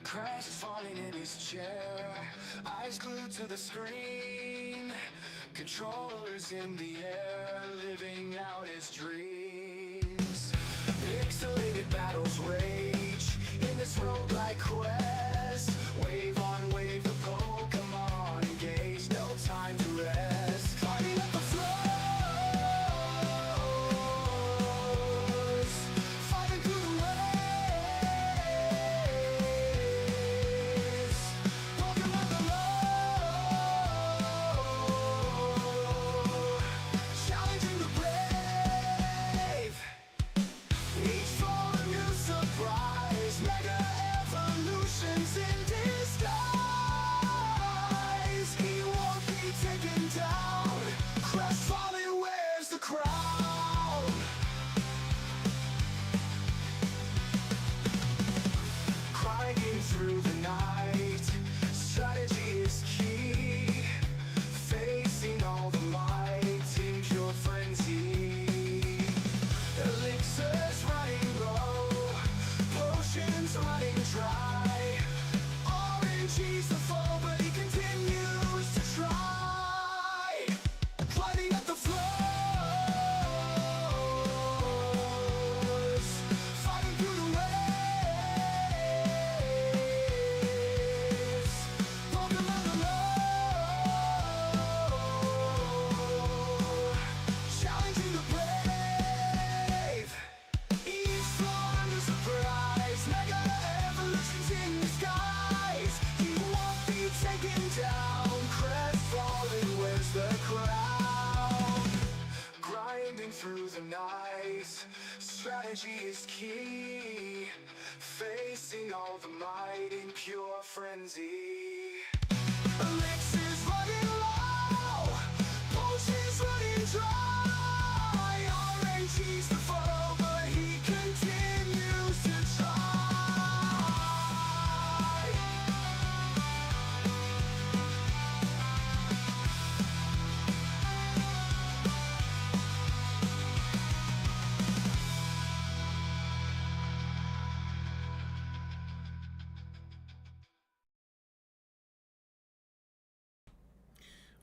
Crash falling in his chair, eyes glued to the screen. Controllers in the air, living out his dreams. Pixelated battles rage in this roguelike quest. Wave on wave, the Pokémon engage, no time to rest. Climbing up the floors, fighting through the waves. Pokemon below, challenging the brave. Each floor a new surprise, mega evolutions in disguise. He won't be taken down, crestfallen wears the crown. Grinding through the night, strategy is key. Facing all the might in pure frenzy. Elixirs running low, potions running dry. RNG's the foe, but he continues to try. Climbing up the floors, fighting through the waves. Pokemon below, challenging the brave. Each floor a new surprise, mega evolutions in disguise. He won't be taken down, crestfallen wears the crown. Grinding through the night, strategy is key. Facing all the might in pure frenzy. Elixirs running low, potions running dry. RNG's the foe, but he continues to try.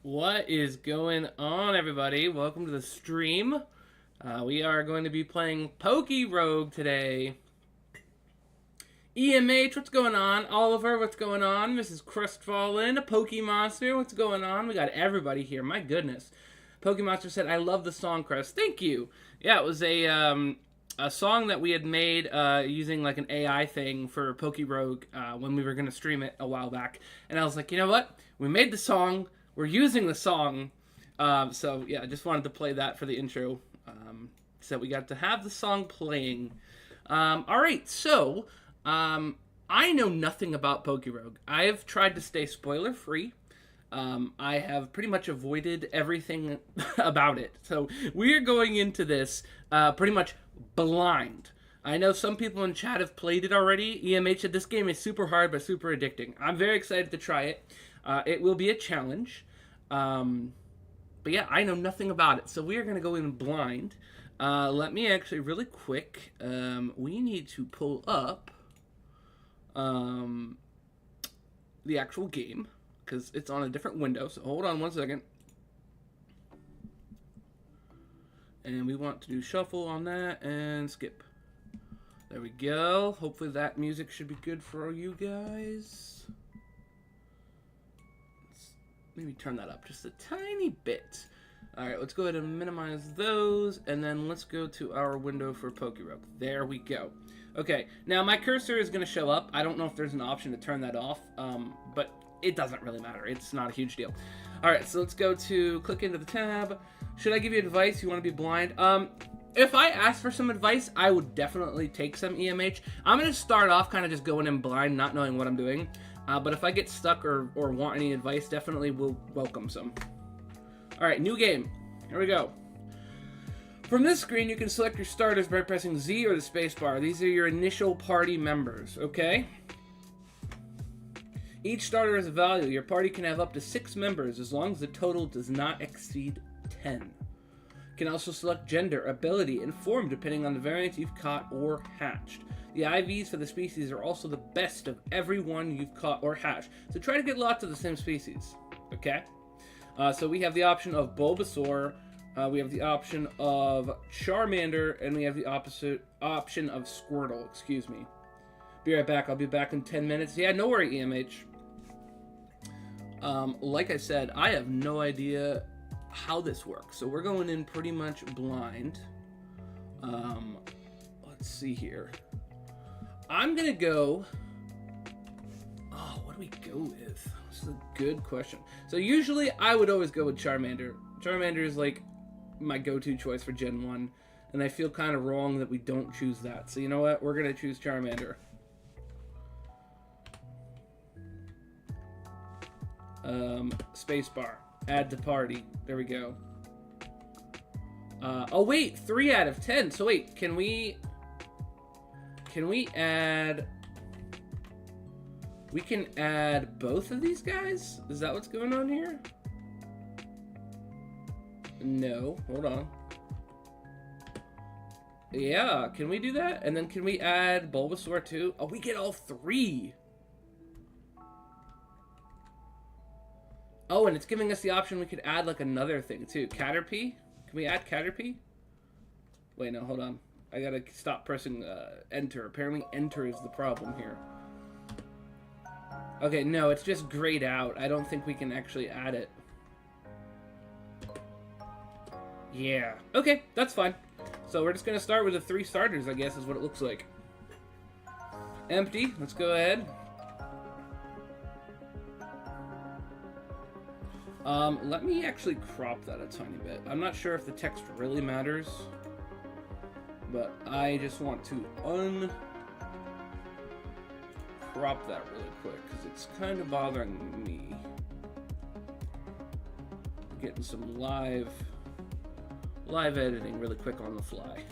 What is going on, everybody? Welcome to the stream. We are going to be playing PokeRogue today. EMH, what's going on? Oliver, what's going on? Mrs. Crestfallen, Pokemonster, what's going on? We got everybody here. My goodness. Pokemonster said, "I love the song, Crest." Thank you. Yeah, it was a song that we had made using like an AI thing for PokeRogue when we were going to stream it a while back. And I was like, you know what? We made the song. We're using the song. So, yeah, I just wanted to play that for the intro. So we got to have the song playing. All right, so I know nothing about PokeRogue. I have tried to stay spoiler-free. I have pretty much avoided everything about it. So we're going into this pretty much blind. I know some people in chat have played it already. EMH said this game is super hard but super addicting. I'm very excited to try it. It will be a challenge. But yeah, I know nothing about it. So we are going to go in blind. Let me actually really quick. We need to pull up the actual game because it's on a different window. So hold on one second. And we want to do shuffle on that and skip. There we go. Hopefully that music should be good for you guys. Let's maybe turn that up just a tiny bit. Alright, let's go ahead and minimize those, and then let's go to our window for PokeRogue. There we go. Okay, now my cursor is going to show up. I don't know if there's an option to turn that off, but it doesn't really matter. It's not a huge deal. Alright, so let's go to click into the tab. Should I give you advice? You want to be blind? If I asked for some advice, I would definitely take some EMH. I'm going to start off kind of just going in blind, not knowing what I'm doing. But if I get stuck or want any advice, definitely will welcome some. Alright, new game. Here we go. From this screen, you can select your starters by pressing Z or the spacebar. These are your initial party members, okay? Each starter has a value. Your party can have up to 6 members as long as the total does not exceed 10. You can also select gender, ability, and form depending on the variants you've caught or hatched. The IVs for the species are also the best of every one you've caught or hatched. So try to get lots of the same species. Okay? So we have the option of Bulbasaur, we have the option of Charmander, and we have the opposite option of Squirtle, excuse me. Be right back. I'll be back in 10 minutes. Yeah, no worry, EMH. Like I said, I have no idea how this works. So we're going in pretty much blind. Let's see here. I'm going to go... Oh, what do we go with? This is a good question. So usually I would always go with Charmander. Charmander is like my go-to choice for Gen 1. And I feel kind of wrong that we don't choose that. So you know what? We're going to choose Charmander. Spacebar. Add to party. There we go. Oh wait, 3 out of 10. So wait, can we add... We can add both of these guys? Is that what's going on here? No, hold on. Yeah, can we do that? And then can we add Bulbasaur too? Oh, we get all 3. Oh, and it's giving us the option we could add like another thing too. Caterpie? Can we add Caterpie? Wait, no, hold on. I gotta stop pressing enter. Apparently enter is the problem here. Okay, no, it's just grayed out. I don't think we can actually add it. Yeah. Okay, that's fine. So we're just gonna start with the 3 starters, I guess, is what it looks like. Empty. Let's go ahead. Let me actually crop that a tiny bit. I'm not sure if the text really matters, but I just want to uncrop that really quick because it's kind of bothering me. Getting some live editing really quick on the fly.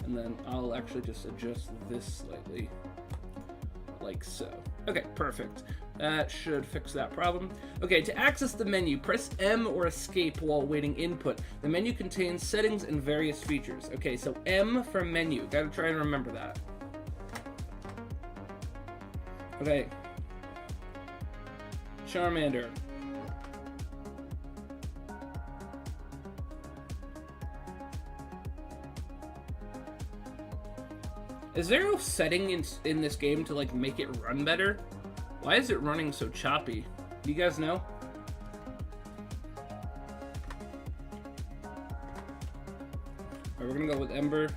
And then I'll actually just adjust this slightly, like so. Okay, perfect. That should fix that problem. Okay, to access the menu, press M or escape while awaiting input. The menu contains settings and various features. Okay, so M for menu. Gotta try and remember that. Okay. Charmander. Is there no setting in this game to like make it run better? Why is it running so choppy? Do you guys know? Alright, we're gonna go with Ember.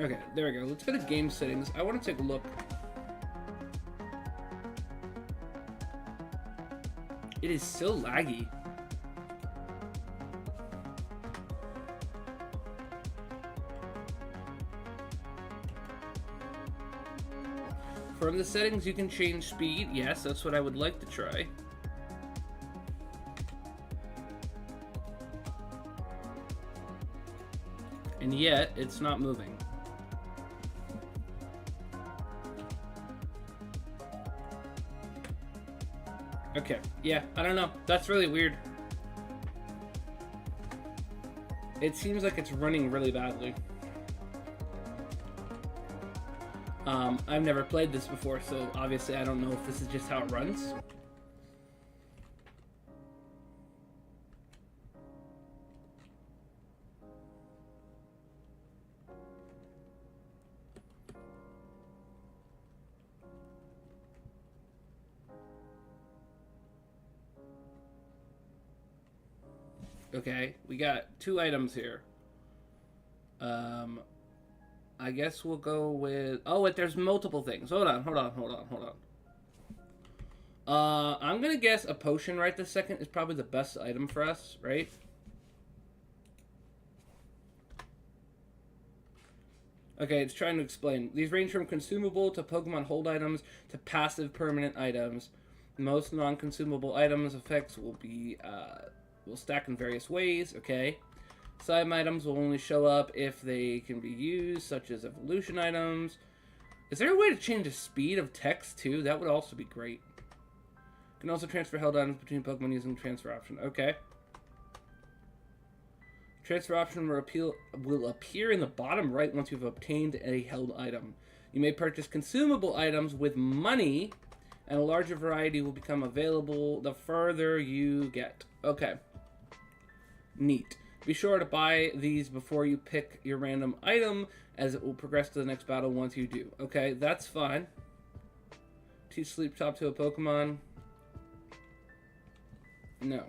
Okay, there we go. Let's go to game settings. I want to take a look. It is so laggy. From the settings, you can change speed. Yes, that's what I would like to try. And yet, it's not moving. Okay, yeah, I don't know. That's really weird. It seems like it's running really badly. I've never played this before, so obviously I don't know if this is just how it runs. Okay, we got 2 items here. I guess we'll go with... Oh, wait, there's multiple things. Hold on. I'm gonna guess a potion right this second is probably the best item for us, right? Okay, it's trying to explain. These range from consumable to Pokemon hold items to passive permanent items. Most non-consumable items effects will stack in various ways. Okay. Side items will only show up if they can be used, such as evolution items. Is there a way to change the speed of text too? That would also be great. Can also transfer held items between Pokemon using transfer option. Okay. Transfer option will appear in the bottom right once you've obtained a held item. You may purchase consumable items with money, and a larger variety will become available the further you get. Okay. Neat. Be sure to buy these before you pick your random item, as it will progress to the next battle once you do. Okay, that's fine. Teach Sleep Top to a Pokemon. No.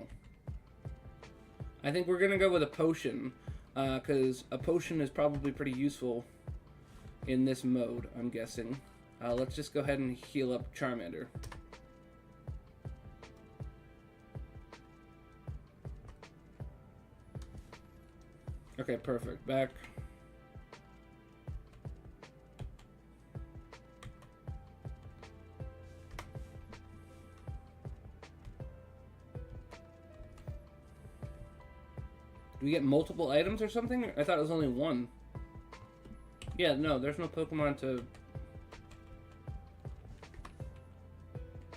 I think we're going to go with a potion, because a potion is probably pretty useful in this mode, I'm guessing. Let's just go ahead and heal up Charmander. Okay, perfect. Back. Do we get multiple items or something? I thought it was only one. Yeah, no, there's no Pokemon to...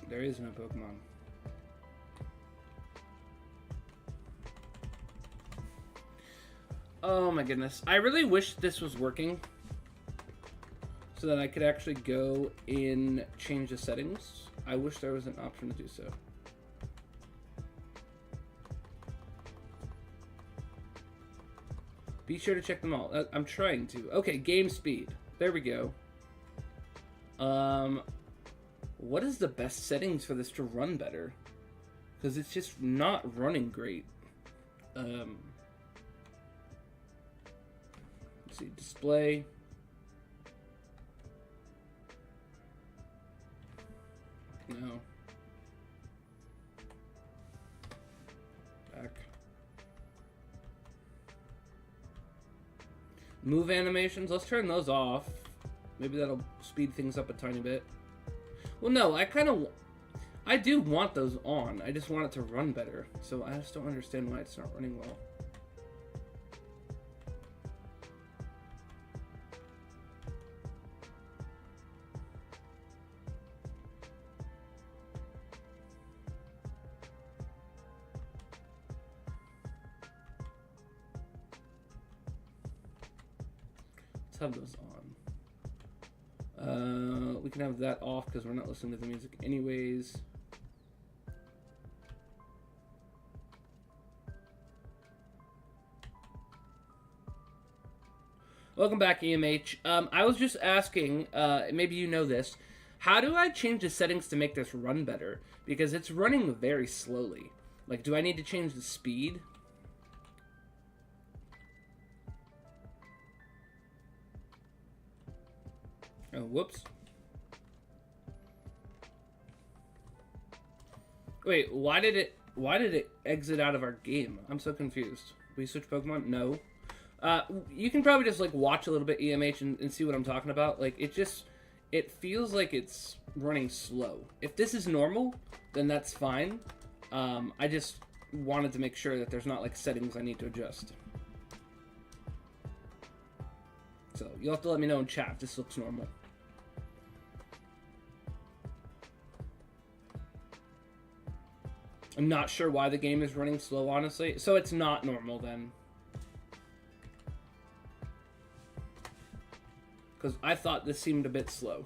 There is no Pokemon. Oh my goodness. I really wish this was working so that I could actually go in, change the settings. I wish there was an option to do so. Be sure to check them all. I'm trying to. Okay, game speed. There we go. What is the best settings for this to run better? Because it's just not running great. Let's see, display. No. Back. Move animations, let's turn those off. Maybe that'll speed things up a tiny bit. Well, no, I do want those on. I just want it to run better. So I just don't understand why it's not running well. Let's have those on. We can have that off because we're not listening to the music anyways. Welcome back, EMH. I was just asking, maybe you know this, how do I change the settings to make this run better? Because it's running very slowly. Like, do I need to change the speed? Oh, whoops. Wait, why did it exit out of our game? I'm so confused. We switch Pokemon? No. You can probably just like watch a little bit EMH and see what I'm talking about. Like it feels like it's running slow. If this is normal, then that's fine. I just wanted to make sure that there's not like settings I need to adjust. So you'll have to let me know in chat if this looks normal. I'm not sure why the game is running slow, honestly. So it's not normal then. Because I thought this seemed a bit slow.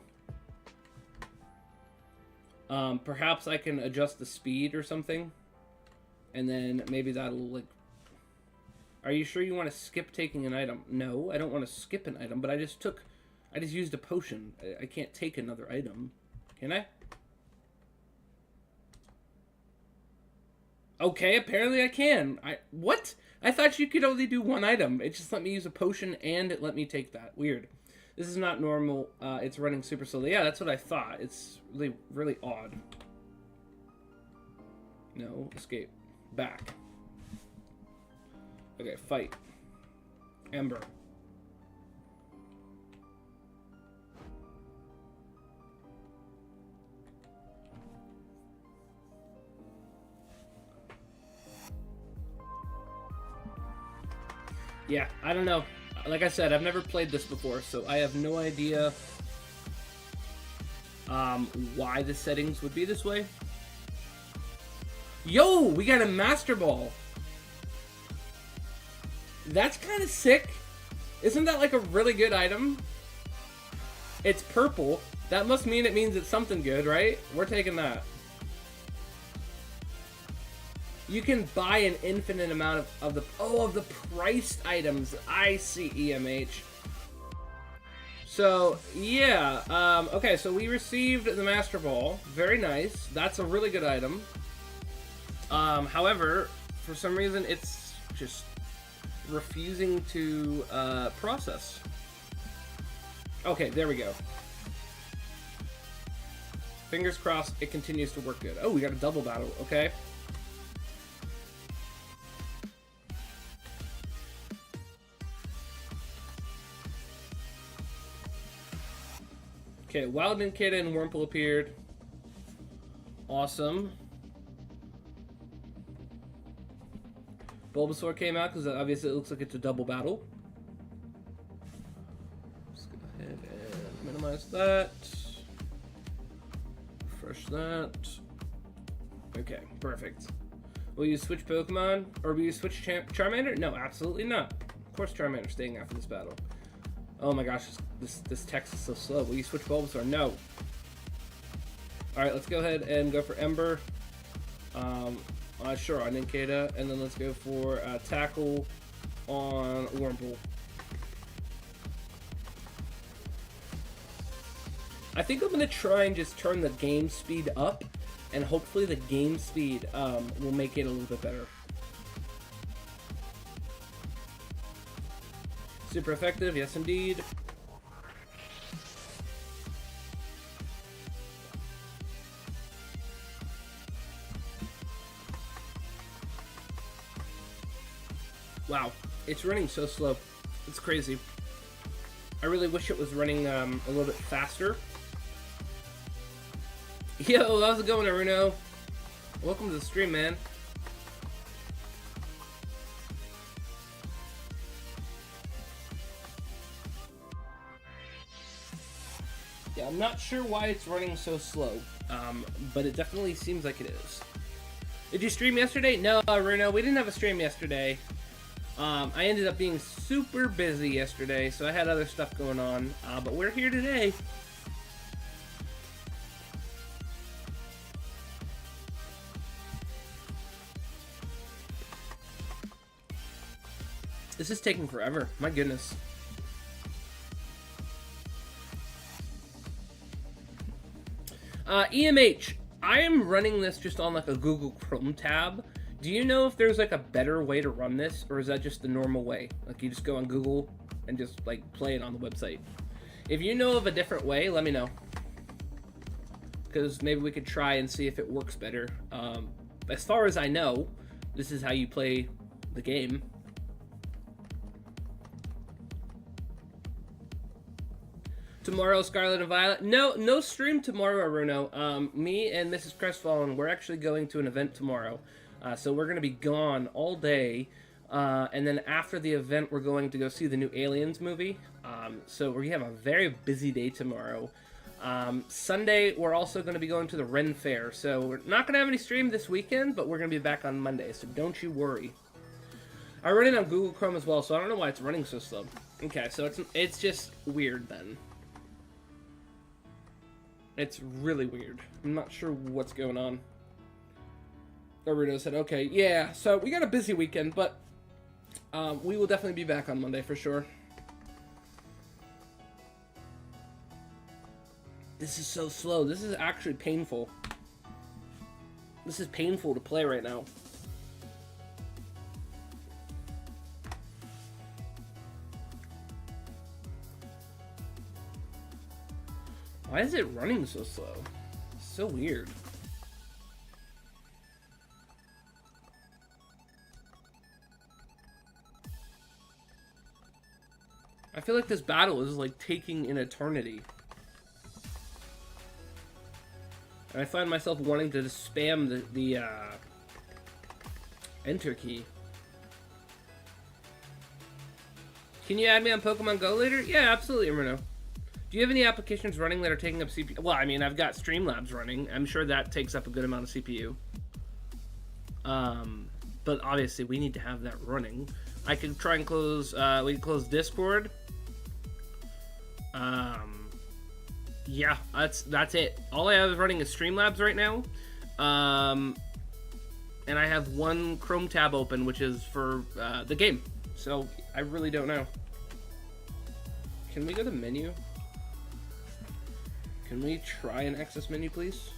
Perhaps I can adjust the speed or something. And then maybe that'll like... Are you sure you want to skip taking an item? No, I don't want to skip an item, but I just used a potion. I can't take another item. Can I? Okay, apparently I can. What? I thought you could only do one item. It just let me use a potion and it let me take that. Weird. This is not normal. It's running super slowly. Yeah, that's what I thought. It's really, really odd. No, escape. Back. Okay, fight. Ember. Yeah, I don't know. Like I said, I've never played this before, so I have no idea why the settings would be this way. Yo, we got a Master Ball. That's kind of sick. Isn't that like a really good item? It's purple. That must mean it means it's something good, right? We're taking that. You can buy an infinite amount of the priced items. I see, EMH. So, yeah. Okay, so we received the Master Ball. Very nice. That's a really good item. However, for some reason, it's just refusing to process. Okay, there we go. Fingers crossed it continues to work good. Oh, we got a double battle. Okay. Okay, Wild Nincada and Wurmple appeared. Awesome. Bulbasaur came out because obviously it looks like it's a double battle. Let's go ahead and minimize that. Refresh that. Okay, perfect. Will you switch Pokemon? Or will you switch Charmander? No, absolutely not. Of course Charmander's staying after this battle. Oh my gosh, this text is so slow. Will you switch Bulbasaur? No. Alright, let's go ahead and go for Ember. Sure, on Nincada. And then let's go for Tackle on Wurmple. I think I'm going to try and just turn the game speed up. And hopefully the game speed will make it a little bit better. Super effective, yes indeed. Wow, it's running so slow. It's crazy. I really wish it was running a little bit faster. Yo, how's it going, Aruno? Welcome to the stream, man. Yeah, I'm not sure why it's running so slow, but it definitely seems like it is. Did you stream yesterday? No, Aruno, we didn't have a stream yesterday. I ended up being super busy yesterday, so I had other stuff going on, but we're here today. This is taking forever. My goodness. EMH, I am running this just on like a Google Chrome tab. Do you know if there's like a better way to run this, or is that just the normal way? Like you just go on Google and just like play it on the website. If you know of a different way, let me know. Because maybe we could try and see if it works better. As far as I know, this is how you play the game. Tomorrow, Scarlet and Violet. No stream tomorrow, Aruno. Me and Mrs. Crestfallen, we're actually going to an event tomorrow. So we're going to be gone all day. And then after the event, we're going to go see the new Aliens movie. So we have a very busy day tomorrow. Sunday, we're also going to be going to the Ren Fair. So we're not going to have any stream this weekend, but we're going to be back on Monday. So don't you worry. I run it on Google Chrome as well, so I don't know why it's running so slow. Okay, so it's just weird then. It's really weird. I'm not sure what's going on. Naruto said, okay, yeah, so we got a busy weekend, but we will definitely be back on Monday for sure. This is so slow. This is actually painful. This is painful to play right now. Why is it running so slow? It's so weird. I feel like this battle is like taking an eternity. And I find myself wanting to just spam the enter key. Can you add me on Pokemon Go later? Yeah, absolutely, Bruno. Do you have any applications running that are taking up CPU? Well, I mean, I've got Streamlabs running. I'm sure that takes up a good amount of CPU. But obviously, we need to have that running. I could try and close. We can close Discord. Yeah, that's it. All I have running is Streamlabs right now. And I have one Chrome tab open, which is for the game. So I really don't know. Can we go to menu? Can we try an access menu, please?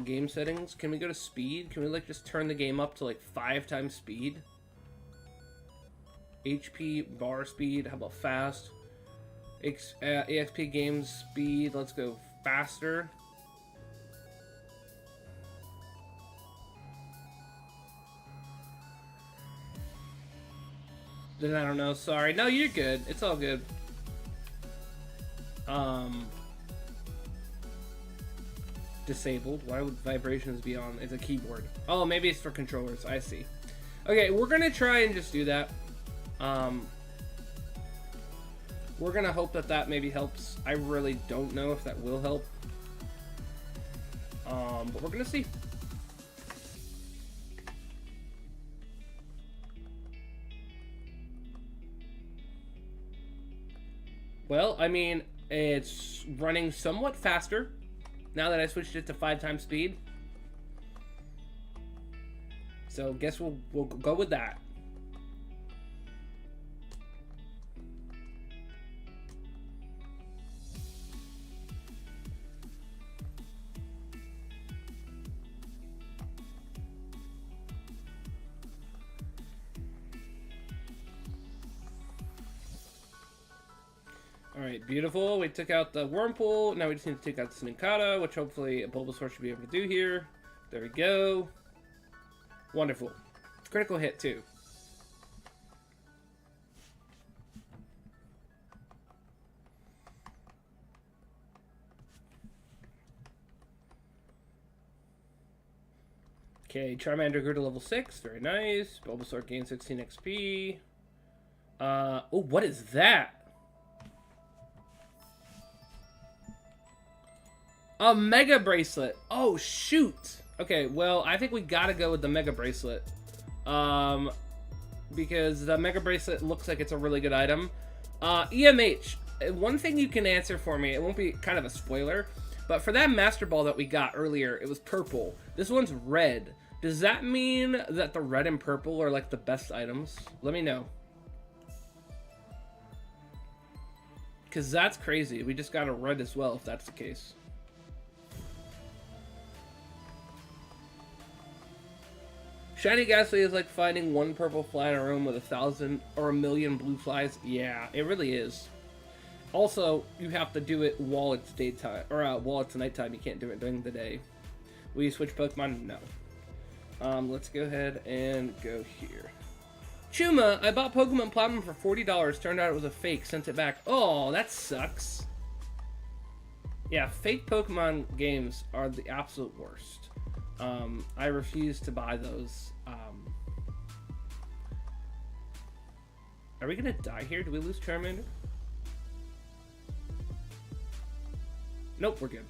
Game settings. Can we go to speed? Can we like just turn the game up to like 5 times speed? HP bar speed. How about fast? EXP game speed. Let's go faster. Then I don't know. Sorry. No, you're good. It's all good. Disabled. Why would vibrations be on? It's a keyboard. Oh, maybe it's for controllers. I see. Okay, we're gonna try and just do that. We're gonna hope that that maybe helps. I really don't know if that will help. But we're gonna see. Well, I mean, it's running somewhat faster now that I switched it to 5 times speed. So guess we'll go with that. Alright, beautiful. We took out the Wurmple. Now we just need to take out the Sninkata, which hopefully a Bulbasaur should be able to do here. There we go. Wonderful. Critical hit, too. Okay, Charmander grew to level 6. Very nice. Bulbasaur gained 16 XP. Oh, what is that? A Mega Bracelet. Oh, shoot. Okay, well, I think we gotta go with the Mega Bracelet. Because the Mega Bracelet looks like it's a really good item. EMH. One thing you can answer for me, it won't be kind of a spoiler, but for that Master Ball that we got earlier, it was purple. This one's red. Does that mean that the red and purple are like the best items? Let me know. Because that's crazy. We just got a red as well, if that's the case. Shiny Gasway is like finding one purple fly in a room with 1,000 or 1,000,000 blue flies. Yeah, it really is. Also, you have to do it while it's daytime, or while it's nighttime. You can't do it during the day. Will you switch Pokemon? No. Let's go ahead and go here. Chuma, I bought Pokemon Platinum for $40. Turned out it was a fake. Sent it back. Oh, that sucks. Yeah, fake Pokemon games are the absolute worst. I refuse to buy those. Are we gonna die here? Do we lose Charmander? Nope, we're good.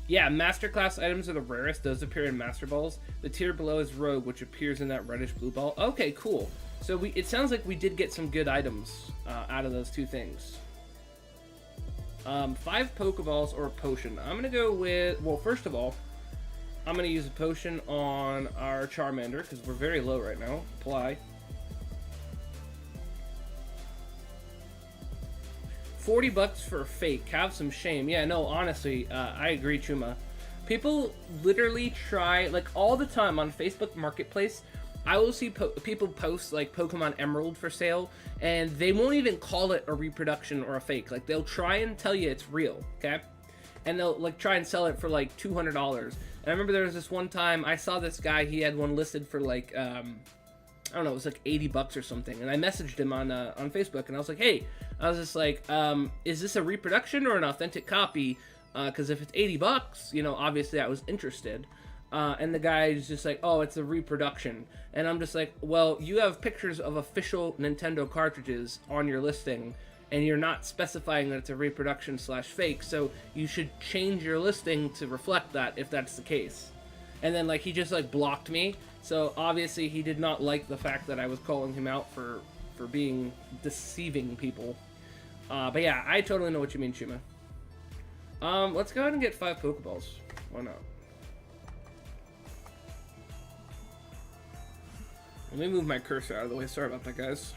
Yeah, Masterclass items are the rarest. Those appear in Master Balls. The tier below is Rogue, which appears in that reddish blue ball. Okay, cool. So it sounds like we did get some good items out of those two things. 5 Pokeballs or a potion. I'm gonna go with, well, first of all, I'm gonna use a potion on our Charmander because we're very low right now. Apply. 40 bucks for a fake. Have some shame. Yeah, no, honestly, I agree, Chuma. People literally try, like, all the time on Facebook Marketplace. I will see people post, like, Pokemon Emerald for sale, and they won't even call it a reproduction or a fake. Like, they'll try and tell you it's real, okay? And they'll, like, try and sell it for, like, $200. And I remember there was this one time, I saw this guy, he had one listed for, like, I don't know, it was, like, 80 bucks or something. And I messaged him on Facebook, and I was like, hey, I was just like, is this a reproduction or an authentic copy? Because if it's 80 bucks, you know, obviously I was interested. And the guy's just like, oh, it's a reproduction. And I'm just like, well, you have pictures of official Nintendo cartridges on your listing, and you're not specifying that it's a reproduction / fake, so you should change your listing to reflect that if that's the case. And then, like, he just, like, blocked me. So, obviously, he did not like the fact that I was calling him out for being deceiving people. But yeah, I totally know what you mean, Shima. Let's go ahead and get 5 Pokeballs. Why not? Let me move my cursor out of the way. Sorry about that, guys.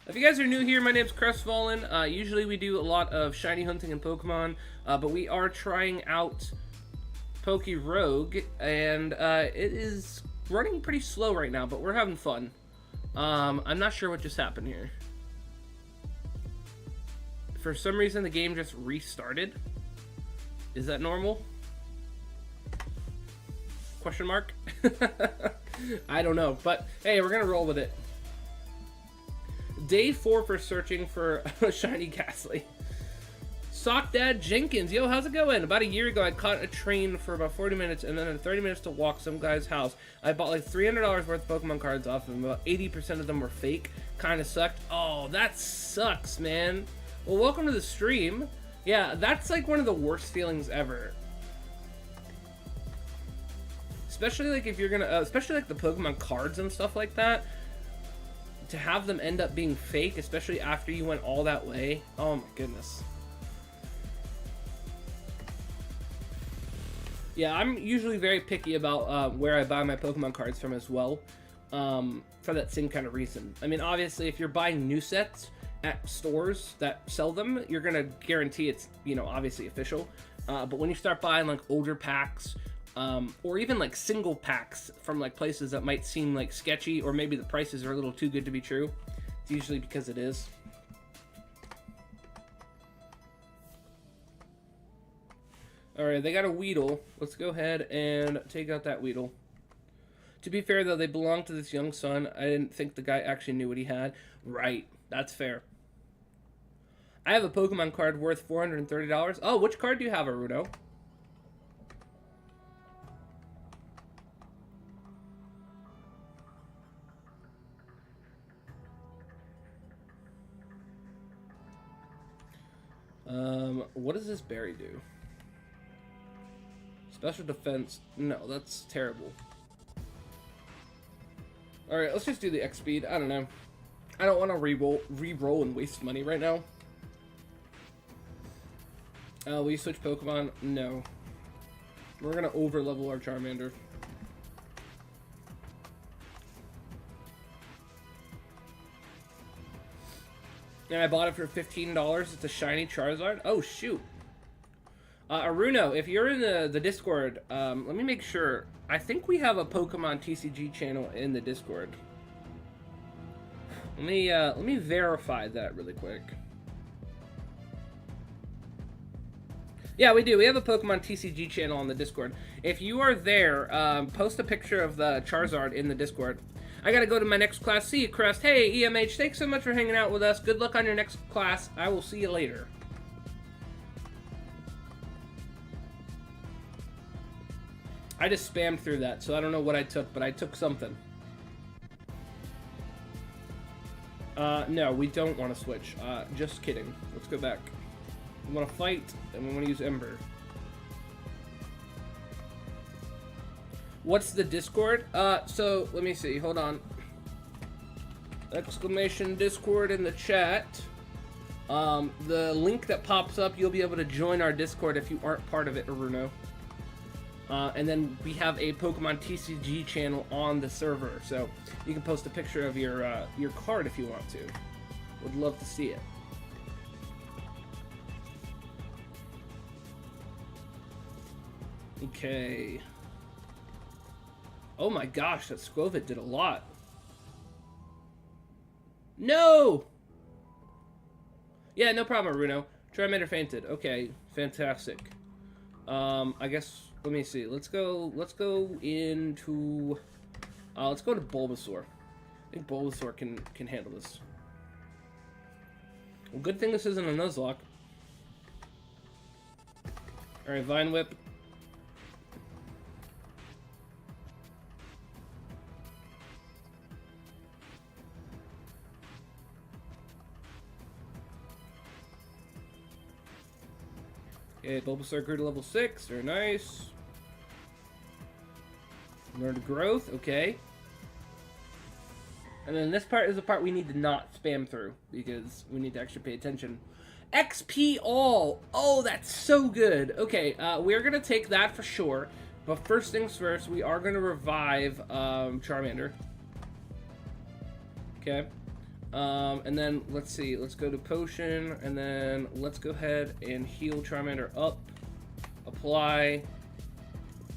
If you guys are new here, my name's Crestfallen. Usually we do a lot of shiny hunting and Pokemon, but we are trying out PokeRogue, and it is running pretty slow right now, but we're having fun. I'm not sure what just happened here. For some reason, the game just restarted. Is that normal? Question mark? I don't know, but hey, we're gonna roll with it. Day 4 for searching for a shiny Gasway. Sock Dad Jenkins, yo, how's it going? About a year ago, I caught a train for about 40 minutes and then had 30 minutes to walk some guy's house. I bought like $300 worth of Pokemon cards off of him. About 80% of them were fake. Kind of sucked. Oh, that sucks, man. Well, welcome to the stream. Yeah, that's like one of the worst feelings ever. Especially like if you're gonna, especially like the Pokemon cards and stuff like that. To have them end up being fake, especially after you went all that way. Oh my goodness. Yeah, I'm usually very picky about where I buy my Pokemon cards from as well. For that same kind of reason. I mean, obviously, if you're buying new sets at stores that sell them, you're gonna guarantee it's, you know, obviously official. But when you start buying like older packs, or even like single packs from like places that might seem like sketchy, or maybe the prices are a little too good to be true, it's usually because it is. Alright, they got a Weedle. Let's go ahead and take out that Weedle. To be fair though, they belong to this young son. I didn't think the guy actually knew what he had. Right, that's fair. I have a Pokemon card worth $430. Oh, which card do you have, Arudo? What does this berry do? Special defense. No, that's terrible. Alright, let's just do the X speed. I don't know. I don't want to re-roll and waste money right now. Will you switch Pokemon? No. We're gonna over-level our Charmander. And I bought it for $15. It's a shiny Charizard. Oh, shoot. Aruno, if you're in the Discord, let me make sure. I think we have a Pokemon TCG channel in the Discord. Let me verify that really quick. Yeah, we do. We have a Pokemon TCG channel on the Discord. If you are there, post a picture of the Charizard in the Discord. I gotta go to my next class. See you, Crest. Hey, EMH, thanks so much for hanging out with us. Good luck on your next class. I will see you later. I just spammed through that, so I don't know what I took, but I took something. No, we don't want to switch. Just kidding. Let's go back. We want to fight, and we want to use Ember. What's the Discord? So, let me see. Hold on. Exclamation Discord in the chat. The link that pops up, you'll be able to join our Discord if you aren't part of it, Aruno. And then we have a Pokemon TCG channel on the server, so you can post a picture of your card if you want to. Would love to see it. Okay. Oh my gosh, that Skwovet did a lot. No! Yeah, no problem, Aruno. Charmander fainted. Okay, fantastic. I guess, let me see. Let's go into... let's go to Bulbasaur. I think Bulbasaur can handle this. Well, good thing this isn't a Nuzlocke. Alright, Vine Whip. Okay, Bulbasaur grew to level 6. Very nice. Learned growth. Okay. And then this part is the part we need to not spam through because we need to actually pay attention. XP all. Oh, that's so good. Okay, we're going to take that for sure. But first things first, we are going to revive Charmander. Okay. And then, let's see. Let's go to Potion. And then let's go ahead and heal Charmander up. Apply.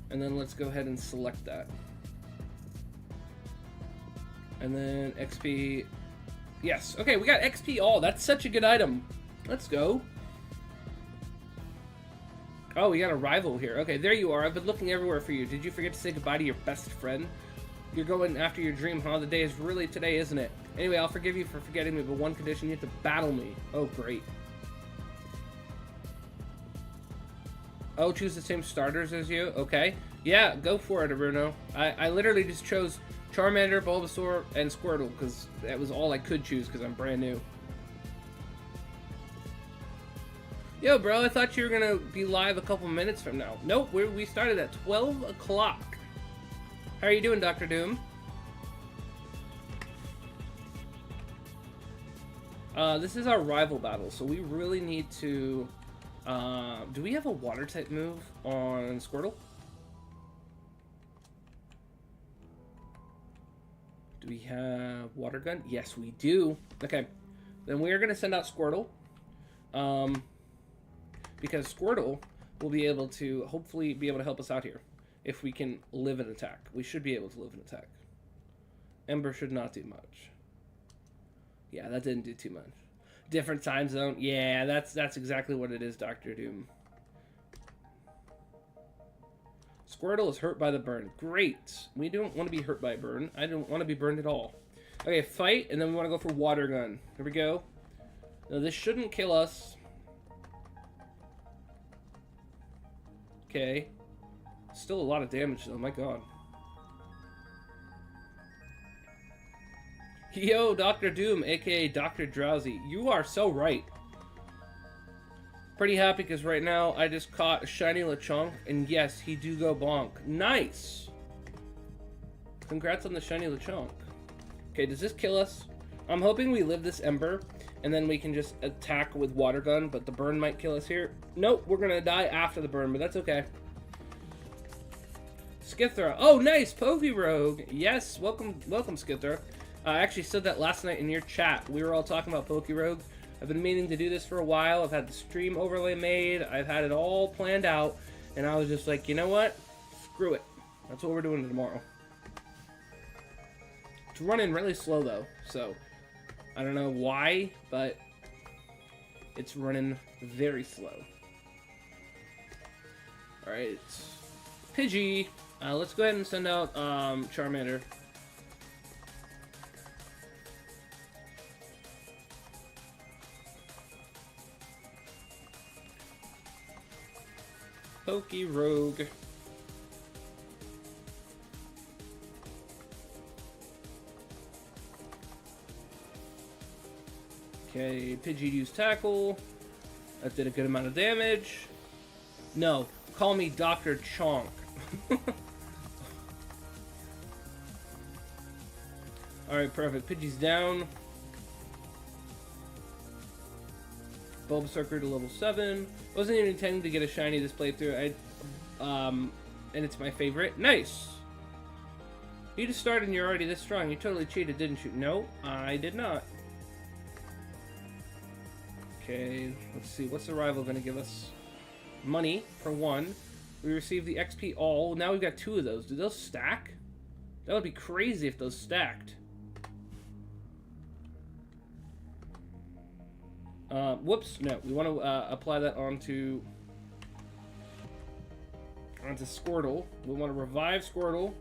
And then let's go ahead and select that. And then XP. Yes. Okay, we got XP all. That's such a good item. Let's go. Oh, we got a rival here. Okay, there you are. I've been looking everywhere for you. Did you forget to say goodbye to your best friend? You're going after your dream, huh? The day is really today, isn't it? Anyway, I'll forgive you for forgetting me, but one condition, you have to battle me. Oh, great. Oh, choose the same starters as you? Okay. Yeah, go for it, Aruno. I literally just chose Charmander, Bulbasaur, and Squirtle, because that was all I could choose, because I'm brand new. Yo, bro, I thought you were gonna be live a couple minutes from now. Nope, we started at 12 o'clock. How are you doing, Dr. Doom? This is our rival battle, so we really need to... do we have a water-type move on Squirtle? Do we have Water Gun? Yes, we do. Okay, then we are going to send out Squirtle. Because Squirtle will be able to, hopefully, be able to help us out here. If we can live an attack. We should be able to live an attack. Ember should not do much. Yeah, that didn't do too much. Different time zone. Yeah, that's exactly what it is, Dr. Doom. Squirtle is hurt by the burn. Great. We don't want to be hurt by burn. I don't want to be burned at all. Okay, fight, and then we want to go for Water Gun. Here we go. Now, this shouldn't kill us. Okay. Still a lot of damage, though. My god. Yo, Dr. Doom, aka Dr. Drowsy. You are so right. Pretty happy because right now I just caught a shiny Lechonk, and yes, he do go bonk. Nice! Congrats on the shiny Lechonk. Okay, does this kill us? I'm hoping we live this Ember, and then we can just attack with Water Gun, but the burn might kill us here. Nope, we're gonna die after the burn, but that's okay. Skithra. Oh, nice! PokeRogue. Yes, welcome, Skithra. I actually said that last night in your chat. We were all talking about PokeRogue. I've been meaning to do this for a while. I've had the stream overlay made. I've had it all planned out. And I was just like, you know what? Screw it. That's what we're doing tomorrow. It's running really slow, though. So, I don't know why, but it's running very slow. Alright. Pidgey. Let's go ahead and send out Charmander. PokeRogue. Okay, Pidgey used Tackle. That did a good amount of damage. No, call me Dr. Chonk. Alright, perfect. Pidgey's down. Bulbasaur grew to level 7. Wasn't even intending to get a shiny this playthrough. And it's my favorite. Nice! You just started and you're already this strong. You totally cheated, didn't you? No, I did not. Okay, let's see. What's the rival going to give us? Money, for one. We received the XP all. Now we've got 2 of those. Do those stack? That would be crazy if those stacked. Whoops, no. We want to apply that onto Squirtle. We want to revive Squirtle.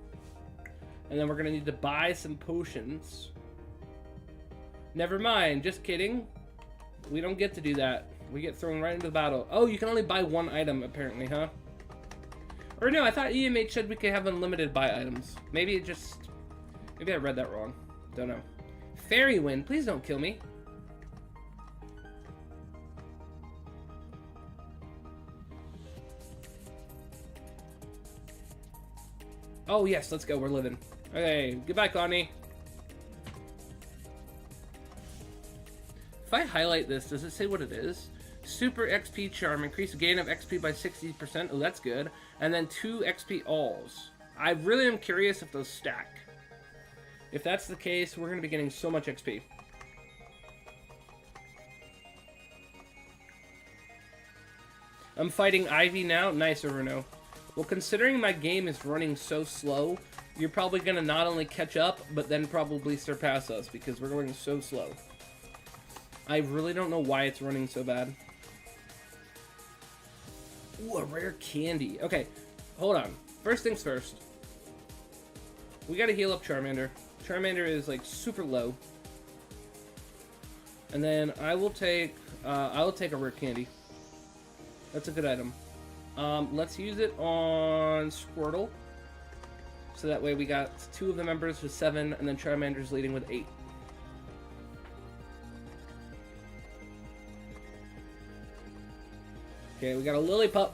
And then we're going to need to buy some potions. Never mind, just kidding. We don't get to do that. We get thrown right into the battle. Oh, you can only buy 1 item, apparently, huh? Or no, I thought EMH said we could have unlimited buy items. Maybe it just... Maybe I read that wrong. Don't know. Fairy Wind, please don't kill me. Oh, yes, let's go. We're living. Okay, goodbye, Connie. If I highlight this, does it say what it is? Super XP Charm. Increase gain of XP by 60%. Oh, that's good. And then 2 XP alls. I really am curious if those stack. If that's the case, we're going to be getting so much XP. I'm fighting Ivy now. Nice, Bruno. Well, considering my game is running so slow, you're probably going to not only catch up, but then probably surpass us because we're going so slow. I really don't know why it's running so bad. Ooh, a rare candy. Okay, hold on. First things first. We got to heal up Charmander. Charmander is like super low. And then I will take a rare candy. That's a good item. Let's use it on Squirtle. So that way we got 2 of the members with 7, and then Charmander's leading with 8. Okay, we got a Lillipup.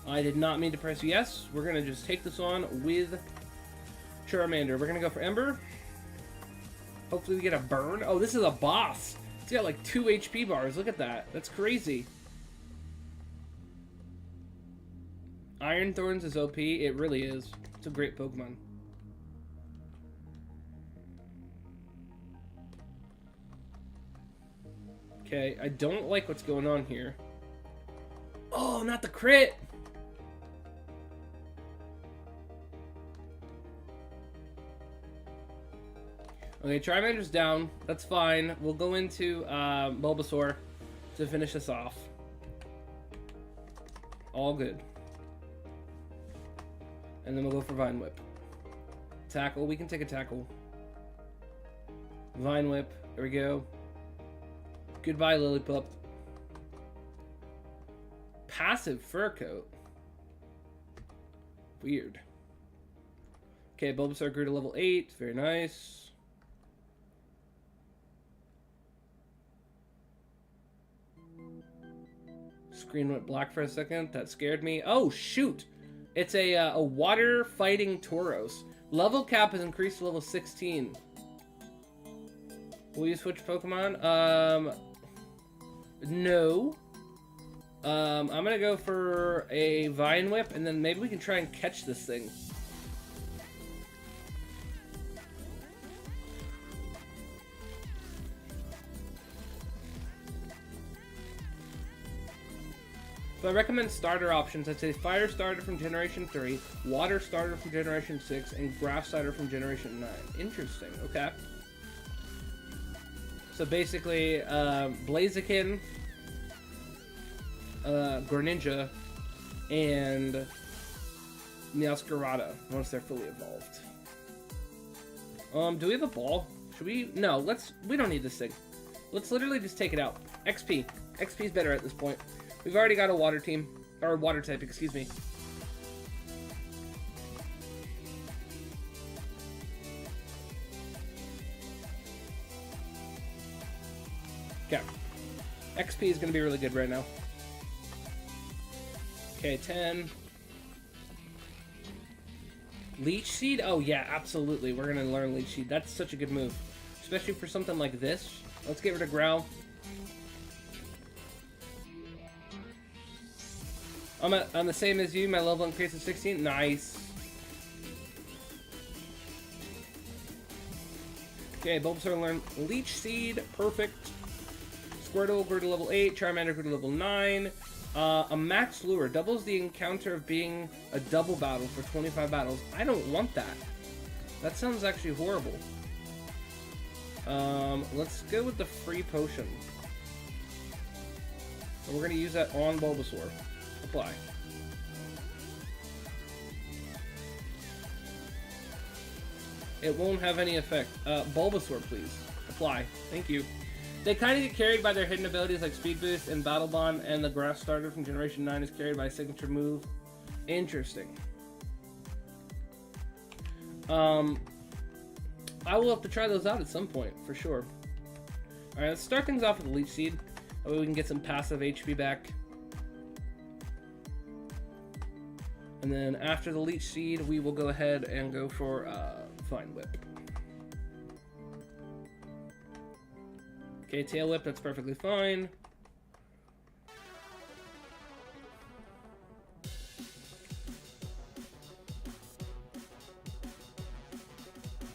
I did not mean to press yes. We're going to just take this on with Charmander. We're going to go for Ember. Hopefully we get a burn. Oh, this is a boss. It's got like 2 HP bars. Look at that. That's crazy. Iron Thorns is OP. It really is. It's a great Pokemon. Okay, I don't like what's going on here. Oh, not the crit! Okay, Charmander's down. That's fine. We'll go into Bulbasaur to finish this off. All good. And then we'll go for Vine Whip. Tackle. We can take a tackle. Vine Whip. There we go. Goodbye, Lillipup. Passive Fur Coat. Weird. Okay, Bulbasaur grew to level 8. Very nice. Screen went black for a second. That scared me. Oh, shoot! It's a water fighting Tauros. Level cap is increased to level 16. Will you switch Pokemon? No. I'm gonna go for a Vine Whip, and then maybe we can try and catch this thing. So I recommend starter options. I'd say Fire Starter from Generation 3, Water Starter from Generation 6, and Grass Starter from Generation 9. Interesting, okay. So basically, Blaziken, Greninja, and Meowscarada, once they're fully evolved. Do we have a ball? Should we? No, we don't need this thing. Let's literally just take it out. XP. XP is better at this point. We've already got a water team, or water type, excuse me. Okay. XP is going to be really good right now. Okay, 10. Leech Seed? Oh yeah, absolutely. We're going to learn Leech Seed. That's such a good move. Especially for something like this. Let's get rid of Growl. I'm the same as you. My level increased to 16. Nice. Okay, Bulbasaur learned Leech Seed. Perfect. Squirtle grew to level 8. Charmander grew to level 9. A Max Lure doubles the encounter of being a double battle for 25 battles. I don't want that. That sounds actually horrible. Let's go with the free potion. And we're going to use that on Bulbasaur. Apply. It won't have any effect. Bulbasaur, please. Apply. Thank you. They kind of get carried by their hidden abilities like Speed Boost and Battle Bond, and the Grass Starter from Generation 9 is carried by a signature move. Interesting. I will have to try those out at some point, for sure. Alright, let's start things off with Leech Seed. That way we can get some passive HP back. And then after the Leech Seed, we will go ahead and go for Vine Whip. Okay, Tail Whip, that's perfectly fine.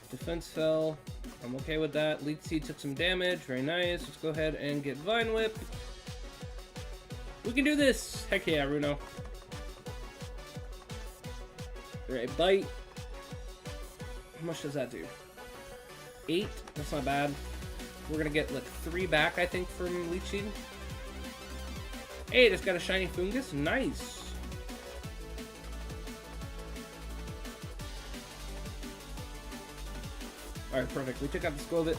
Defense fell. I'm okay with that. Leech Seed took some damage. Very nice. Let's go ahead and get Vine Whip. We can do this! Heck yeah, Runo. Alright, Bite. How much does that do? 8? That's not bad. We're gonna get like 3 back, I think, from Leech Seed. Hey, just got a shiny Fungus. Nice. Alright, perfect. We took out the Squilbit.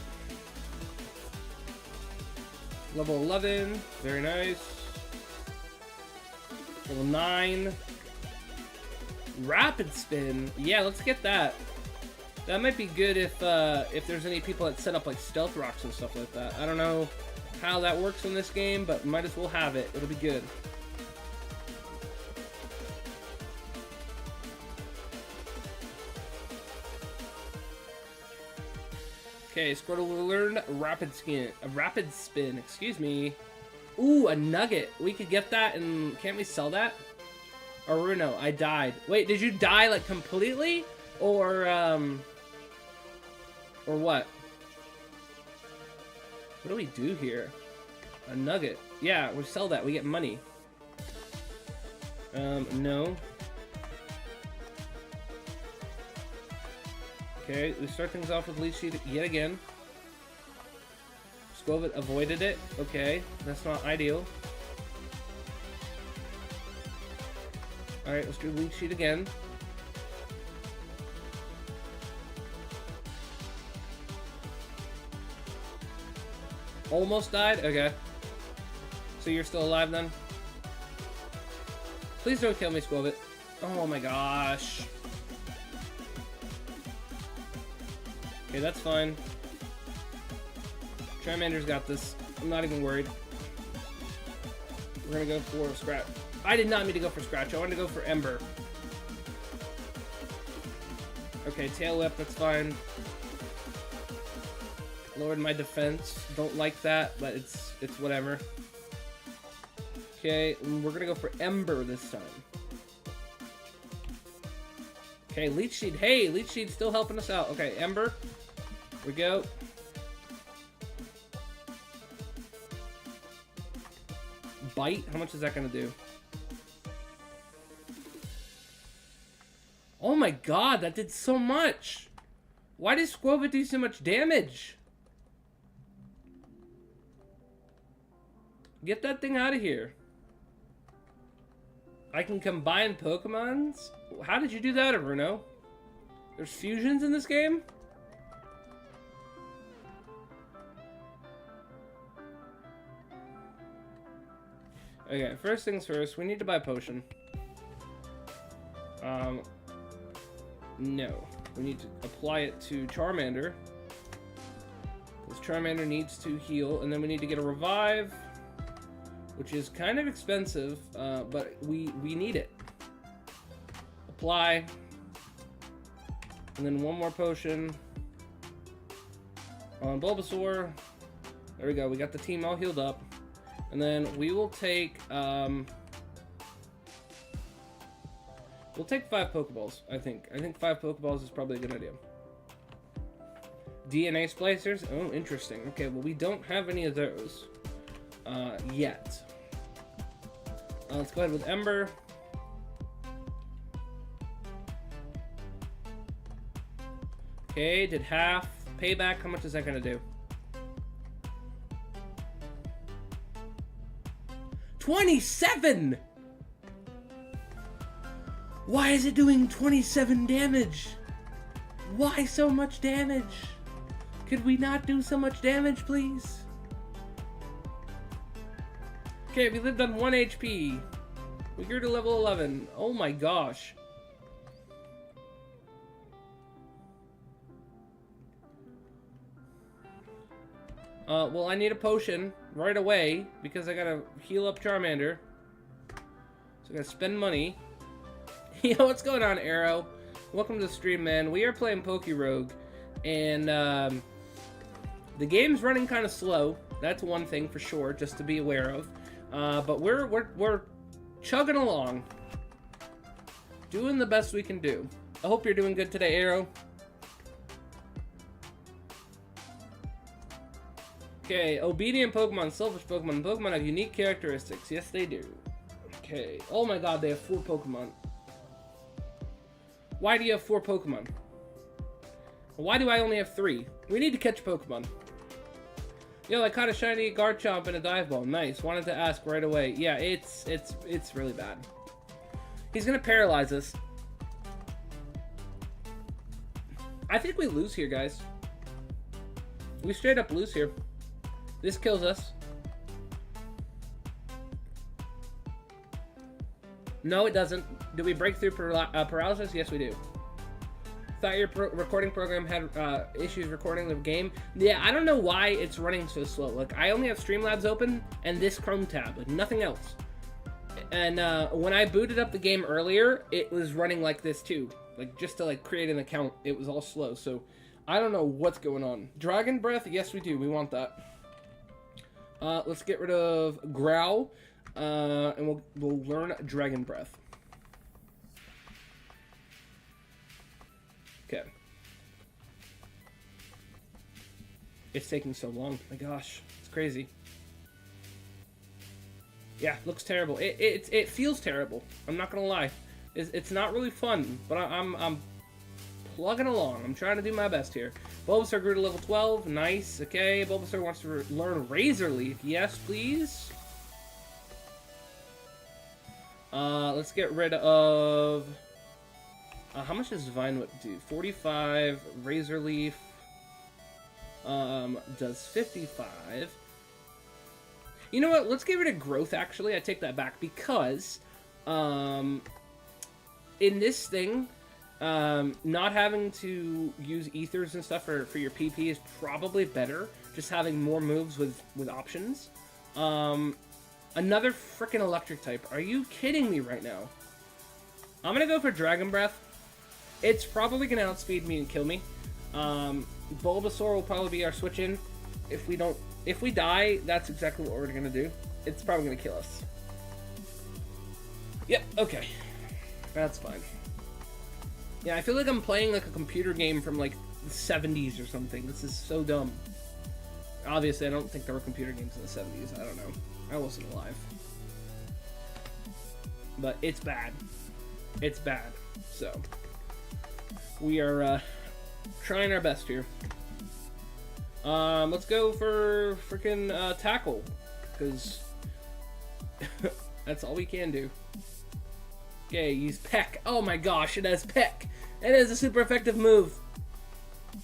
Level 11. Very nice. Level 9. Rapid Spin. Yeah, let's get that. That might be good if there's any people that set up like Stealth Rocks and stuff like that. I don't know how that works in this game, but might as well have it. It'll be good. Okay, Squirtle learned Rapid Spin, excuse me. Ooh, a Nugget. We could get that and can't we sell that? Aruno, I died. Wait, did you die like completely? Or what? What do we do here? A Nugget. Yeah, we sell that. We get money. No. Okay, we start things off with Leech Seed yet again. Squilbit avoided it. Okay, that's not ideal. Alright, let's do Leech Seed again. Almost died? Okay. So you're still alive then? Please don't kill me, Squilbit. Oh my gosh. Okay, that's fine. Charmander's got this. I'm not even worried. We're gonna go for Scratch. I did not mean to go for Scratch. I wanted to go for Ember. Okay, Tail Whip, that's fine. Lowered my defense. Don't like that, but it's whatever. Okay, we're gonna go for Ember this time. Okay, Leech Seed. Hey, Leech Seed's still helping us out. Okay, Ember. Here we go. Bite. How much is that gonna do? Oh my god, that did so much. Why does Squilbit do so much damage? Get that thing out of here. I can combine Pokemons? How did you do that, Bruno? There's fusions in this game? Okay, first things first, we need to buy a potion. No. We need to apply it to Charmander. This Charmander needs to heal, and then we need to get a revive, which is kind of expensive, but we need it. Apply. And then one more potion on Bulbasaur. There we go, we got the team all healed up. And then we will take, we'll take 5 Pokeballs, I think. I think 5 Pokeballs is probably a good idea. DNA splicers? Oh, interesting. Okay, well, we don't have any of those yet. Let's go ahead with Ember. Okay, did half. Payback, how much is that going to do? 27! Why is it doing 27 damage? Why so much damage? Could we not do so much damage, please? Okay, we lived on 1 HP. We grew to level 11. Oh my gosh. Well, I need a potion right away because I gotta heal up Charmander. So I gotta spend money. Yo, what's going on, Arrow? Welcome to the stream, man. We are playing PokeRogue, and the game's running kind of slow. That's one thing for sure, just to be aware of. But we're chugging along, doing the best we can do. I hope you're doing good today, Arrow. Okay, obedient Pokemon, selfish Pokemon. Pokemon have unique characteristics. Yes, they do. Okay. Oh my god, they have 4 Pokemon. Why do you have 4 Pokemon? Why do I only have 3? We need to catch Pokemon. Yo, I caught a shiny Garchomp in a dive ball. Nice. Wanted to ask right away. Yeah, it's really bad. He's gonna paralyze us. I think we lose here, guys. We straight up lose here. This kills us. No, it doesn't. Do we break through paralysis? Yes, we do. Thought your recording program had issues recording the game. Yeah, I don't know why it's running so slow. Like, I only have Streamlabs open and this Chrome tab, like nothing else. And when I booted up the game earlier, it was running like this too. Like, just to like create an account, it was all slow. So I don't know what's going on. Dragon Breath? Yes, we do. We want that. Let's get rid of Growl, and we'll learn Dragon Breath. Okay. It's taking so long. My gosh, it's crazy. Yeah, looks terrible. It feels terrible. I'm not gonna lie. It's not really fun, but I'm plugging along. I'm trying to do my best here. Bulbasaur grew to level 12. Nice. Okay. Bulbasaur wants to learn Razor Leaf. Yes, please. Let's get rid of... how much does Vine Whip do? 45. Razor Leaf does 55. You know what? Let's get rid of Growth, actually. I take that back because in this thing... not having to use ethers and stuff for your PP is probably better. Just having more moves with options. Another freaking electric type. Are you kidding me right now? I'm gonna go for Dragon Breath. It's probably gonna outspeed me and kill me. Bulbasaur will probably be our switch in. If we die, that's exactly what we're gonna do. It's probably gonna kill us. Yep, okay. That's fine. Yeah, I feel like I'm playing like a computer game from like the 70s or something. This is so dumb. Obviously, I don't think there were computer games in the 70s. I don't know. I wasn't alive. But it's bad. It's bad. So, we are trying our best here. Let's go for freaking Tackle. Because that's all we can do. Okay, use Peck. Oh my gosh, it has Peck. It is a super effective move.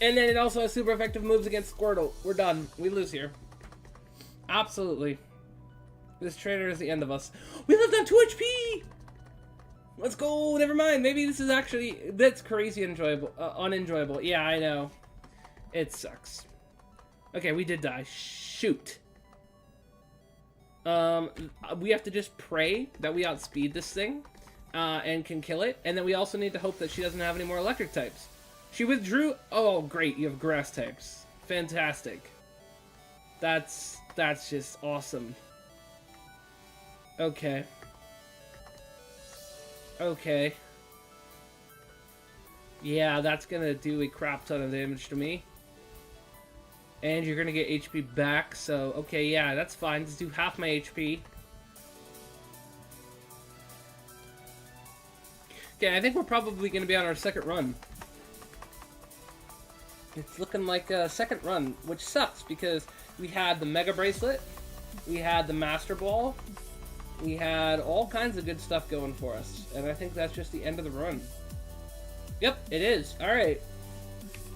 And then it also has super effective moves against Squirtle. We're done. We lose here. Absolutely. This trainer is the end of us. We lived on 2 HP! Let's go. Never mind. Maybe this is actually... That's crazy enjoyable. Unenjoyable. Yeah, I know. It sucks. Okay, we did die. Shoot. We have to just pray that we outspeed this thing. And can kill it. And then we also need to hope that she doesn't have any more electric types. She withdrew... Oh, great. You have grass types. Fantastic. That's just awesome. Okay. Okay. Yeah, that's gonna do a crap ton of damage to me. And you're gonna get HP back, so... Okay, yeah, that's fine. Just do half my HP. Okay, I think we're probably going to be on our second run. It's looking like a second run, which sucks because we had the Mega Bracelet, we had the Master Ball, we had all kinds of good stuff going for us, and I think that's just the end of the run. Yep, it is. Alright.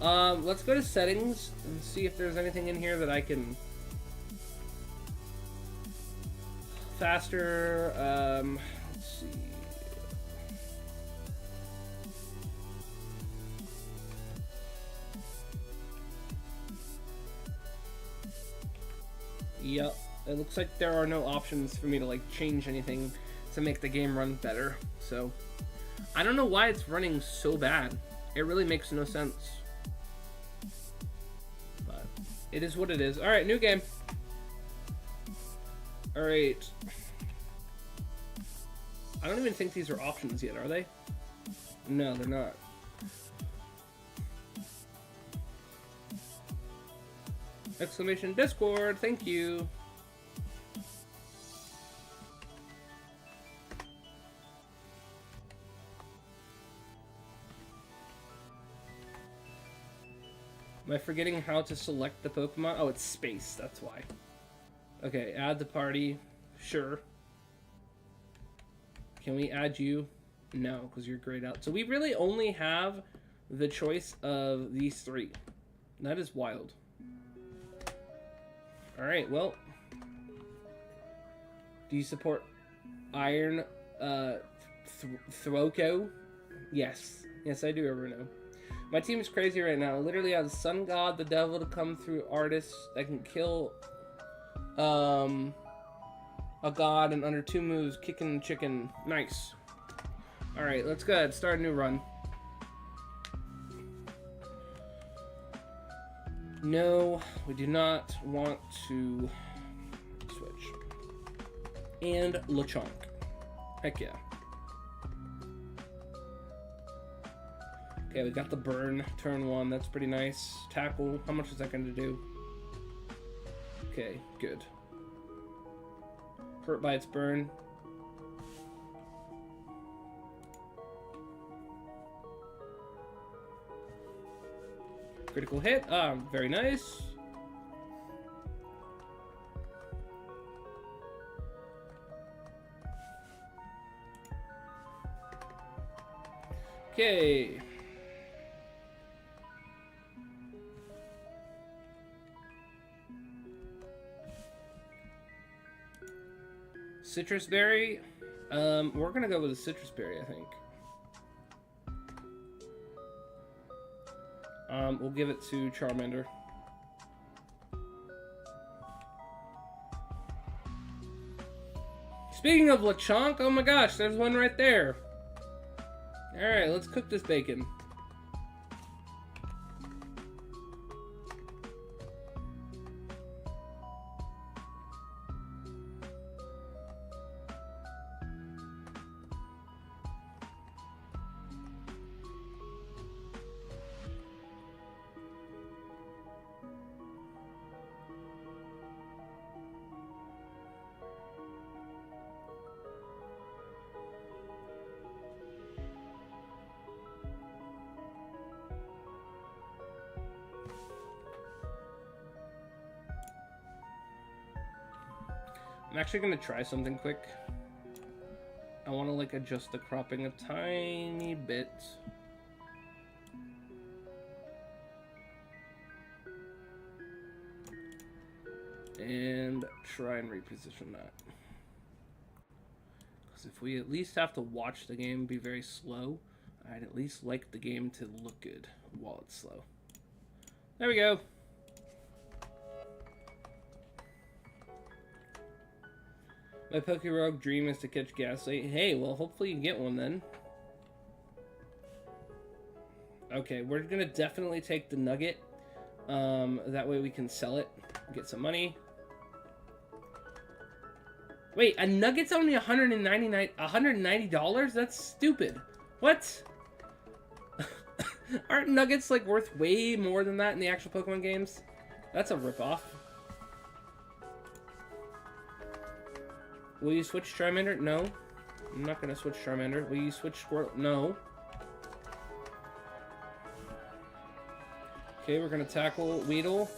Let's go to settings and see if there's anything in here that I can... Faster, let's see... Yep, it looks like there are no options for me to like change anything to make the game run better. So, I don't know why it's running so bad. It really makes no sense. But it is what it is. Alright, new game. Alright. I don't even think these are options yet, are they? No, they're not. Exclamation Discord, thank you. Am I forgetting how to select the Pokemon? Oh, it's space, that's why. Okay, add the party. Sure. Can we add you? No, because you're grayed out. So we really only have the choice of these three. That is wild. Alright, well. Do you support Iron Throko? Yes. Yes, I do, Everno. My team is crazy right now. Literally have the Sun God, the Devil to come through artists that can kill a god in under 2 moves, kicking chicken. Nice. Alright, let's go ahead. Start a new run. No, we do not want to switch. And Lechonk. Heck yeah. Okay, we got the burn, turn 1. That's pretty nice. Tackle. How much is that going to do? Okay, good. Hurt by its burn. Critical hit. Ah, very nice. Okay. Citrus berry. We're gonna go with a citrus berry, I think. We'll give it to Charmander. Speaking of Lechonk, oh my gosh, there's one right there. Alright, let's cook this bacon. I'm actually gonna try something quick. I want to like adjust the cropping a tiny bit. And try and reposition that. Because if we at least have to watch the game be very slow, I'd at least like the game to look good while it's slow. There we go. My PokeRogue dream is to catch Gasway. Hey, well, hopefully you get one then. Okay, we're gonna definitely take the nugget. That way we can sell it, get some money. Wait, a nugget's only $190? That's stupid. What? Aren't nuggets like worth way more than that in the actual Pokemon games? That's a ripoff. Will you switch Charmander? No. I'm not gonna switch Charmander. Will you switch Squirtle? No. Okay, we're gonna tackle Weedle.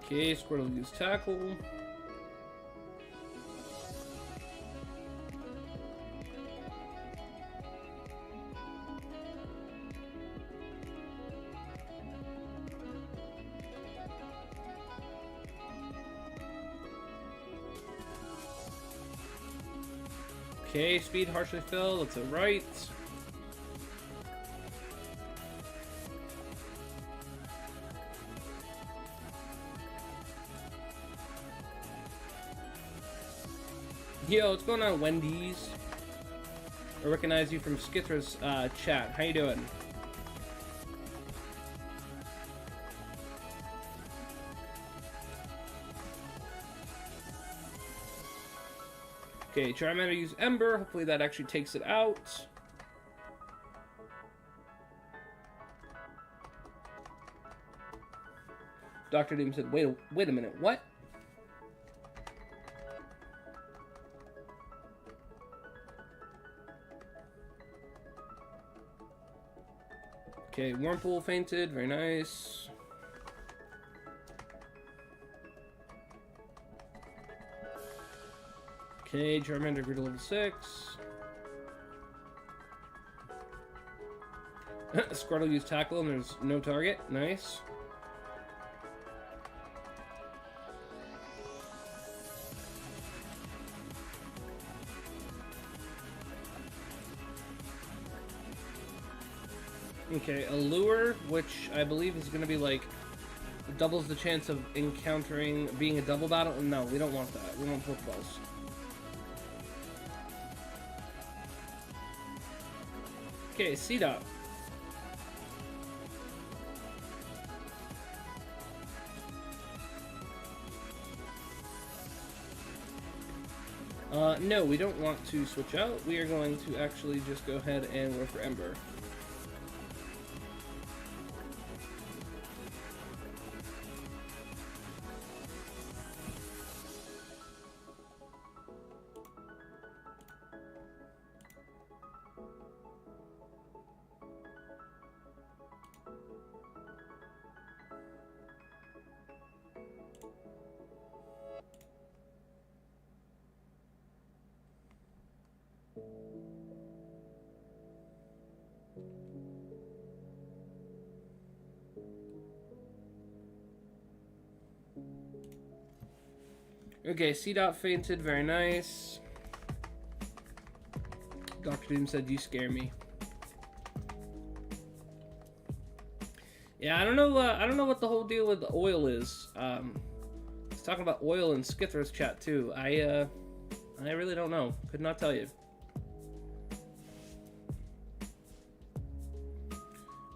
Okay, Squirtle use tackle. Okay, speed harshly filled. That's a right. Yo, what's going on, Wendy's? I recognize you from Skitra's chat. How you doing? Okay, Charmander use Ember. Hopefully that actually takes it out. Dr. Doom said, wait a minute, what? Okay, Wurmple fainted. Very nice. Okay, Charmander grew to level 6. Squirtle used Tackle and there's no target. Nice. Okay, a lure, which I believe is going to be like doubles the chance of encountering being a double battle. No, we don't want that. We want Pokeballs. Okay, C-Dot. No, we don't want to switch out. We are going to actually just go ahead and go for Ember. Okay, C-Dot fainted. Very nice. Dr. Doom said, you scare me. Yeah, I don't know what the whole deal with the oil is. I was talking about oil in Skithra's chat too. I really don't know. Could not tell you.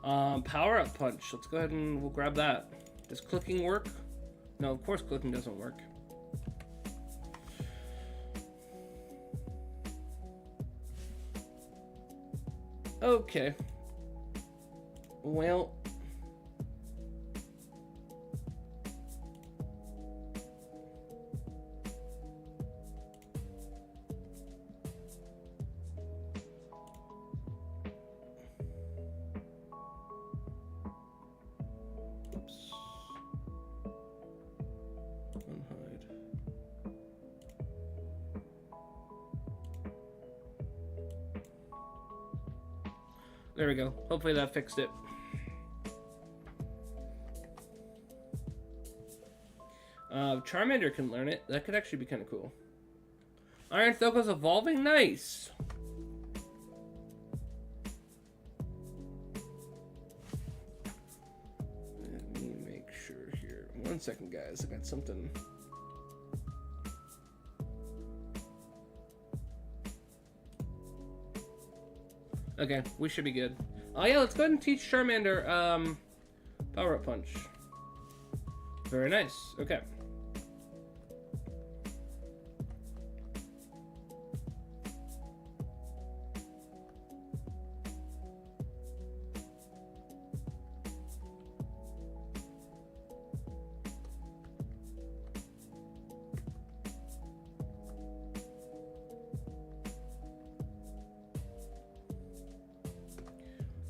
Power-up punch. Let's go ahead and we'll grab that. Does clicking work? No, of course clicking doesn't work. Okay. Well. Oops. Unhide. There we go. Hopefully that fixed it. Charmander can learn it. That could actually be kind of cool. Iron Thoko's evolving. Nice. Let me make sure here. 1 second, guys. I got something. Okay, we should be good. Oh yeah, let's go ahead and teach Charmander Power-Up Punch. Very nice. Okay.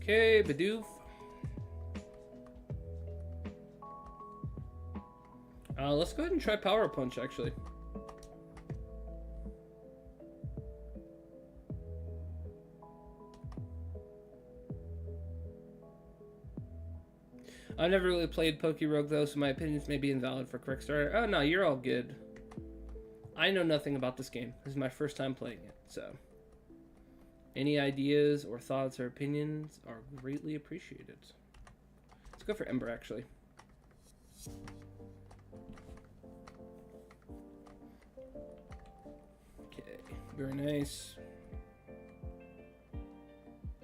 Okay, Bidoof. Let's go ahead and try Power Punch, actually. I've never really played PokeRogue, though, so my opinions may be invalid for Quick Starter. Oh, no, you're all good. I know nothing about this game. This is my first time playing it, so Any ideas or thoughts or opinions are greatly appreciated. Let's go for Ember, actually. Okay, very nice.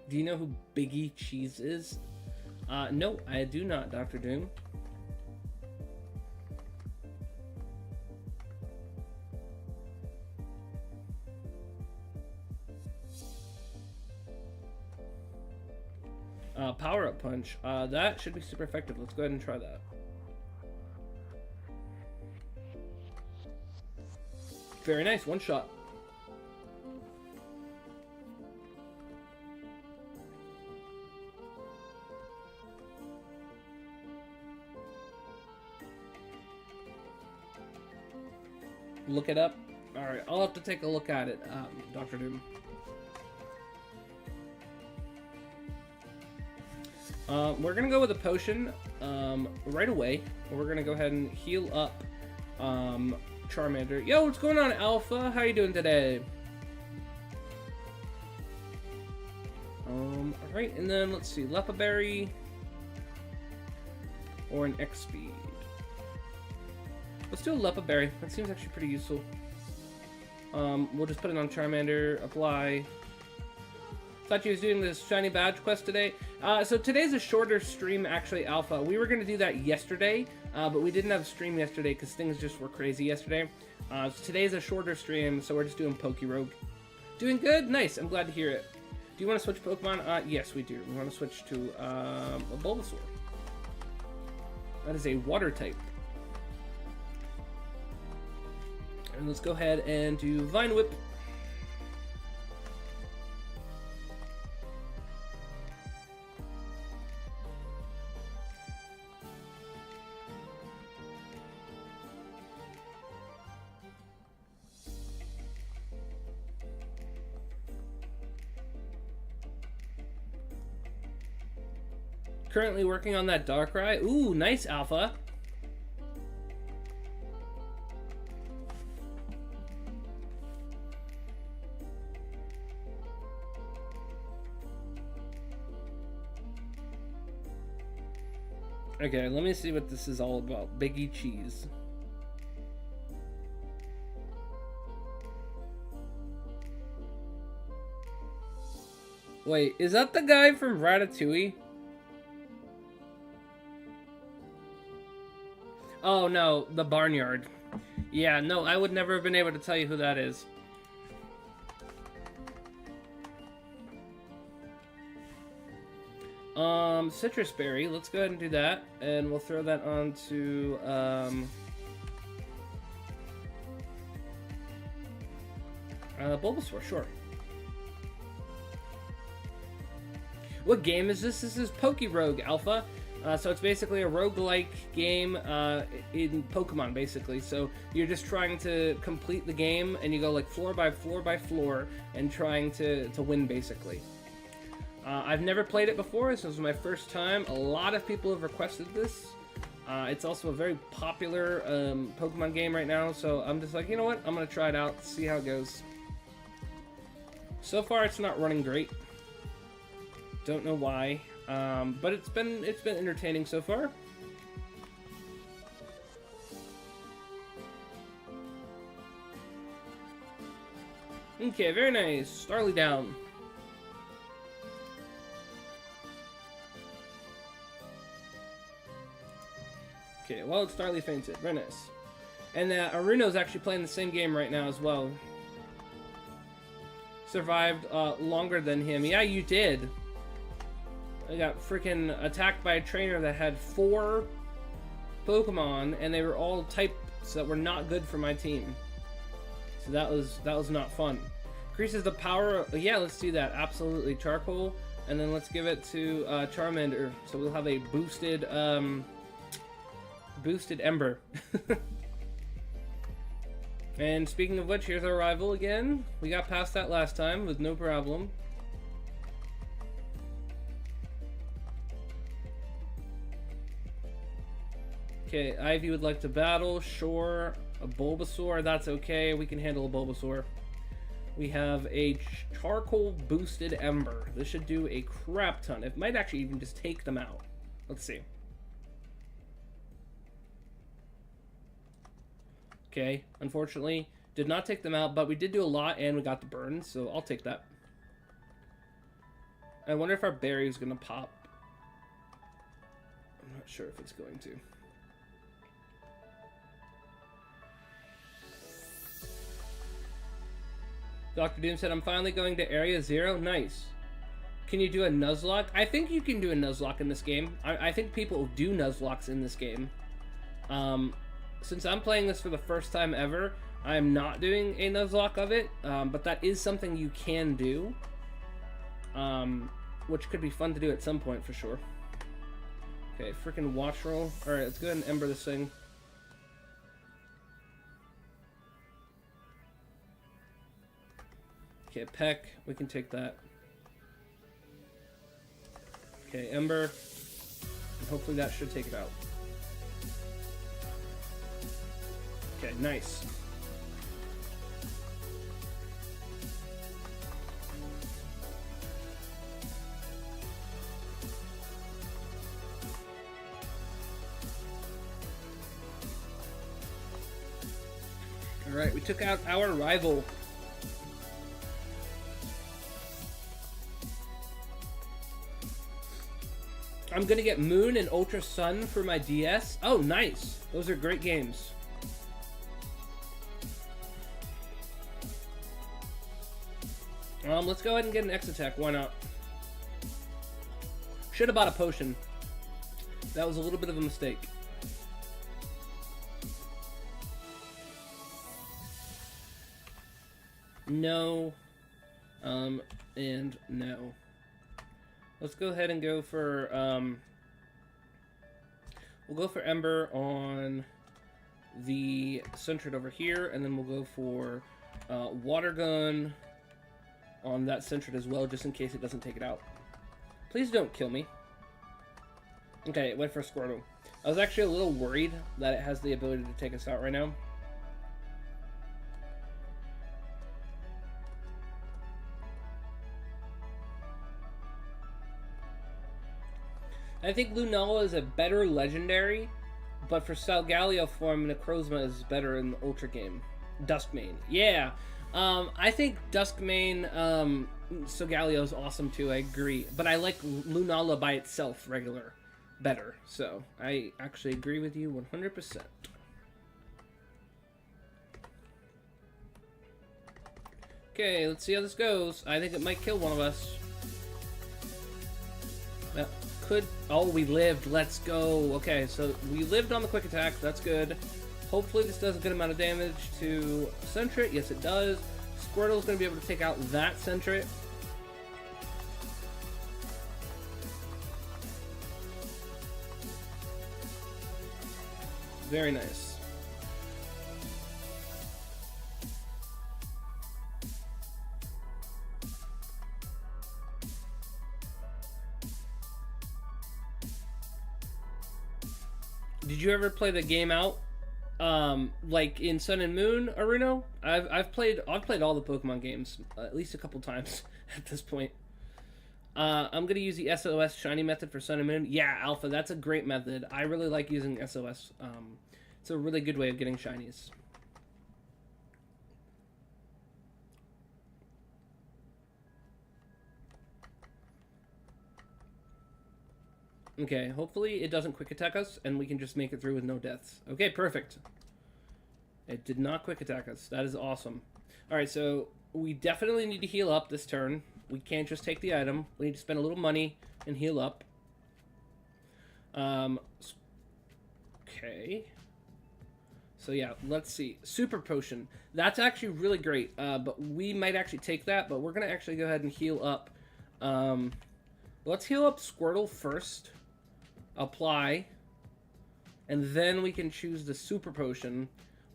Do you know who Biggie Cheese is? No, I do not, Dr. Doom. Power-up punch. That should be super effective. Let's go ahead and try that. Very nice. One shot. Look it up. Alright, I'll have to take a look at it, Dr. Doom. We're gonna go with a potion right away. We're gonna go ahead and heal up Charmander. Yo, what's going on, Alpha? How you doing today? Alright, and then let's see, Lepa Berry or an X Speed. Let's do a Lepa Berry. That seems actually pretty useful. We'll just put it on Charmander, apply. Thought you was doing this shiny badge quest today. So today's a shorter stream, actually, Alpha. We were going to do that yesterday, but we didn't have a stream yesterday because things just were crazy yesterday. So today's a shorter stream, so we're just doing PokeRogue. Doing good? Nice. I'm glad to hear it. Do you want to switch Pokemon? Yes, we do. We want to switch to a Bulbasaur. That is a water type. And let's go ahead and do Vine Whip. Currently working on that Darkrai. Ooh, nice, Alpha. Okay, let me see what this is all about. Biggie Cheese. Wait, is that the guy from Ratatouille? Oh no, the Barnyard. Yeah, no, I would never have been able to tell you who that is. Citrus Berry, let's go ahead and do that, and we'll throw that onto, Bulbasaur, sure. What game is this? This is PokeRogue Alpha. So it's basically a roguelike game in Pokemon, basically. So you're just trying to complete the game, and you go like floor by floor by floor, and trying to win, basically. I've never played it before. This was my first time. A lot of people have requested this. It's also a very popular Pokemon game right now, so I'm just like, you know what? I'm going to try it out, see how it goes. So far, it's not running great. Don't know why, but it's been entertaining so far. Okay, very nice. Starly down. Okay, well, it's Starly fainted. Very nice. And Aruno's actually playing the same game right now as well. Survived longer than him. Yeah, you did. I got freaking attacked by a trainer that had 4 Pokemon, and they were all types that were not good for my team. So that was not fun. Increases the power. Yeah, let's do that. Absolutely. Charcoal, and then let's give it to Charmander. So we'll have a boosted Ember. And speaking of which, here's our rival again. We got past that last time with no problem. Okay, Ivy would like to battle. Sure. A Bulbasaur, that's okay. We can handle a Bulbasaur. We have a charcoal boosted Ember. This should do a crap ton. It might actually even just take them out. Let's see. Okay, unfortunately, did not take them out, but we did do a lot and we got the burn, so I'll take that. I wonder if our berry is going to pop. I'm not sure if it's going to. Dr. Doom said, I'm finally going to Area 0. Nice. Can you do a Nuzlocke? I think you can do a Nuzlocke in this game. I think people do Nuzlocks in this game. Since I'm playing this for the first time ever, I'm not doing a Nuzlocke of it. But that is something you can do. Which could be fun to do at some point for sure. Okay, freaking watch roll. Alright, let's go ahead and Ember this thing. Okay, Peck, we can take that. Okay, Ember. And hopefully that should take it out. Okay, nice. Alright, we took out our rival. I'm gonna get Moon and Ultra Sun for my DS. Oh, nice. Those are great games. Let's go ahead and get an X attack. Why not? Should have bought a potion. That was a little bit of a mistake. No. And no. Let's go ahead and go for, we'll go for Ember on the Sentret over here, and then we'll go for Water Gun on that Sentret as well, just in case it doesn't take it out. Please don't kill me. Okay, it went for Squirtle. I was actually a little worried that it has the ability to take us out right now. I think Lunala is a better legendary, but for Solgaleo form, Necrozma is better in the Ultra game. Duskmane. Yeah. I think Duskmane, Solgaleo is awesome too, I agree. But I like Lunala by itself, regular, better. So, I actually agree with you 100%. Okay, let's see how this goes. I think it might kill one of us. Well, oh, we lived. Let's go. Okay, so we lived on the quick attack. That's good. Hopefully this does a good amount of damage to Sentret. Yes, it does. Squirtle's going to be able to take out that Sentret. Very nice. Did you ever play the game out, like in Sun and Moon, Aruno? I've played all the Pokemon games at least a couple times at this point. I'm gonna use the SOS Shiny method for Sun and Moon. Yeah, Alpha, that's a great method. I really like using SOS. It's a really good way of getting shinies. Okay, hopefully it doesn't quick attack us and we can just make it through with no deaths. Okay, perfect. It did not quick attack us. That is awesome. Alright, so we definitely need to heal up this turn. We can't just take the item. We need to spend a little money and heal up. Okay. So yeah, let's see. Super Potion. That's actually really great. But we might actually take that, but we're going to actually go ahead and heal up. Let's heal up Squirtle first. Apply, and then we can choose the Super Potion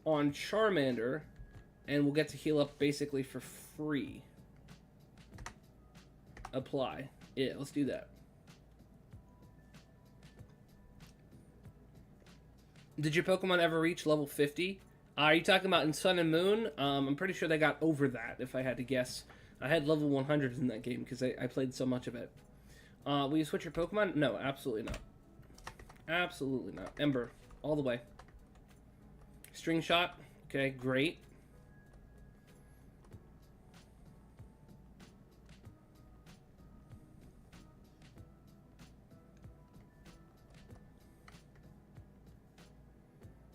on Charmander, and we'll get to heal up basically for free. Apply. Yeah, let's do that. Did your Pokemon ever reach level 50? Are you talking about in Sun and Moon? I'm pretty sure they got over that, if I had to guess. I had level 100s in that game because I played so much of it. Will you switch your Pokemon? No, absolutely not. Absolutely not. Ember, all the way. String Shot. Okay, great.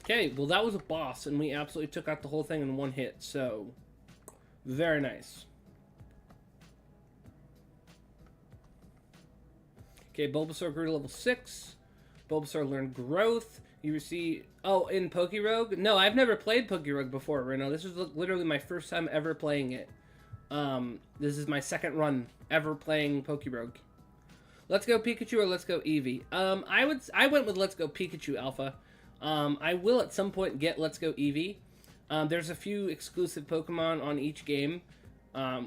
Okay, well that was a boss, and we absolutely took out the whole thing in one hit, so very nice. Okay, Bulbasaur grew to level 6. Bulbasaur learned Growth. You receive... Oh, in PokeRogue? No, I've never played PokeRogue before, Reno. This is literally my first time ever playing it. This is my second run ever playing PokeRogue. Let's Go Pikachu or Let's Go Eevee? I went with Let's Go Pikachu Alpha. I will at some point get Let's Go Eevee. There's a few exclusive Pokemon on each game,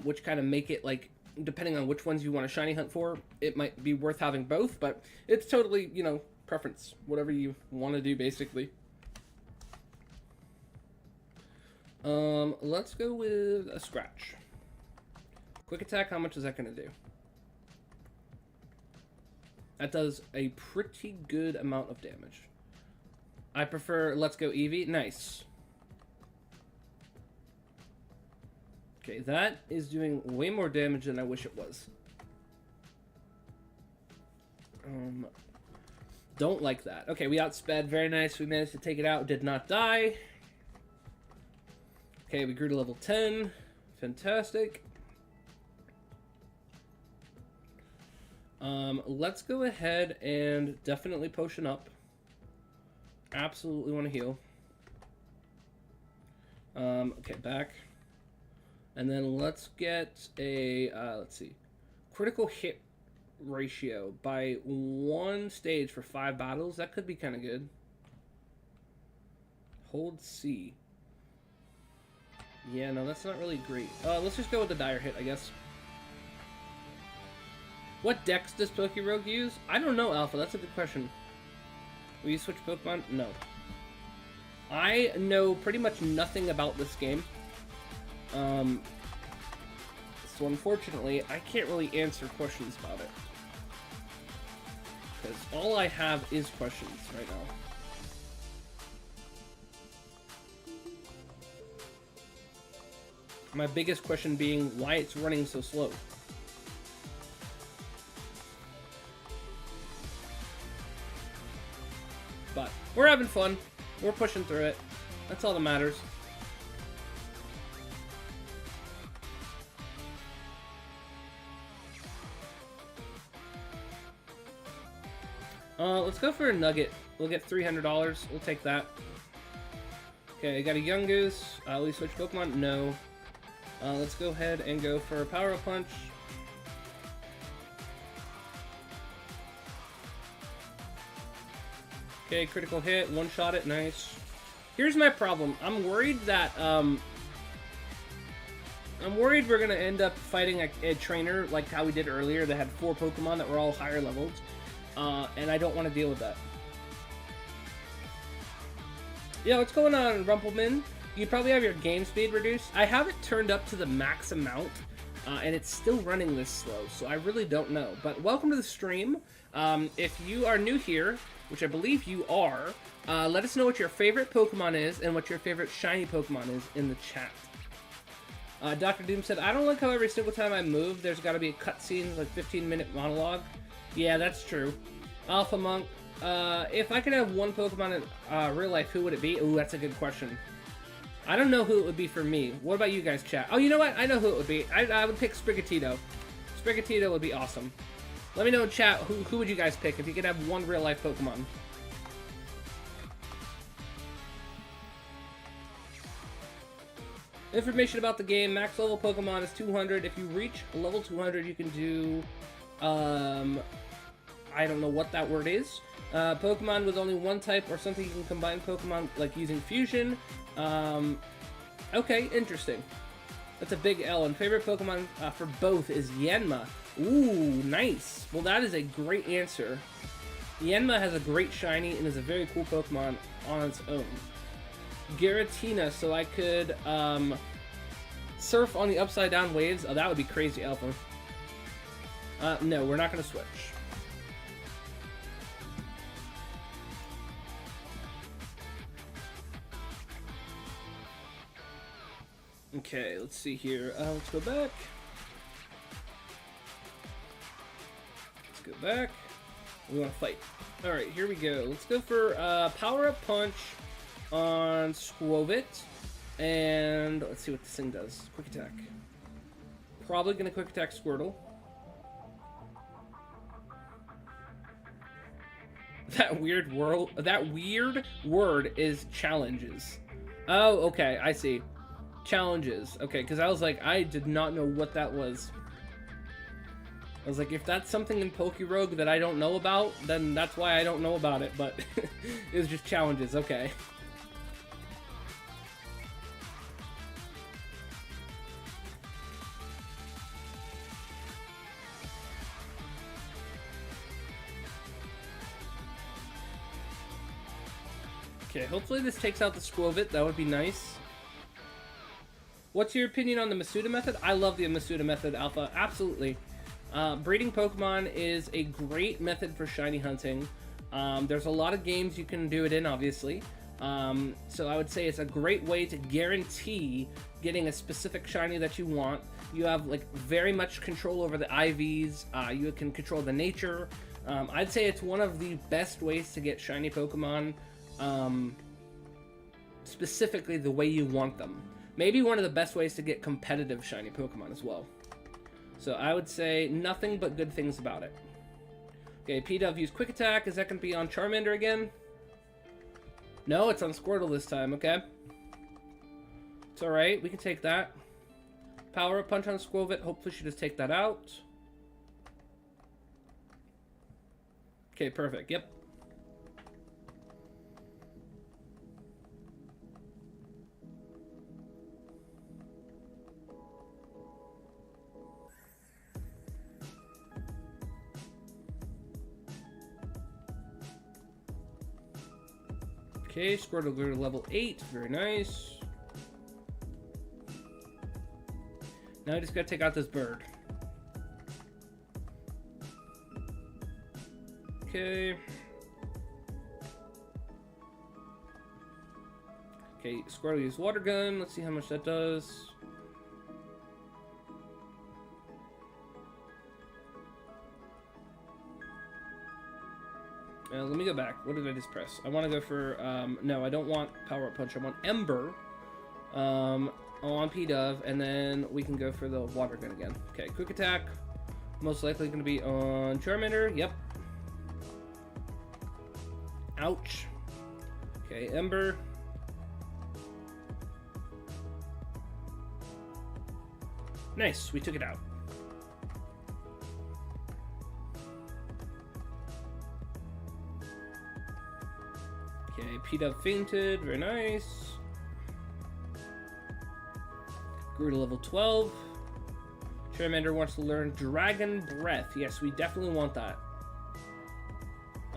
which kind of make it, like, depending on which ones you want to shiny hunt for, it might be worth having both, but it's totally, you know, preference. Whatever you want to do, basically. Let's go with a Scratch. Quick Attack, how much is that going to do? That does a pretty good amount of damage. I prefer Let's Go Eevee. Nice. Okay, that is doing way more damage than I wish it was. Don't like that. Okay, we outsped. Very nice. We managed to take it out. Did not die. Okay, we grew to level 10. Fantastic. Let's go ahead and definitely potion up. Absolutely want to heal. Okay, back. And then let's get a, let's see, critical hit ratio by 1 stage for 5 battles. That could be kind of good. Hold C. Yeah, no, that's not really great. Let's just go with the dire hit, I guess. What dex does PokeRogue use? I don't know, Alpha. That's a good question. Will you switch Pokemon? No. I know pretty much nothing about this game. So unfortunately, I can't really answer questions about it. Because all I have is questions right now. My biggest question being why it's running so slow. But we're having fun. We're pushing through it. That's all that matters. Let's go for a nugget. We'll get $300. We'll take that. Okay, I got a Yungoos. Will we switch Pokemon? No. Let's go ahead and go for a Power Punch. Okay, critical hit, one-shot it, nice. Here's my problem. I'm worried that, I'm worried we're gonna end up fighting a trainer like how we did earlier that had 4 Pokemon that were all higher levels. And I don't want to deal with that. Yeah, what's going on, Rumpleman? You probably have your game speed reduced. I have it turned up to the max amount, and it's still running this slow, so I really don't know. But welcome to the stream. If you are new here, which I believe you are, let us know what your favorite Pokemon is and what your favorite shiny Pokemon is in the chat. Dr. Doom said, I don't like how every single time I move, there's got to be a cutscene, like 15-minute monologue. Yeah, that's true. Alpha Monk, if I could have one Pokemon in real life, who would it be? Ooh, that's a good question. I don't know who it would be for me. What about you guys, chat? Oh, you know what? I know who it would be. I would pick Sprigatito. Sprigatito would be awesome. Let me know in chat, who would you guys pick if you could have one real life Pokemon? Information about the game, max level Pokemon is 200. If you reach level 200, you can do, I don't know what that word is. Pokemon with only one type or something you can combine Pokemon, like using fusion. Okay, interesting. That's a big L. And favorite Pokemon for both is Yanma. Ooh, nice. Well, that is a great answer. Yanma has a great shiny and is a very cool Pokemon on its own. Giratina so I could surf on the upside down waves. Oh, that would be crazy, Alpha. No, we're not going to switch. Okay, let's see here. Let's go back. Let's go back. We want to fight. Alright, here we go. Let's go for Power-Up Punch on Squovit. And let's see what this thing does. Quick Attack. Probably going to Quick Attack Squirtle. That weird word is challenges. Oh, okay, I see. Challenges. Okay, because I was like, I did not know what that was. I was like, if that's something in PokeRogue that I don't know about, then that's why I don't know about it, but it was just challenges, okay. Okay, hopefully this takes out the Squovit. That would be nice. What's your opinion on the Masuda method? I love the Masuda method, Alpha. Absolutely. Breeding Pokemon is a great method for shiny hunting. There's a lot of games you can do it in, obviously. So I would say it's a great way to guarantee getting a specific shiny that you want. You have like very much control over the IVs. You can control the nature. I'd say it's one of the best ways to get shiny Pokemon. Specifically the way you want them. Maybe one of the best ways to get competitive shiny Pokemon as well. So I would say nothing but good things about it. Okay, P-Dove used Quick Attack. Is that going to be on Charmander again? No, it's on Squirtle this time, okay. It's alright, we can take that. Power Up Punch on Squovit. Hopefully she just take that out. Okay, perfect, yep. Okay, Squirtle grew to level 8. Very nice. Now I just gotta take out this bird. Okay. Okay, Squirtle used Water Gun. Let's see how much that does. Let me go back. What did I just press? I want to go for, no, I don't want Power Up Punch. I want Ember on P-Dove, and then we can go for the Water Gun again. Okay, Quick Attack. Most likely going to be on Charmander. Yep. Ouch. Okay, Ember. Nice, we took it out. Okay, P-Dove fainted, very nice. Grew to level 12. Charmander wants to learn Dragon Breath. Yes, we definitely want that.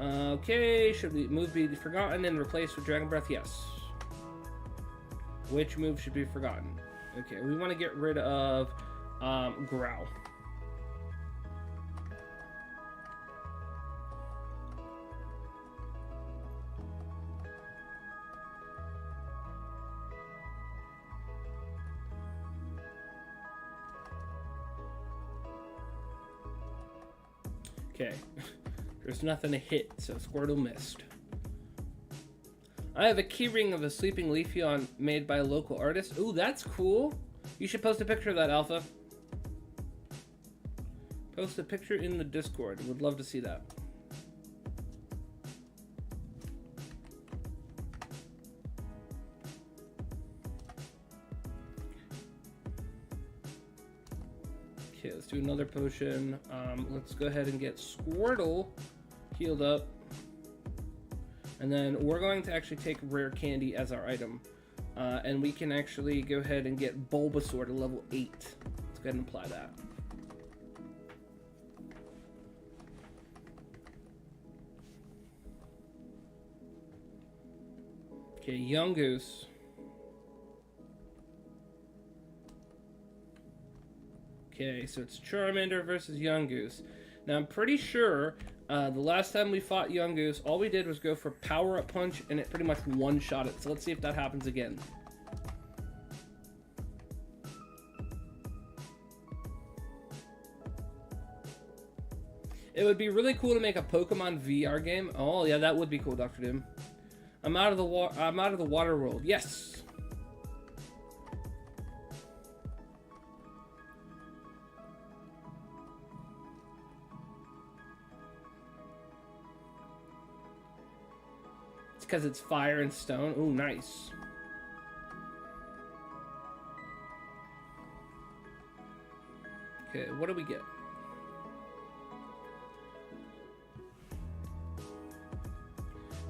Okay, should we move be forgotten and replaced with Dragon Breath? Yes. Which move should be forgotten? Okay, we want to get rid of Growl. Okay, there's nothing to hit, so Squirtle missed. I have a keyring of a sleeping Leafeon made by a local artist. Ooh, that's cool. You should post a picture of that, Alpha. Post a picture in the Discord. Would love to see that. Okay, let's do another potion. Let's go ahead and get Squirtle healed up. And then we're going to actually take Rare Candy as our item. And we can actually go ahead and get Bulbasaur to level 8. Let's go ahead and apply that. Okay, Young Goose. Okay, so it's Charmander versus Yungoos. Now, I'm pretty sure the last time we fought Yungoos, all we did was go for power-up punch, and it pretty much one-shot it. So let's see if that happens again. It would be really cool to make a Pokemon VR game. Oh, yeah, that would be cool, Dr. Doom. I'm out of the water world. Yes. It's because it's fire and stone. Ooh, nice. Okay, what do we get?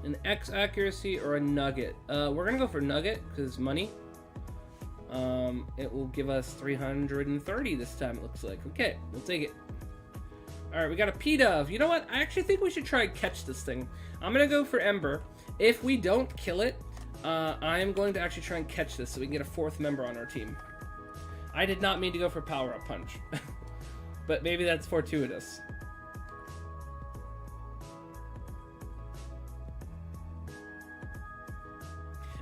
An X accuracy or a nugget. We're gonna go for nugget because it's money. It will give us 330 this time, it looks like. Okay, we'll take it. Alright, we got a P-Dove. You know what? I actually think we should try and catch this thing. I'm gonna go for Ember. If we don't kill it, I am going to actually try and catch this so we can get a 4th member on our team. I did not mean to go for power-up punch. But maybe that's fortuitous.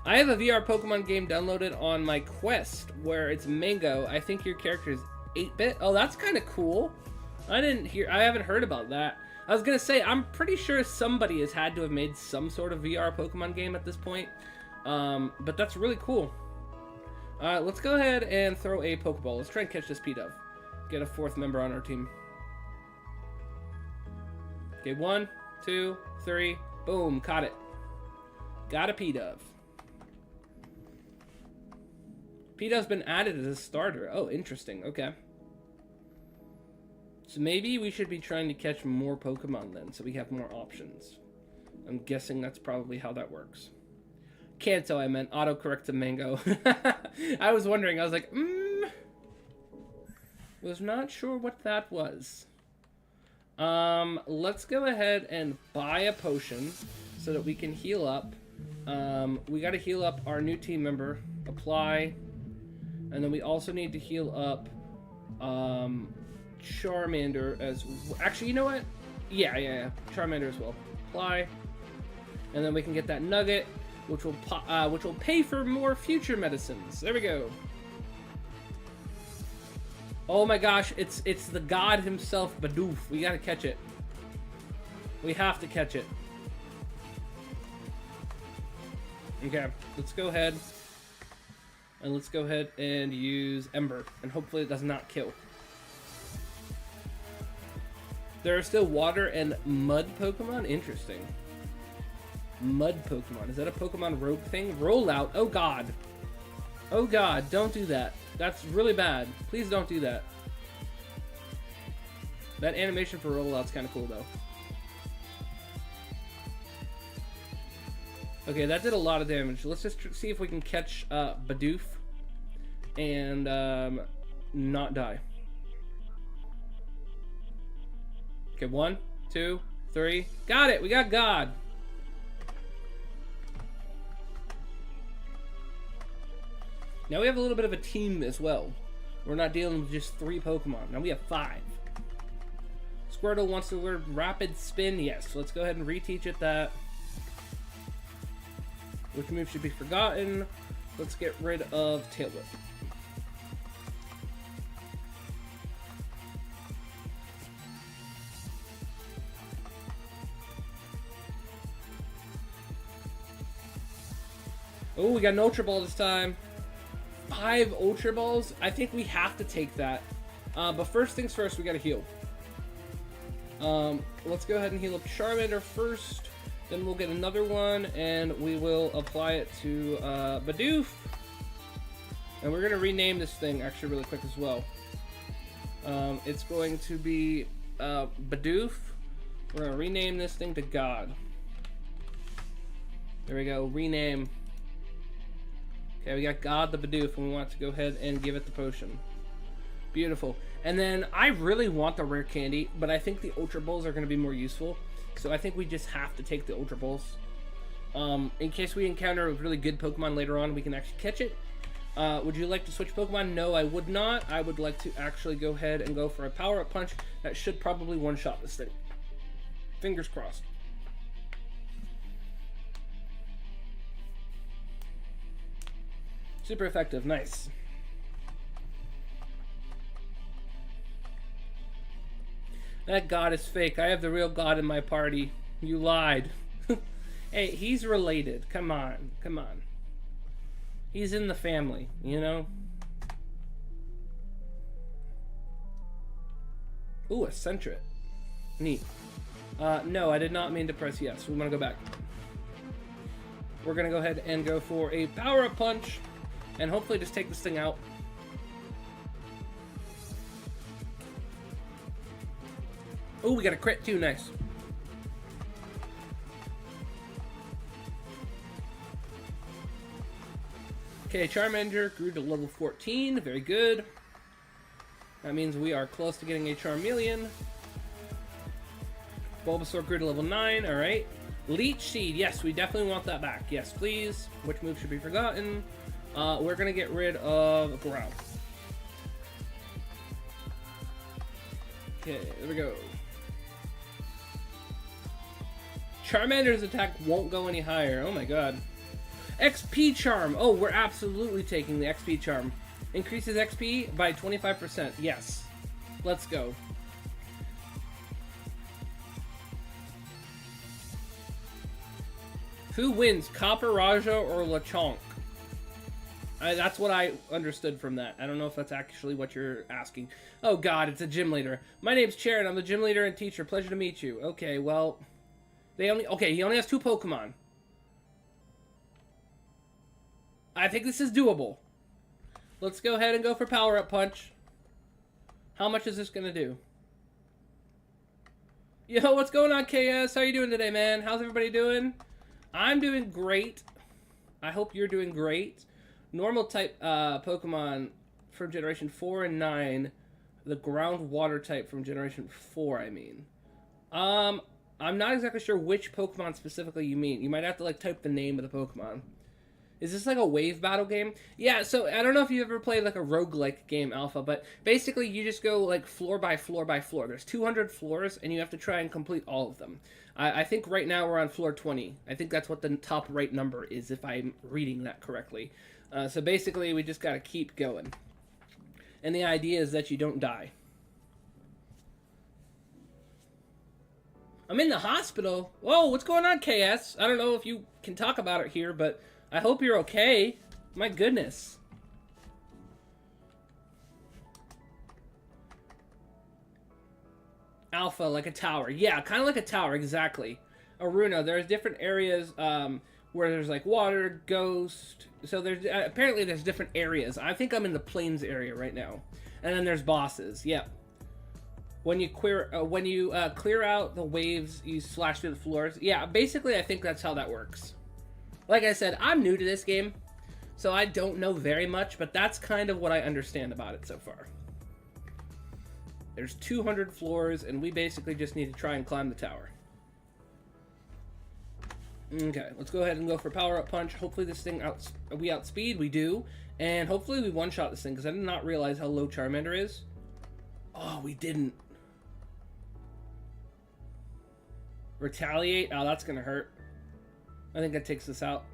I have a VR Pokemon game downloaded on my Quest where it's Mango. I think your character is 8-bit. Oh, that's kind of cool. I haven't heard about that. I was gonna say, I'm pretty sure somebody has had to have made some sort of VR Pokemon game at this point. But that's really cool. Let's go ahead and throw a Pokeball. Let's try and catch this P-Dove. Get a 4th member on our team. Okay, 1, 2, 3. Boom, caught it. Got a P-Dove. P-Dove's been added as a starter. Oh, interesting. Okay. So maybe we should be trying to catch more Pokemon then, so we have more options. I'm guessing that's probably how that works. Kanto, I meant. Autocorrect to Mango. I was wondering. I was like, was not sure what that was. Let's go ahead and buy a potion so that we can heal up. We got to heal up our new team member. Apply. And then we also need to heal up Charmander as well. Actually, you know what? Yeah. Charmander as well. Apply. And then we can get that nugget, which will pay for more future medicines. There we go. Oh my gosh, it's the god himself, Bidoof. We gotta catch it. We have to catch it. Okay, let's go ahead. And let's go ahead and use Ember. And hopefully it does not kill. There are still water and mud Pokemon? Interesting. Mud Pokemon. Is that a Pokemon Rogue thing? Rollout. Oh god. Oh god, don't do that. That's really bad. Please don't do that. That animation for rollout's kind of cool though. Okay, that did a lot of damage. Let's just see if we can catch Bidoof and not die. Okay, 1, 2, 3. Got it! We got God! Now we have a little bit of a team as well. We're not dealing with just 3 Pokemon. Now we have 5. Squirtle wants to learn Rapid Spin. Yes, let's go ahead and reteach it that. Which move should be forgotten? Let's get rid of Tail Whip. Oh, we got an Ultra Ball this time. 5 Ultra Balls? I think we have to take that. But first things first, we gotta heal. Let's go ahead and heal up Charmander first. Then we'll get another one, and we will apply it to Bidoof. And we're gonna rename this thing actually really quick as well. It's going to be Bidoof. We're gonna rename this thing to God. There we go, rename. Okay, we got God the Bidoof, and we want to go ahead and give it the potion. Beautiful. And then I really want the rare candy, but I think the Ultra Balls are going to be more useful. So I think we just have to take the Ultra Balls. In case we encounter a really good Pokemon later on, we can actually catch it. Would you like to switch Pokemon? No, I would not. I would like to actually go ahead and go for a Power-Up Punch. That should probably one-shot this thing. Fingers crossed. Super effective. Nice. That god is fake. I have the real god in my party. You lied. Hey, he's related. Come on. Come on. He's in the family, you know? Ooh, a Sentret. Neat. No, I did not mean to press yes. We want to go back. We're going to go ahead and go for a Power-Up Punch. And hopefully just take this thing out. Oh, we got a crit too. Nice. Okay, Charmander grew to level 14. Very good. That means we are close to getting a Charmeleon. Bulbasaur grew to level 9. Alright. Leech Seed. Yes, we definitely want that back. Yes, please. Which move should be forgotten? We're going to get rid of Growl. Okay, there we go. Charmander's attack won't go any higher. Oh my god. XP Charm. Oh, we're absolutely taking the XP Charm. Increases XP by 25%. Yes. Let's go. Who wins, Copperajah or Lechonk? That's what I understood from that. I don't know if that's actually what you're asking. Oh god, it's a gym leader. My name's Charon. I'm the gym leader and teacher. Pleasure to meet you. Okay, well... Okay, he only has 2 Pokemon. I think this is doable. Let's go ahead and go for Power-Up Punch. How much is this going to do? Yo, what's going on, KS? How you doing today, man? How's everybody doing? I'm doing great. I hope you're doing great. Normal type Pokemon from Generation 4 and 9. The ground water type from Generation 4, I mean. I'm not exactly sure which Pokemon specifically you mean. You might have to, like, type the name of the Pokemon. Is this, like, a wave battle game? Yeah, so I don't know if you've ever played, like, a roguelike game, Alpha, but basically you just go, like, floor by floor by floor. There's 200 floors, and you have to try and complete all of them. I think right now we're on floor 20. I think that's what the top right number is, if I'm reading that correctly. So basically, we just gotta keep going. And the idea is that you don't die. I'm in the hospital. Whoa, what's going on, KS? I don't know if you can talk about it here, but I hope you're okay. My goodness. Alpha, like a tower. Yeah, kind of like a tower, exactly. Aruna, there's different areas where there's like water, ghost. So there's apparently there's different areas. I think I'm in the plains area right now. And then there's bosses. Yep. When you clear out the waves, you slash through the floors. Yeah, basically I think that's how that works. Like I said, I'm new to this game, so I don't know very much, but that's kind of what I understand about it so far. There's 200 floors, and we basically just need to try and climb the tower. Okay, let's go ahead and go for Power-Up Punch. Hopefully this thing we outspeed. We do. And hopefully we one-shot this thing, because I did not realize how low Charmander is. Oh, we didn't. Retaliate? Oh, that's going to hurt. I think that takes this out.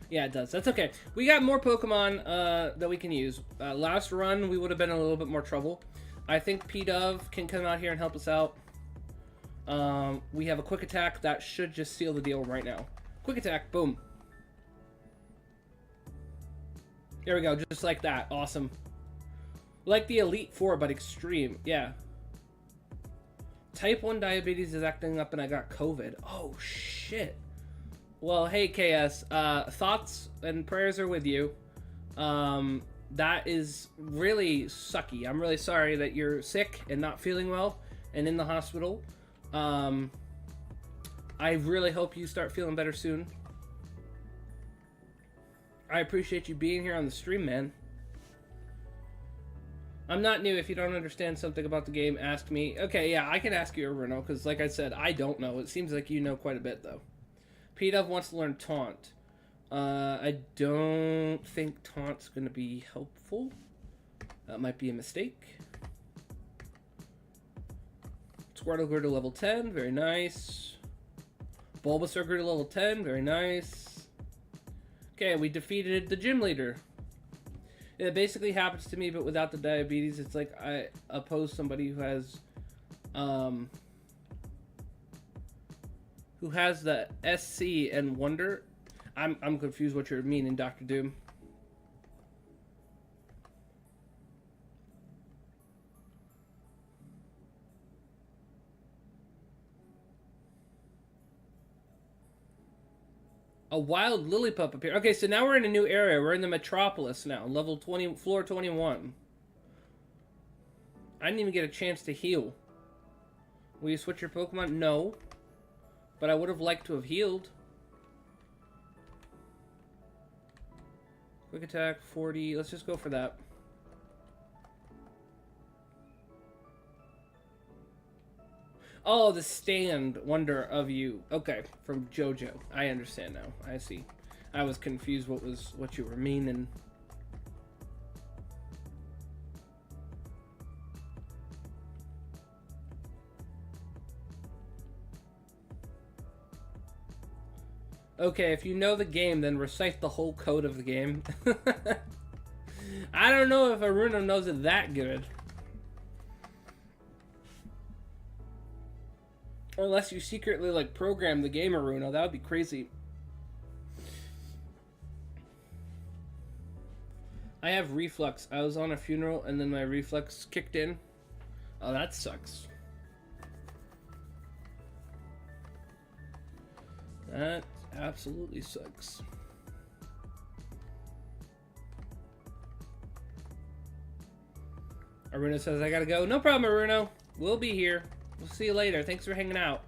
Yeah, it does. That's okay. We got more Pokemon that we can use. Last run, we would have been in a little bit more trouble. I think P-Dove can come out here and help us out. We have a Quick Attack. That should just seal the deal right now. Quick Attack. Boom. There we go. Just like that. Awesome. Like the Elite Four, but extreme. Yeah. Type 1 diabetes is acting up and I got COVID. Oh, shit. Well, hey, KS. Thoughts and prayers are with you. That is really sucky. I'm really sorry that you're sick and not feeling well and in the hospital. I really hope you start feeling better soon. I appreciate you being here on the stream, man. I'm not new. If you don't understand something about the game, ask me. Okay, yeah, I can ask you, Bruno, because like I said, I don't know. It seems like you know quite a bit, though. P-Dove wants to learn Taunt. I don't think Taunt's going to be helpful. That might be a mistake. Squirtle grew to level 10. Very nice. Bulbasaur grew to level 10. Very nice. Okay, we defeated the gym leader. It basically happens to me, but without the diabetes. It's like I oppose somebody who has the SC and Wonder. I'm confused what you're meaning, Dr. Doom. A wild Lillipup appeared. Okay, so now we're in a new area. We're in the Metropolis now, level 20, floor 21. I didn't even get a chance to heal. Will you switch your Pokemon? No. But I would have liked to have healed. Quick attack, 40. Let's just go for that. Oh, the stand wonder of you. Okay, from JoJo. I understand now. I see. I was confused what you were meaning. Okay, if you know the game, then recite the whole code of the game. I don't know if Aruna knows it that good. Unless you secretly, like, program the game, Aruna. That would be crazy. I have reflux. I was on a funeral, and then my reflex kicked in. Oh, that sucks. That absolutely sucks. Aruna says, I gotta go. No problem, Aruna. We'll be here. We'll see you later. Thanks for hanging out.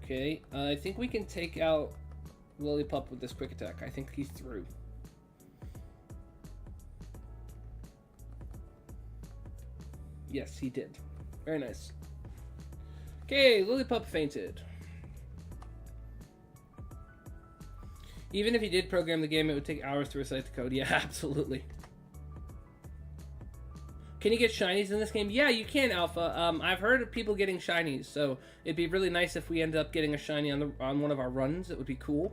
Okay, I think we can take out Lillipup with this quick attack. I think he's through. Yes, he did. Very nice. Okay, Lillipup fainted. Even if you did program the game, it would take hours to recite the code. Yeah, absolutely. Can you get shinies in this game? Yeah, you can, Alpha. I've heard of people getting shinies, so it'd be really nice if we ended up getting a shiny on one of our runs. It would be cool.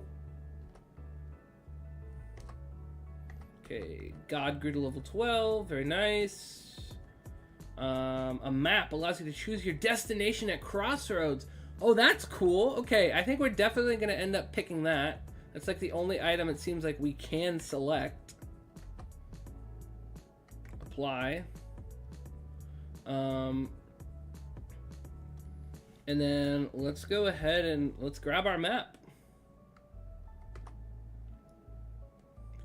Okay, God grew to level 12. Very nice. A map allows you to choose your destination at crossroads. Oh, that's cool. Okay, I think we're definitely going to end up picking that. That's like the only item it seems like we can select. Apply. And then let's go ahead and let's grab our map.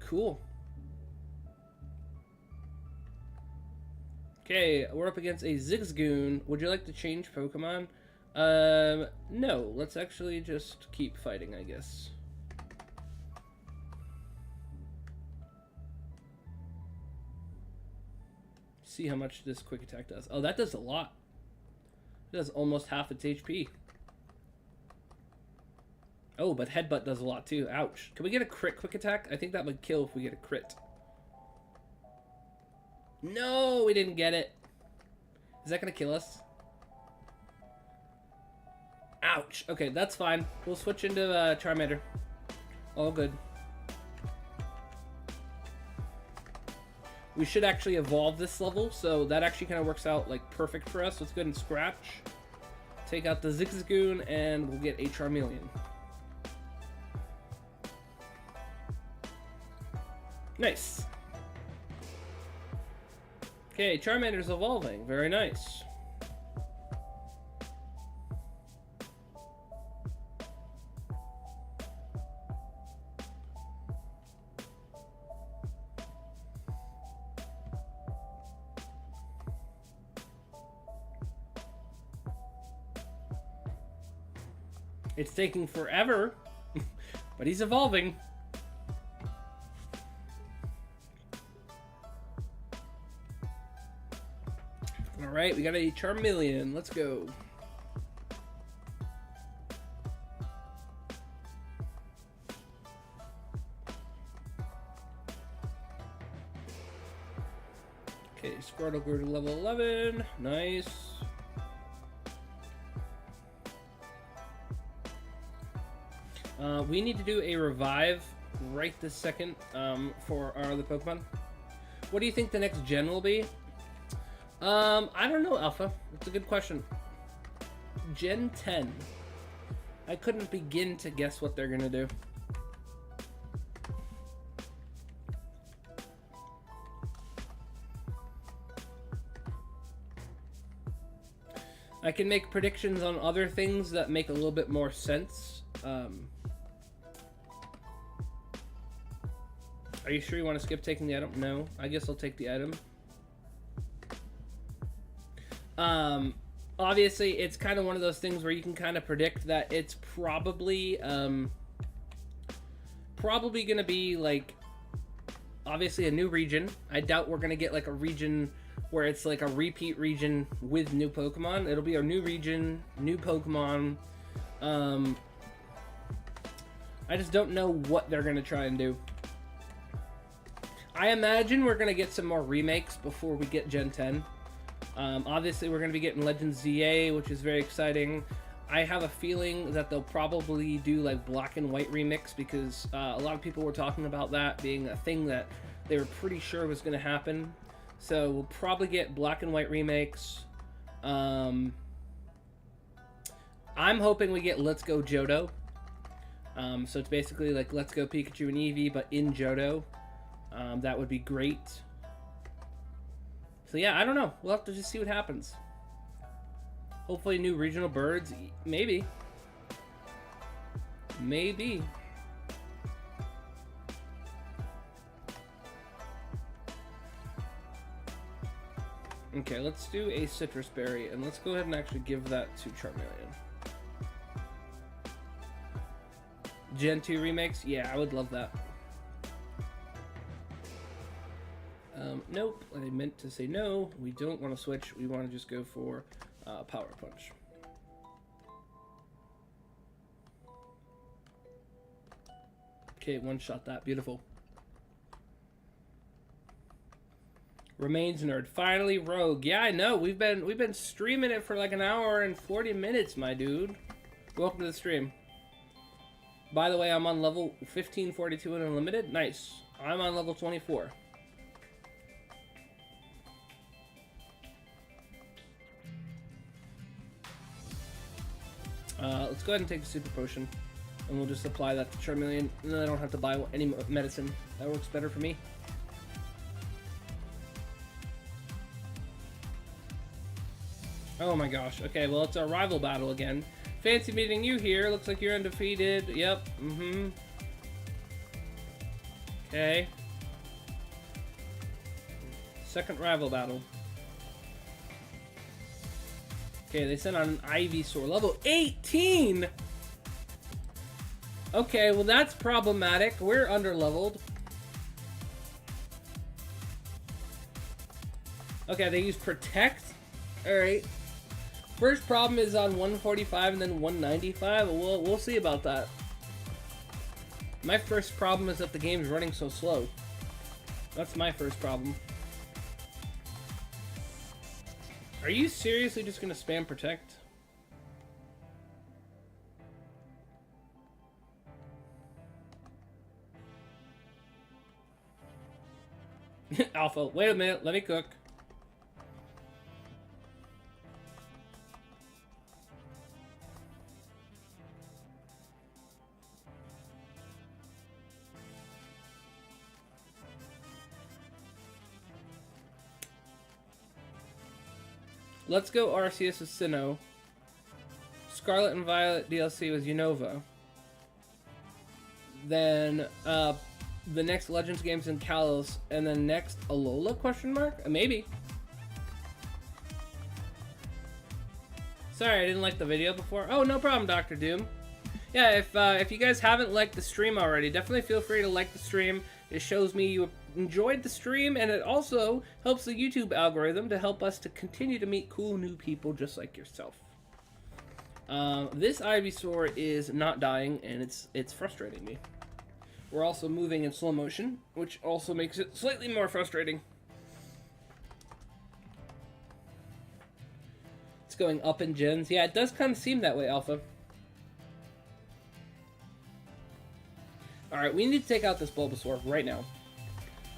Cool. Okay, we're up against a Zigzagoon. Would you like to change Pokemon? No. Let's actually just keep fighting, I guess. See how much this quick attack does. Oh, that does a lot. It does almost half its HP. Oh, but Headbutt does a lot too. Ouch. Can we get a crit quick attack? I think that would kill if we get a crit. No, we didn't get it. Is that going to kill us? Ouch. Okay, that's fine. We'll switch into Charmander. All good. We should actually evolve this level, so that actually kind of works out like perfect for us. Let's go ahead and scratch. Take out the Zigzagoon, and we'll get a Charmeleon. Nice. Okay, Charmander's evolving. Very nice. It's taking forever, but he's evolving. Alright, we got a Charmeleon. Let's go. Squirtle grew to level 11. Nice. We need to do a revive right this second for our other Pokemon. What do you think the next gen will be? I don't know, Alpha. That's a good question. Gen 10. I couldn't begin to guess what they're gonna do. I can make predictions on other things that make a little bit more sense. Are you sure you want to skip taking the item? No. I guess I'll take the item. Obviously, it's kind of one of those things where you can kind of predict that it's probably going to be, like, obviously a new region. I doubt we're going to get, like, a region where it's like a repeat region with new Pokemon. It'll be a new region, new Pokemon. I just don't know what they're going to try and do. I imagine we're going to get some more remakes before we get Gen 10. Obviously, we're going to be getting Legends ZA, which is very exciting. I have a feeling that they'll probably do like Black and White remix because a lot of people were talking about that being a thing that they were pretty sure was going to happen. So we'll probably get Black and White remakes. I'm hoping we get Let's Go Johto. So it's basically like Let's Go Pikachu and Eevee, but in Johto. That would be great. So yeah, I don't know. We'll have to just see what happens. Hopefully new regional birds. Maybe. Maybe. Okay, let's do a citrus berry, and let's go ahead and actually give that to Charmander. Gen 2 remakes? Yeah, I would love that. Nope, I meant to say no. We don't want to switch. We want to just go for Power Punch. Okay, one shot that. Beautiful. Remains nerd. Finally, Rogue. Yeah, I know. We've been streaming it for like an hour and 40 minutes, my dude. Welcome to the stream. By the way, I'm on level 1542 in Unlimited. Nice. I'm on level 24. Let's go ahead and take the Super Potion. And we'll just apply that to Charmander. And then I don't have to buy any medicine. That works better for me. Oh my gosh. Okay, well, it's our rival battle again. Fancy meeting you here. Looks like you're undefeated. Yep. Mm-hmm. Okay. Second rival battle. Okay, they sent on an Ivysaur. Level 18! Okay, well that's problematic. We're underleveled. Okay, they use Protect. Alright. First problem is on 145 and then 195. We'll see about that. My first problem is that the game's running so slow. That's my first problem. Are you seriously just gonna spam Protect? Alpha, wait a minute, let me cook. Let's go Arceus with Sinnoh. Scarlet and Violet DLC with Unova. Then the next Legends game's in Kalos, and then next Alola question mark? Maybe. Sorry, I didn't like the video before. Oh, no problem, Dr. Doom. Yeah, if you guys haven't liked the stream already, definitely feel free to like the stream. It shows me you enjoyed the stream, and it also helps the YouTube algorithm to help us to continue to meet cool new people just like yourself. This Ivysaur is not dying, and it's frustrating me. We're also moving in slow motion, which also makes it slightly more frustrating. It's going up in gens. Yeah, it does kind of seem that way, Alpha. Alright, we need to take out this Bulbasaur right now.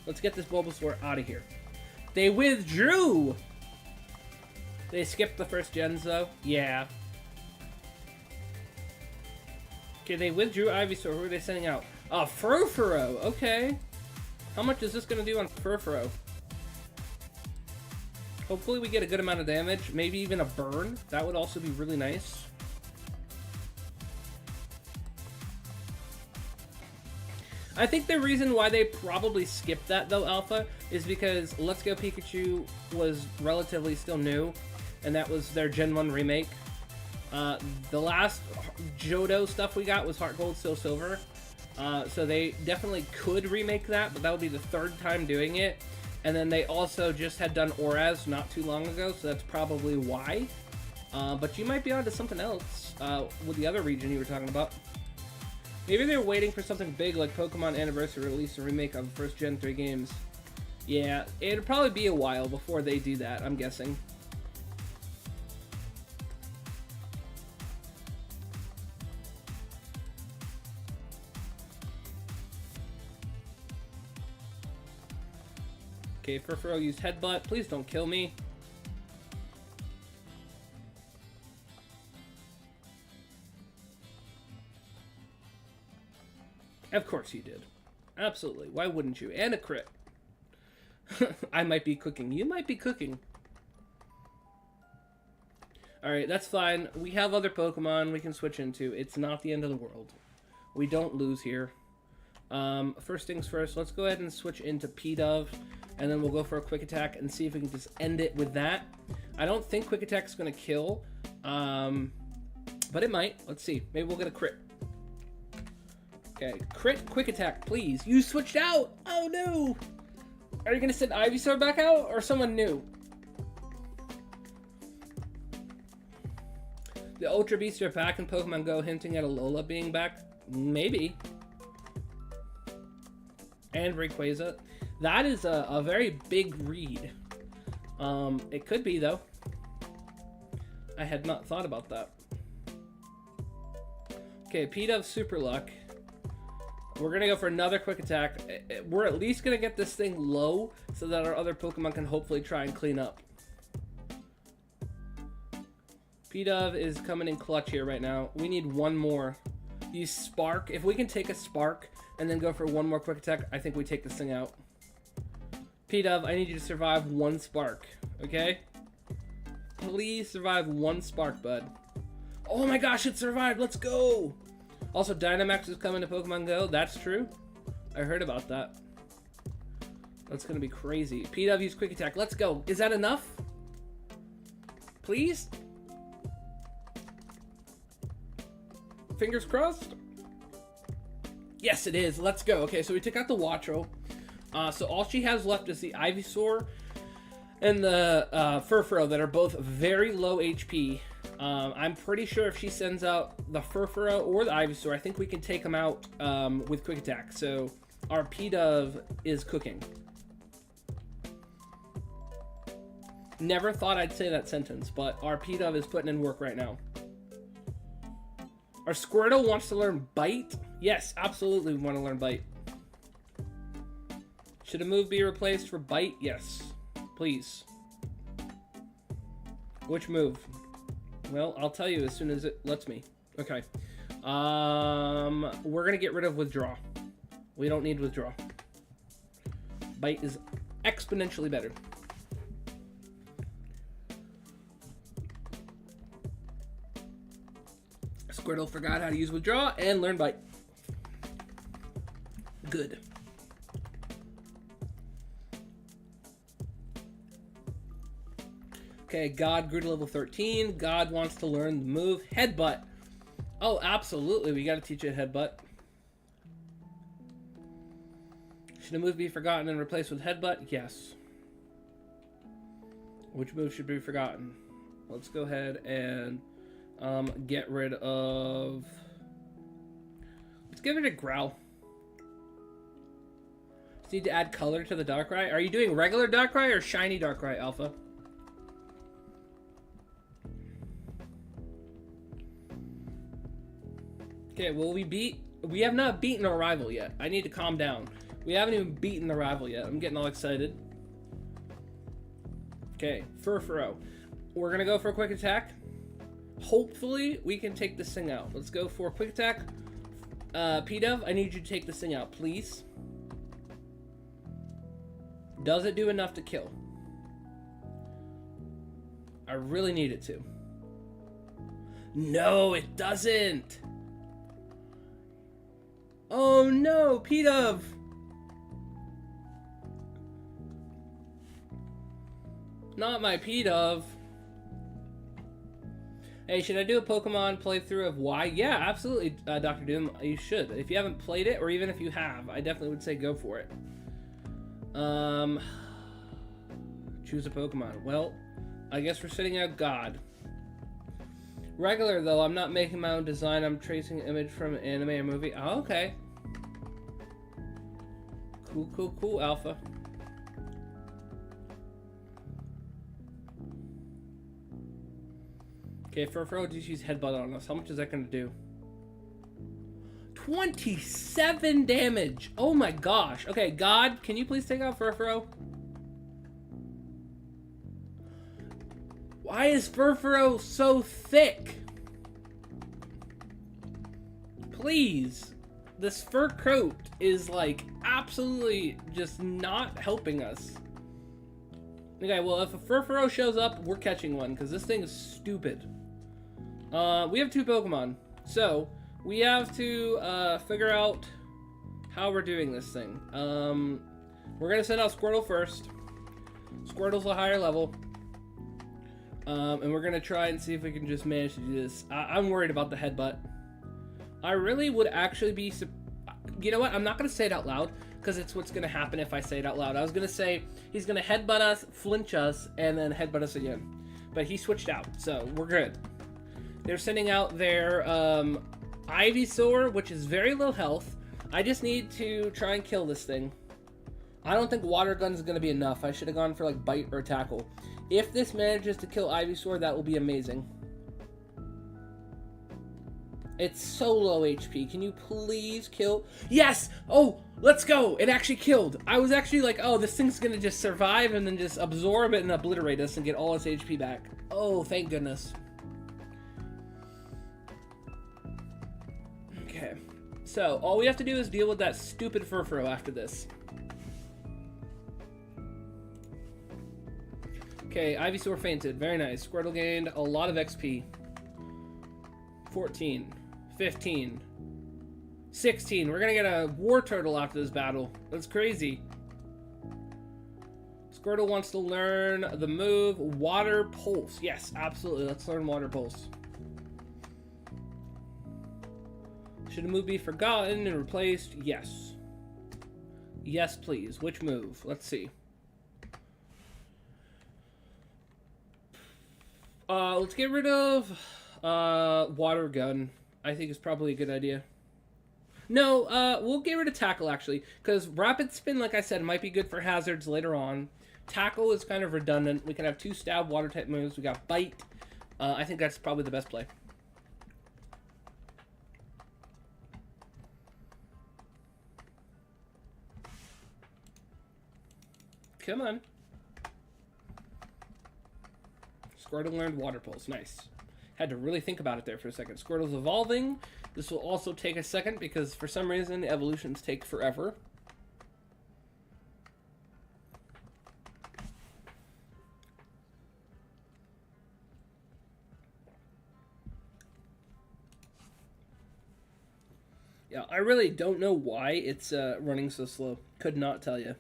Let's get this Bulbasaur out of here. They withdrew! They skipped the first gens, though? Yeah. Okay, they withdrew Ivysaur. Who are they sending out? Furfuro! Okay. How much is this going to do on Furfuro? Hopefully we get a good amount of damage. Maybe even a burn. That would also be really nice. I think the reason why they probably skipped that, though, Alpha, is because Let's Go Pikachu was relatively still new, and that was their Gen 1 remake. The last Johto stuff we got was Heart Gold, Steel Silver, so they definitely could remake that, but that would be the third time doing it. And then they also just had done Oraz not too long ago, so that's probably why. But you might be onto something else with the other region you were talking about. Maybe they're waiting for something big like Pokemon Anniversary release a remake of the first Gen 3 games. Yeah, it'll probably be a while before they do that, I'm guessing. Okay, Furfuro used Headbutt. Please don't kill me. Of course you did. Absolutely. Why wouldn't you? And a crit. I might be cooking. You might be cooking. Alright, that's fine. We have other Pokemon we can switch into. It's not the end of the world. We don't lose here. First things first, let's go ahead and switch into Pidove, and then we'll go for a Quick Attack and see if we can just end it with that. I don't think Quick Attack is going to kill, but it might. Let's see. Maybe we'll get a crit. Okay, crit, Quick Attack, please. You switched out! Oh no! Are you going to send Ivysaur back out, or someone new? The Ultra Beasts are back in Pokemon Go, hinting at Alola being back? Maybe. And Rayquaza. That is a very big read. It could be, though. I had not thought about that. Okay, Pidove Super Luck. We're going to go for another Quick Attack. We're at least going to get this thing low so that our other Pokemon can hopefully try and clean up. Pidove is coming in clutch here right now. We need one more. Use Spark. If we can take a Spark and then go for one more Quick Attack, I think we take this thing out. Pidove, I need you to survive one Spark, okay? Please survive one Spark, bud. Oh my gosh, it survived! Let's go! Also, Dynamax is coming to Pokemon Go. That's true. I heard about that. That's gonna be crazy. Pidove, use Quick Attack. Let's go. Is that enough? Please? Fingers crossed? Yes, it is. Let's go. Okay, so we took out the Wattrel. So all she has left is the Ivysaur and the Furfuro that are both very low HP. I'm pretty sure if she sends out the Furfuro or the Ivysaur, I think we can take them out with Quick Attack. So our Pidove is cooking. Never thought I'd say that sentence, but our Pidove is putting in work right now. Our Squirtle wants to learn Bite? Yes, absolutely we want to learn Bite. Should a move be replaced for Bite? Yes. Please. Which move? Well, I'll tell you as soon as it lets me. Okay. We're going to get rid of Withdraw. We don't need Withdraw. Bite is exponentially better. Squirtle forgot how to use Withdraw and learn Bite. Good. Okay, God grew to level 13. God wants to learn the move Headbutt. Oh, absolutely. We got to teach it Headbutt. Should a move be forgotten and replaced with Headbutt? Yes. Which move should be forgotten? Let's go ahead and get rid of... Let's get rid of Growl. Just need to add color to the Darkrai. Are you doing regular Darkrai or shiny Darkrai, Alpha? Okay, well, we have not beaten our rival yet. I need to calm down. We haven't even beaten the rival yet. I'm getting all excited. Okay, Furfuro. We're gonna go for a quick attack. Hopefully, we can take this thing out. Let's go for a quick attack. P-Dove, I need you to take this thing out, please. Does it do enough to kill? I really need it to. No, it doesn't. Oh no, P-Dove. Not my P-Dove. Hey, should I do a Pokemon playthrough of Y? Yeah, absolutely, Dr. Doom. You should. If you haven't played it, or even if you have, I definitely would say go for it. Choose a Pokemon. Well, I guess we're sitting out God. Regular, though, I'm not making my own design. I'm tracing an image from an anime or movie. Oh, okay. Cool, cool, cool, Alpha. Okay, Furfuro just use Headbutt on us. How much is that going to do? 27 damage! Oh my gosh. Okay, God, can you please take out Furfuro? Why is Furfuro so thick? Please. This fur coat is, like, absolutely just not helping us. Okay, well, if a Furfuro shows up, we're catching one, because this thing is stupid. We have 2 Pokemon, so we have to figure out how we're doing this thing. We're going to send out Squirtle first. Squirtle's a higher level. And we're going to try and see if we can just manage to do this. I'm worried about the Headbutt. I really would actually be... You know what? I'm not going to say it out loud, because it's what's going to happen if I say it out loud. I was going to say he's going to Headbutt us, flinch us, and then Headbutt us again. But he switched out, so we're good. They're sending out their Ivysaur, which is very low health. I just need to try and kill this thing. I don't think Water Gun is going to be enough. I should have gone for like Bite or Tackle. If this manages to kill Ivysaur, that will be amazing. It's so low HP. Can you please kill? Yes! Oh, let's go! It actually killed. I was actually like, oh, this thing's going to just survive and then just absorb it and obliterate us and get all its HP back. Oh, thank goodness. Okay, so all we have to do is deal with that stupid Furfuro after this. Okay, Ivysaur fainted. Very nice. Squirtle gained a lot of XP. 14, 15, 16. We're gonna get a War Turtle after this battle. That's crazy. Squirtle wants to learn the move Water Pulse. Yes, absolutely. Let's learn Water Pulse. Should a move be forgotten and replaced? Yes. Yes, please. Which move? Let's see. Let's get rid of Water Gun. I think is probably a good idea. No, we'll get rid of Tackle, actually. Because Rapid Spin, like I said, might be good for hazards later on. Tackle is kind of redundant. We can have 2 stab water-type moves. We got Bite. I think that's probably the best play. Come on. Squirtle learned Water Pulse. Nice. Had to really think about it there for a second. Squirtle's evolving. This will also take a second because for some reason the evolutions take forever. Yeah, I really don't know why it's running so slow. Could not tell you.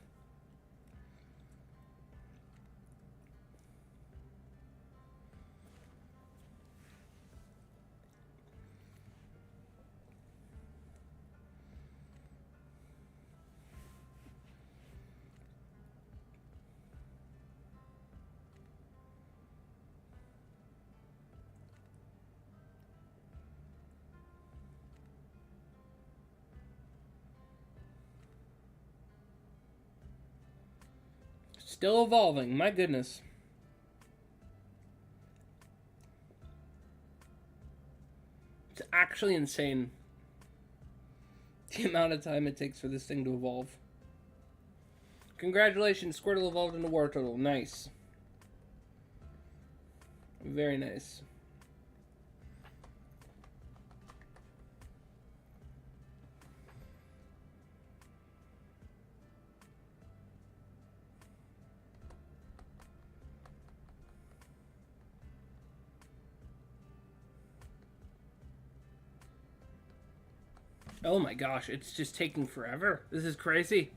Still evolving, my goodness. It's actually insane. The amount of time it takes for this thing to evolve. Congratulations, Squirtle evolved into Wartortle. Nice. Very nice. Oh my gosh, it's just taking forever. This is crazy.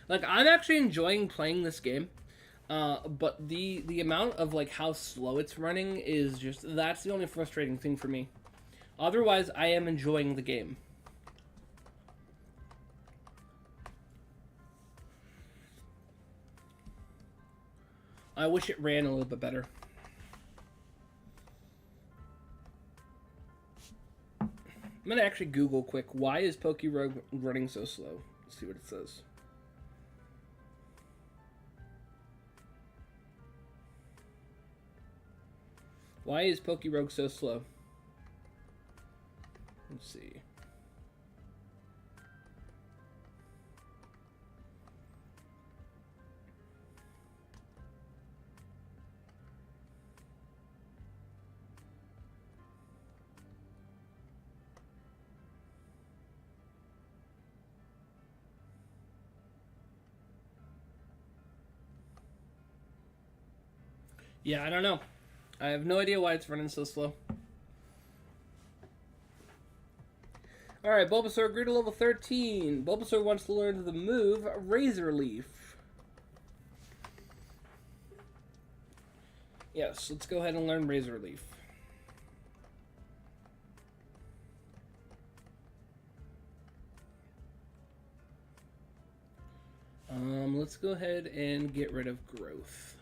Like, I'm actually enjoying playing this game, but the amount of, like, how slow it's running is just, that's the only frustrating thing for me. Otherwise, I am enjoying the game. I wish it ran a little bit better. I'm gonna actually Google quick, why is PokeRogue running so slow? Let's see what it says. Why is PokeRogue so slow? Let's see. Yeah, I don't know. I have no idea why it's running so slow. Alright, Bulbasaur grew to level 13. Bulbasaur wants to learn the move Razor Leaf. Yes, let's go ahead and learn Razor Leaf. Let's go ahead and get rid of Growth.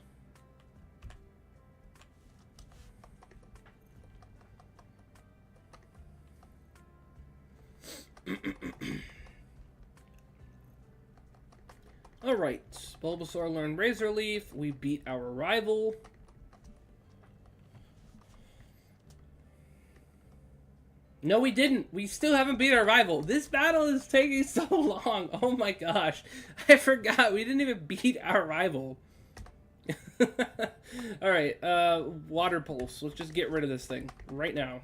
Alright, Bulbasaur learned Razor Leaf. We beat our rival. No, we didn't. We still haven't beat our rival. This battle is taking so long. Oh my gosh. I forgot. We didn't even beat our rival. Alright, Water Pulse. Let's just get rid of this thing right now.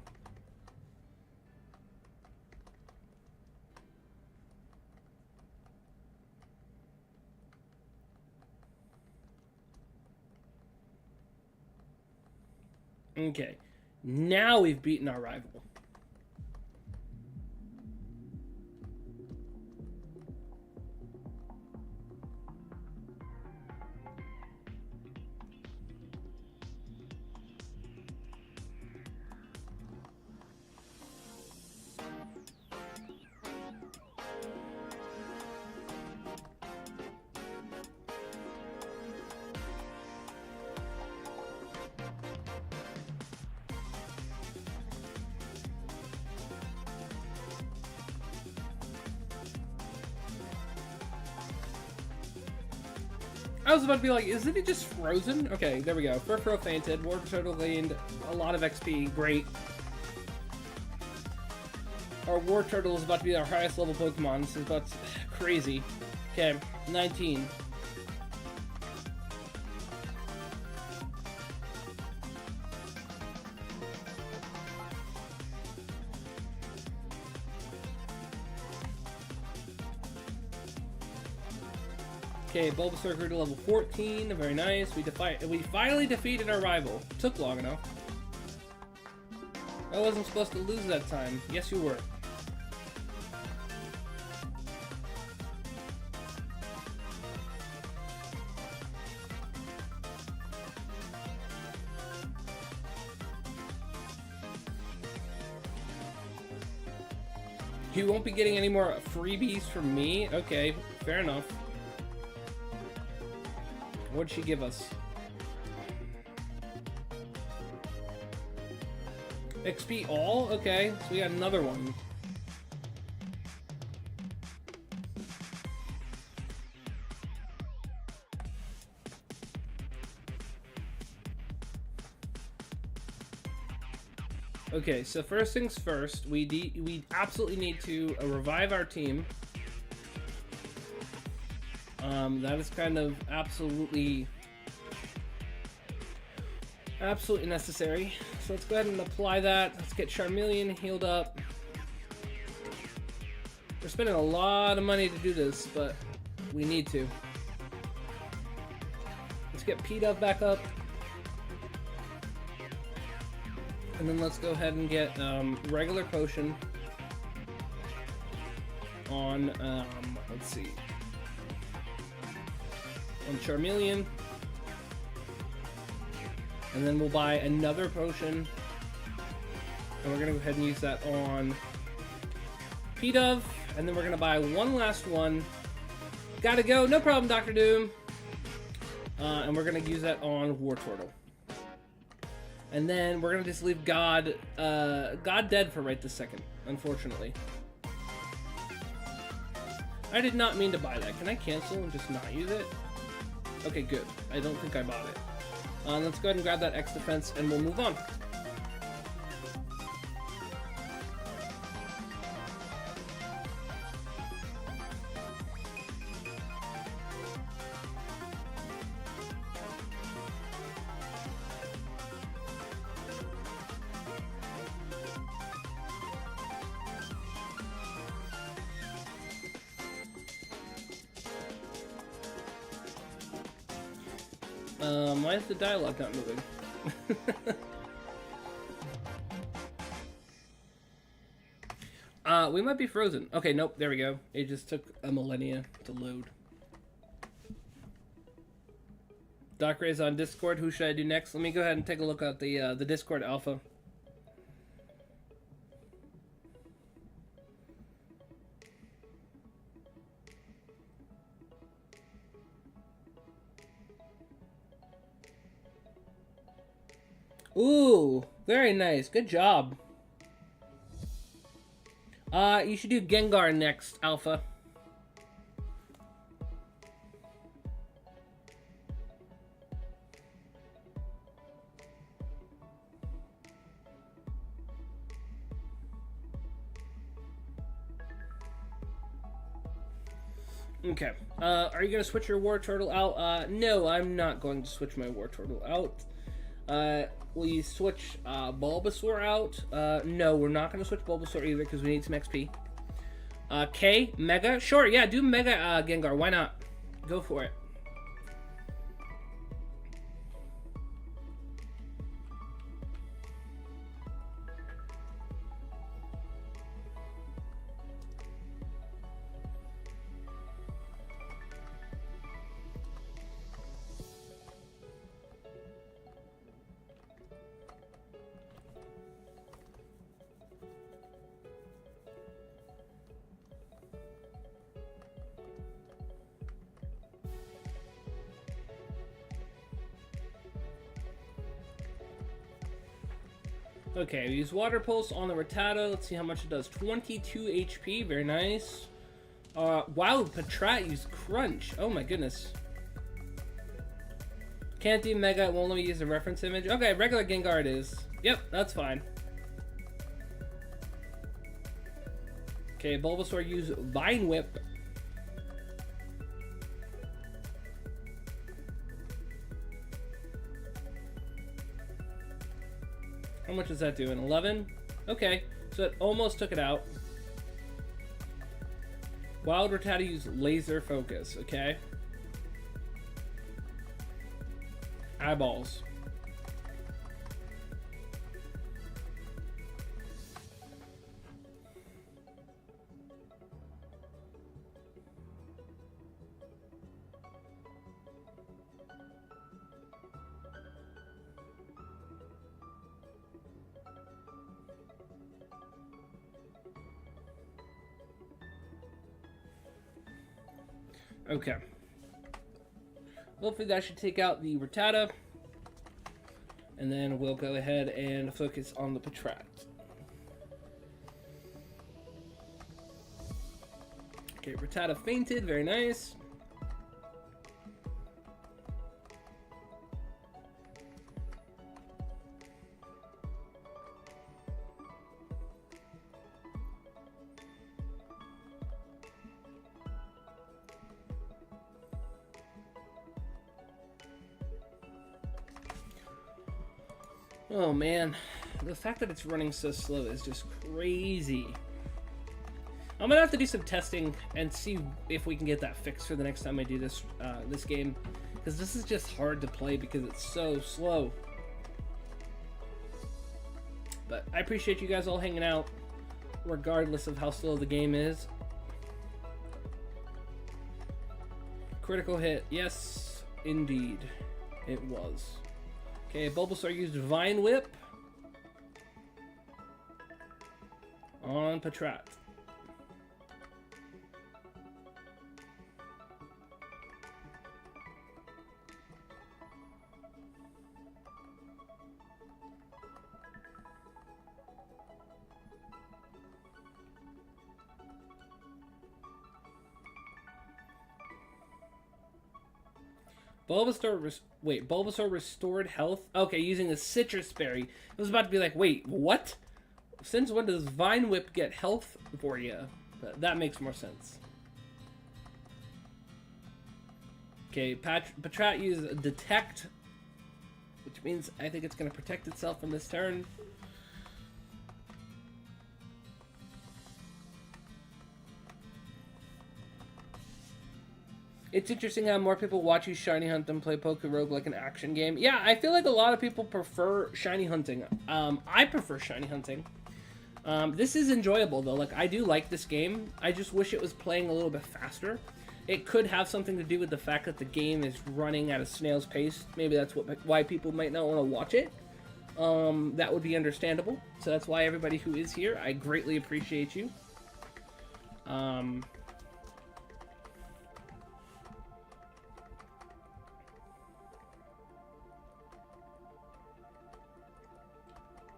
Okay, now we've beaten our rival. I was about to be like, isn't it just frozen? Okay, there we go. Furfurl fainted. Wartortle gained a lot of XP. Great. Our Wartortle is about to be our highest level Pokemon. This is about crazy. Okay, 19. Okay, Bulbasaur grew to level 14. Very nice. We finally defeated our rival. Took long enough. I wasn't supposed to lose that time. Yes, you were. You won't be getting any more freebies from me? Okay, fair enough. What'd she give us? XP all? Okay, so we got another one. Okay, so first things first, we absolutely need to revive our team. That is kind of absolutely necessary. So let's go ahead and apply that. Let's get Charmeleon healed up. We're spending a lot of money to do this, but we need to. Let's get Pidgey back up. And then let's go ahead and get regular potion on, let's see, on Charmeleon. And then we'll buy another potion. And we're going to go ahead and use that on Pidgey. And then we're going to buy one last one. Gotta go. No problem, Dr. Doom. And we're going to use that on Wartortle. And then we're going to just leave God dead for right this second, unfortunately. I did not mean to buy that. Can I cancel and just not use it? Okay, good. I don't think I bought it. Let's go ahead and grab that X defense and we'll move on. Why is the dialogue not moving? We might be frozen. Okay, nope, there we go. It just took a millennia to load. Doc Ray's on Discord. Who should I do next? Let me go ahead and take a look at the Discord alpha. Ooh, very nice. Good job. You should do Gengar next, Alpha. Okay. Are you going to switch your Wartortle out? No, I'm not going to switch my Wartortle out. Will you switch Bulbasaur out? No, we're not going to switch Bulbasaur either because we need some XP. K, Mega? Sure, yeah, do Mega Gengar. Why not? Go for it. Okay, we use Water Pulse on the Rattata. Let's see how much it does. 22 HP, very nice. Wow, Patrat used Crunch. Oh my goodness. Can't do Mega, it won't let me use a reference image. Okay, regular Gengar it is. Yep, that's fine. Okay, Bulbasaur used Vine Whip. How much is that doing? 11? Okay, so it almost took it out. Wild Rattata used Laser Focus, okay? Eyeballs. Okay. Hopefully that should take out the Rattata. And then we'll go ahead and focus on the Patrat. Okay, Rattata fainted. Very nice. Oh man, the fact that it's running so slow is just crazy. I'm gonna have to do some testing and see if we can get that fixed for the next time I do this this game, because this is just hard to play because it's so slow. But I appreciate you guys all hanging out, regardless of how slow the game is. Critical hit, yes, indeed, it was. Okay, Bulbasaur used Vine Whip on Patrat. Bulbasaur restored health? Okay, using a citrus berry. I was about to be like, wait, what? Since when does Vine Whip get health for you? But that makes more sense. Okay, Patrat used Detect, which means I think it's going to protect itself in this turn. It's interesting how more people watch you shiny hunt than play PokeRogue like an action game. Yeah, I feel like a lot of people prefer shiny hunting. I prefer shiny hunting. This is enjoyable though. Like, I do like this game. I just wish it was playing a little bit faster. It could have something to do with the fact that the game is running at a snail's pace. Maybe that's why people might not want to watch it. That would be understandable. So that's why everybody who is here, I greatly appreciate you.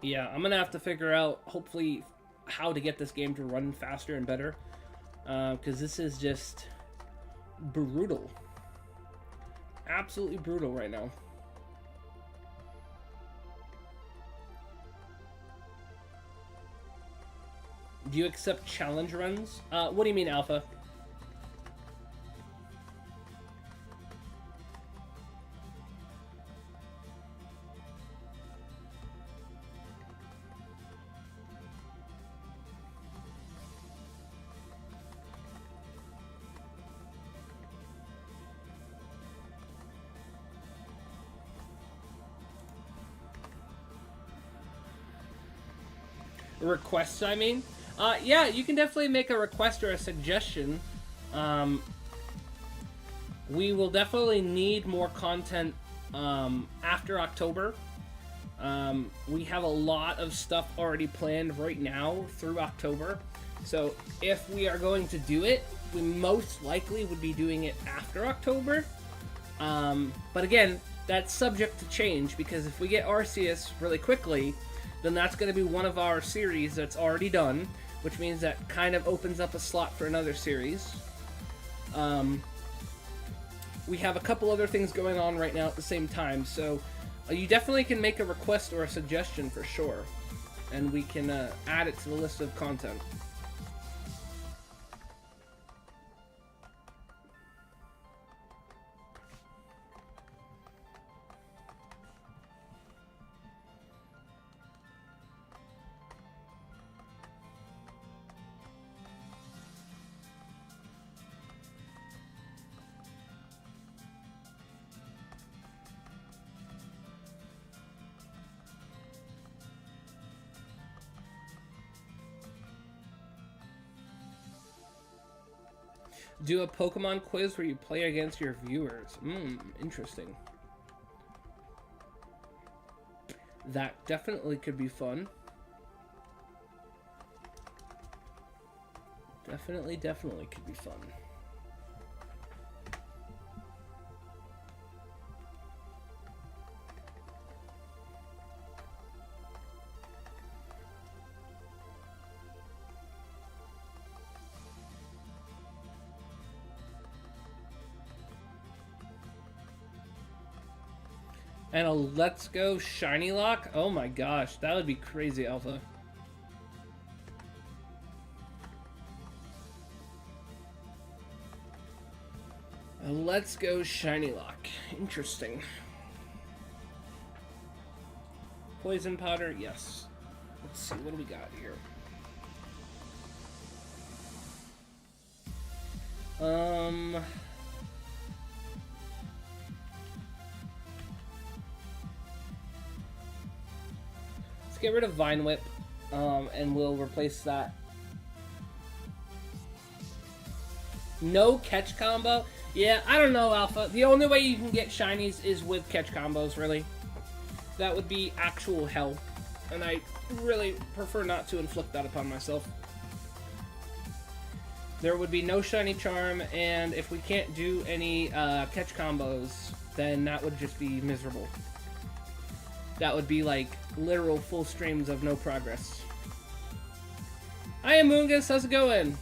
Yeah, I'm gonna have to figure out, hopefully, how to get this game to run faster and better. Because this is just brutal. Absolutely brutal right now. Do you accept challenge runs? What do you mean, Alpha? Requests, I mean? Yeah, you can definitely make a request or a suggestion. We will definitely need more content after October. We have a lot of stuff already planned right now through October. So if we are going to do it, we most likely would be doing it after October. But again, that's subject to change, because if we get Arceus really quickly, then that's going to be one of our series that's already done, which means that kind of opens up a slot for another series. We have a couple other things going on right now at the same time, so you definitely can make a request or a suggestion for sure, and we can add it to the list of content. Do a Pokemon quiz where you play against your viewers. Interesting. That definitely could be fun. Definitely could be fun. And a Let's Go Shiny Lock? Oh my gosh, that would be crazy, Alpha. A Let's Go Shiny Lock. Interesting. poison powder? Yes. Let's see, what do we got here? Let's get rid of Vine Whip, and we'll replace that. No catch combo? Yeah, I don't know, Alpha. The only way you can get shinies is with catch combos, really. That would be actual hell. And I really prefer not to inflict that upon myself. There would be no shiny charm, and if we can't do any catch combos, then that would just be miserable. That would be like literal full streams of no progress. Hi, Amoongus, how's it going?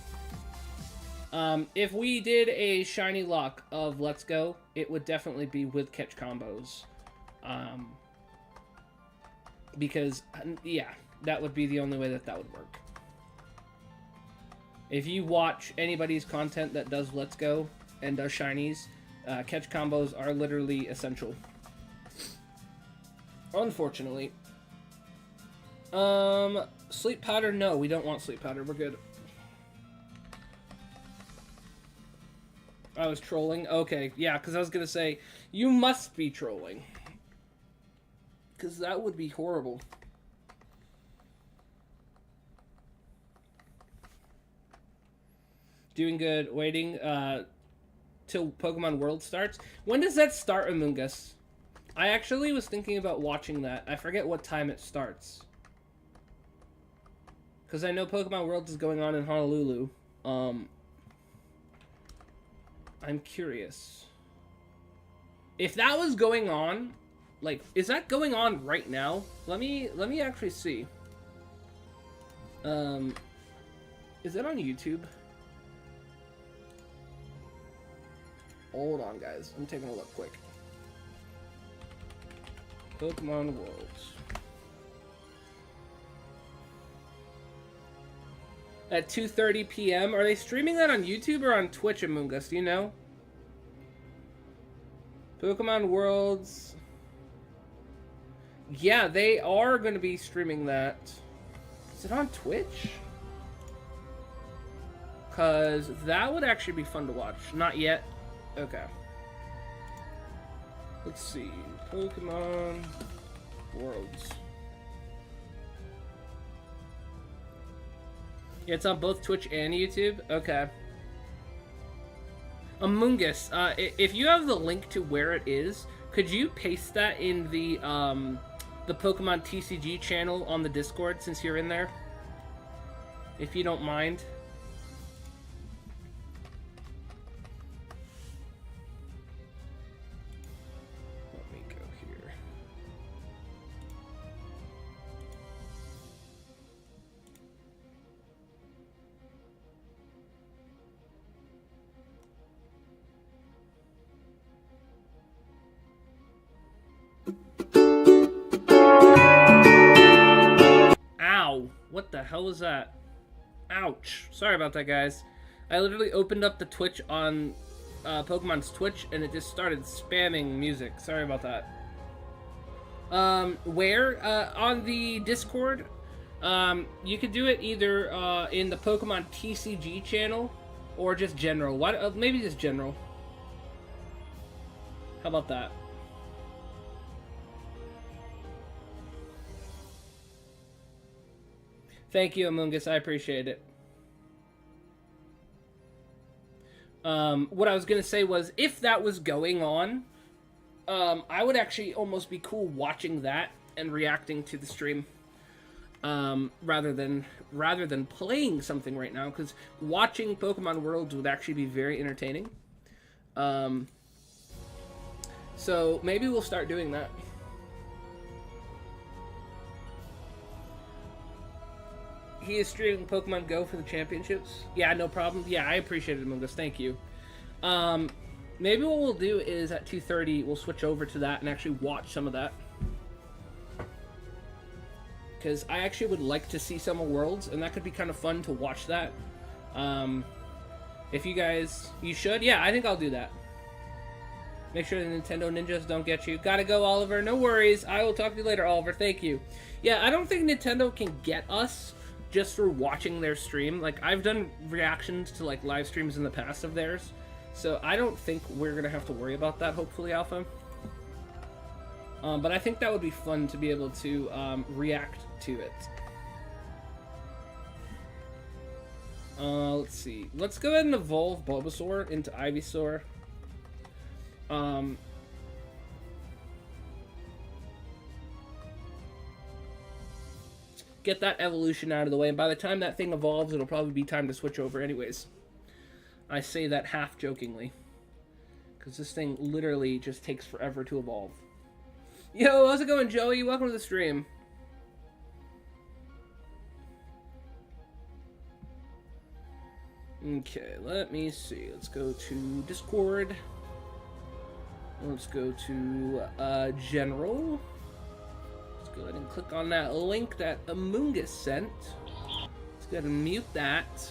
If we did a shiny lock of Let's Go, it would definitely be with catch combos. Because, yeah, that would be the only way that that would work. If you watch anybody's content that does Let's Go and does shinies, catch combos are literally essential. Unfortunately. Sleep powder? No, we don't want sleep powder. We're good. I was trolling? Okay, yeah, because I was going to say, you must be trolling. Because that would be horrible. Doing good. Waiting till Pokemon World starts. When does that start, Amoongus? I actually was thinking about watching that. I forget what time it starts. Because I know Pokemon World is going on in Honolulu. I'm curious. If that was going on, like, is that going on right now? Let me actually see. Is it on YouTube? Hold on, guys. I'm taking a look quick. Pokemon Worlds. At 2:30 p.m. Are they streaming that on YouTube or on Twitch, Amoongus? Do you know? Pokemon Worlds. Yeah, they are going to be streaming that. Is it on Twitch? Because that would actually be fun to watch. Not yet. Okay. Let's see. Pokemon Worlds. Yeah, it's on both Twitch and YouTube? Okay. Amoongus, if you have the link to where it is, could you paste that in the Pokemon TCG channel on the Discord since you're in there? If you don't mind. Let me go here. Ow! What the hell was that? Ouch. Sorry about that, guys. I literally opened up the Twitch on Pokemon's Twitch, and it just started spamming music. Sorry about that. Where? On the Discord. You could do it either in the Pokemon TCG channel, or just general. Maybe just general. How about that? Thank you, Amoongus. I appreciate it. What I was going to say was, if that was going on, I would actually almost be cool watching that and reacting to the stream, rather than playing something right now, because watching Pokemon Worlds would actually be very entertaining. So maybe we'll start doing that. He is streaming Pokemon Go for the championships. Yeah, no problem. Yeah, I appreciate it, Amoongus. Thank you. Maybe what we'll do is at 2:30 we'll switch over to that and actually watch some of that. Because I actually would like to see some of Worlds, and that could be kind of fun to watch that. If you guys... You should? Yeah, I think I'll do that. Make sure the Nintendo ninjas don't get you. Gotta go, Oliver. No worries. I will talk to you later, Oliver. Thank you. Yeah, I don't think Nintendo can get us just through watching their stream. Like, I've done reactions to, like, live streams in the past of theirs. So I don't think we're going to have to worry about that, hopefully, Alpha. But I think that would be fun to be able to react to it. Let's see. Let's go ahead and evolve Bulbasaur into Ivysaur. Get that evolution out of the way, and by the time that thing evolves, it'll probably be time to switch over anyways. I say that half jokingly, because this thing literally just takes forever to evolve. Yo, how's it going, Joey? Welcome to the stream. Okay, let me see. Let's go to Discord. Let's go to General. Let's go ahead and click on that link that Amoongus sent. Let's go ahead and mute that.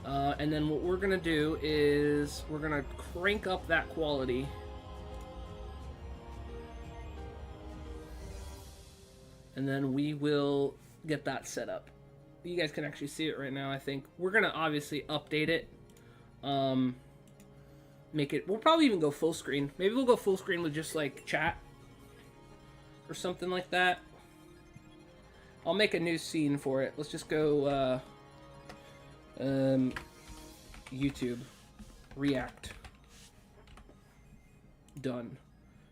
And then what we're going to do is we're going to crank up that quality. And then we will get that set up. You guys can actually see it right now, I think. We're going to obviously update it. Make it... We'll probably even go full screen. Maybe we'll go full screen with just, like, chat. Or something like that. I'll make a new scene for it. Let's just go, YouTube. React. Done.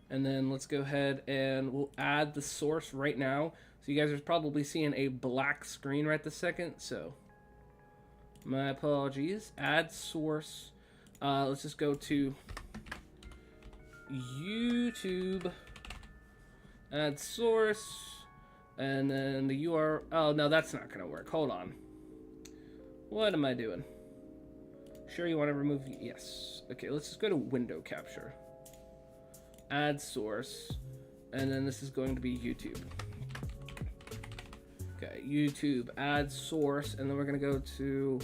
And then let's go ahead and we'll add the source right now. So you guys are probably seeing a black screen right this second, so my apologies. Add source. Let's just go to YouTube. Add source. And then the URL. Oh, no, that's not going to work. Hold on. What am I doing? Sure you want to remove... Yes. Okay, let's just go to window capture. Add source. And then this is going to be YouTube. Okay, YouTube, add source, and then we're going to go to,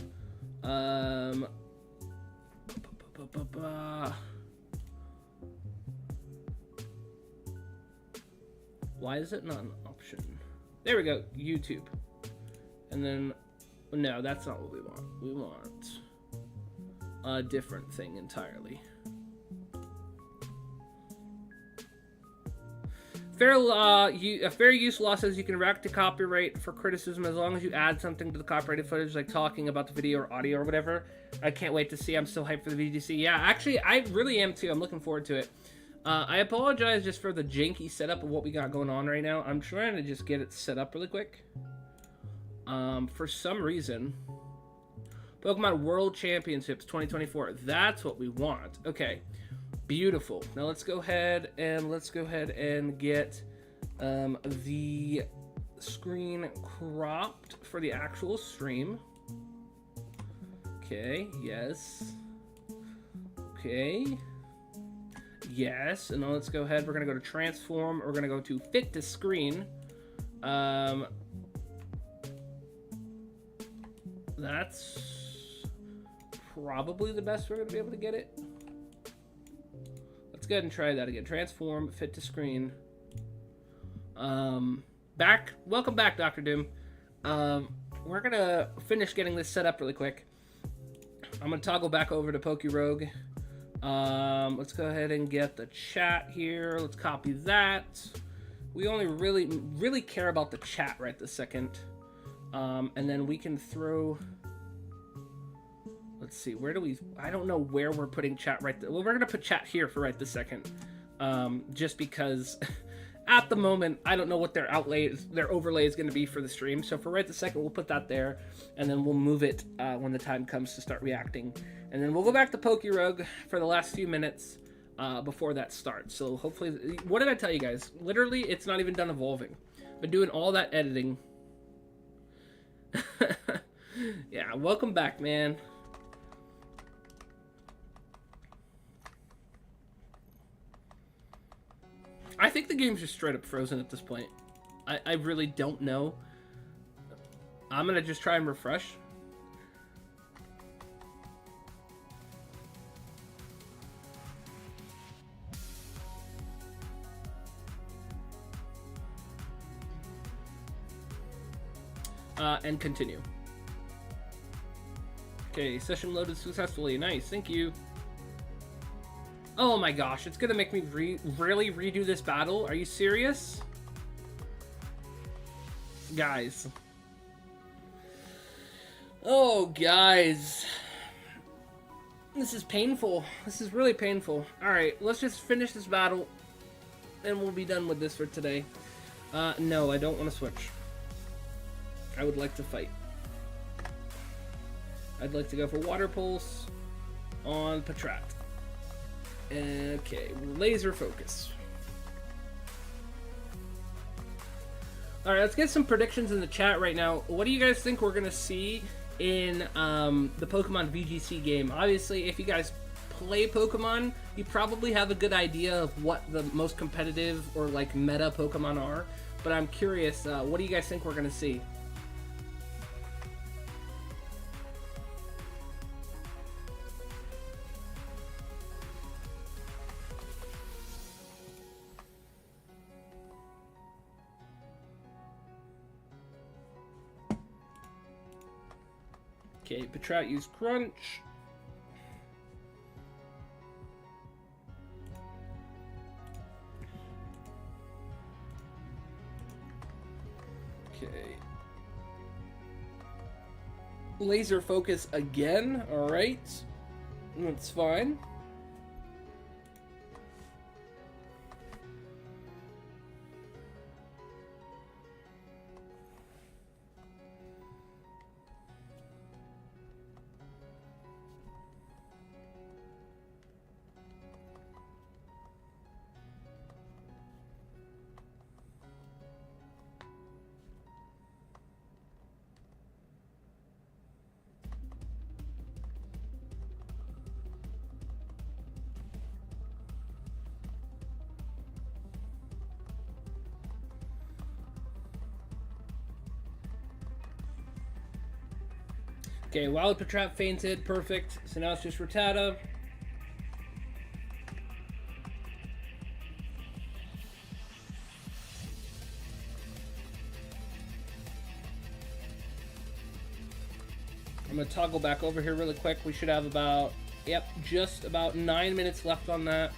why is it not an option? There we go, YouTube. And then, no, that's not what we want. We want a different thing entirely. Fair use law says you can react to copyright for criticism as long as you add something to the copyrighted footage, like talking about the video or audio or whatever. I can't wait to see. I'm so hyped for the VGC. Yeah, actually, I really am too. I'm looking forward to it. I apologize just for the janky setup of what we got going on right now. I'm trying to just get it set up really quick. For some reason, Pokemon World Championships 2024. That's what we want. Okay. Beautiful. Now let's go ahead and get the screen cropped for the actual stream. Okay, yes. Okay. Yes, and then let's go ahead. We're going to go to transform. We're going to go to fit to screen. That's probably the best we're going to be able to get it. Let's go ahead and try that again. Transform, fit to screen. Welcome back, Dr. Doom. We're going to finish getting this set up really quick. I'm going to toggle back over to PokeRogue. Let's go ahead and get the chat here. Let's copy that. We only really care about the chat right this second. And then we can throw... Let's see, where do we... I don't know where we're putting chat right... Well, we're going to put chat here for right this second. Just because at the moment, I don't know what their overlay is going to be for the stream. So for right this second, we'll put that there. And then we'll move it when the time comes to start reacting. And then we'll go back to PokeRogue for the last few minutes before that starts. So hopefully... What did I tell you guys? Literally, it's not even done evolving. Been doing all that editing. Yeah, welcome back, man. I think the game's just straight up frozen at this point. I really don't know. I'm gonna just try and refresh. and continue. Okay, session loaded successfully. Nice, thank you. Oh my gosh, it's gonna make me really redo this battle? Are you serious? Guys. Oh, guys. This is painful. This is really painful. Alright, let's just finish this battle, and we'll be done with this for today. No, I don't want to switch. I would like to fight. I'd like to go for Water Pulse on Patrat. Okay, laser focus. Alright, let's get some predictions in the chat right now. What do you guys think we're going to see in the Pokemon VGC game? Obviously, if you guys play Pokemon, you probably have a good idea of what the most competitive or like meta Pokemon are. But I'm curious, what do you guys think we're going to see? Okay, Patrat used Crunch. Okay. Laser focus again, alright. That's fine. Okay, Wild Patrat fainted, perfect. So now it's just Rattata. I'm gonna toggle back over here really quick. We should have about, yep, just about 9 minutes left on that.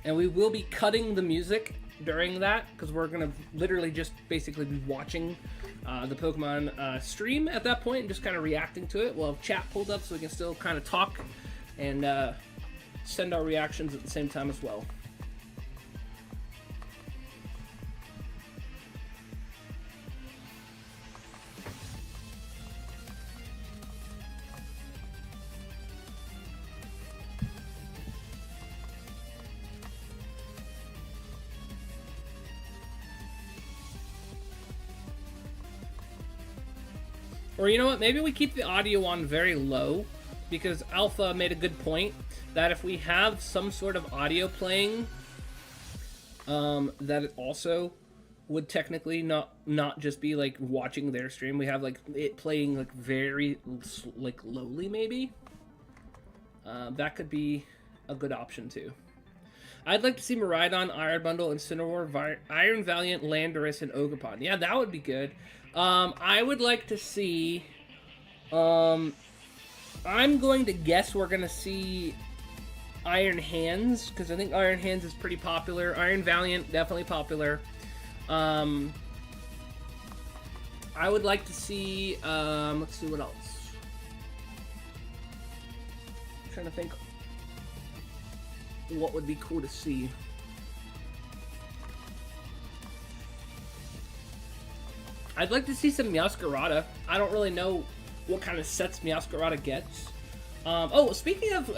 And we will be cutting the music during that, because we're gonna literally just basically be watching the Pokemon stream at that point and just kind of reacting to it. We'll have chat pulled up so we can still kind of talk and send our reactions at the same time as well. Or you know what, maybe we keep the audio on very low, because Alpha made a good point that if we have some sort of audio playing, that it also would technically not just be like watching their stream. We have like it playing like very like lowly maybe. That could be a good option too. I'd like to see Miraidon, Iron Bundle, Incineroar, Iron Valiant, Landorus, and Ogerpon. Yeah, that would be good. I would like to see... I'm going to guess we're going to see Iron Hands, because I think Iron Hands is pretty popular. Iron Valiant, definitely popular. I would like to see... let's see what else. I'm trying to think what would be cool to see. I'd like to see some Meowscarada. I don't really know what kind of sets Meowscarada gets. Oh, speaking of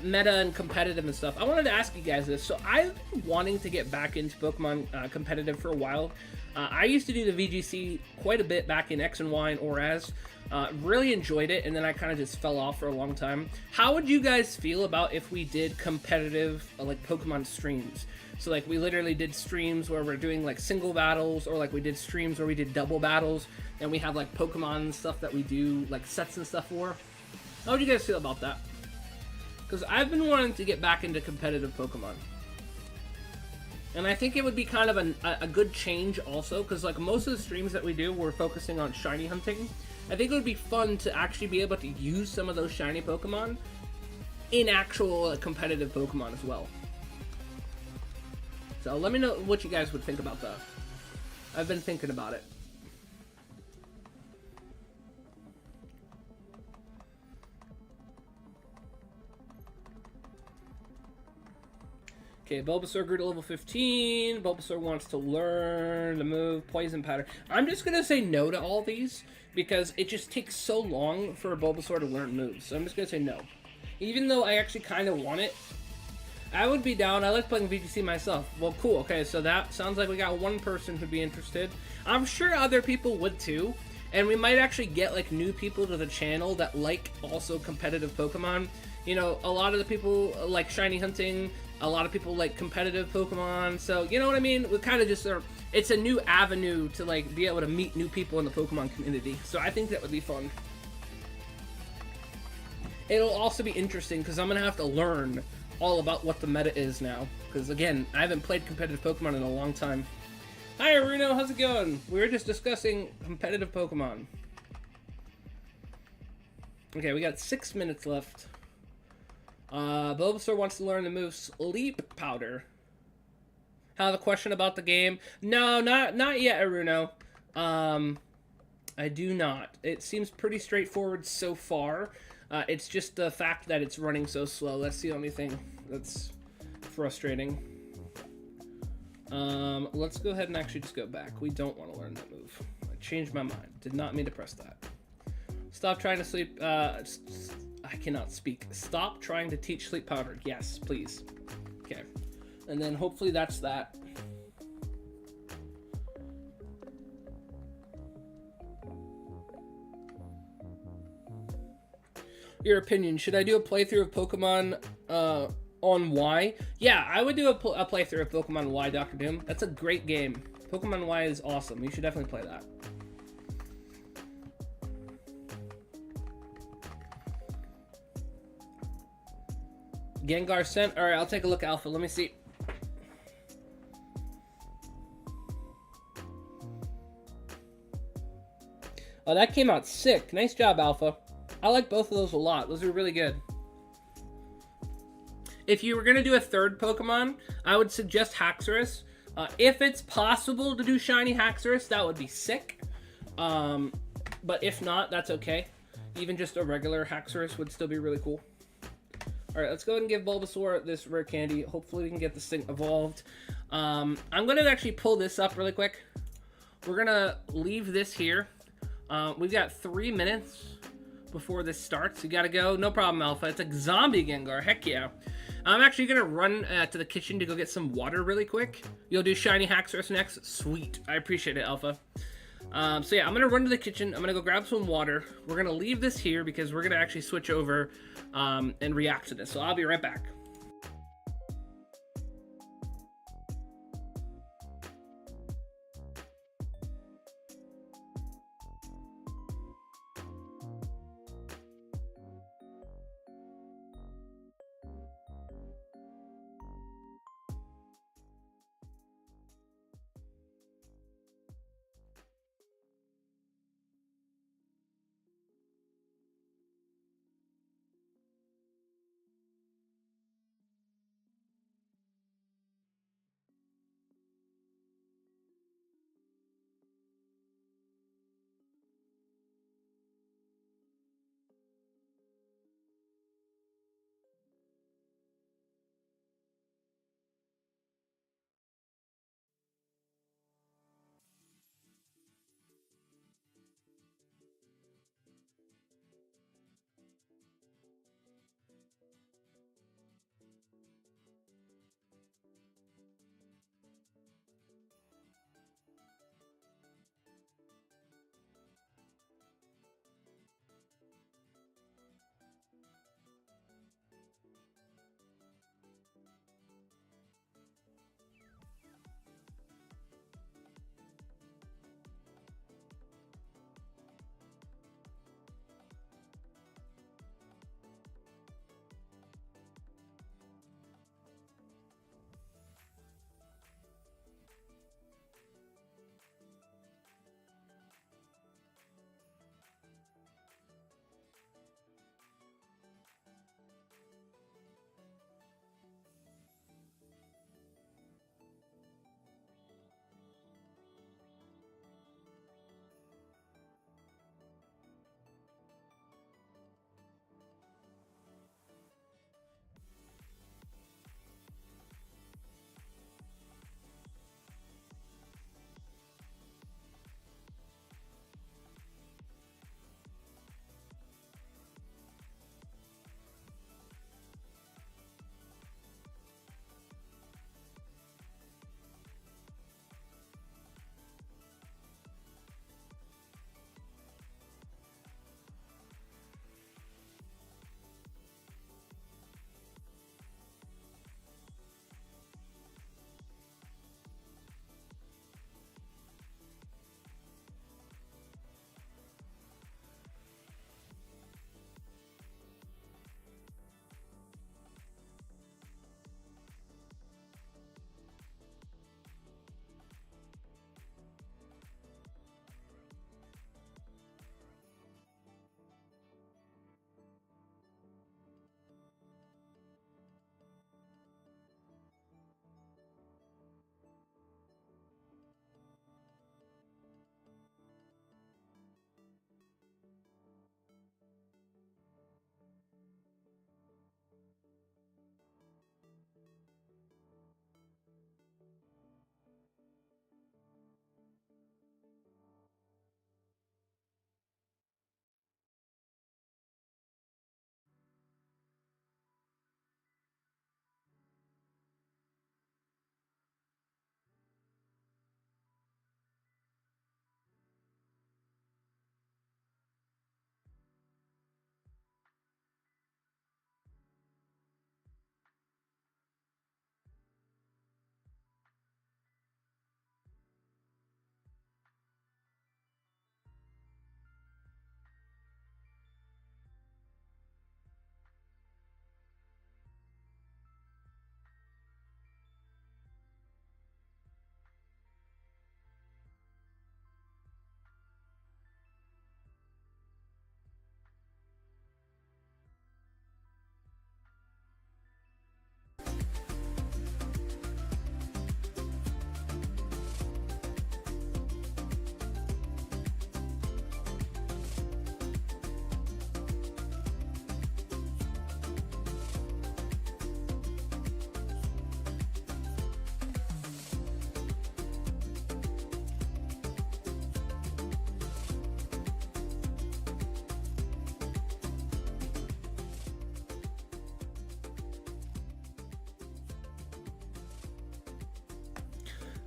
meta and competitive and stuff, I wanted to ask you guys this. So I've been wanting to get back into Pokemon competitive for a while. I used to do the VGC quite a bit back in X and Y and ORAS. Really enjoyed it, and then I kind of just fell off for a long time. How would you guys feel about if we did competitive like Pokemon streams? So like we literally did streams where we're doing like single battles, or like we did streams where we did double battles, and we have like Pokemon and stuff that we do like sets and stuff for. How would you guys feel about that? Because I've been wanting to get back into competitive Pokemon. And I think it would be kind of a good change also, because like most of the streams that we do, we're focusing on shiny hunting. I think it would be fun to actually be able to use some of those shiny Pokemon in actual competitive Pokemon as well. So let me know what you guys would think about that. I've been thinking about it. Okay, Bulbasaur grew to level 15. Bulbasaur wants to learn the move Poison Powder. I'm just going to say no to all these because it just takes so long for a Bulbasaur to learn moves. So I'm just going to say no. Even though I actually kind of want it, I would be down. I like playing VGC myself. Well, cool. Okay, so that sounds like we got one person who'd be interested. I'm sure other people would too. And we might actually get like new people to the channel that like also competitive Pokemon. You know, a lot of the people like shiny hunting. A lot of people like competitive Pokemon, so you know what I mean? We kind of just it's a new avenue to like be able to meet new people in the Pokemon community. So I think that would be fun. It'll also be interesting because I'm gonna have to learn all about what the meta is now. Because again, I haven't played competitive Pokemon in a long time. Hi Aruno, how's it going? We were just discussing competitive Pokemon. Okay, we got 6 minutes left. Bulbasaur wants to learn the move Sleep Powder. Have a question about the game? No, not yet, Aruno. I do not. It seems pretty straightforward so far. It's just the fact that it's running so slow. That's the only thing that's frustrating. Let's go ahead and actually just go back. We don't want to learn that move. I changed my mind. Did not mean to press that. Stop trying to sleep. I cannot speak. Stop trying to teach Sleep Powder. Yes, please. Okay. And then hopefully that's that. Your opinion. Should I do a playthrough of Pokemon on Y? Yeah, I would do a playthrough of Pokemon Y, Dr. Doom. That's a great game. Pokemon Y is awesome. You should definitely play that. Gengar sent. Alright, I'll take a look, Alpha. Let me see. Oh, that came out sick. Nice job, Alpha. I like both of those a lot. Those are really good. If you were going to do a third Pokemon, I would suggest Haxorus. If it's possible to do Shiny Haxorus, that would be sick. But if not, that's okay. Even just a regular Haxorus would still be really cool. Alright, let's go ahead and give Bulbasaur this rare candy. Hopefully we can get this thing evolved. I'm going to actually pull this up really quick. We're going to leave this here. We've got 3 minutes before this starts. You got to go. No problem, Alpha. It's a zombie Gengar. Heck yeah. I'm actually going to run to the kitchen to go get some water really quick. You'll do Shiny Haxorus next? Sweet. I appreciate it, Alpha. So yeah, I'm going to run to the kitchen. I'm going to go grab some water. We're going to leave this here because we're going to actually switch over and react to this. So I'll be right back.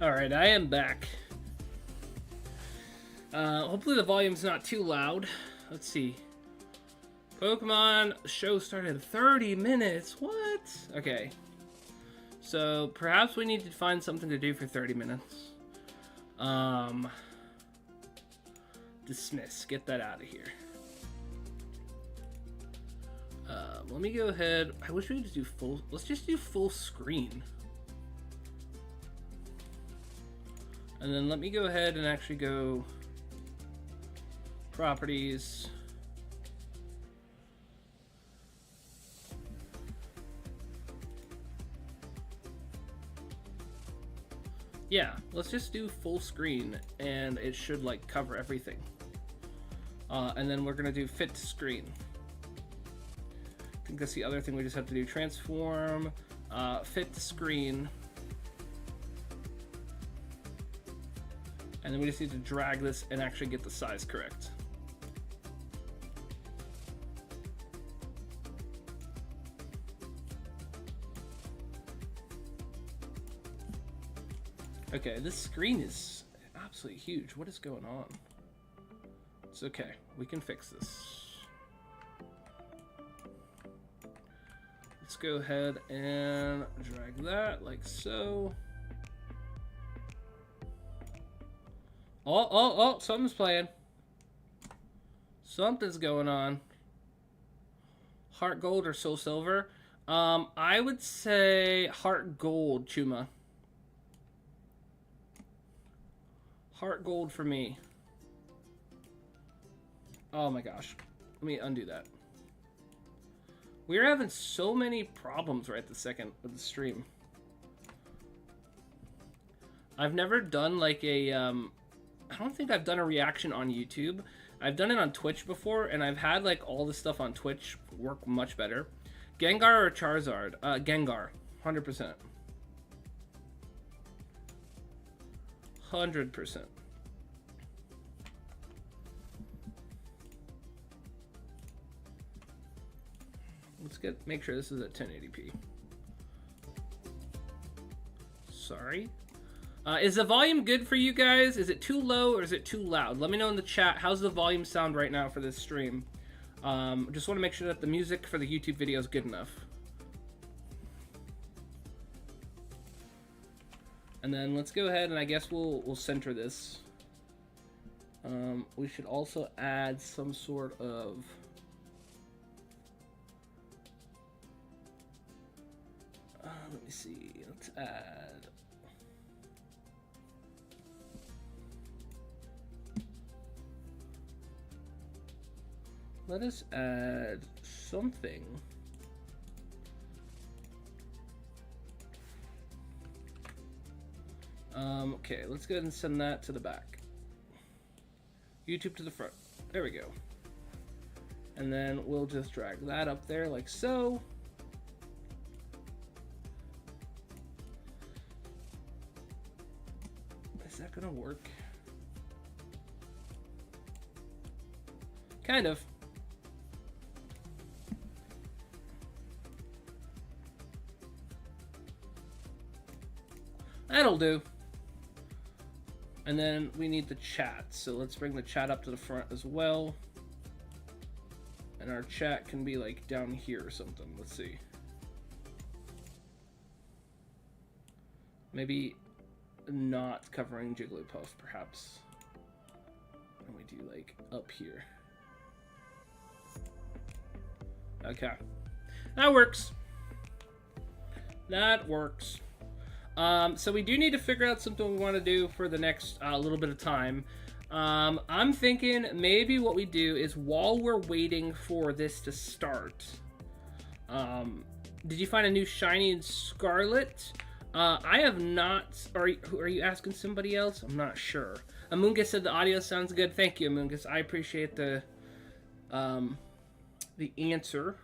Alright, I am back. Hopefully the volume's not too loud. Let's see. Pokemon show started in 30 minutes. What? Okay. So, perhaps we need to find something to do for 30 minutes. Dismiss. Get that out of here. Let me go ahead. I wish we could just do full... Let's just do full screen. And then let me go ahead and actually go... Properties. Yeah, let's just do full screen and it should like cover everything. And then we're gonna do fit to screen. I think that's the other thing we just have to do. Transform, fit to screen. And then we just need to drag this and actually get the size correct. Okay, this screen is absolutely huge. What is going on? It's okay. We can fix this. Let's go ahead and drag that like so. Oh, something's playing. Something's going on. Heart Gold or Soul Silver? I would say Heart Gold, Chuma. Heart Gold for me. Oh my gosh. Let me undo that. We're having so many problems right this second with the stream. I've never done like a... I don't think I've done a reaction on YouTube. I've done it on Twitch before, and I've had like all the stuff on Twitch work much better. Gengar or Charizard? Gengar. 100%. 100%. Let's make sure this is at 1080p. Sorry. Is the volume good for you guys? Is it too low or is it too loud? Let me know in the chat. How's the volume sound right now for this stream? Just want to make sure that the music for the YouTube video is good enough. And then let's go ahead and I guess we'll center this. We should also add some sort of... let me see. Let's add... Let us add something. Okay, let's go ahead and send that to the back. YouTube to the front. There we go. And then we'll just drag that up there like so. Is that gonna work? Kind of. That'll do. And then we need the chat. So let's bring the chat up to the front as well. And our chat can be like down here or something. Let's see. Maybe not covering Jigglypuff, perhaps. And we do like up here. Okay. That works. That works. So we do need to figure out something we want to do for the next little bit of time. I'm thinking maybe what we do is while we're waiting for this to start. Did you find a new shiny in Scarlet? I have not. Are you asking somebody else? I'm not sure. Amungus said the audio sounds good. Thank you, Amungus. I appreciate the answer.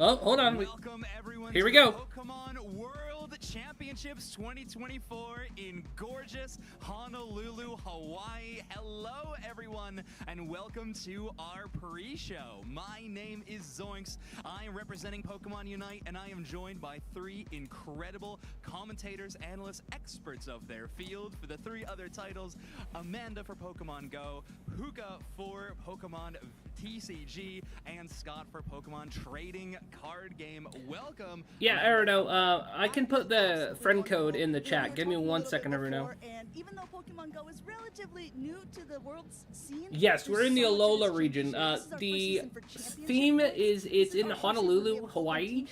Oh, hold on. Welcome everyone Here we to go. the Pokemon World Championships 2024 in gorgeous Honolulu, Hawaii. Hello, everyone, and welcome to our pre-show. My name is Zoinks. I am representing Pokemon Unite, and I am joined by three incredible commentators, analysts, experts of their field for the three other titles. Amanda for Pokemon Go, Puka for Pokemon TCG, and Scott for Pokemon Trading Card Game. Welcome. Yeah, Aruno, I can put the friend code in the chat. Give me 1 second, Aruno. And even though Pokemon Go is relatively new to the world's scene, Yes, we're in the Alola region. The theme is it's in Honolulu, Hawaii.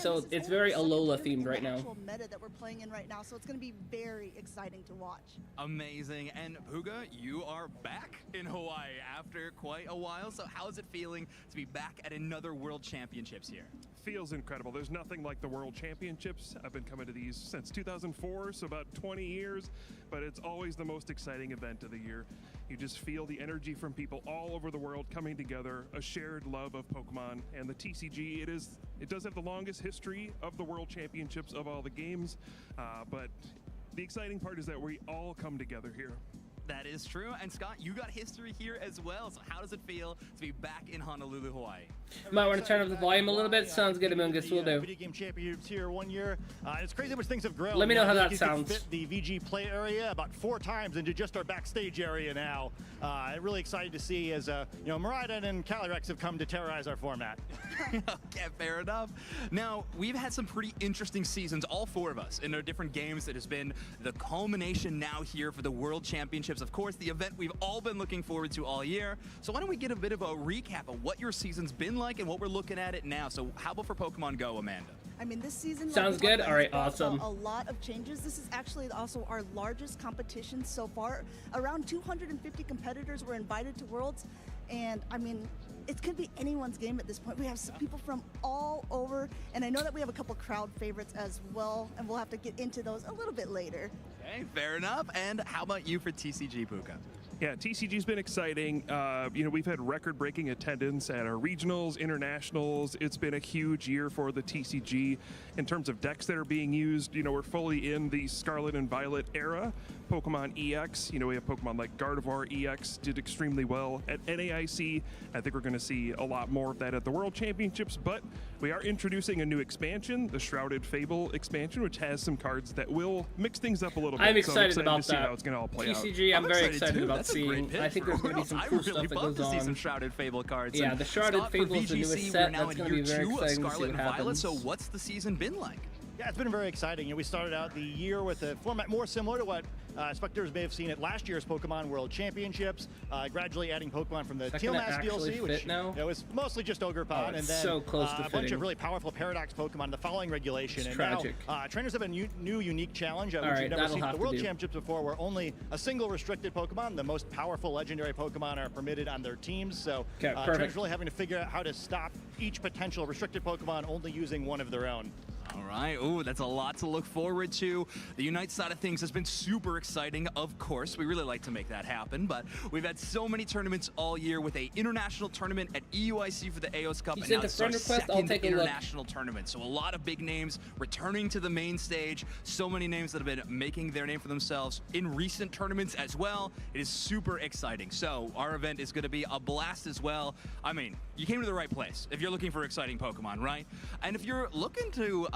So it's very Alola themed right now. Meta that we're playing in right now, so it's going to be very exciting to watch. Amazing. And Puga, you are back in Hawaii after quite a while. So how's it feeling to be back at another World Championships here? Feels incredible. There's nothing like the World Championships. I've been coming to these since 2004, so about 20 years, but it's always the most exciting event of the year. You just feel the energy from people all over the world coming together, a shared love of Pokemon, and the TCG, it does have the longest history of the World Championships of all the games, but the exciting part is that we all come together here. That is true. And Scott, you got history here as well. So how does it feel to be back in Honolulu, Hawaii? Might want to turn up the volume a little bit. Sounds good, Amungus. We'll do. Video game championships here 1 year. It's crazy how much things have grown. Let me know how that You sounds. can fit the VG play area about 4 times into just our backstage area now. Really excited to see as Miraidon and Calyrex have come to terrorize our format. Okay, fair enough. Now, we've had some pretty interesting seasons, all 4 of us, in our different games. That has been the culmination now here for the World Championships. Of course, the event we've all been looking forward to all year. So why don't we get a bit of a recap of what your season's been like and what we're looking at it now. So how about for Pokemon Go, Amanda? I mean, this season Sounds good. All right, has brought awesome. A lot of changes. This is actually also our largest competition so far. Around 250 competitors were invited to Worlds, and I mean, it could be anyone's game at this point. We have some people from all over, and I know that we have a couple crowd favorites as well, and we'll have to get into those a little bit later. Okay, fair enough. And how about you for TCG, Puka? Yeah, TCG's been exciting. We've had record-breaking attendance at our regionals, internationals. It's been a huge year for the TCG in terms of decks that are being used. We're fully in the Scarlet and Violet era. Pokemon EX, we have Pokemon like Gardevoir EX did extremely well at NAIC. I think we're going to see a lot more of that at the World Championships, but we are introducing a new expansion, the Shrouded Fable expansion, which has some cards that will mix things up a little bit. I'm excited so about to see that. how it's going to all play out. TCG, I'm very excited too. about That's a great seeing. pick I think there's for going to be some Worlds. cool I really stuff that love goes to see some on. Shrouded Fable cards. Yeah, And the Shrouded Scott, for Fable is the VGC, newest we're set. now That's in going to be year very 2 of exciting to see Scarlet what and Violet. happens. So what's the season been like? Yeah, it's been very exciting. We started out the year with a format more similar to what spectators may have seen at last year's Pokemon World Championships, gradually adding Pokemon from the Is that Teal gonna Mask actually DLC, fit which now? was mostly just Ogerpon, it's and then so close to a bunch fitting. of really powerful Paradox Pokemon in the following regulation. It's and tragic. Now, trainers have a new unique challenge, which right, you've never that'll seen at have the to World do. Championships before, where only a single restricted Pokemon, the most powerful legendary Pokemon, are permitted on their teams. So Okay, trainers perfect. really having to figure out how to stop each potential restricted Pokemon only using one of their own. All right. Ooh, that's a lot to look forward to. The Unite side of things has been super exciting, of course. We really like to make that happen, but we've had so many tournaments all year with a international tournament at EUIC for the AOS Cup, You and sent now a it's our friend request? I'll second take a look. international tournament. So a lot of big names returning to the main stage. So many names that have been making their name for themselves in recent tournaments as well. It is super exciting. So our event is going to be a blast as well. I mean, you came to the right place if you're looking for exciting Pokemon, right? And if you're looking to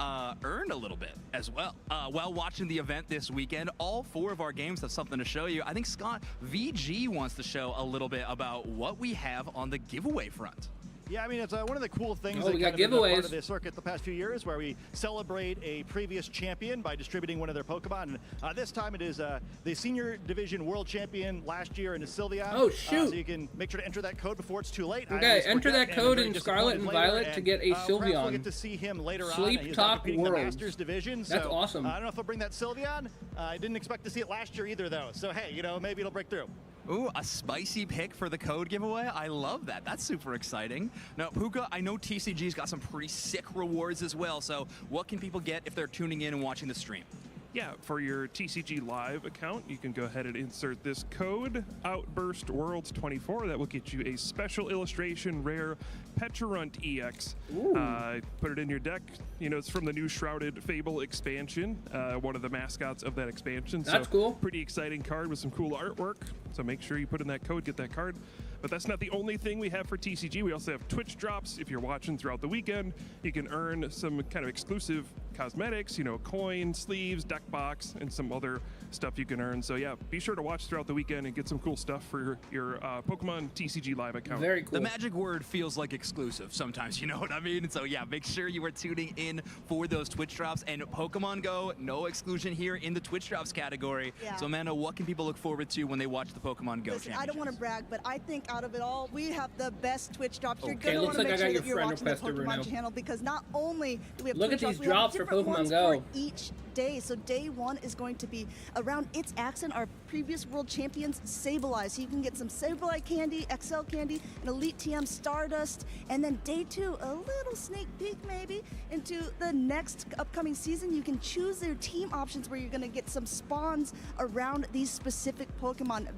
earn a little bit as well while watching the event this weekend, all 4 of our games have something to show you. I think Scott, VG wants to show a little bit about what we have on the giveaway front. Yeah, I mean, it's one of the cool things Oh, that we kind got of been a part giveaways. of the circuit the past few years, where we celebrate a previous champion by distributing one of their Pokemon. And this time it is the Senior Division World Champion last year in Sylveon. Oh, shoot. So you can make sure to enter that code before it's too late. I Okay, always enter forget, that and I'm code very in Scarlet and disappointed later, Violet to get a perhaps we'll Sylveon. get to see him later Sleep on. He's Talk competing in the Worlds. Masters Division. That's so, awesome. I don't know if I'll bring that Sylveon. I didn't expect to see it last year either, though. So, hey, maybe it'll break through. Ooh, a spicy pick for the code giveaway. I love that. That's super exciting. Now, Puka, I know TCG's got some pretty sick rewards as well. So what can people get if they're tuning in and watching the stream? Yeah, for your TCG Live account, you can go ahead and insert this code, Outburst Worlds 24. That will get you a special illustration rare Pecharunt EX. Put it in your deck. You know, it's from the new Shrouded Fable expansion, one of the mascots of that expansion. That's cool. Pretty exciting card with some cool artwork. So make sure you put in that code, get that card. But that's not the only thing we have for TCG. We also have Twitch drops. If you're watching throughout the weekend, you can earn some kind of exclusive cosmetics, you know, coin, sleeves, deck box, and some other stuff you can earn. So yeah, be sure to watch throughout the weekend and get some cool stuff for your Pokemon TCG Live account. Very cool. The magic word feels like exclusive sometimes, you know what I mean? So yeah, make sure you are tuning in for those Twitch drops. And Pokemon Go, no exclusion here in the Twitch drops category. Yeah. So Amanda, what can people look forward to when they watch the Pokemon Go Listen, I don't want to championships? brag, but I think out of it all, we have the best Twitch drops. You're Okay, going to looks want to like make I got sure your that you're friend watching the requested, Pokemon Bruno. channel, because not only do we have Look Twitch at these drops, we have drops for different Pokemon ones Go. for each day. So day one is going to be around its accent, our previous world champions, Sableye. So you can get some Sableye candy, XL candy, an Elite TM Stardust, and then day two, a little sneak peek maybe into the next upcoming season. You can choose your team options where you're going to get some spawns around these specific Pokemon. How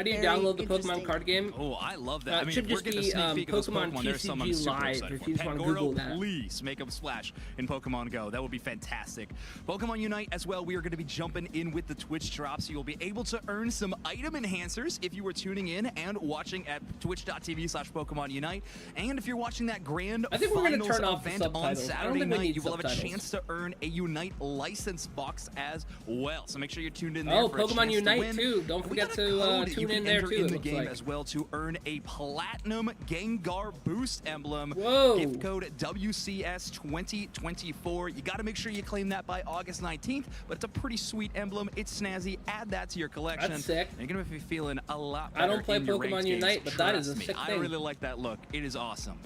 do you very download the Pokemon interesting. card game? Oh, I love that. I It mean, should we're just getting a be, sneak peek of those Pokemon Pokemon. There's some I'm TCG super Live, excited if for. you just wanna Pangoro, Google that. please make a splash in Pokemon Go. That would be fantastic. Pokemon Unite as well. We are going to be jumping in with the Twitch drops. You'll be able to earn some item enhancers if you were tuning in and watching at twitch.tv/Pokemon Unite. And if you're watching that grand I think we're gonna finals turn off the event on subtitles. I don't Saturday think we night, need you will have a subtitles. chance to earn a Unite license box as well. So make sure you're tuned in there Oh, for a Pokemon chance Unite to win. too. Don't And we forget got a to code that you tune in can there enter too, in it the looks game like. as well to earn a Platinum Gengar Boost emblem. Whoa. Gift code WCS2024. You got to make sure you claim that by August 19th, but it's a pretty sweet emblem. It's snazzy. Add that to your collection. That's sick. And you're going to be feeling a lot I better don't play in your Pokemon ranked Unite, games. but that is a Trust me, sick I thing. really like that look. It is awesome.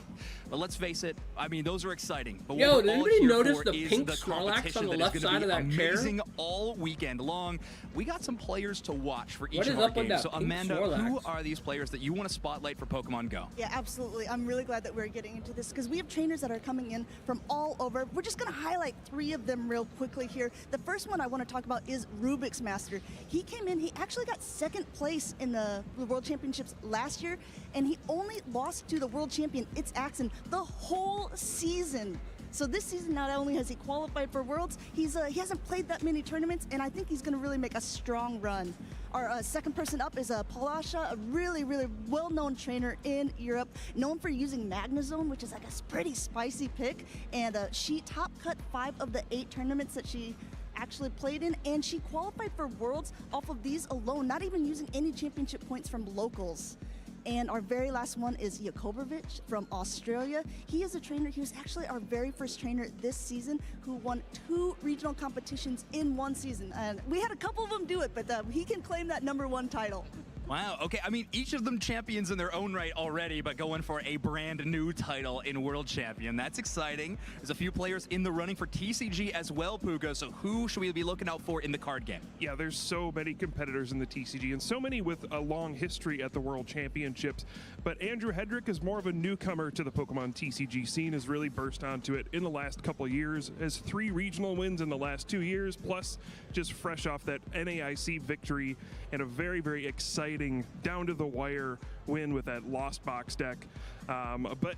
But let's face it, I mean, those are exciting. But Yo, what did we're all anybody here notice for the is pink the Snorlax on competition the that is left gonna side be of that chair? amazing all weekend long. We got some players to watch for each What is of our up with games. that So pink Amanda, Snorlax? who are these players that you want to spotlight for Pokemon Go? Yeah, absolutely. I'm really glad that we're getting into this because we have trainers that are coming in from all over. We're just going to highlight 3 of them real quickly here. The first one I want to talk about is Rubik's Master. He came in, he actually got 2nd place in the World Championships last year, and he only lost to the world champion, It's Axon, the whole season. So this season, not only has he qualified for Worlds, he hasn't played that many tournaments, and I think he's going to really make a strong run. Our second person up is Palasha, a really, really well-known trainer in Europe, known for using Magnezone, which is like a pretty spicy pick. And she top cut 5 of the 8 tournaments that she actually played in, and she qualified for Worlds off of these alone, not even using any championship points from locals. And our very last one is Jakobovich from Australia. He is a trainer. He was actually our very first trainer this season who won 2 regional competitions in 1 season. And we had a couple of them do it, but he can claim that #1 title. Wow. Okay. I mean, each of them champions in their own right already, but going for a brand new title in World Champion. That's exciting. There's a few players in the running for TCG as well, Puka. So who should we be looking out for in the card game? Yeah, there's so many competitors in the TCG and so many with a long history at the World Championships. But Andrew Hedrick is more of a newcomer to the Pokemon TCG scene, has really burst onto it in the last couple of years, has 3 regional wins in the last 2 years, plus just fresh off that NAIC victory and a very, very exciting down-to-the-wire win with that Lost Box deck. But,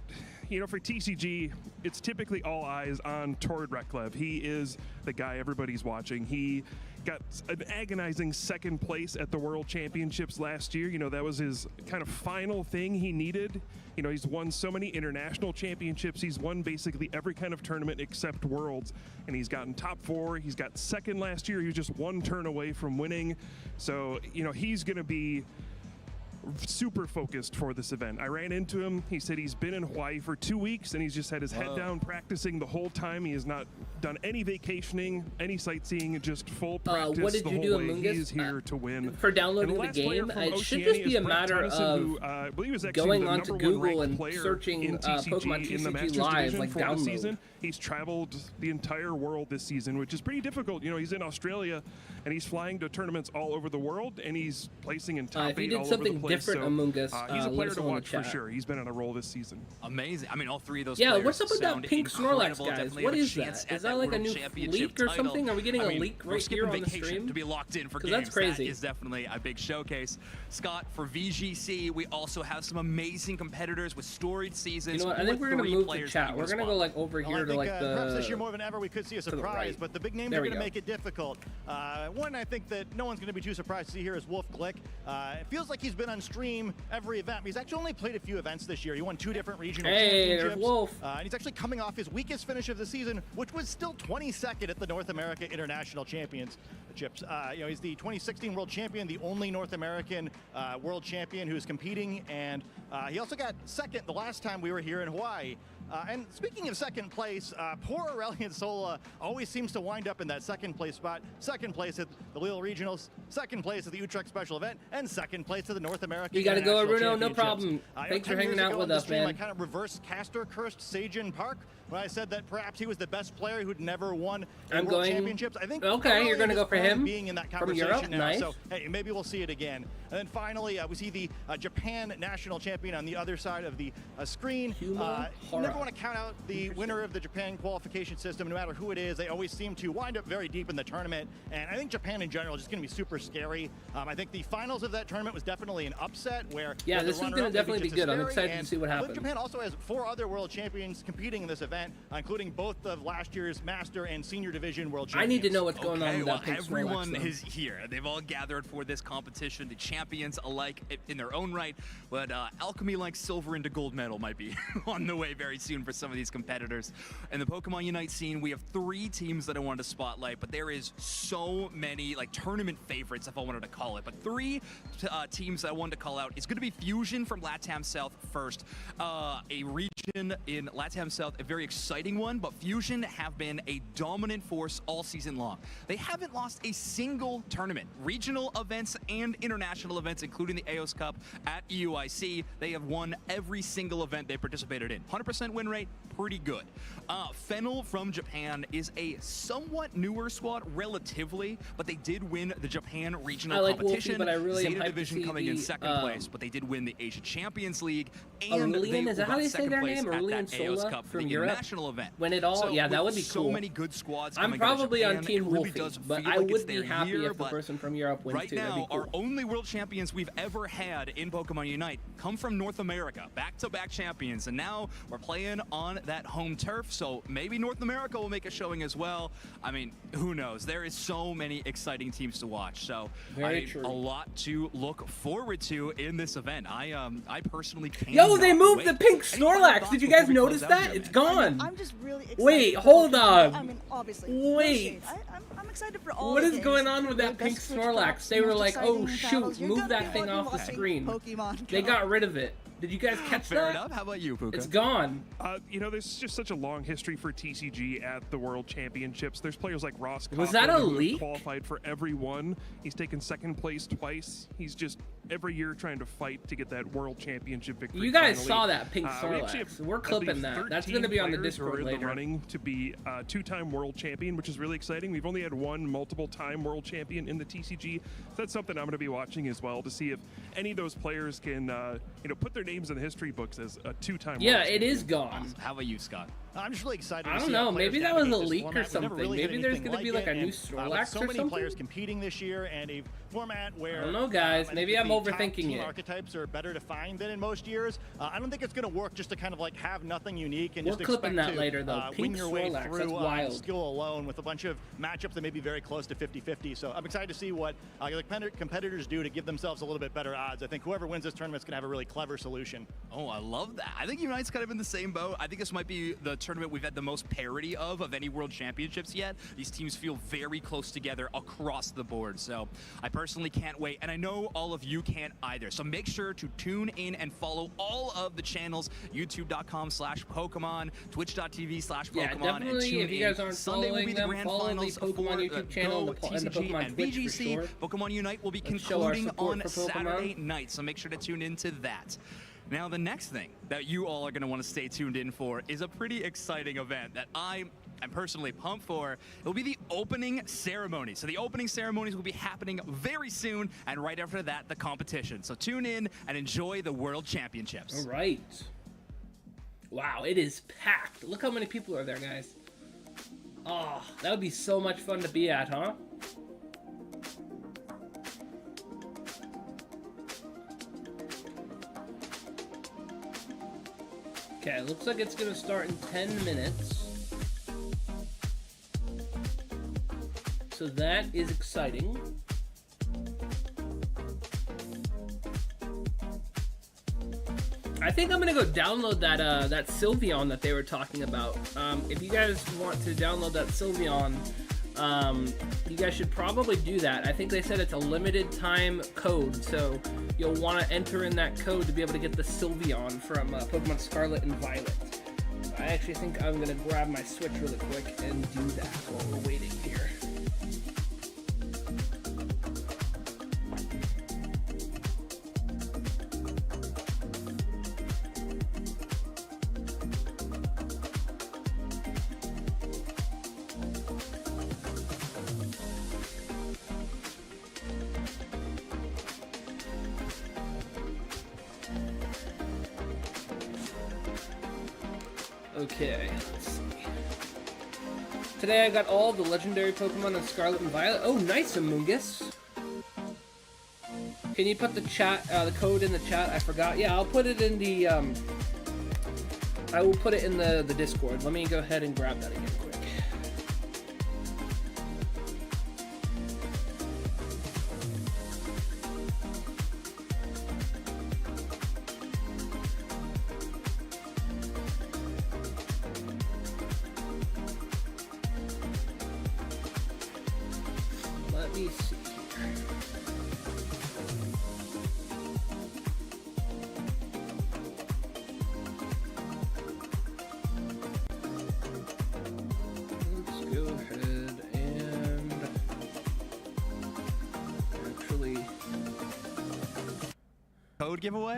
you know, for TCG, it's typically all eyes on Tord Reklev. He is the guy everybody's watching. He got an agonizing 2nd place at the World Championships last year. You know, that was his kind of final thing he needed. You know, he's won so many international championships. He's won basically every kind of tournament except Worlds, and he's gotten top 4. He's got 2nd last year. He was just 1 turn away from winning. So, you know, he's going to be super focused for this event. I ran into him. He said he's been in Hawaii for 2 weeks and he's just had his head down practicing the whole time. He has not done any vacationing, any sightseeing, just full practice what did the you whole do, way. Amungus? He is here to win. For downloading And the last player game, from it should Oceania just be is a Brett matter Tennyson, of who, I believe was actually going the onto number 1 Google ranked and player searching in TCG Pokemon in the TCG Masters Live, division like for the download. season. He's traveled the entire world this season, which is pretty difficult. You know, he's in Australia and he's flying to tournaments all over the world and he's placing in top if he 8 did all over something the place. different so, Among Us. he's a let player us to know in the watch for chat. sure. He's been on a roll this season. Amazing. I mean, all three of those Yeah, players what's up with that sound pink Snorlax, incredible. guys? Definitely What have a is chance that? at Is that like a World new Championship leak or title. something? Are we getting I a mean, leak we're right skipping here on the vacation stream? to be locked in for 'Cause games. that's crazy. That is definitely a big showcase. Scott, for VGC, we also have some amazing competitors with storied seasons. You know what? I Who think are we're gonna three move to players that chat. you We're wanna gonna go spot? like over Well, here I to think, like perhaps this year the. more than ever we could see a the surprise, right. but the big names There are we going to go. make it difficult. One I think that no one's going to be too surprised to see here is Wolf Glick. It feels like he's been on stream every event. He's actually only played a few events this year. He won 2 different regional Hey, there's championships. Wolf. And he's actually coming off his weakest finish of the season, which was still 22nd at the North America International Championships. He's the 2016 World Champion, the only North American World Champion who's competing, and he also got second the last time we were here in Hawaii. And speaking of second place, poor Aurelian Sola always seems to wind up in that second place spot. Second place at the Lille Regionals, second place at the Utrecht Special Event, and second place at the North American You gotta go, International Aruno. No Championships. problem. 10 Thanks for years hanging out ago with on the us, stream, man. I kind of reverse caster cursed Sajin Park when I said that perhaps he was the best player who'd never won a I'm World going- Championships. I think Okay, Aurelian you're gonna is go for earned him? being in that From conversation Europe? now. Nice. So hey, maybe we'll see it again. And then finally, we see the Japan national champion on the other side of the screen. Huma You never Hara. want to count out the winner of the Japan qualification system, no matter who it is. They always seem to wind up very deep in the tournament. And I think Japan in general is just going to be super scary. I think the finals of that tournament was definitely an upset where Yeah, the this is runner-up gonna maybe definitely gets be good. I'm scary. excited to And see what I believe happens. Japan also has 4 other world champions competing in this event, including both of last year's Master and Senior Division world champions. I need to know what's going on Okay, with well, that pink everyone Snorlax, though. is here. They've all gathered for this competition, the champions alike in their own right. But alchemy like silver into gold medal might be on the way very soon for some of these competitors. In the Pokemon Unite scene, we have 3 teams that I wanted to spotlight, but there is so many like tournament favorites, if I wanted to call it. But 3 teams that I wanted to call out is going to be Fusion from LATAM South first. A region in LATAM South, a very exciting one, but Fusion have been a dominant force all season long. They haven't lost a single tournament, regional events and international events, including the AOS Cup at EUIC. They have won every single event they participated in. 100% win rate, pretty good. Fennel from Japan is a somewhat newer squad, relatively, but they did win the Japan regional I like Wolfie, competition. but I really am Zeta hyped to Division see coming in the, second place, but they did win the Asia Champions League, and Aurelian, they is that how got they say second their place name? at Aurelian that AOS Sola Cup for from the Europe? international event. When it all- So yeah, that with would be so cool. many good squads I'm coming out of probably on Japan, Team it really Wolfie, does but feel I like it's would be their happy year, if the but person from Europe wins right too. That'd now, be cool. our only world champions we've ever had in Pokemon Unite come from North America, back-to-back champions, and now we're playing on that home turf, so maybe North America will make a showing as well. I mean, who knows? There is so many exciting teams to watch, so Very true. a lot to look forward to in this event. I personally can't. Yo, they moved the pink Snorlax. Did you guys notice that? It's gone. I'm just really excited. Wait, for hold Pokemon. on. I mean, obviously. no Wait. shade. I'm excited for all What the is games. going on with The that pink best Switch Snorlax? drops, They were most like, oh exciting shoot, battles. You're move gonna that be thing off the watching screen. Pokemon They go. got rid of it. Did you guys catch Fair that? enough. How about you, Puka? It's gone. There's just such a long history for TCG at the World Championships. There's players like Ross Was that Coughlin a who have leak? qualified for every one. He's taken second place twice. He's just every year trying to fight to get that World Championship victory. You guys finally. saw that pink We actually Snorlax. have, We're I clipping believe, that. That's 13 going to be on the players who are Discord in later. the running to be a 2-time world champion, which is really exciting. We've only had one multiple-time world champion in the TCG. So that's something I'm going to be watching as well to see if any of those players can, put their names in the history books as a 2-time. Yeah, world it is gone. How about you, Scott? I'm just really excited. I to don't see know, how players maybe that was a navigate this leak or format. We've never something. really had Maybe there's anything gonna be like like a it, new and, Snorlax with so or many something? players competing this year and a format where I don't know, guys. I think Maybe that I'm the top overthinking team it. archetypes are better to find than in most years. I don't think it's going to work just to kind of like have nothing unique and We're just clipping expect that to later, though. win Pink your way Snorlax, through that's wild. skill alone with a bunch of matchups that may be very close to 50-50. So I'm excited to see what competitors do to give themselves a little bit better odds. I think whoever wins this tournament is going to have a really clever solution. Oh, I love that. I think Unite's kind of in the same boat. I think this might be the tournament we've had the most parity of any World Championships yet. These teams feel very close together across the board. So I personally can't wait. And I know all of you can't either. So make sure to tune in and follow all of the channels, youtube.com/Pokemon, twitch.tv/Pokemon. Yeah, and definitely, tune if you in. guys aren't Sunday will be following the them, grand follow the finals Pokemon for YouTube channel Go, and the TCG, Pokemon and Twitch for VGC. sure. Pokemon Unite will be Let's show our concluding support on for Pokemon. Saturday night. So make sure to tune into that. Now, the next thing that you all are going to want to stay tuned in for is a pretty exciting event that I'm I'm personally pumped for, it will be the opening ceremony. So the opening ceremonies will be happening very soon, and right after that, the competition. So tune in and enjoy the World Championships. All right. Wow, it is packed. Look how many people are there, guys. Oh, that would be so much fun to be at, huh? Okay, looks like it's going to start in 10 minutes. So that is exciting. I think I'm going to go download that Sylveon that they were talking about. If you guys want to download that Sylveon, you guys should probably do that. I think they said it's a limited time code, so you'll want to enter in that code to be able to get the Sylveon from Pokemon Scarlet and Violet. I actually think I'm going to grab my Switch really quick and do that while we're waiting here. Okay, let's see. Today I got all the legendary Pokemon in Scarlet and Violet. Oh, nice, Amoongus. Can you put the chat, the code in the chat? I forgot. Yeah, I'll put it in the, I will put it in the Discord. Let me go ahead and grab that again quick. Let me see here. Let's go ahead and actually... Code giveaway?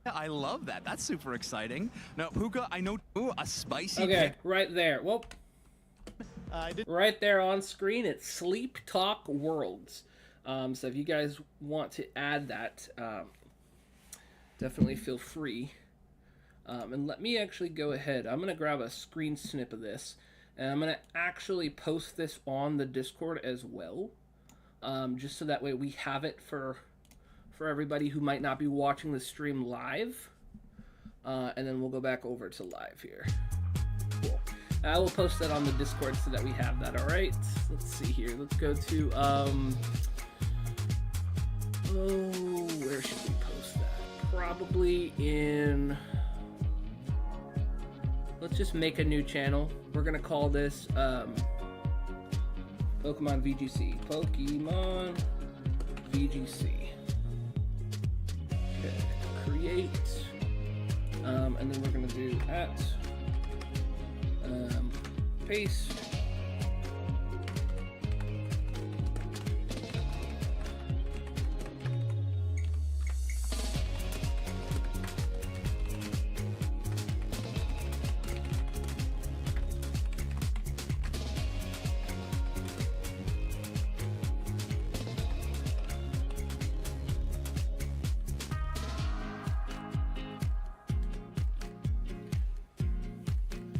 I love that. That's super exciting. Now, Puka, I know a spicy Okay, pick. right there. Well, I did. right there on screen, it's Sleep Talk Worlds. So if you guys want to add that, definitely feel free. And let me actually go ahead. I'm going to grab a screen snip of this, and I'm going to actually post this on the Discord as well, just so that way we have it for everybody who might not be watching the stream live. And then we'll go back over to live here. Cool. I will post that on the Discord so that we have that, alright? Let's see here. Let's go to, where should we post that? Probably in... Let's just make a new channel. We're going to call this, Pokemon VGC. Pokemon VGC. Okay, create. And then we're going to do paste.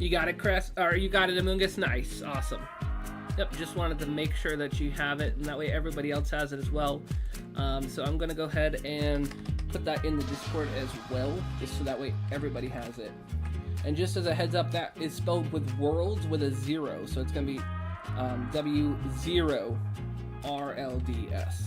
You got it, Chris, or you got it, Amoongus. Nice, awesome. Yep, just wanted to make sure that you have it, and that way everybody else has it as well. So I'm gonna go ahead and put that in the Discord as well, just so that way everybody has it. And just as a heads up, that is spelled with worlds with a 0, so it's gonna be W0RLDS.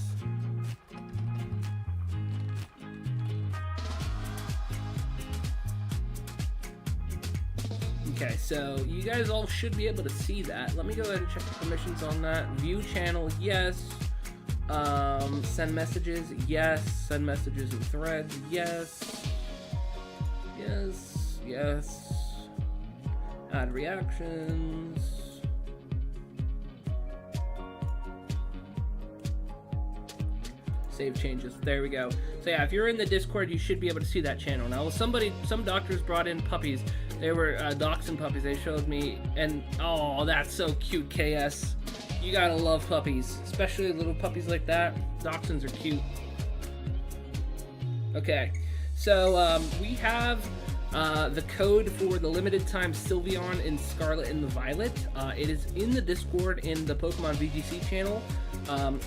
Okay, so you guys all should be able to see that. Let me go ahead and check the permissions on that. View channel, yes. Send messages, yes. Send messages in threads, yes. Yes, yes. Add reactions. Save changes. There we go. So yeah, if you're in the Discord, you should be able to see that channel. Now, some doctors brought in puppies. They were dachshund puppies they showed me, and oh, that's so cute, KS. You gotta love puppies, especially little puppies like that. Dachshunds are cute. Okay, so we have the code for the limited time Sylveon in Scarlet and the Violet. It is in the Discord in the Pokemon VGC channel.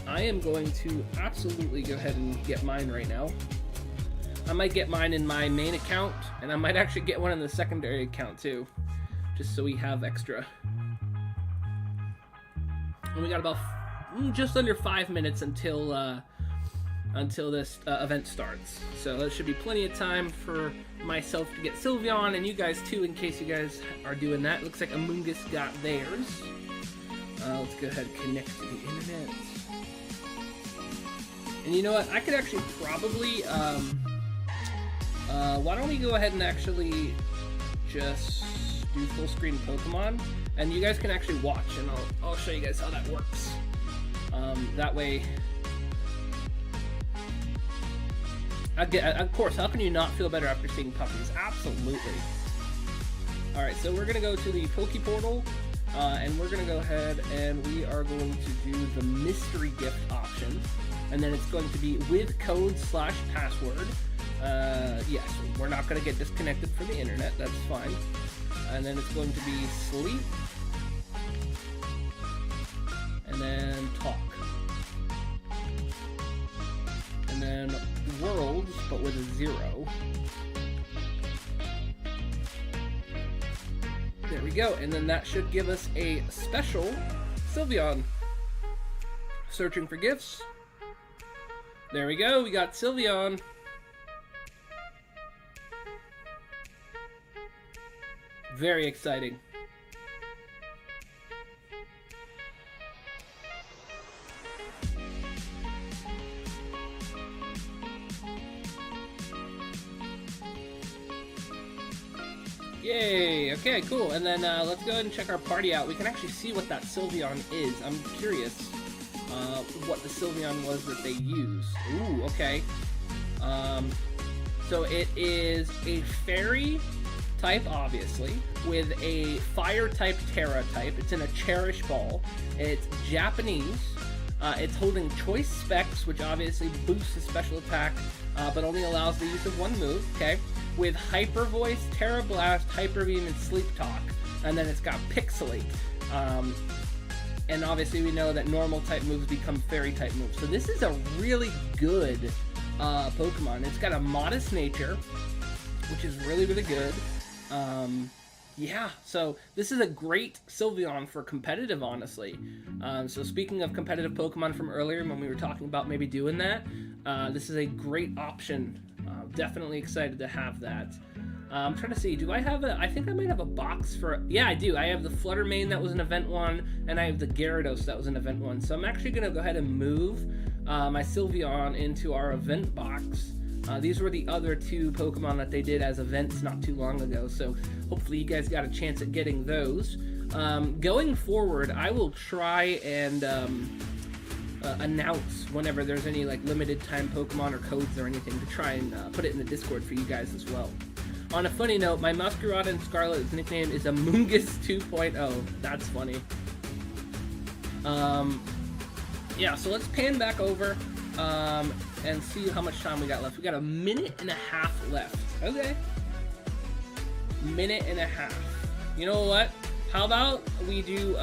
I am going to absolutely go ahead and get mine right now. I might get mine in my main account, and I might actually get one in the secondary account too, just so we have extra. And we got about just under 5 minutes until this event starts. So that should be plenty of time for myself to get Sylveon, and you guys too, in case you guys are doing that. Looks like Amoongus got theirs. Let's go ahead and connect to the internet. And you know what? I could actually probably, why don't we go ahead and actually just do full screen Pokemon, and you guys can actually watch, and I'll show you guys how that works. That way, of course, how can you not feel better after seeing puppies? Absolutely. Alright, so we're going to go to the Poke Portal, and we're going to go ahead and we are going to do the mystery gift option. And then it's going to be with code / password. Yes, we're not going to get disconnected from the internet, that's fine. And then it's going to be sleep. And then talk. And then worlds, but with a 0. There we go, and then that should give us a special Sylveon. Searching for gifts. There we go, we got Sylveon. Very exciting. Yay! Okay, cool. And then let's go ahead and check our party out. We can actually see what that Sylveon is. I'm curious what the Sylveon was that they used. Ooh, okay. So it is a fairy type, obviously, with a fire type Terra type. It's in a Cherish Ball. It's Japanese. It's holding choice specs, which obviously boosts the special attack, but only allows the use of one move, okay? With Hyper Voice, Terra Blast, Hyper Beam, and Sleep Talk. And then it's got Pixelate. And obviously we know that normal type moves become fairy type moves. So this is a really good Pokemon. It's got a modest nature, which is really, really good. Yeah, so this is a great Sylveon for competitive, honestly. So speaking of competitive Pokemon from earlier, when we were talking about maybe doing that, this is a great option. Definitely excited to have that. I'm trying to see, do I have I think I might have a box for, yeah, I do. I have the Fluttermane that was an event one, and I have the Gyarados that was an event one. So I'm actually going to go ahead and move my Sylveon into our event box. These were the other two Pokemon that they did as events not too long ago, so hopefully you guys got a chance at getting those. Going forward, I will try and announce whenever there's any like limited time Pokemon or codes or anything to try and put it in the Discord for you guys as well. On a funny note, my Masquerade in Scarlet's nickname is Amoongus 2.0. That's funny. Yeah, so let's pan back over and see how much time we got left. We got a minute and a half left. Okay. Minute and a half. You know what? How about we do,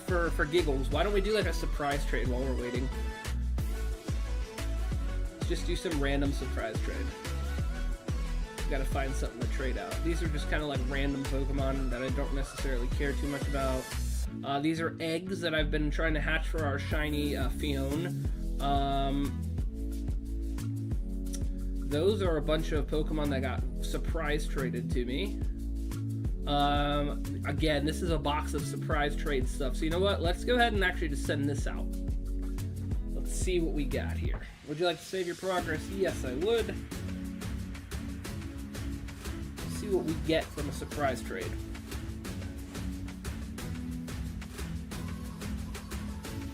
for giggles, why don't we do like a surprise trade while we're waiting? Let's just do some random surprise trade. Gotta find something to trade out. These are just kind of like random Pokemon that I don't necessarily care too much about. These are eggs that I've been trying to hatch for our shiny Fion. Those are a bunch of Pokemon that got surprise traded to me. Again, this is a box of surprise trade stuff. So you know what? Let's go ahead and actually just send this out. Let's see what we got here. Would you like to save your progress? Yes, I would. Let's see what we get from a surprise trade.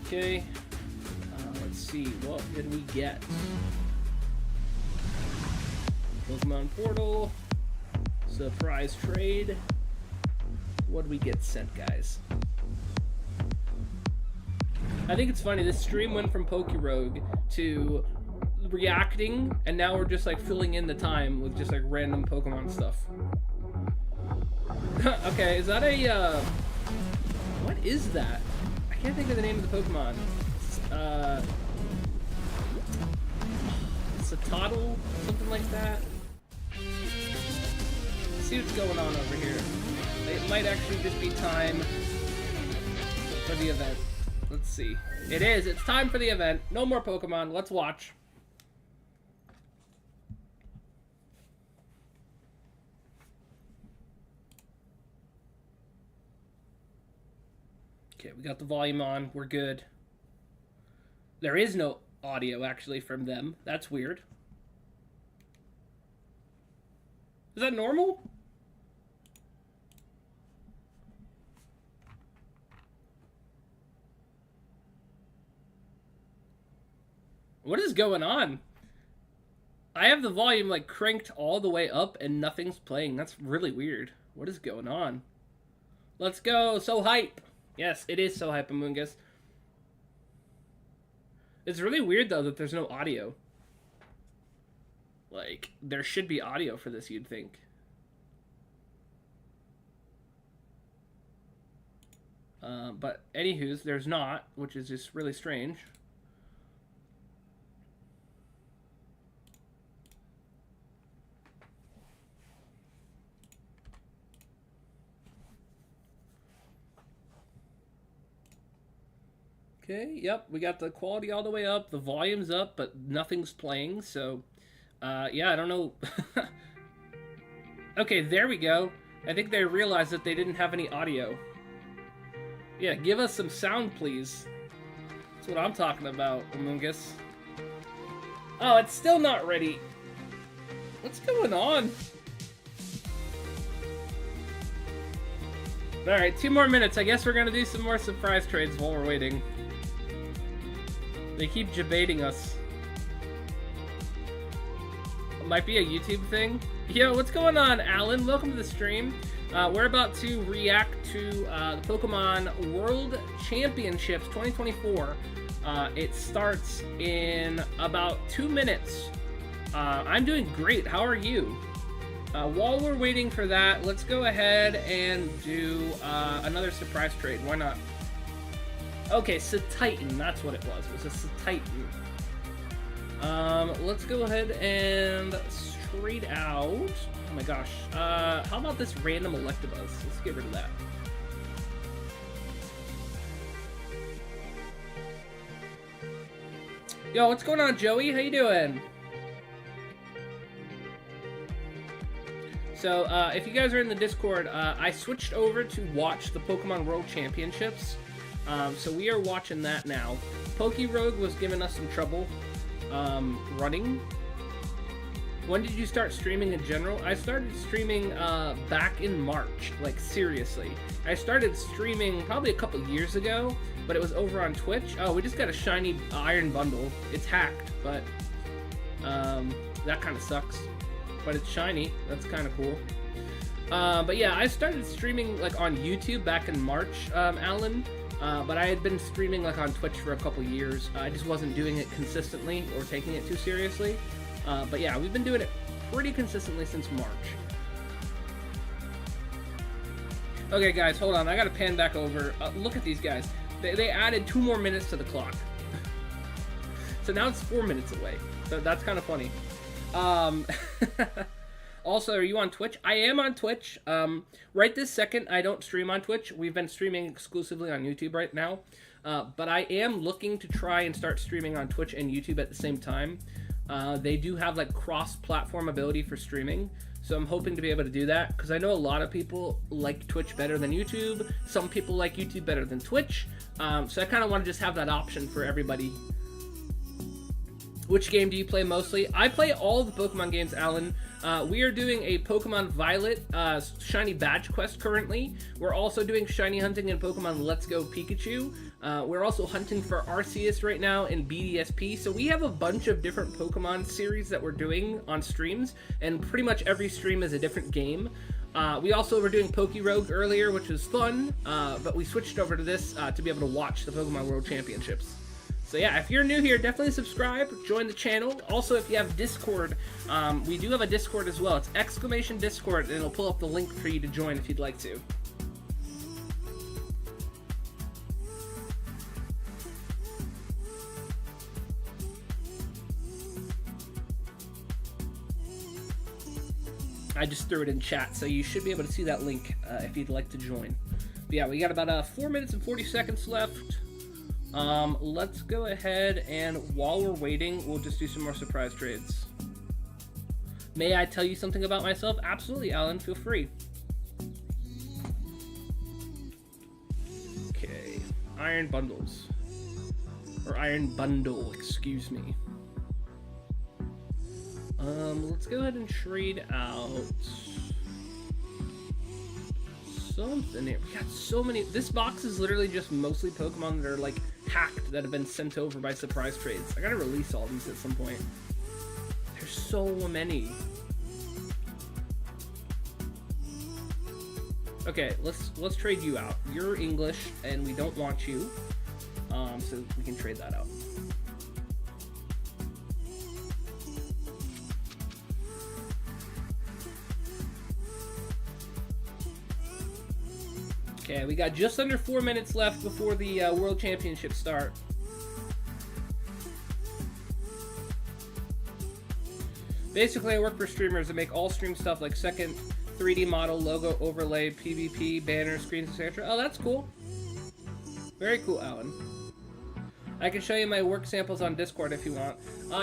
Okay. Let's see. What did we get? Pokemon Portal. Surprise trade. What do we get sent, guys? I think it's funny, this stream went from PokeRogue to reacting, and now we're just like filling in the time with just like random Pokemon stuff. Okay, is that a, what is that? I can't think of the name of the Pokemon. Satotl? Something like that? Let's see what's going on over here. It might actually just be time for the event. Let's see. It is. It's time for the event. No more Pokemon. Let's watch. Okay, we got the volume on. We're good. There is no audio, actually, from them. That's weird. Is that normal? What is going on? I have the volume like cranked all the way up and nothing's playing. That's really weird. What is going on? Let's go. So hype. Yes, it is so hype, Amoongus. It's really weird though that there's no audio. Like, there should be audio for this, you'd think. But anywho's, there's not, which is just really strange. Okay, yep, we got the quality all the way up, the volume's up, but nothing's playing, so, yeah, I don't know. Okay, there we go. I think they realized that they didn't have any audio. Yeah, give us some sound, please. That's what I'm talking about, Amoongus. Oh, it's still not ready. What's going on? Alright, 2 more minutes. I guess we're gonna do some more surprise trades while we're waiting. They keep debating us. It might be a YouTube thing. Yo, what's going on, Alan? Welcome to the stream. We're about to react to the Pokemon World Championships 2024. It starts in about 2 minutes. I'm doing great. How are you? While we're waiting for that, let's go ahead and do another surprise trade. Why not? Okay, Titan, that's what it was. It was a Titan. Let's go ahead and trade out. Oh my gosh. How about this random Electabuzz? Let's get rid of that. Yo, what's going on, Joey? How you doing? So, if you guys are in the Discord, I switched over to watch the Pokemon World Championships. So we are watching that now. PokeRogue was giving us some trouble running. When did you start streaming in general? I started streaming back in March, like seriously. I started streaming probably a couple years ago, but it was over on Twitch. Oh, we just got a shiny iron bundle. It's hacked, but that kind of sucks. But it's shiny. That's kind of cool. But yeah, I started streaming like on YouTube back in March, Alan. But I had been streaming like on Twitch for a couple years. I just wasn't doing it consistently or taking it too seriously. But yeah, we've been doing it pretty consistently since March. Okay, guys, hold on. I gotta pan back over. Look at these guys. They added 2 more minutes to the clock. So now it's 4 minutes away. So that's kind of funny. Also, are you on Twitch? I am on Twitch. Right this second, I don't stream on Twitch. We've been streaming exclusively on YouTube right now. But I am looking to try and start streaming on Twitch and YouTube at the same time. They do have like cross-platform ability for streaming. So I'm hoping to be able to do that. Because I know a lot of people like Twitch better than YouTube. Some people like YouTube better than Twitch. So I kind of want to just have that option for everybody. Which game do you play mostly? I play all the Pokemon games, Alan. We are doing a Pokemon Violet Shiny Badge quest currently. We're also doing Shiny hunting in Pokemon Let's Go Pikachu. We're also hunting for Arceus right now in BDSP. So we have a bunch of different Pokemon series that we're doing on streams. And pretty much every stream is a different game. We also were doing PokeRogue earlier, which was fun, but we switched over to this to be able to watch the Pokemon World Championships. So yeah, if you're new here, definitely subscribe, join the channel. Also, if you have Discord, we do have a Discord as well. It's !Discord, and it'll pull up the link for you to join if you'd like to. I just threw it in chat, so you should be able to see that link if you'd like to join. But yeah, we got about 4 minutes and 40 seconds left. Let's go ahead, and while we're waiting, we'll just do some more surprise trades. May I tell you something about myself? Absolutely, Alan, feel free. Okay, Iron Bundles. Or Iron Bundle, excuse me. Let's go ahead and trade out something here. We got so many. This box is literally just mostly Pokemon that are like hacked, that have been sent over by surprise trades. I gotta release all these at some point. There's so many. Okay, let's trade you out. You're English, and we don't want you. So we can trade that out. Okay, we got just under 4 minutes left before the World Championship start. Basically, I work for streamers that make all stream stuff like second 3D model, logo, overlay, PvP, banners, screens, etc. Oh, that's cool. Very cool, Alan. I can show you my work samples on Discord if you want.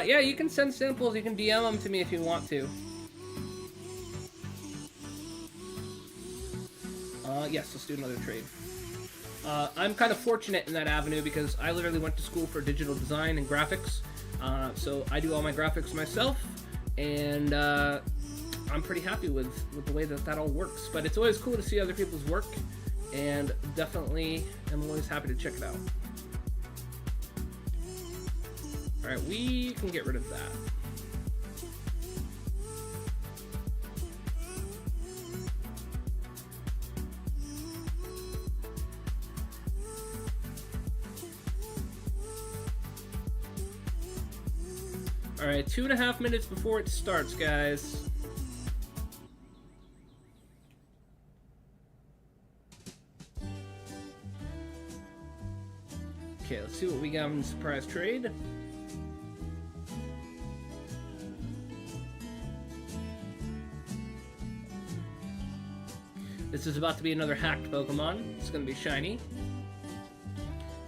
Yeah, you can send samples. You can DM them to me if you want to. Yes, let's do another trade. I'm kind of fortunate in that avenue because I literally went to school for digital design and graphics. So I do all my graphics myself, and I'm pretty happy with the way that all works. But it's always cool to see other people's work, and definitely I'm always happy to check it out. Alright, we can get rid of that. Alright, 2.5 minutes before it starts, guys. Okay, let's see what we got in the surprise trade. This is about to be another hacked Pokemon. It's going to be shiny.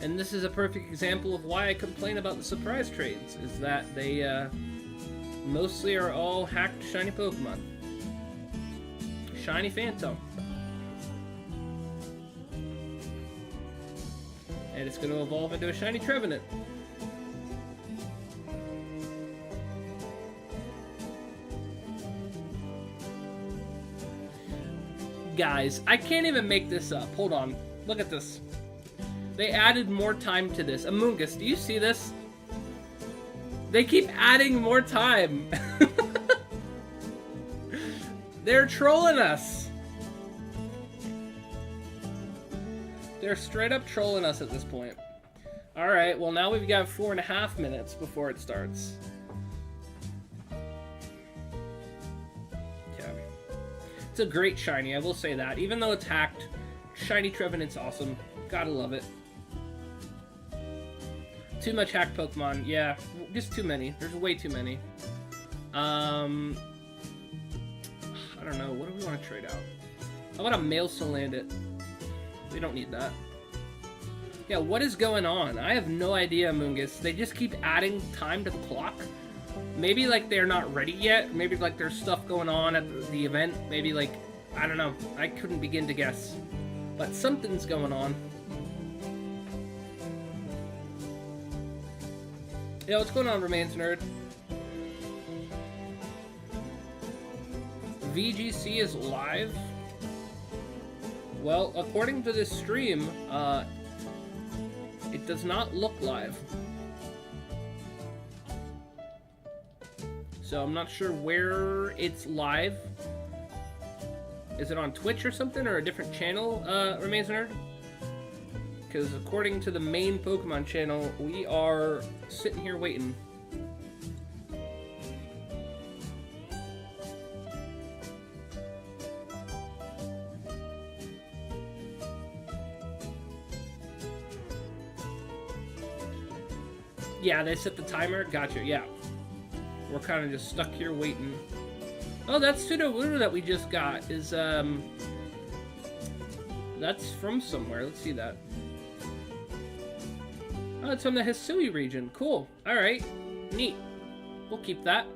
And this is a perfect example of why I complain about the surprise trades, is that they mostly are all hacked shiny Pokemon. Shiny Phantom. And it's going to evolve into a shiny Trevenant. Guys, I can't even make this up. Hold on. Look at this. They added more time to this. Amoongus, do you see this? They keep adding more time. They're trolling us. They're straight up trolling us at this point. Alright, well now we've got 4.5 minutes before it starts. Okay. It's a great shiny, I will say that. Even though it's hacked, shiny Trevenant's awesome. Gotta love it. Too much hacked Pokemon. Yeah, just too many. There's way too many. I don't know. What do we want to trade out? How about a male Salandit? We don't need that. Yeah, what is going on? I have no idea, Mungus. They just keep adding time to the clock. Maybe, like, they're not ready yet. Maybe, like, there's stuff going on at the event. Maybe, like, I don't know. I couldn't begin to guess. But something's going on. Yeah, what's going on, Remains Nerd? VGC is live? Well, according to this stream, it does not look live. So I'm not sure where it's live. Is it on Twitch or something, or a different channel, Remains a Nerd? Because according to the main Pokemon channel, we are sitting here waiting. Yeah, they set the timer. Gotcha, yeah. We're kind of just stuck here waiting. Oh, that Sudowoodo that we just got is, that's from somewhere. Let's see that. Oh, it's from the Hisui region. Cool. Alright. Neat. We'll keep that.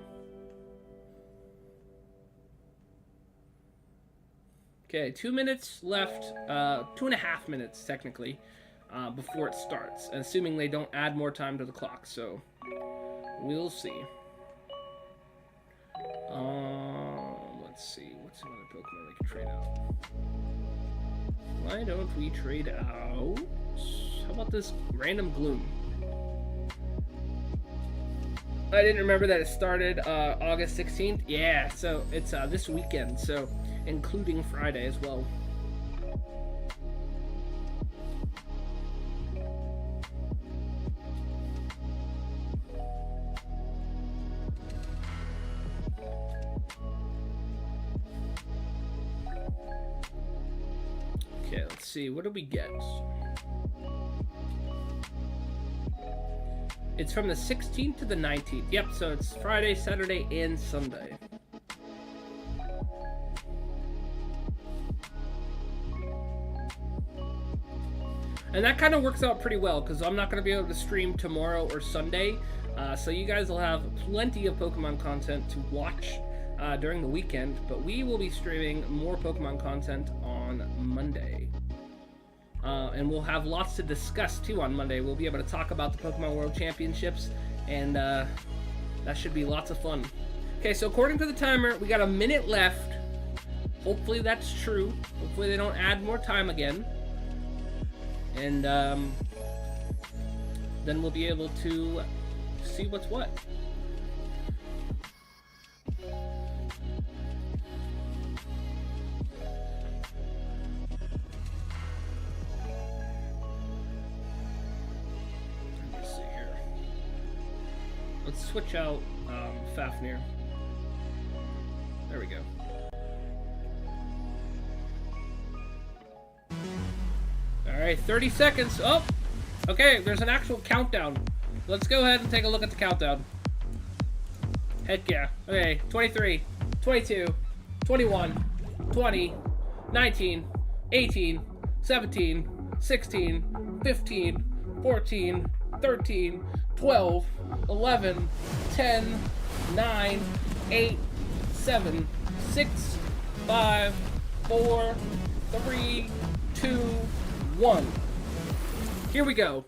Okay, 2 minutes left. 2.5 minutes, technically, before it starts. Assuming they don't add more time to the clock, so we'll see. Let's see. What's another Pokemon we can trade out? Why don't we trade out... How about this random Gloom? I didn't remember that it started August 16th. Yeah, so it's this weekend, so including Friday as well. Okay, let's see. What do we get? It's from the 16th to the 19th. Yep, so it's Friday, Saturday, and Sunday. And that kind of works out pretty well, because I'm not going to be able to stream tomorrow or Sunday. So you guys will have plenty of Pokemon content to watch during the weekend. But we will be streaming more Pokemon content on Monday. And we'll have lots to discuss, too, on Monday. We'll be able to talk about the Pokemon World Championships, and that should be lots of fun. Okay, so according to the timer, we got a minute left. Hopefully that's true. Hopefully they don't add more time again. And then we'll be able to see what's what. Let's switch out Fafnir. There we go. Alright, 30 seconds. Oh! Okay, there's an actual countdown. Let's go ahead and take a look at the countdown. Heck yeah. Okay, 23, 22, 21, 20, 19, 18, 17, 16, 15, 14, 13, 12, 11, 10, 9, 8, 7, 6, 5, 4, 3, 2, 1. Here we go.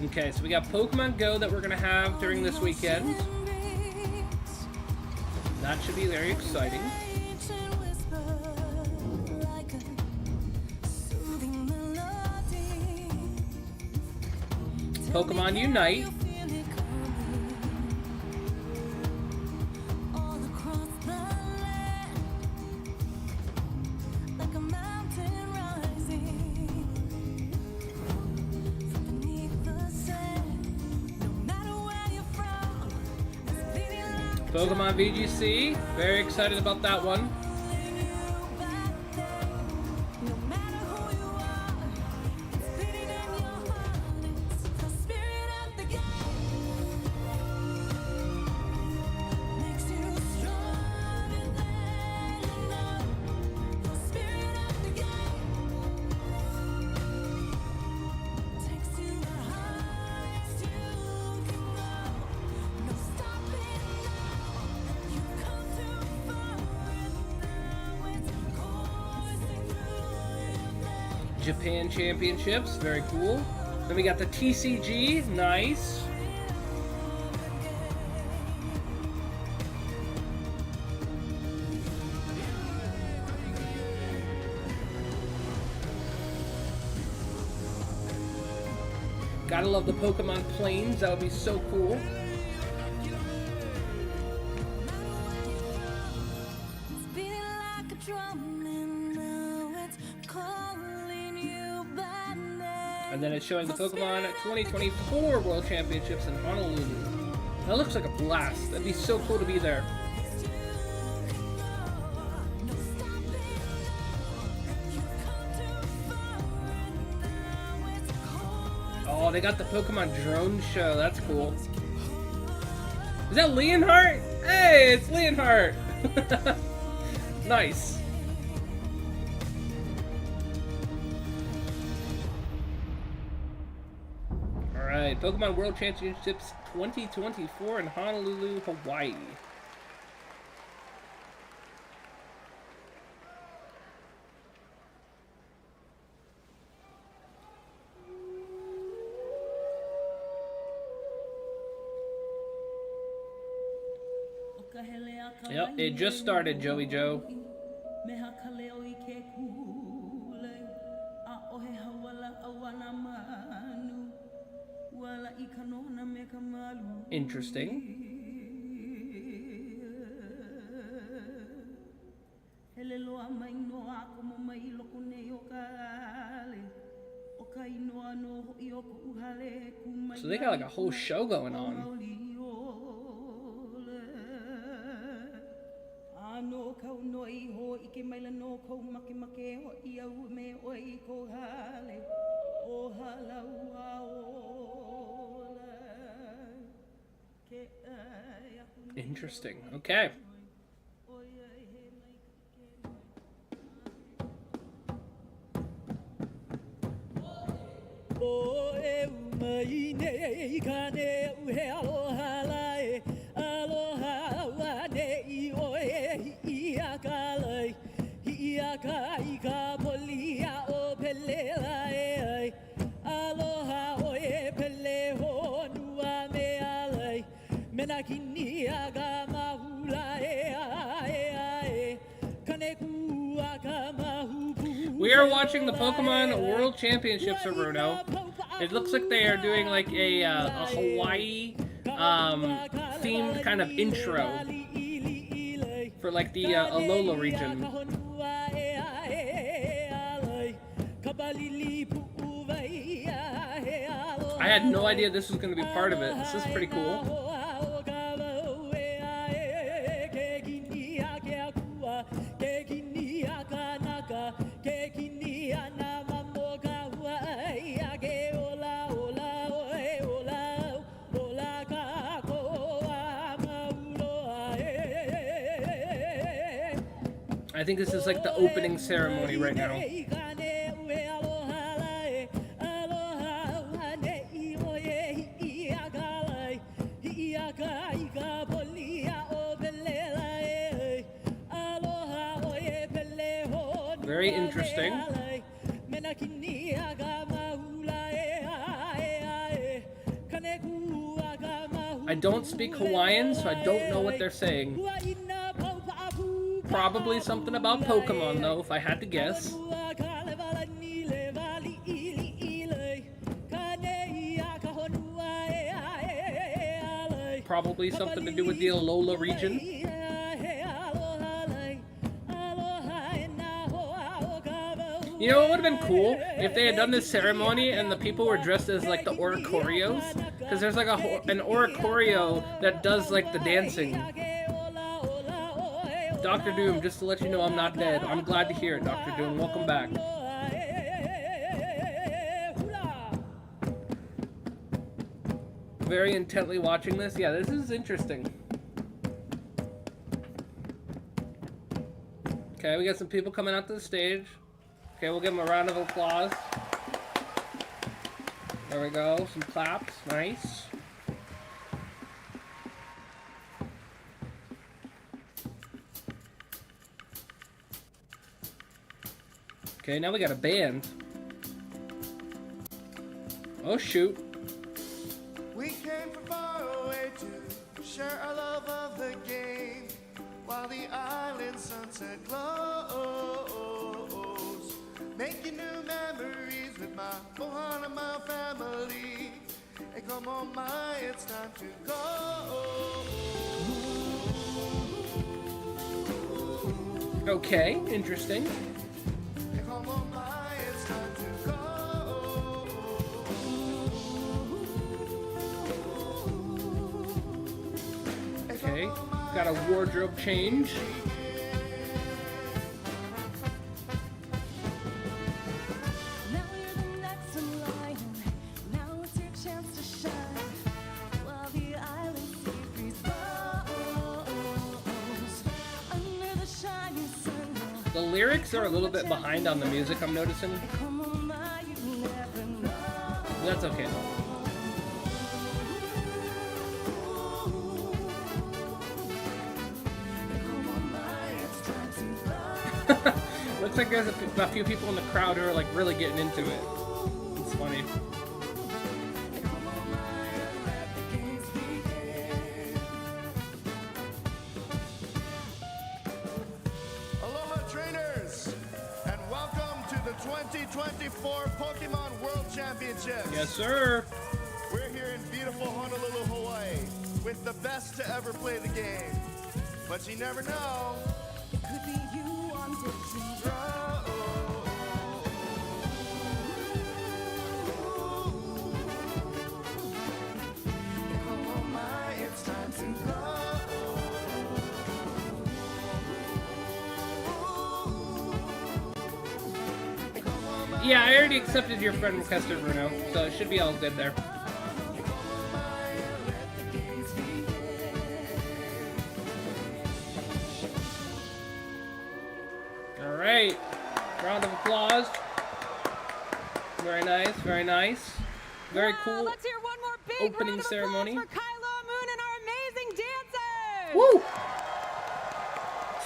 Okay, so we got Pokemon Go that we're going to have during this weekend. That should be very exciting. Pokemon Unite. Pokemon VGC, very excited about that one. Japan Championships, very cool. Then we got the TCG. Nice. Gotta love the Pokemon planes. That would be so cool. And then it's showing the Pokemon 2024 World Championships in Honolulu. That looks like a blast. That'd be so cool to be there. Oh, they got the Pokemon drone show. That's cool. Is that Leonhart? Hey, it's Leonhart. Nice. Alright, Pokemon World Championships 2024 in Honolulu, Hawaii. Yep, it just started, Joey Joe. Interesting. So they got like a whole show going on. Interesting. Okay. We are watching the Pokemon World Championships, Aruno. It looks like they are doing like a Hawaii themed kind of intro for like the Alola region. I had no idea this was going to be part of it. This is pretty cool. I think this is like the opening ceremony right now. Very interesting. I don't speak Hawaiian, so I don't know what they're saying. Probably something about Pokemon, though, if I had to guess. Probably something to do with the Alola region. You know, it would have been cool if they had done this ceremony and the people were dressed as like the Oricorios, because there's like an Oricorio that does like the dancing. Dr. Doom, just to let you know I'm not dead. I'm glad to hear it, Dr. Doom. Welcome back. Very intently watching this. Yeah, this is interesting. Okay, we got some people coming out to the stage. Okay, we'll give them a round of applause. There we go. Some claps. Nice. Okay, now we got a band. Oh, shoot. We came from far away to share our love of the game, while the island sunset glows, making new memories with my Ohana Mile family. Hey, come on, my, it's time to go. Okay, interesting. Hey, come on, my, it's time to go. Okay, got a wardrobe change. Now you're the next in line. Now it's your chance to shine. While the island sea breeze blows under the shining sun. The lyrics are a little bit behind on the music, I'm noticing. Come on, my, you never know. That's okay though. Come on, my, it's time to go. Looks like there's a few people in the crowd who are like really getting into it. It's funny. Come on, my, let the games begin. Aloha trainers, and welcome to the 2024 Pokemon World Championships. Yes, sir. We're here in beautiful Honolulu, Hawaii, with the best to ever play the game. But you never know. It could be you on Disney. Come on, my, it's time to go. Yeah, I already accepted your friend request, Bruno, so it should be all good there. All right, round of applause. Very nice, very nice. Very cool Let's hear one more big opening round of ceremony. applause for Kylo Moon and our amazing dancers. Woo!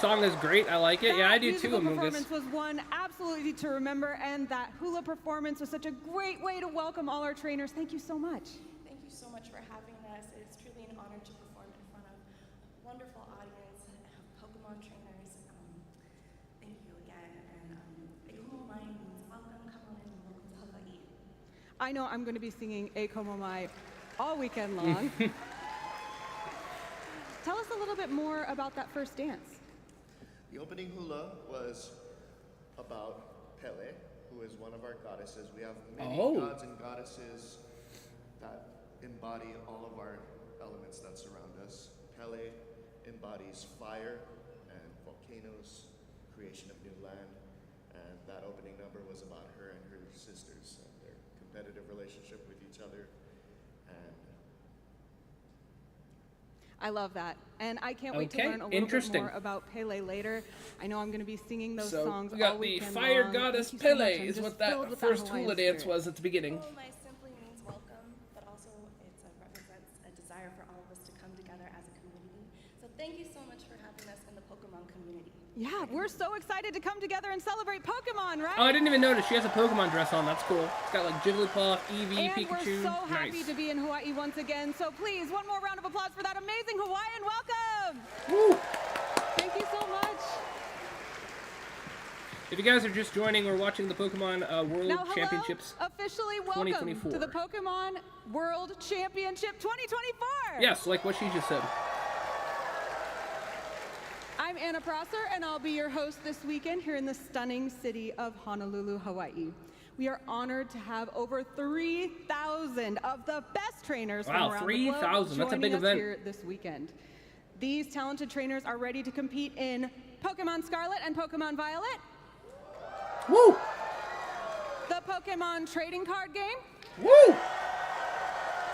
Song is great. I like it. Yeah, I do too, That musical Amogus. performance was one absolutely to remember, and that hula performance was such a great way to welcome all our trainers. Thank you so much. Thank you so much for having us. It's truly an honor to perform in front of a wonderful audience of Pokemon trainers. Thank you again. And Ekumo Mai means welcome, come on in, and welcome to Hawaii. I know I'm going to be singing A Como Mai all weekend long. Tell us a little bit more about that first dance. The opening hula was about Pele, who is one of our goddesses. We have many gods and goddesses that embody all of our elements that surround us. Pele embodies fire and volcanoes, creation of new land, and that opening number was about her and her sisters and their competitive relationship with each other. And I love that. And I can't wait to Okay, learn a little bit interesting. more about Pele later. I know I'm going to be singing those So songs we got all the weekend fire long. goddess Thank you so much. Pele I'm is just what that filled with first Hawaiian hula dance spirit. was at the beginning. Ekumo Mai simply means welcome, but also it represents a desire for all of us to come together as a community. So thank you so much for having us in the Pokemon community. Yeah, we're so excited to come together and celebrate Pokemon, right? Oh, I didn't even notice. She has a Pokemon dress on. That's cool. It's got like Jigglypuff, Eevee, And Pikachu. we're so happy Nice. to be in Hawaii once again. So please, one more round of applause for that amazing Hawaiian welcome. Woo! Thank you so much. If you guys are just joining, we're watching the Pokemon World Now, hello, Championships. officially welcome 2024. to the Pokemon World Championship 2024. Yes, like what she just said. I'm Anna Prosser, and I'll be your host this weekend here in the stunning city of Honolulu, Hawaii. We are honored to have over 3,000 of the best trainers Wow, from around the globe 3,000. That's a joining big us event. here this weekend. These talented trainers are ready to compete in Pokemon Scarlet and Pokemon Violet, Woo! the Pokemon trading card game, Woo!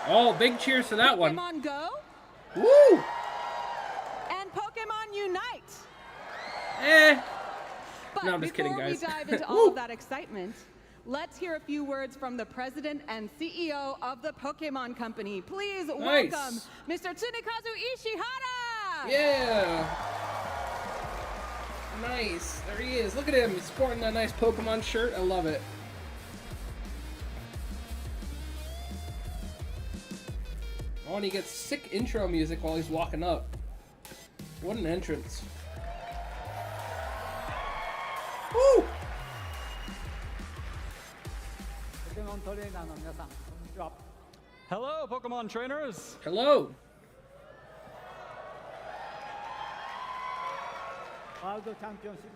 Oh, big cheers to that one. Pokemon Go, Woo! and Pokemon Unite. But No, I'm just kidding, before guys. we dive into all of that excitement, let's hear a few words from the president and CEO of the Pokemon Company. Please Nice. welcome Mr. Tsunekazu Ishihara. Yeah. Nice. There he is. Look at him. He's sporting that nice Pokemon shirt. I love it. Oh, and he gets sick intro music while he's walking up. What an entrance. Woo! Hello, Pokemon trainers! Hello! ワールドチャンピオンシップ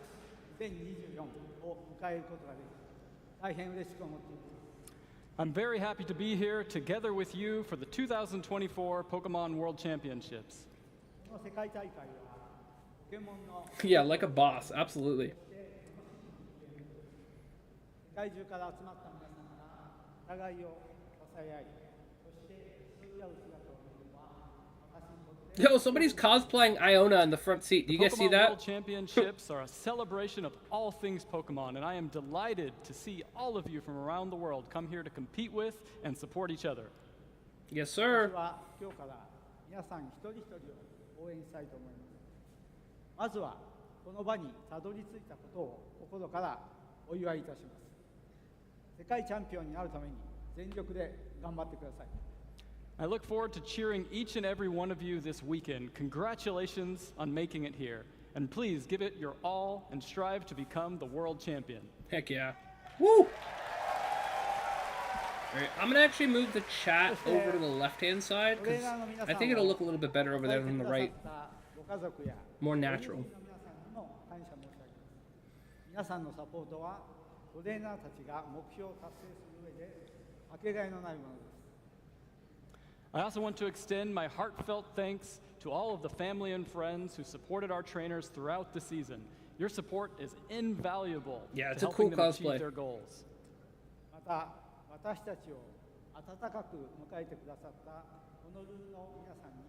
ス2024を迎えることができ、大変嬉しく思っています。 I'm very happy to be here together with you for the 2024 Pokemon World Championships. この世界大会はポケモンの Yeah, like a boss, absolutely. 世界中から集まった皆さんが互いを支え合い、そして競い合う姿を見るのは私にとって Yo, somebody's cosplaying Iona in the front seat. Do you guys see Pokemon World that? Championships are a celebration of all things Pokemon, and I am delighted to see all of you from around the world come here to compete with and support each other. Yes, 私 sir. は今日から皆さん一人一人を応援したいと思います。まずはこの場にたどり着いたことを心からお祝いいたします。世界チャンピオンになるために全力で頑張ってください。 I look forward to cheering each and every one of you this weekend. Congratulations on making it here. And please give it your all and strive to become the world champion. Heck yeah. Woo! Alright, I'm gonna actually move the chat over to the left-hand side, because I think it'll look a little bit better over there than the right. ご家族や More natural. 皆さんにも感謝申し上げます。皆さんのサポートはトレーナーたちが目標を達成する上でかけがえのないものです。 I also want to extend my heartfelt thanks to all of the family and friends who supported our trainers throughout the season. Your support is invaluable Yeah, to it's a helping cool them achieve cosplay. their goals. また私たちを温かく迎えてくださったホノルルの皆さんに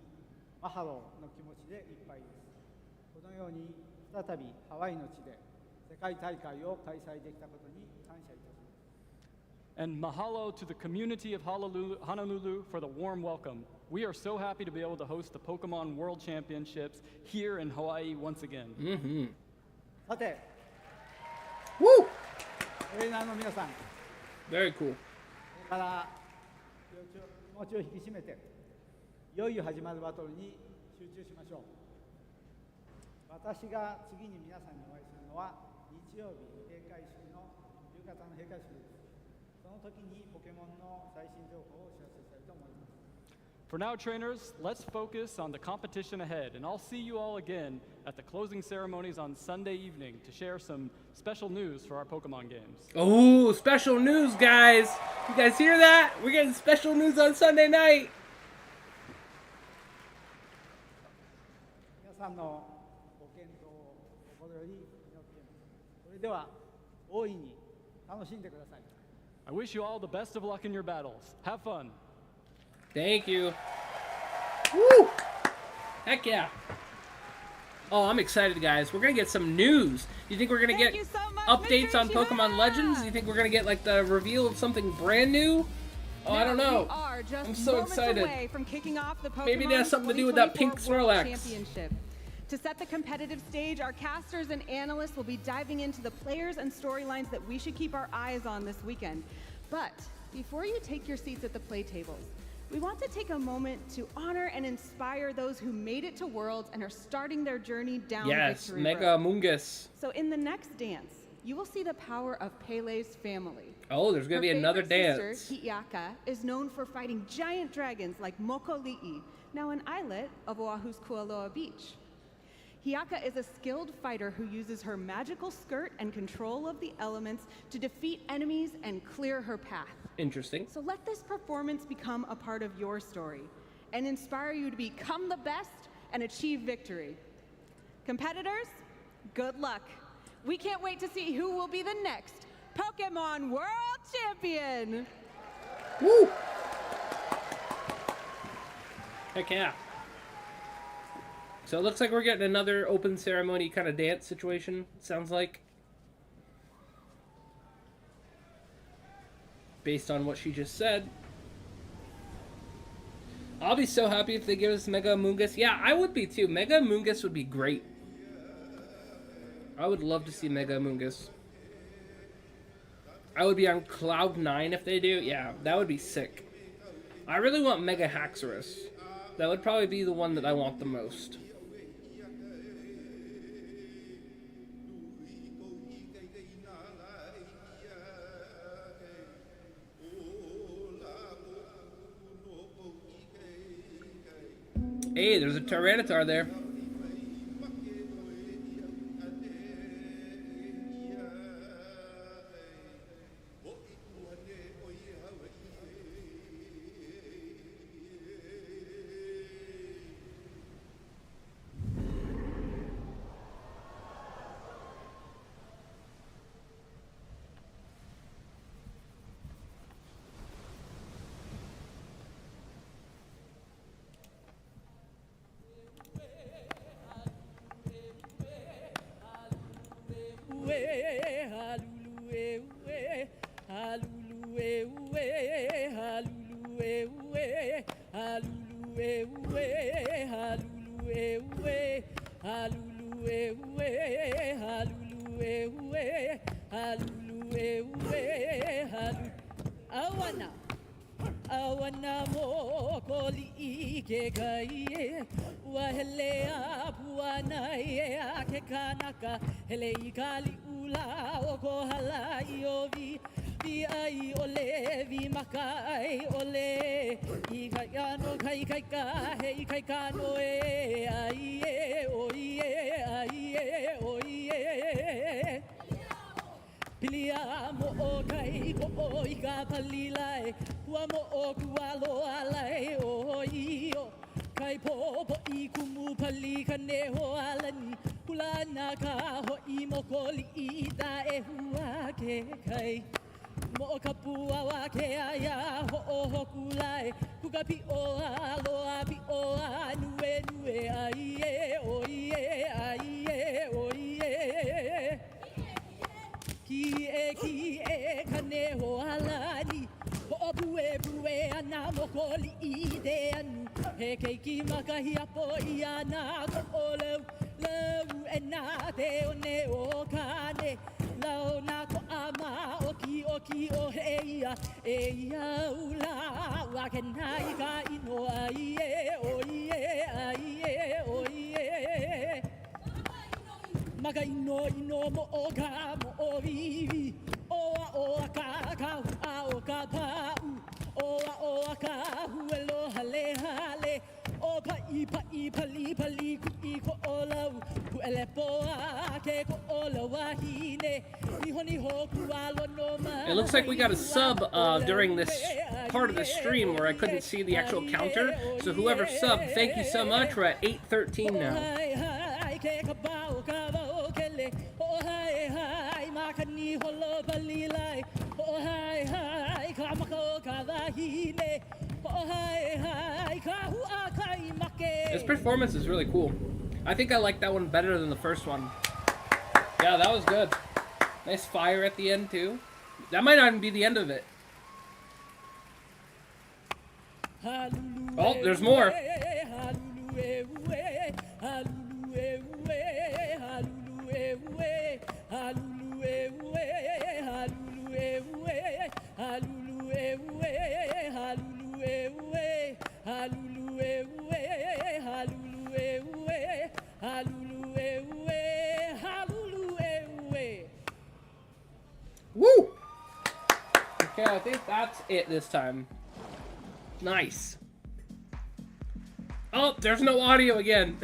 マハローの気持ちでいっぱいです。このように再びハワイの地で世界大会を開催できたことに感謝いたします。 And mahalo to the community of Honolulu for the warm welcome. We are so happy to be able to host the Pokemon World Championships here in Hawaii once again. Mm-hmm. さて、 Woo! トレーナーの皆さん、こ Very cool. れから気持ちを引き締めて、いよいよ始まるバトルに集中しましょう。私が次に皆さんにお会いするのは日曜日閉会式の夕方の閉会式です。その時にポケモンの最新情報をお知らせしたいと思います。 For now, trainers, let's focus on the competition ahead, and I'll see you all again at the closing ceremonies on Sunday evening to share some special news for our Pokemon games. Oh, special news, guys! You guys hear that? We're getting special news on Sunday night! 皆さんのご健闘を心より祈っています。それでは大いに楽しんでください。 I wish you all the best of luck in your battles. Have fun. Thank you. Woo! Heck yeah. Oh, I'm excited, guys. We're gonna get some news. You think we're gonna Thank get you so much, updates Mr. on Pokemon Shimada. Legends? You think we're gonna get like the reveal of something brand new? Oh, I don't know. We are just I'm so moments excited. away from kicking off the Pokemon Maybe it has something to do with that pink 2024 World Snorlax. Championship. To set the competitive stage, our casters and analysts will be diving into the players and storylines that we should keep our eyes on this weekend. But before you take your seats at the play tables, we want to take a moment to honor and inspire those who made it to Worlds and are starting their journey down Yes, victory Mega road. Mungus. So in the next dance, you will see the power of Pele's family. Oh, there's gonna Her be another favorite dance. sister, Hi'iaka, is known for fighting giant dragons like Mokoli'i, now an islet of Oahu's Kualoa Beach. Hi'iaka is a skilled fighter who uses her magical skirt and control of the elements to defeat enemies and clear her path. Interesting. So let this performance become a part of your story and inspire you to become the best and achieve victory. Competitors, good luck. We can't wait to see who will be the next Pokemon World Champion. Woo! Heck yeah. So it looks like we're getting another open ceremony kind of dance situation, sounds like. Based on what she just said. I'll be so happy if they give us Mega Mungus. Yeah, I would be too. Mega Mungus would be great. I would love to see Mega Mungus. I would be on cloud 9 if they do. Yeah, that would be sick. I really want Mega Haxorus. That would probably be the one that I want the most. Hey, there's a Tyranitar there. Awana mo koli ike kai wa hele apuana ye ake kanaka hele ikali ula o ko hala iovi vi ai ole vi makai ole I kai no kai kai ka he kai ka no e ai e o ye Pilia mo o kai ko o I ka palilai Ua mo o kualo alai o io Kai po I kumu pali ka neho alani Kulana ka ho I mo koli I ta e hua ke kai Mo ka pua wa ke aya ho kulai Kukapi o aloa pi o nue ai e o ye Ki e kane ho alani Ho bue ana mo koli I de anu He keiki makahi apo I ana ko o lau e na te o ne o kane Lau na ko ama oki o he ia E ia ula wa ke nai ka ino ai e o ye Maka ino mo o ka mo o vivi O ka o ka pau O ka huelo hale O pai pali ku ko o lau Ku ele poa ke ko o lau wahine Ni ho ku alo no ma It looks like we got a sub during this part of the stream where I couldn't see the actual counter. So whoever subbed, thank you so much. We're at 813 now. This performance is really cool. I think I like that one better than the first one. Yeah, that was good. Nice fire at the end too. That might not even be the end of it. Oh, there's more. Woo! Okay, I think that's it this time. Nice. Oh, there's no audio again.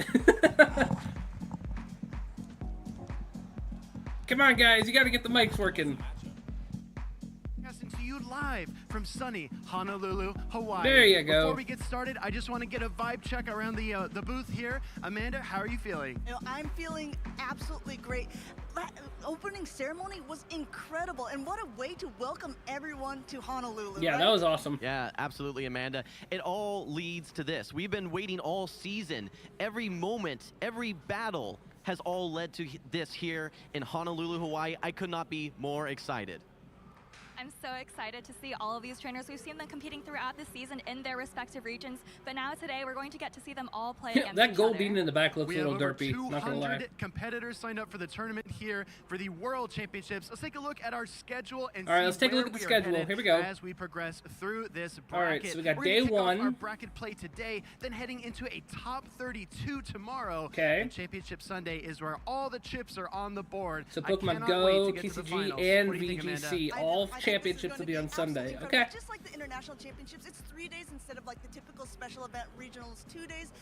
Come on, guys, you gotta get the mics working. Broadcasting to you live from sunny Honolulu, Hawaii. There you go. Before we get started, I just want to get a vibe check around the booth here. Amanda, how are you feeling? You know, I'm feeling absolutely great. That opening ceremony was incredible, and what a way to welcome everyone to Honolulu. Yeah, right? that was awesome. Yeah, absolutely, Amanda. It all leads to this. We've been waiting all season. Every moment, every battle has all led to this here in Honolulu, Hawaii. I could not be more excited. I'm I'm so excited to see all of these trainers. We've seen them competing throughout the season in their respective regions, but now today we're going to get to see them all play against That each gold other. bean in the back looks We a have little over derpy. Not gonna lie. 200 competitors signed up for the tournament here for the World Championships. Let's take a look at our schedule and All right, see let's take a where look at the we are schedule. headed Here we go. as we progress through this bracket. All right, so we got We're day gonna kick off 1. our bracket play today, then heading into a top 32 tomorrow. Okay. And Championship Sunday is where all the chips are on the board. So I Pokemon cannot Go, wait to get to the TCG, finals. and What do you think, Amanda? VGC. All championships will be on Sunday. Absolutely Okay. perfect. Just like the international championships, it's 3 days instead of like the typical special event regionals 2 days.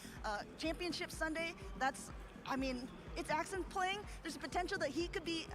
Championship Sunday, that's, I mean, it's Axon playing. There's a potential that he could be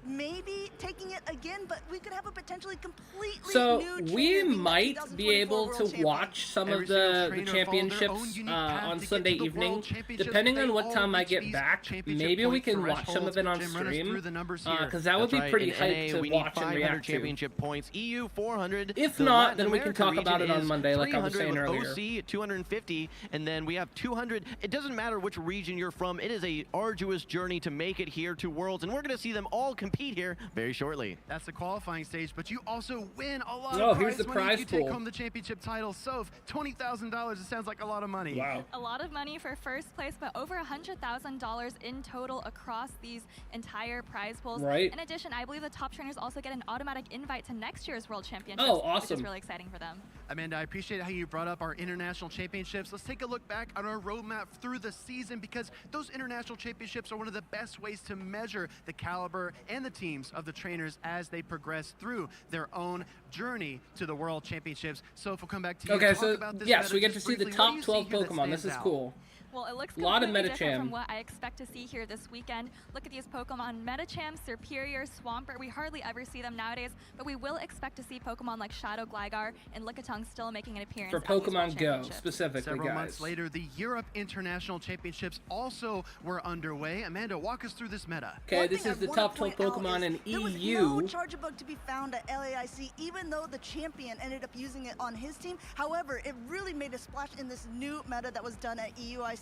maybe taking it again, but we could have a potentially completely So new we trainer being the might be 2024 able World to Champion. watch some Every of single the trainer championships follow their own unique path on to get Sunday to the evening. World Championships. Depending They on what all time I reach get these back, championship maybe we point can watch some of it on thresholds. Jim, run us stream. through the numbers here. Because that would That's be right. pretty In hyped NA, to we watch need and 500 react to. championship points. EU 400. If The not, Latin then we can America talk about region it on is Monday, like I was 300 saying with earlier. OC 250, and then we have 200. It doesn't matter which region you're from. It is a arduous journey to make it here to Worlds, and we're going to see them all compete here very shortly. That's the qualifying stage, but you also win a lot Oh, of here's prize the money prize if you take pool. home the championship title. So, $20,000, it sounds like a lot of money. Wow. A lot of money for first place, but over $100,000 in total across these entire prize pools. Right. In addition, I believe the top trainers also get an automatic invite to next year's World Championships, Oh, which awesome. is really exciting for them. Amanda, I appreciate how you brought up our international championships. Let's take a look back on our roadmap through the season, because those international championships are one of the best ways to measure the caliber and the teams of the trainers as they progress through their own journey to the World Championships. So if we'll come back to you, Okay, talk so about this yes, meta we get to just see the briefly. What top do you 12 see here that Pokemon. This stands is out? cool. Well, it looks Lot of completely different Metacham. from what I expect to see here this weekend. Look at these Pokemon: Metacham, Serperior, Swampert. We hardly ever see them nowadays, but we will expect to see Pokemon like Shadow Gligar and Lickitung still making an appearance For at these World Pokemon Go, Championships. specifically, Several guys. months later, the Europe International Championships also were underway. Amanda, walk us through this meta. Okay, One this thing is I the wanna top 12 point out Pokemon is in there was EU. no Charjabug to be found at LAIC, even though the champion ended up using it on his team. However, it really made a splash in this new meta that was done at EUIC.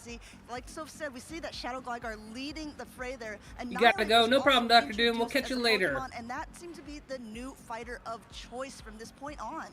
Like Soph said, we see that Shadow Gligar leading the fray there. And You gotta go. No problem, Dr. Doom. We'll introduced catch as you a later. Pokemon, and that seems to be the new fighter of choice from this point on.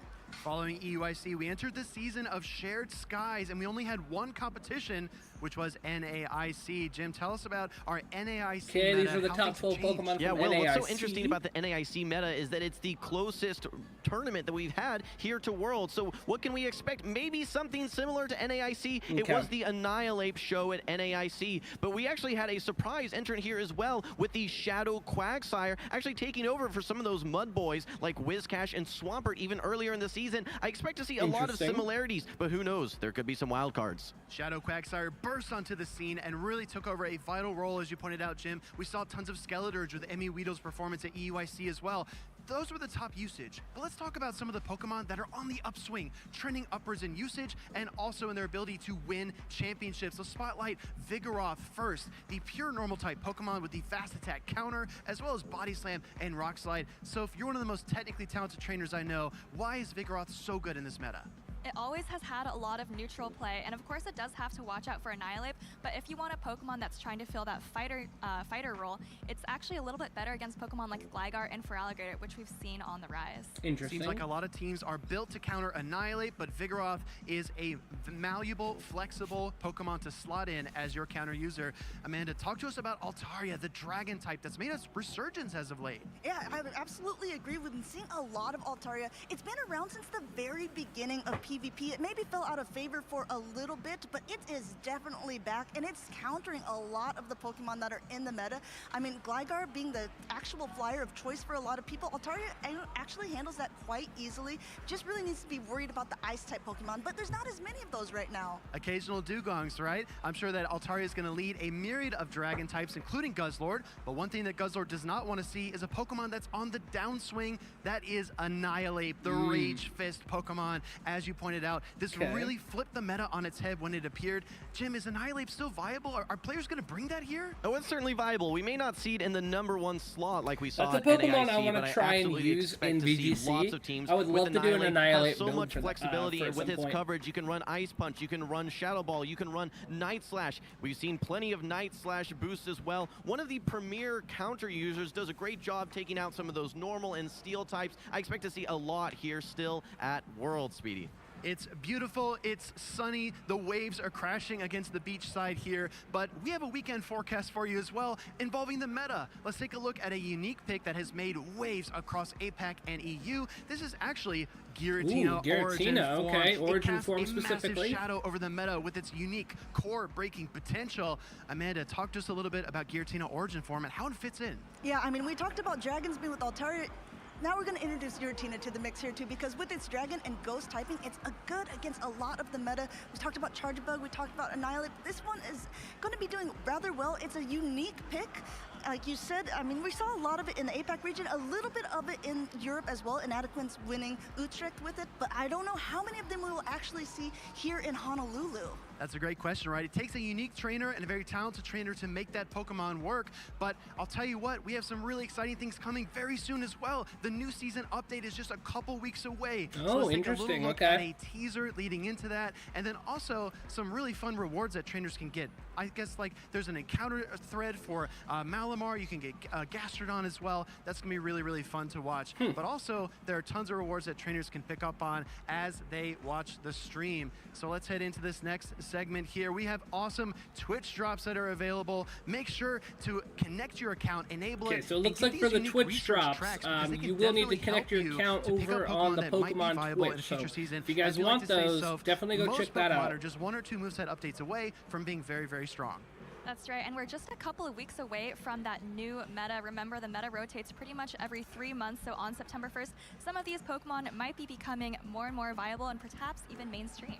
Following EUIC, we entered the season of Shared Skies, and we only had one competition, which was NAIC. Jim, tell us about our NAIC Okay, meta, these are the how top things 12 changed. Pokemon Yeah, from Will, what's so NAIC. interesting about the NAIC meta is that it's the closest tournament that we've had here to Worlds. So what can we expect? Maybe something similar to NAIC. It Okay. was the Annihilate show at NAIC, but we actually had a surprise entrant here as well with the Shadow Quagsire actually taking over for some of those mud boys like Whiscash and Swampert even earlier in the season. I expect to see a lot of Interesting. similarities, but who knows? There could be some wild cards. Shadow Quagsire burst onto the scene and really took over a vital role, as you pointed out, Jim. We saw tons of Skeleturge with Emmy Weedle's performance at EUIC as well. Those were the top usage. But let's talk about some of the Pokemon that are on the upswing, trending upwards in usage and also in their ability to win championships. Let's spotlight Vigoroth first, the pure normal type Pokemon with the fast attack counter, as well as Body Slam and Rock Slide. So if you're one of the most technically talented trainers I know, why is Vigoroth so good in this meta? It always has had a lot of neutral play, and of course it does have to watch out for Annihilate, but if you want a Pokemon that's trying to fill that fighter role, it's actually a little bit better against Pokemon like Gligar and Feraligatr, which we've seen on the rise. Interesting. Seems like a lot of teams are built to counter Annihilate, but Vigoroth is a malleable, flexible Pokemon to slot in as your counter user. Amanda, talk to us about Altaria, the dragon type that's made its resurgence as of late. Yeah, I would absolutely agree. We've been seeing a lot of Altaria. It's been around since the very beginning of PvP. It maybe fell out of favor for a little bit, but it is definitely back, and it's countering a lot of the Pokemon that are in the meta. I mean, Gligar being the actual flyer of choice for a lot of people, Altaria actually handles that quite easily. Just really needs to be worried about the Ice-type Pokemon, but there's not as many of those right now. Occasional Dugongs, right? I'm sure that Altaria is going to lead a myriad of dragon types, including Guzzlord, but one thing that Guzzlord does not want to see is a Pokemon that's on the downswing. That is Annihilate, the Rage Fist Pokemon. As you pointed pointed out, this really flipped the meta on its head when it appeared. Jim, is Annihilate still viable? Are players going to bring that here? Oh, it's certainly viable. We may not see it in the #1 slot like we saw That's at a Pokemon NAIC, I want to try and use in VGC. Lots of teams I would love to do an Annihilate has so build much for, flexibility for with some its point. coverage. You can run Ice Punch, you can run Shadow Ball, you can run Night Slash. We've seen plenty of Night Slash boosts as well. One of the premier counter users does a great job taking out some of those normal and steel types. I expect to see a lot here still at World, Speedy. It's beautiful, it's sunny, the waves are crashing against the beach side here, but we have a weekend forecast for you as well involving the meta. Let's take a look at a unique pick that has made waves across APAC and EU. This is actually Giratina, Origin Form. Okay, Origin Form it casts specifically. a massive shadow over the meta with its unique core-breaking potential. Amanda, talk to us a little bit about Giratina Origin Form and how it fits in. Yeah, I mean, we talked about Dragon's Beam with Altaria. Now we're going to introduce Giratina to the mix here too, because with its Dragon and Ghost typing, it's a good against a lot of the meta. We talked about Charge Bug, we talked about Annihilate. This one is going to be doing rather well. It's a unique pick. Like you said, I mean, we saw a lot of it in the APAC region, a little bit of it in Europe as well, Inadequate's winning Utrecht with it, but I don't know how many of them we will actually see here in Honolulu. That's a great question, right? It takes a unique trainer and a very talented trainer to make that Pokemon work, but I'll tell you what, we have some really exciting things coming very soon as well. The new season update is just a couple weeks away. Oh, so let's take interesting, a little look okay. at a teaser leading into that, and then also some really fun rewards that trainers can get. I guess like there's an encounter thread for Malamar, you can get Gastrodon as well. That's gonna be really, really fun to watch. But also, there are tons of rewards that trainers can pick up on as they watch the stream. So let's head into this next segment here. We have awesome Twitch drops that are available. Make sure to connect your account, enable it. Okay, so it looks like for the Twitch drops, you will need to connect your account over on the Pokemon Twitch. So if you guys want those, definitely go check that out. Are just 1 or 2 moveset updates away from being very, very strong. That's right, and we're just a couple of weeks away from that new meta. Remember, the meta rotates pretty much every 3 months, so on September 1st, some of these Pokemon might be becoming more and more viable and perhaps even mainstream.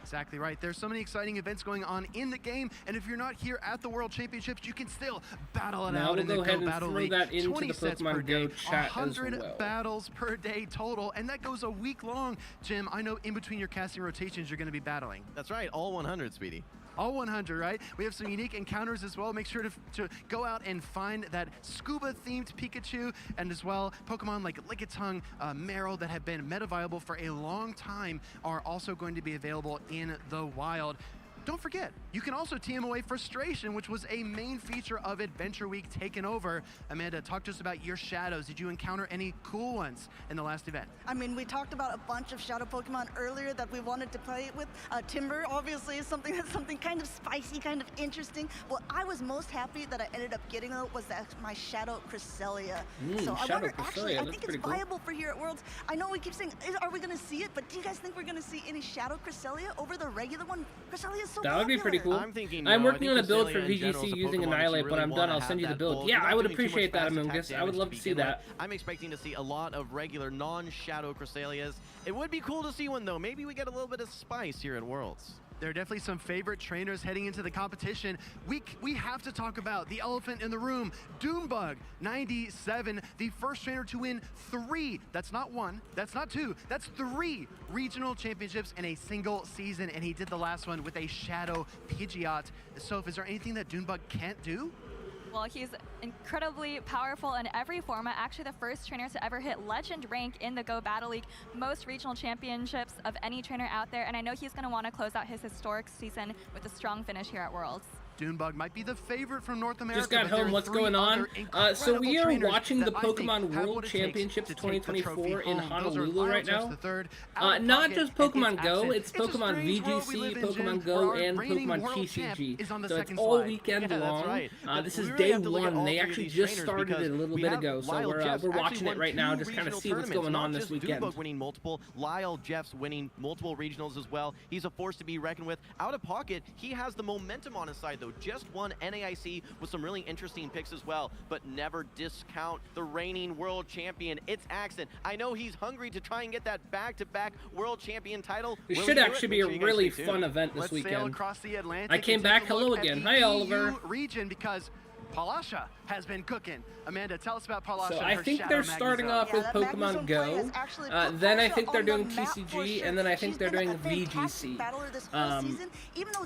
Exactly right. There's so many exciting events going on in the game, and if you're not here at the World Championships, you can still battle it out in the Go Battle League. 20 sets per day, 100 battles per day total, and that goes a week long. Jim, I know in between your casting rotations, you're going to be battling. That's right, all 100, Speedy. All 100, right? We have some unique encounters as well. Make sure to go out and find that scuba-themed Pikachu, and as well, Pokemon like Lickitung, Marill that have been meta-viable for a long time are also going to be available in the wild. Don't forget, you can also TM away Frustration, which was a main feature of Adventure Week taken over. Amanda, talk to us about your shadows. Did you encounter any cool ones in the last event? I mean, we talked about a bunch of shadow Pokemon earlier that we wanted to play with. Timber, obviously, is something kind of spicy, kind of interesting. What I was most happy that I ended up getting was my shadow Cresselia. So I wonder, actually, I think it's viable for here at Worlds. I know we keep saying, are we going to see it? But do you guys think we're going to see any shadow Cresselia over the regular one? Cresselia is so That would be pretty cool. I'm working on a build for VGC using Annihilate, but I'm done. I'll send you the build. Yeah, I would appreciate that, Amoongus. I would love to see that. I'm expecting to see a lot of regular non-shadow Cresselias. It would be cool to see one, though. Maybe we get a little bit of spice here at Worlds. There are definitely some favorite trainers heading into the competition. We have to talk about the elephant in the room, Doombug 97, the first trainer to win 3, that's not 1, that's not 2, that's 3 regional championships in a single season, and he did the last one with a Shadow Pidgeot. So is there anything that Doombug can't do? Well, he's incredibly powerful in every format. Actually, the first trainer to ever hit Legend rank in the Go Battle League, most regional championships of any trainer out there. And I know he's going to want to close out his historic season with a strong finish here at Worlds. Doombug might be the favorite from North America. Just got home. What's going on? So we are watching the Pokemon World Championships 2024 in Honolulu right now. Not just Pokemon Go, it's Pokemon VGC, Pokemon Go, and Pokemon TCG. So it's all weekend long. This is day 1. They actually just started it a little bit ago, so we're watching it right now, just kind of see what's going on this weekend. Doombug winning multiple, Lyle Jeff's winning multiple regionals as well. He's a force to be reckoned with. Out of pocket, he has the momentum on his side, though. Just won NAIC with some really interesting picks as well, but never discount the reigning world champion. It's Axton. I know he's hungry to try and get that back-to-back world champion title. This should actually be a really fun event this weekend. Sail across the Atlantic. I came back. Hello again. Hi, Oliver. Region, because Palasha has been cooking. Amanda, tell us about Palasha. So and I her think Shadow they're Magma starting Zone. off with Pokemon Go. Then I think they're doing TCG, and then I think they're doing VGC.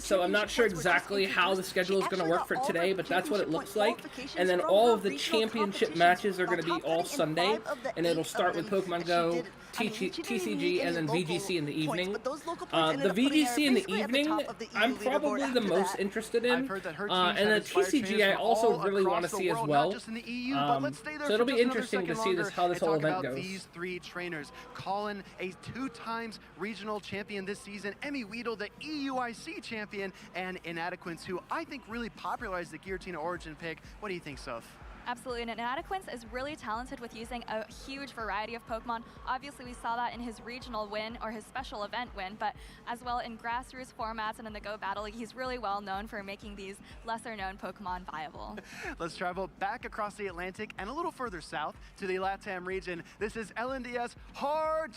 So I'm not sure exactly how the schedule is going to work for today, but that's what it looks like. And then all of the championship matches are going to be all Sunday, and it'll start with Pokemon Go, TCG, and then VGC in the evening. The VGC in the evening, I'm probably the most interested in, and the TCG I also really want to see as well. So it'll be interesting to see how this whole event goes. These three trainers. Colin, a 2-times regional champion this season, Emmy Weedle, the EUIC champion, and Inadequance, who I think really popularized the Giratina Origin pick. What do you think, Soph? Absolutely, and Inadequance is really talented with using a huge variety of Pokemon. Obviously, we saw that in his regional win, or his special event win, but as well in grassroots formats and in the Go Battle League, he's really well known for making these lesser-known Pokemon viable. Let's travel back across the Atlantic and a little further south to the LATAM region. This is LNDS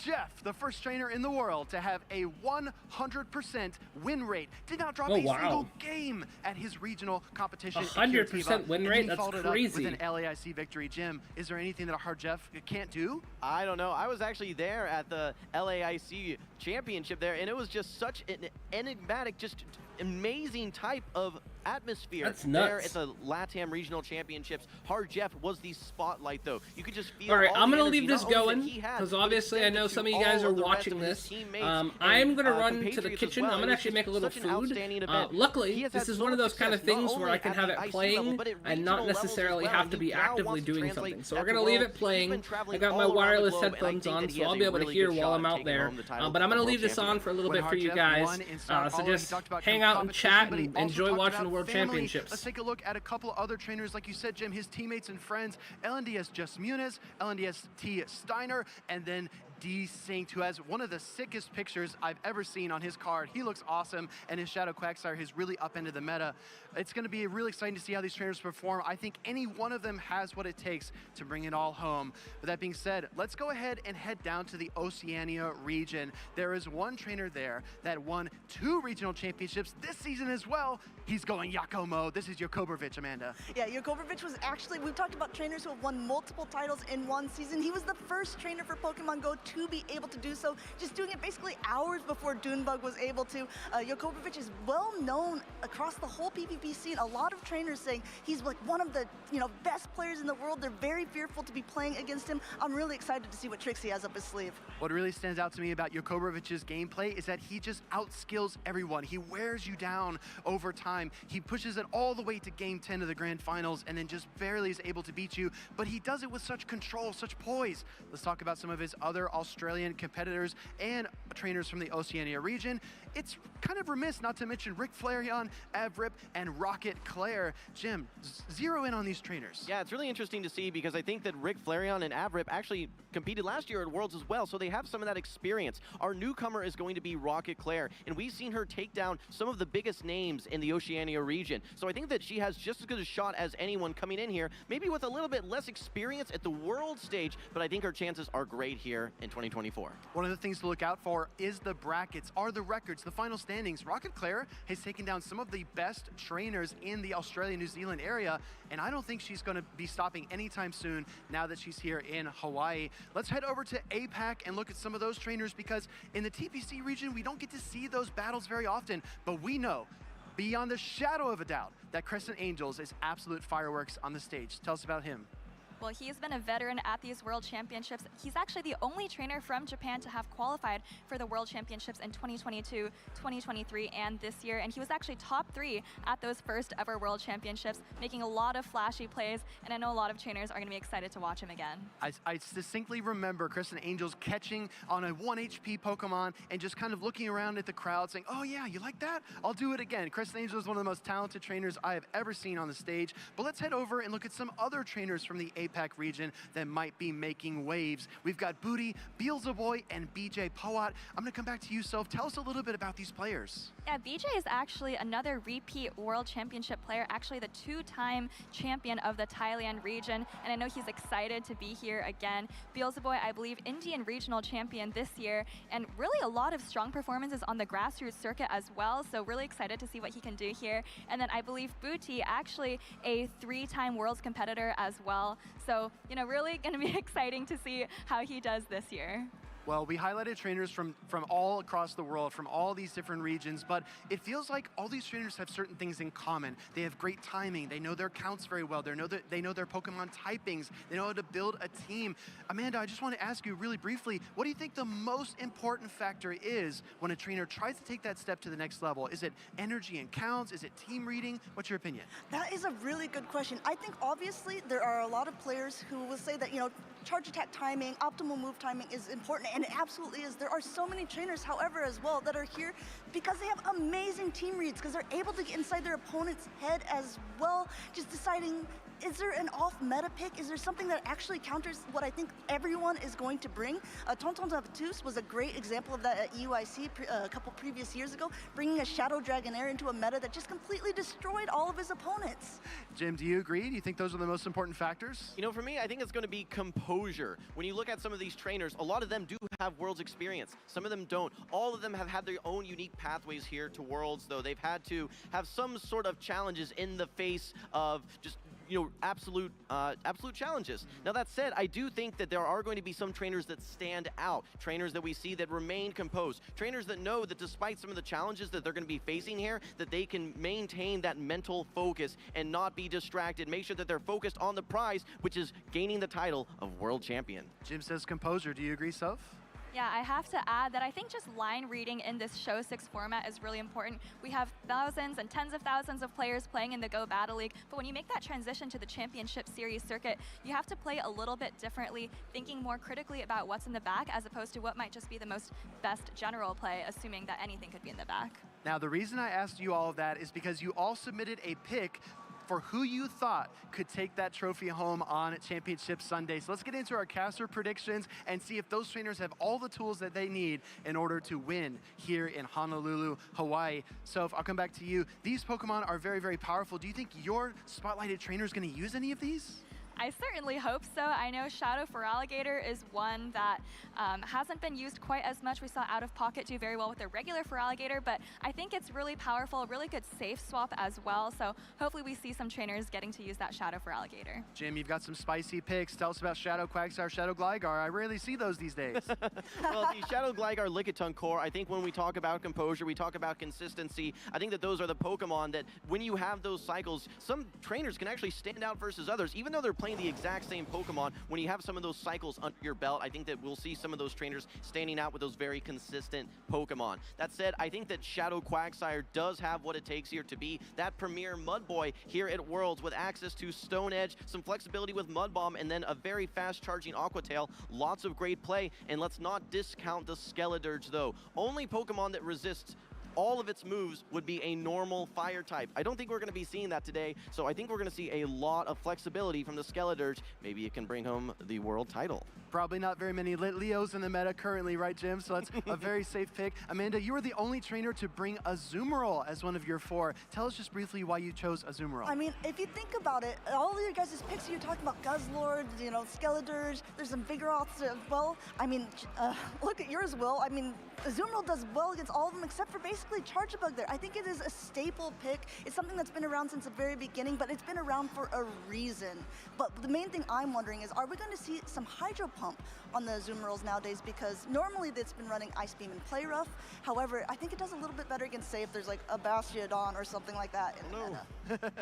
Jeff, the first trainer in the world to have a 100% win rate. Did not drop a single game at his regional competition. 100% win rate? That's crazy. LAIC victory. Jim, is there anything that Hard Jeff can't do? I don't know. I was actually there at the LAIC championship there, and it was just such an enigmatic, just amazing type of atmosphere. That's nuts. There at the LATAM Regional Championships. Hard Jeff was the spotlight, though. You could just feel. All right, I'm going gonna to leave this going because obviously I know some of you guys are watching this. I'm going to run to the kitchen. I'm going to actually make a little food. Luckily, this is one of those kind of things where I can have it playing and not necessarily have to be actively doing something. So we're going to leave it playing. I got my wireless headphones on, so I'll be able to hear while I'm out there. But I'm going to leave this on for a little bit for you guys. So just hang out and chat and enjoy watching the World Championships. Let's take a look at a couple other trainers, like you said, Jim, his teammates and friends. LNDS Just Muniz, LNDS T Steiner, and then D Synced, who has one of the sickest pictures I've ever seen on his card. He looks awesome, and his Shadow Quagsire has really upended the meta. It's going to be really exciting to see how these trainers perform. I think any one of them has what it takes to bring it all home. With that being said, let's go ahead and head down to the Oceania region. There is one trainer there that won 2 regional championships this season as well. He's going Yakko mode. This is Jakobrovich, Amanda. Yeah, Jakobrovich was actually, we've talked about trainers who have won multiple titles in one season. He was the first trainer for Pokemon Go to be able to do so, just doing it basically hours before Dunebug was able to. Jakobrovich is well known across the whole PvP scene. A lot of trainers saying he's like one of the best players in the world. They're very fearful to be playing against him. I'm really excited to see what tricks he has up his sleeve. What really stands out to me about Jakobovich's gameplay is that he just outskills everyone. He wears you down over time. He pushes it all the way to game 10 of the grand finals and then just barely is able to beat you, but he does it with such control, such poise. Let's talk about some of his other Australian competitors and trainers from the Oceania region. It's kind of remiss not to mention Rick Flareon, Avrip, and Rocket Claire. Jim, zero in on these trainers. Yeah, it's really interesting to see because I think that Rick Flareon and Avrip actually competed last year at Worlds as well, so they have some of that experience. Our newcomer is going to be Rocket Claire, and we've seen her take down some of the biggest names in the Oceania region. So I think that she has just as good a shot as anyone coming in here, maybe with a little bit less experience at the world stage, but I think her chances are great here in 2024. One of the things to look out for is the brackets, are the records, the final standings. Rocket Claire has taken down some of the best trainers in the Australia-New Zealand area, and I don't think she's going to be stopping anytime soon now that she's here in Hawaii. Let's head over to APAC and look at some of those trainers, because in the TPC region, we don't get to see those battles very often, but we know beyond the shadow of a doubt that Crescent Angels is absolute fireworks on the stage. Tell us about him. Well, he's been a veteran at these World Championships. He's actually the only trainer from Japan to have qualified for the World Championships in 2022, 2023, and this year. And he was actually top 3 at those first ever World Championships, making a lot of flashy plays. And I know a lot of trainers are going to be excited to watch him again. I distinctly remember Crescent Angels catching on a 1 HP Pokemon and just kind of looking around at the crowd saying, oh yeah, you like that? I'll do it again. Crescent Angels is one of the most talented trainers I have ever seen on the stage. But let's head over and look at some other trainers from the APAC region that might be making waves. We've got Booty, Beelzeboy, and BJ Poat. I'm going to come back to you, Soph. Tell us a little bit about these players. Yeah, BJ is actually another repeat World Championship player, actually the 2-time champion of the Thailand region, and I know he's excited to be here again. Beelzeboy, I believe, Indian regional champion this year, and really a lot of strong performances on the grassroots circuit as well, so really excited to see what he can do here. And then I believe Booty, actually a 3-time Worlds competitor as well, so, you know, really going to be exciting to see how he does this year. Well, we highlighted trainers from all across the world, from all these different regions, but it feels like all these trainers have certain things in common. They have great timing, they know their counts very well, they know their Pokemon typings, they know how to build a team. Amanda, I just want to ask you really briefly, what do you think the most important factor is when a trainer tries to take that step to the next level? Is it energy and counts? Is it team reading? What's your opinion? That is a really good question. I think obviously there are a lot of players who will say that, you know, charge attack timing, optimal move timing is important, and it absolutely is. There are so many trainers, however, as well, that are here because they have amazing team reads, because they're able to get inside their opponent's head as well, just deciding, is there an off-meta pick? Is there something that actually counters what I think everyone is going to bring? Tonton Zapatus was a great example of that at EUIC a couple previous years ago, bringing a Shadow Dragonair into a meta that just completely destroyed all of his opponents. Jim, do you agree? Do you think those are the most important factors? You know, for me, I think it's going to be composure. When you look at some of these trainers, a lot of them do have Worlds experience. Some of them don't. All of them have had their own unique pathways here to Worlds, though. They've had to have some sort of challenges in the face of just, you know, absolute challenges. Now that said, I do think that there are going to be some trainers that stand out, trainers that we see that remain composed, trainers that know that despite some of the challenges that they're going to be facing here, that they can maintain that mental focus and not be distracted, make sure that they're focused on the prize, which is gaining the title of World Champion. Jim says composure. Do you agree, Soph? Yeah, I have to add that I think just line reading in this Show 6 format is really important. We have thousands and tens of thousands of players playing in the Go Battle League, but when you make that transition to the Championship Series circuit, you have to play a little bit differently, thinking more critically about what's in the back as opposed to what might just be the most best general play, assuming that anything could be in the back. Now, the reason I asked you all of that is because you all submitted a pick for who you thought could take that trophy home on Championship Sunday. So let's get into our caster predictions and see if those trainers have all the tools that they need in order to win here in Honolulu, Hawaii. So if I'll come back to you, these Pokemon are very, very powerful. Do you think your spotlighted trainer is going to use any of these? I certainly hope so. I know Shadow Feraligatr is one that hasn't been used quite as much. We saw Out of Pocket do very well with the regular Feraligatr, but I think it's really powerful, a really good safe swap as well. So hopefully we see some trainers getting to use that Shadow Feraligatr. Jim, you've got some spicy picks. Tell us about Shadow Quagsire, Shadow Gligar. I rarely see those these days. Well, the Shadow Gligar Lickitung core, I think when we talk about composure, we talk about consistency. I think that those are the Pokemon that when you have those cycles, some trainers can actually stand out versus others, even though they're playing the exact same Pokemon. When you have some of those cycles under your belt, I think that we'll see some of those trainers standing out with those very consistent Pokemon. That said, I think that Shadow Quagsire does have what it takes here to be that premier Mud Boy here at Worlds, with access to Stone Edge, some flexibility with Mud Bomb, and then a very fast charging Aqua Tail. Lots of great play, and let's not discount the Skeledirge though. Only Pokemon that resists all of its moves would be a normal fire type. I don't think we're going to be seeing that today, so I think we're going to see a lot of flexibility from the Skeledirge. Maybe it can bring home the world title. Probably not very many Leos in the meta currently, right, Jim? So that's a very safe pick. Amanda, you were the only trainer to bring Azumarill as one of your 4. Tell us just briefly why you chose Azumarill. I mean, if you think about it, all of your guys' picks, you're talking about Guzzlord, you know, Skeledirge, there's some Vigoroths as well. I mean, look at yours, Will. I mean, Azumarill does well against all of them except for basically Charjabug there. I think it is a staple pick. It's something that's been around since the very beginning, but it's been around for a reason. But the main thing I'm wondering is, are we going to see some Hydro Pump on the Azumarills nowadays? Because normally it's been running Ice Beam and Play Rough. However, I think it does a little bit better against, say, if there's like a Bastiodon or something like that in the meta.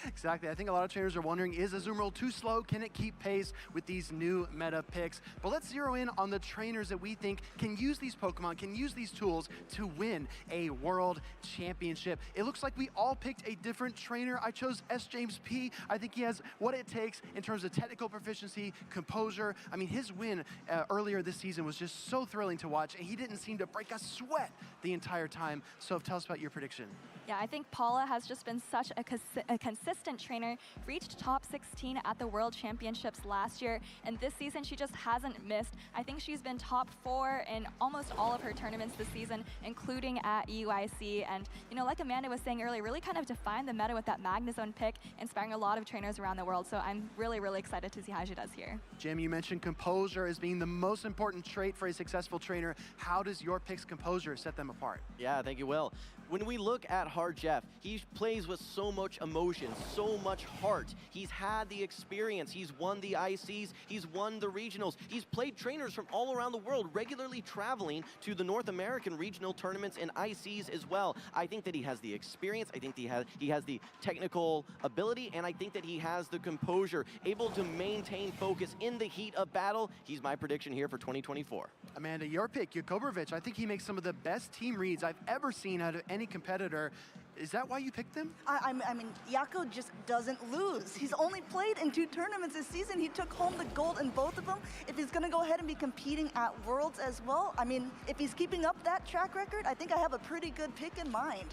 Exactly. I think a lot of trainers are wondering, is Azumarill too slow? Can it keep pace with these new meta picks? But let's zero in on the trainers that we think can use these Pokemon, can use these tools to win a World Championship. It looks like we all picked a different trainer. I chose S. James P. I think he has what it takes in terms of technical proficiency, composure. I mean, his win earlier this season was just so thrilling to watch, and he didn't seem to break a sweat the entire time. So tell us about your prediction. Yeah, I think Paula has just been such a a consistent trainer, reached top 16 at the World Championships last year, and this season she just hasn't missed. I think she's been top 4 in almost all of her tournaments this season, including at EUIC. And, you know, like Amanda was saying earlier, really kind of defined the meta with that Magnezone pick, inspiring a lot of trainers around the world. So I'm really, really excited to see how she does here. Jim, you mentioned composure as being the most important trait for a successful trainer. How does your pick's composure set them apart? Yeah, thank you, Will. When we look at Hard Jeff, he plays with so much emotion, so much heart. He's had the experience. He's won the ICs. He's won the regionals. He's played trainers from all around the world, regularly traveling to the North American regional tournaments and ICs as well. I think that he has the experience. I think he has the technical ability, and I think that he has the composure, able to maintain focus in the heat of battle. He's my prediction here for 2024. Amanda, your pick, Jakobrovic. I think he makes some of the best team reads I've ever seen out of any competitor. Is that why you picked him? I mean, Yako just doesn't lose. He's only played in 2 tournaments this season. He took home the gold in both of them. If he's going to go ahead and be competing at Worlds as well, I mean, if he's keeping up that track record, I think I have a pretty good pick in mind.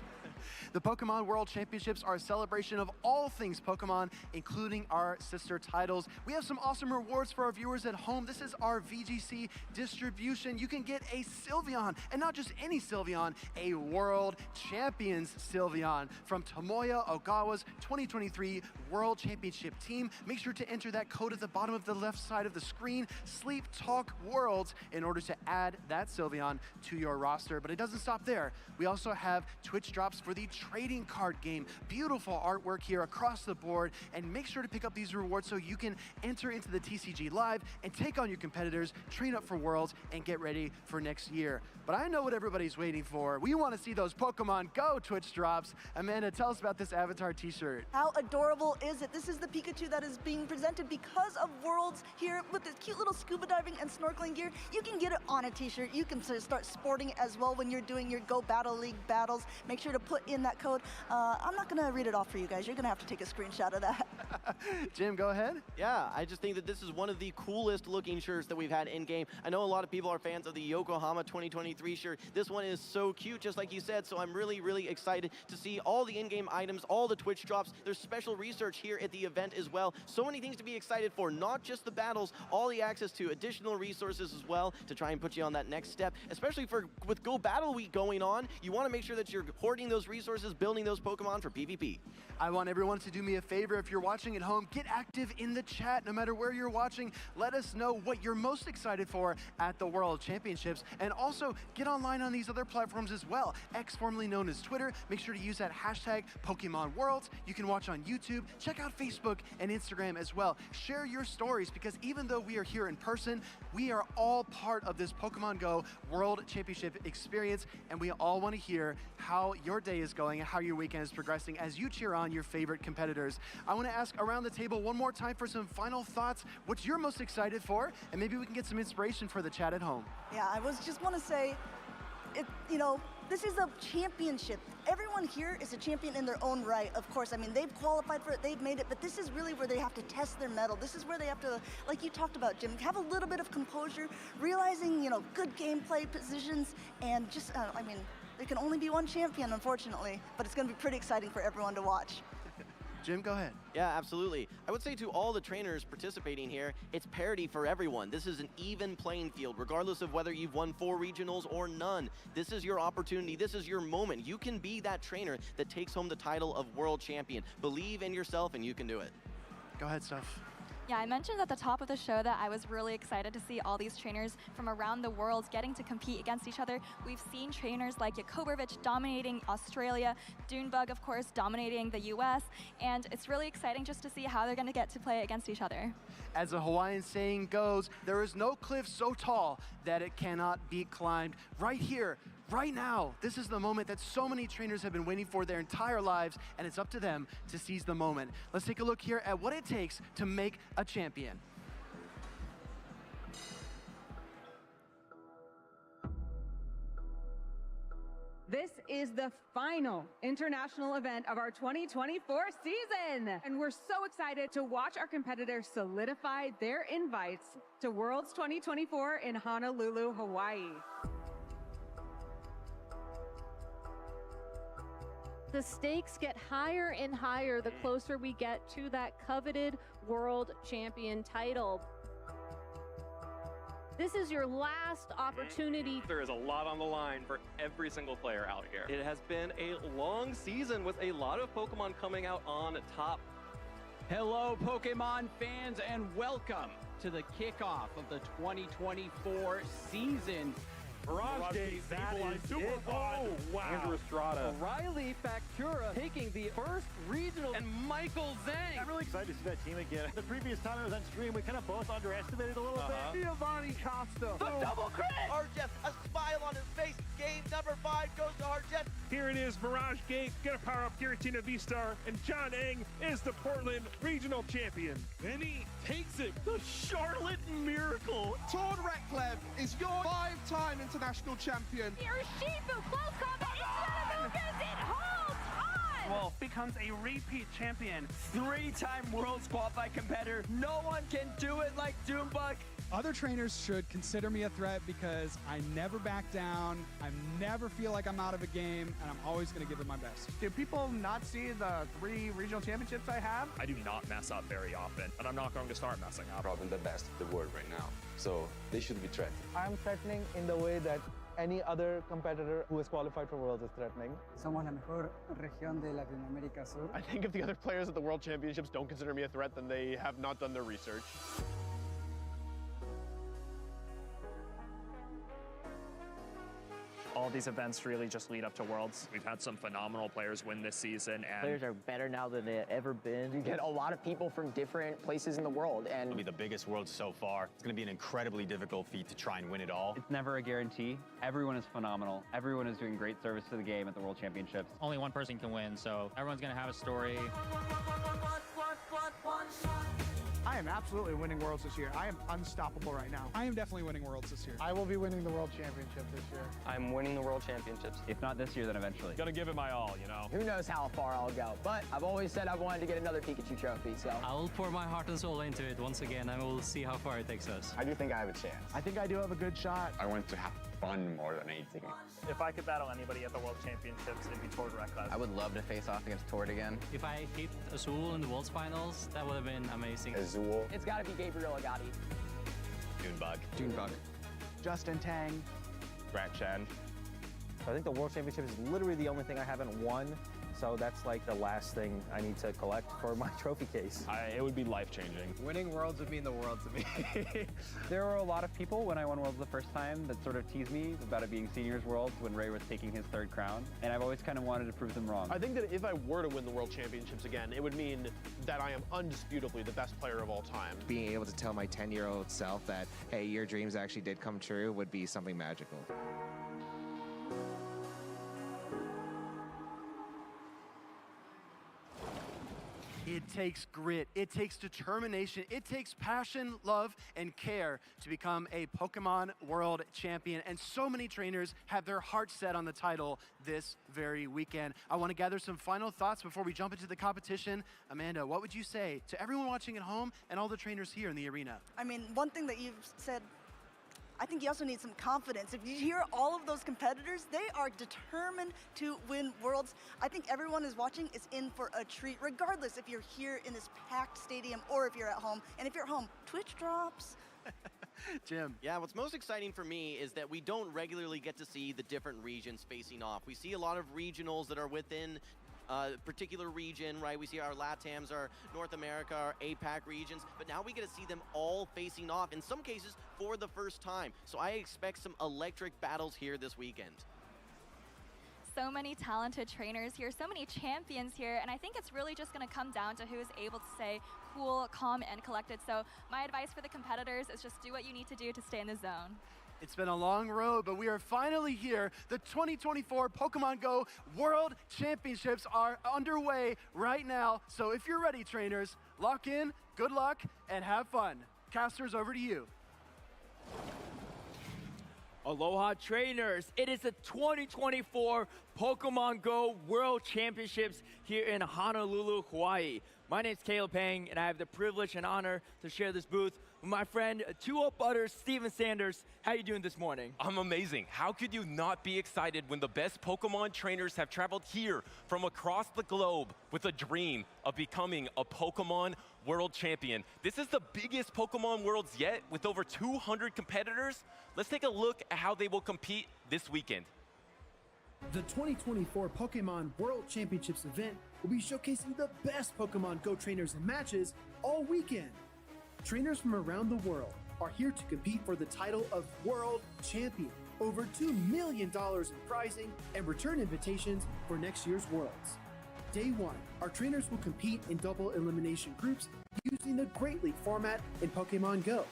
The Pokemon World Championships are a celebration of all things Pokemon, including our sister titles. We have some awesome rewards for our viewers at home. This is our VGC distribution. You can get a Sylveon, and not just any Sylveon, a World Champions Sylveon from Tomoya Ogawa's 2023 World Championship team. Make sure to enter that code at the bottom of the left side of the screen, Sleep Talk Worlds, in order to add that Sylveon to your roster. But it doesn't stop there. We also have Twitch drops for the trading card game. Beautiful artwork here across the board, and make sure to pick up these rewards so you can enter into the TCG Live and take on your competitors, train up for Worlds, and get ready for next year. But I know what everybody's waiting for. We want to see those Pokemon Go Twitch drops. Amanda, tell us about this avatar t-shirt. How adorable is it? This is the Pikachu that is being presented because of Worlds here with this cute little scuba diving and snorkeling gear. You can get it on a t-shirt. You can start sporting it as well when you're doing your Go Battle League battles. Make sure to put in that code. I'm not going to read it off for you guys. You're going to have to take a screenshot of that. Jim, go ahead. Yeah, I just think that this is one of the coolest looking shirts that we've had in-game. I know a lot of people are fans of the Yokohama 2023 shirt. This one is so cute, just like you said, so I'm really, really excited to see all the in-game items, all the Twitch drops. There's special research here at the event as well. So many things to be excited for, not just the battles, all the access to additional resources as well to try and put you on that next step, especially with Go Battle Week going on. You want to make sure that you're hoarding those resources, building those Pokemon for PvP. I want everyone to do me a favor. If you're watching at home, get active in the chat. No matter where you're watching, let us know what you're most excited for at the World Championships. And also, get online on these other platforms as well. X, formerly known as Twitter. Make sure to use that hashtag Pokemon Worlds. You can watch on YouTube. Check out Facebook and Instagram as well. Share your stories, because even though we are here in person, we are all part of this Pokemon Go World Championship experience, and we all want to hear how your day is going and how your weekend is progressing as you cheer on your favorite competitors. I want to ask around the table one more time for some final thoughts, what you're most excited for, and maybe we can get some inspiration for the chat at home. Yeah, I just want to say, you know, this is a championship. Everyone here is a champion in their own right, of course. I mean, they've qualified for it, they've made it, but this is really where they have to test their mettle. This is where they have to, like you talked about, Jim, have a little bit of composure, realizing, you know, good gameplay positions, and just, I mean, there can only be one champion, unfortunately, but it's going to be pretty exciting for everyone to watch. Jim, go ahead. Yeah, absolutely. I would say to all the trainers participating here, it's parity for everyone. This is an even playing field, regardless of whether you've won 4 regionals or none. This is your opportunity. This is your moment. You can be that trainer that takes home the title of world champion. Believe in yourself and you can do it. Go ahead, Steph. Yeah, I mentioned at the top of the show that I was really excited to see all these trainers from around the world getting to compete against each other. We've seen trainers like Jakobrovic dominating Australia, Dunebug, of course, dominating the US, and it's really exciting just to see how they're going to get to play against each other. As the Hawaiian saying goes, there is no cliff so tall that it cannot be climbed. Right here, right now, this is the moment that so many trainers have been waiting for their entire lives, and it's up to them to seize the moment. Let's take a look here at what it takes to make a champion. This is the final international event of our 2024 season, and we're so excited to watch our competitors solidify their invites to Worlds 2024 in Honolulu, Hawaii. The stakes get higher and higher the closer we get to that coveted world champion title. This is your last opportunity. There is a lot on the line for every single player out here. It has been a long season with a lot of Pokemon coming out on top. Hello, Pokemon fans, and welcome to the kickoff of the 2024 season. Mirage Gate, that Evil Eye is Super it. Pod. Oh, wow. Andrew Estrada. Riley Factura taking the first regional, and Michael Zhang. I'm really excited to see that team again. The previous time I was on stream, we kind of both underestimated a little bit. Giovanni Costa. The double crit! Arjet, a smile on his face. Game number 5 goes to Arjet. Here it is, Mirage Gate, gonna power up Giratina V-Star, and John Eng is the Portland Regional Champion. And he takes it, the Charlotte Miracle. Todd Ratcliffe is your 5-time international champion. Urshifu, close combat into the it holds on! Wolf becomes a repeat champion, 3-time Worlds qualified competitor. No one can do it like Doombug. Other trainers should consider me a threat because I never back down, I never feel like I'm out of a game, and I'm always going to give it my best. Do people not see the 3 regional championships I have? I do not mess up very often, and I'm not going to start messing up. Probably the best of the world right now, so they should be threatened. I'm threatening in the way that any other competitor who has qualified for Worlds is threatening. Somos la mejor región de Latinoamérica Sur. I think if the other players at the World Championships don't consider me a threat, then they have not done their research. All these events really just lead up to Worlds. We've had some phenomenal players win this season, and players are better now than they've ever been. You get a lot of people from different places in the world, and it'll be the biggest World so far. It's going to be an incredibly difficult feat to try and win it all. It's never a guarantee. Everyone is phenomenal. Everyone is doing great service to the game at the World Championships. Only one person can win, so everyone's going to have a story. I am absolutely winning Worlds this year. I am unstoppable right now. I am definitely winning Worlds this year. I will be winning the World Championship this year. I'm winning the World Championships. If not this year, then eventually. Gonna give it my all, you know? Who knows how far I'll go, but I've always said I wanted to get another Pikachu trophy, so. I will pour my heart and soul into it once again, and we'll see how far it takes us. I do think I have a chance. I think I do have a good shot. I want to have fun more than anything. If I could battle anybody at the World Championships, it'd be Tord Ratcliffe. I would love to face off against Tord again. If I hit Azul in the Worlds Finals, that would have been amazing. Azul. It's got to be Gabriel Agati. Doombug. Justin Tang. Rat Chan. I think the World Championship is literally the only thing I haven't won, so that's like the last thing I need to collect for my trophy case. It would be life-changing. Winning Worlds would mean the world to me. There were a lot of people when I won Worlds the first time that sort of teased me about it being Seniors Worlds when Ray was taking his 3rd crown, and I've always kind of wanted to prove them wrong. I think that if I were to win the World Championships again, it would mean that I am undisputably the best player of all time. Being able to tell my 10-year-old self that, hey, your dreams actually did come true would be something magical. It takes grit, it takes determination, it takes passion, love, and care to become a Pokemon World Champion. And so many trainers have their hearts set on the title this very weekend. I want to gather some final thoughts before we jump into the competition. Amanda, what would you say to everyone watching at home and all the trainers here in the arena? I mean, one thing that you've said, I think you also need some confidence. If you hear all of those competitors, they are determined to win Worlds. I think everyone is watching is in for a treat, regardless if you're here in this packed stadium or if you're at home. And if you're at home, Twitch drops. Jim. Yeah, what's most exciting for me is that we don't regularly get to see the different regions facing off. We see a lot of regionals that are within particular region, right? We see our LATAMs, our North America, our APAC regions, but now we get to see them all facing off, in some cases for the first time. So I expect some electric battles here this weekend. So many talented trainers here, so many champions here, and I think it's really just going to come down to who is able to stay cool, calm, and collected. So my advice for the competitors is just do what you need to do to stay in the zone. It's been a long road, but we are finally here. The 2024 Pokemon Go World Championships are underway right now. So if you're ready, trainers, lock in, good luck, and have fun. Casters, over to you. Aloha trainers, it is the 2024 Pokemon Go World Championships here in Honolulu, Hawaii. My name is Caleb Pang, and I have the privilege and honor to share this booth with my friend 2-0 Butters, Steven Sanders. How you doing this morning? I'm amazing. How could you not be excited when the best Pokemon trainers have traveled here from across the globe with a dream of becoming a Pokemon World Champion? This is the biggest Pokemon Worlds yet, with over 200 competitors. Let's take a look at how they will compete this weekend. The 2024 Pokemon World Championships event will be showcasing the best Pokemon Go trainers and matches all weekend. Trainers from around the world are here to compete for the title of World Champion. Over $2 million in prizing and return invitations for next year's Worlds. Day 1, our trainers will compete in double elimination groups using the Great League format in Pokemon Go.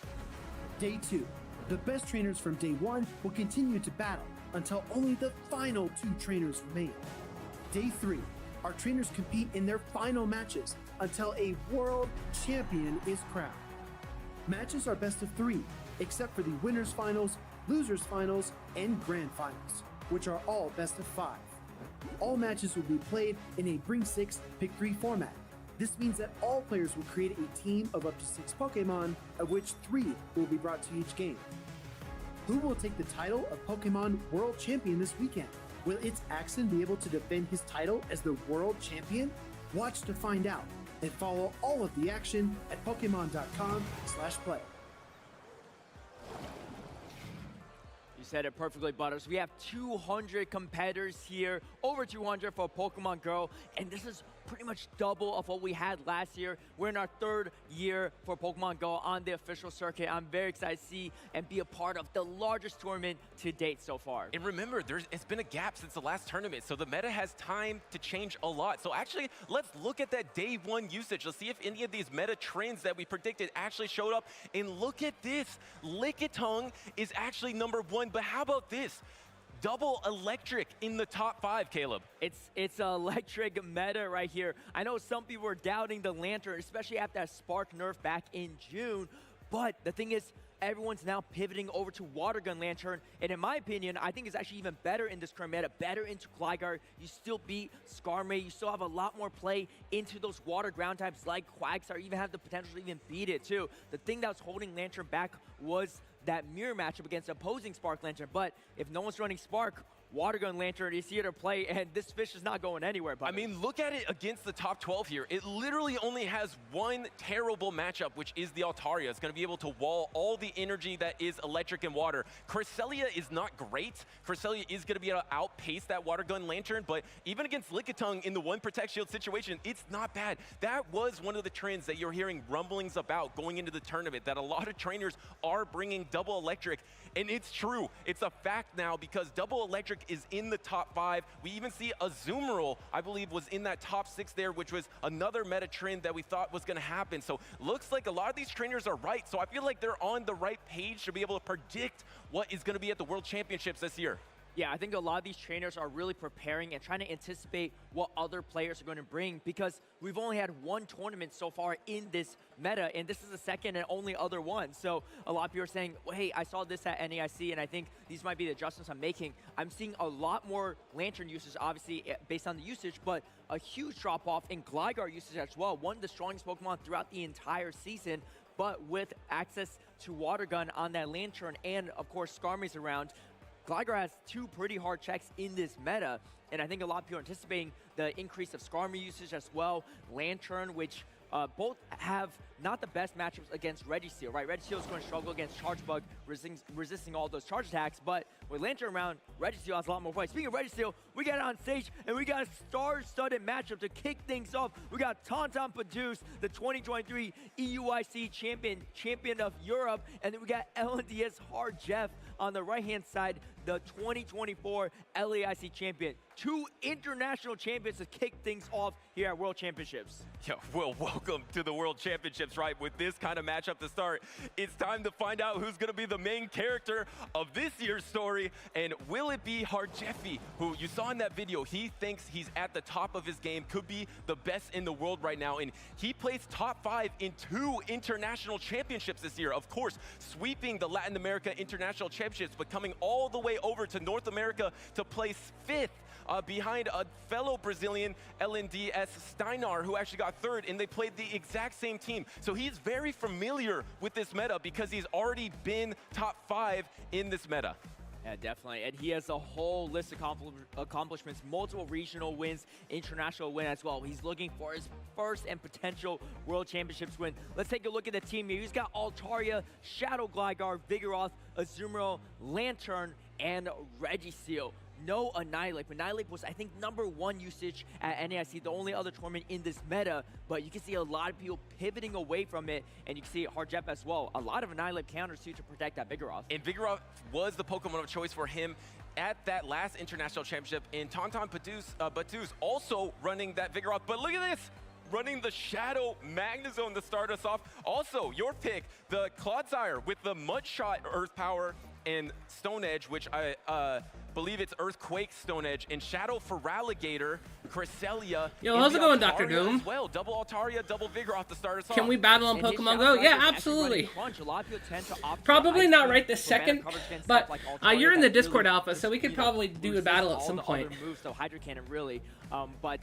Day 2, the best trainers from Day 1 will continue to battle until only the final 2 trainers remain. Day 3, our trainers compete in their final matches until a World Champion is crowned. Matches are best of 3, except for the Winners Finals, Losers Finals, and Grand Finals, which are all best of 5. All matches will be played in a Bring 6, Pick 3 format. This means that all players will create a team of up to 6 Pokemon, of which 3 will be brought to each game. Who will take the title of Pokemon World Champion this weekend? Will its Axon be able to defend his title as the World Champion? Watch to find out, and follow all of the action at Pokemon.com/play. You said it perfectly, Butters. We have 200 competitors here, over 200 for Pokemon Go, and this is pretty much double of what we had last year. We're in our 3rd year for Pokemon Go on the official circuit. I'm very excited to see and be a part of the largest tournament to date so far. And remember, it's been a gap since the last tournament, so the meta has time to change a lot. So actually, let's look at that Day 1 usage. Let's see if any of these meta trends that we predicted actually showed up. And look at this. Lickitung is actually number 1, but how about this? Double electric in the top 5, Caleb. It's electric meta right here. I know some people were doubting the Lantern, especially after that Spark nerf back in June. But the thing is, everyone's now pivoting over to Water Gun Lantern. And in my opinion, I think it's actually even better in this current meta, better into Gligar. You still beat Skarmory. You still have a lot more play into those water ground types like Quagsire. Even have the potential to even beat it too. The thing that was holding Lantern back was that mirror matchup against opposing Spark Lantern. But if no one's running Spark, Water Gun Lantern is here to play, and this fish is not going anywhere. I mean, look at it against the top 12 here. It literally only has one terrible matchup, which is the Altaria. It's going to be able to wall all the energy that is electric and water. Cresselia is not great. Cresselia is going to be able to outpace that Water Gun Lantern, but even against Lickitung in the 1 Protect Shield situation, it's not bad. That was one of the trends that you're hearing rumblings about going into the tournament, that a lot of trainers are bringing double electric, and it's true. It's a fact now because double electric is in the top 5. We even see Azumarill, I believe, was in that top 6 there, which was another meta trend that we thought was going to happen. So looks like a lot of these trainers are right. So I feel like they're on the right page to be able to predict what is going to be at the World Championships this year. Yeah, I think a lot of these trainers are really preparing and trying to anticipate what other players are going to bring, because we've only had 1 tournament so far in this meta, and this is the second and only other one. So a lot of people are saying, well, hey, I saw this at NAIC, and I think these might be the adjustments I'm making. I'm seeing a lot more Lantern usage, obviously, based on the usage, but a huge drop-off in Gligar usage as well. One of the strongest Pokemon throughout the entire season, but with access to Water Gun on that Lantern and, of course, Skarmory's around, Gligar has 2 pretty hard checks in this meta, and I think a lot of people are anticipating the increase of Skarmory usage as well. Lantern, which both have not the best matchups against Registeel, right? Registeel is going to struggle against Charge Bug, resisting all those charge attacks, but with Lantern around, Registeel has a lot more fight. Speaking of Registeel, we got it on stage, and we got a star-studded matchup to kick things off. We got Tauntaun Padus, the 2023 EUIC champion of Europe, and then we got LNDS Hard Jeff on the right-hand side, the 2024 LAIC champion. 2 international champions to kick things off here at World Championships. Yeah, well, welcome to the World Championships, right? With this kind of matchup to start, it's time to find out who's going to be the main character of this year's story. And will it be Hardjeffy, who you saw in that video? He thinks he's at the top of his game, could be the best in the world right now. And he placed top 5 in 2 international championships this year. Of course, sweeping the Latin America International Championships, but coming all the way over to North America to place 5th behind a fellow Brazilian LNDS Steinar, who actually got third, and they played the exact same team. So he's very familiar with this meta because he's already been top 5 in this meta. Yeah, definitely. And he has a whole list of accomplishments, multiple regional wins, international win as well. He's looking for his first and potential World Championships win. Let's take a look at the team here. He's got Altaria, Shadow Gligar, Vigoroth, Azumarill, Lantern, and Registeel. No Annihilate. Annihilate was, I think, #1 usage at NAIC, the only other tournament in this meta, but you can see a lot of people pivoting away from it, and you can see Harjep as well. A lot of Annihilate counters too to protect that Vigoroth. And Vigoroth was the Pokemon of choice for him at that last international championship, and Tauntaun Batuz also running that Vigoroth. But look at this! Running the Shadow Magnezone to start us off. Also, your pick, the Clodsire with the Mudshot Earth Power and Stone Edge, which I believe it's Earthquake Stone Edge, and Shadow Feraligatr, Cresselia. Yo, how's it going, Dr. Doom? As well, double Altaria, double Vigoroth to start us off. Can we battle on Pokemon Go? Yeah, absolutely. Probably not right this second, but you're in the Discord alpha, so we could probably do a battle at some point. So Hydro Cannon really, but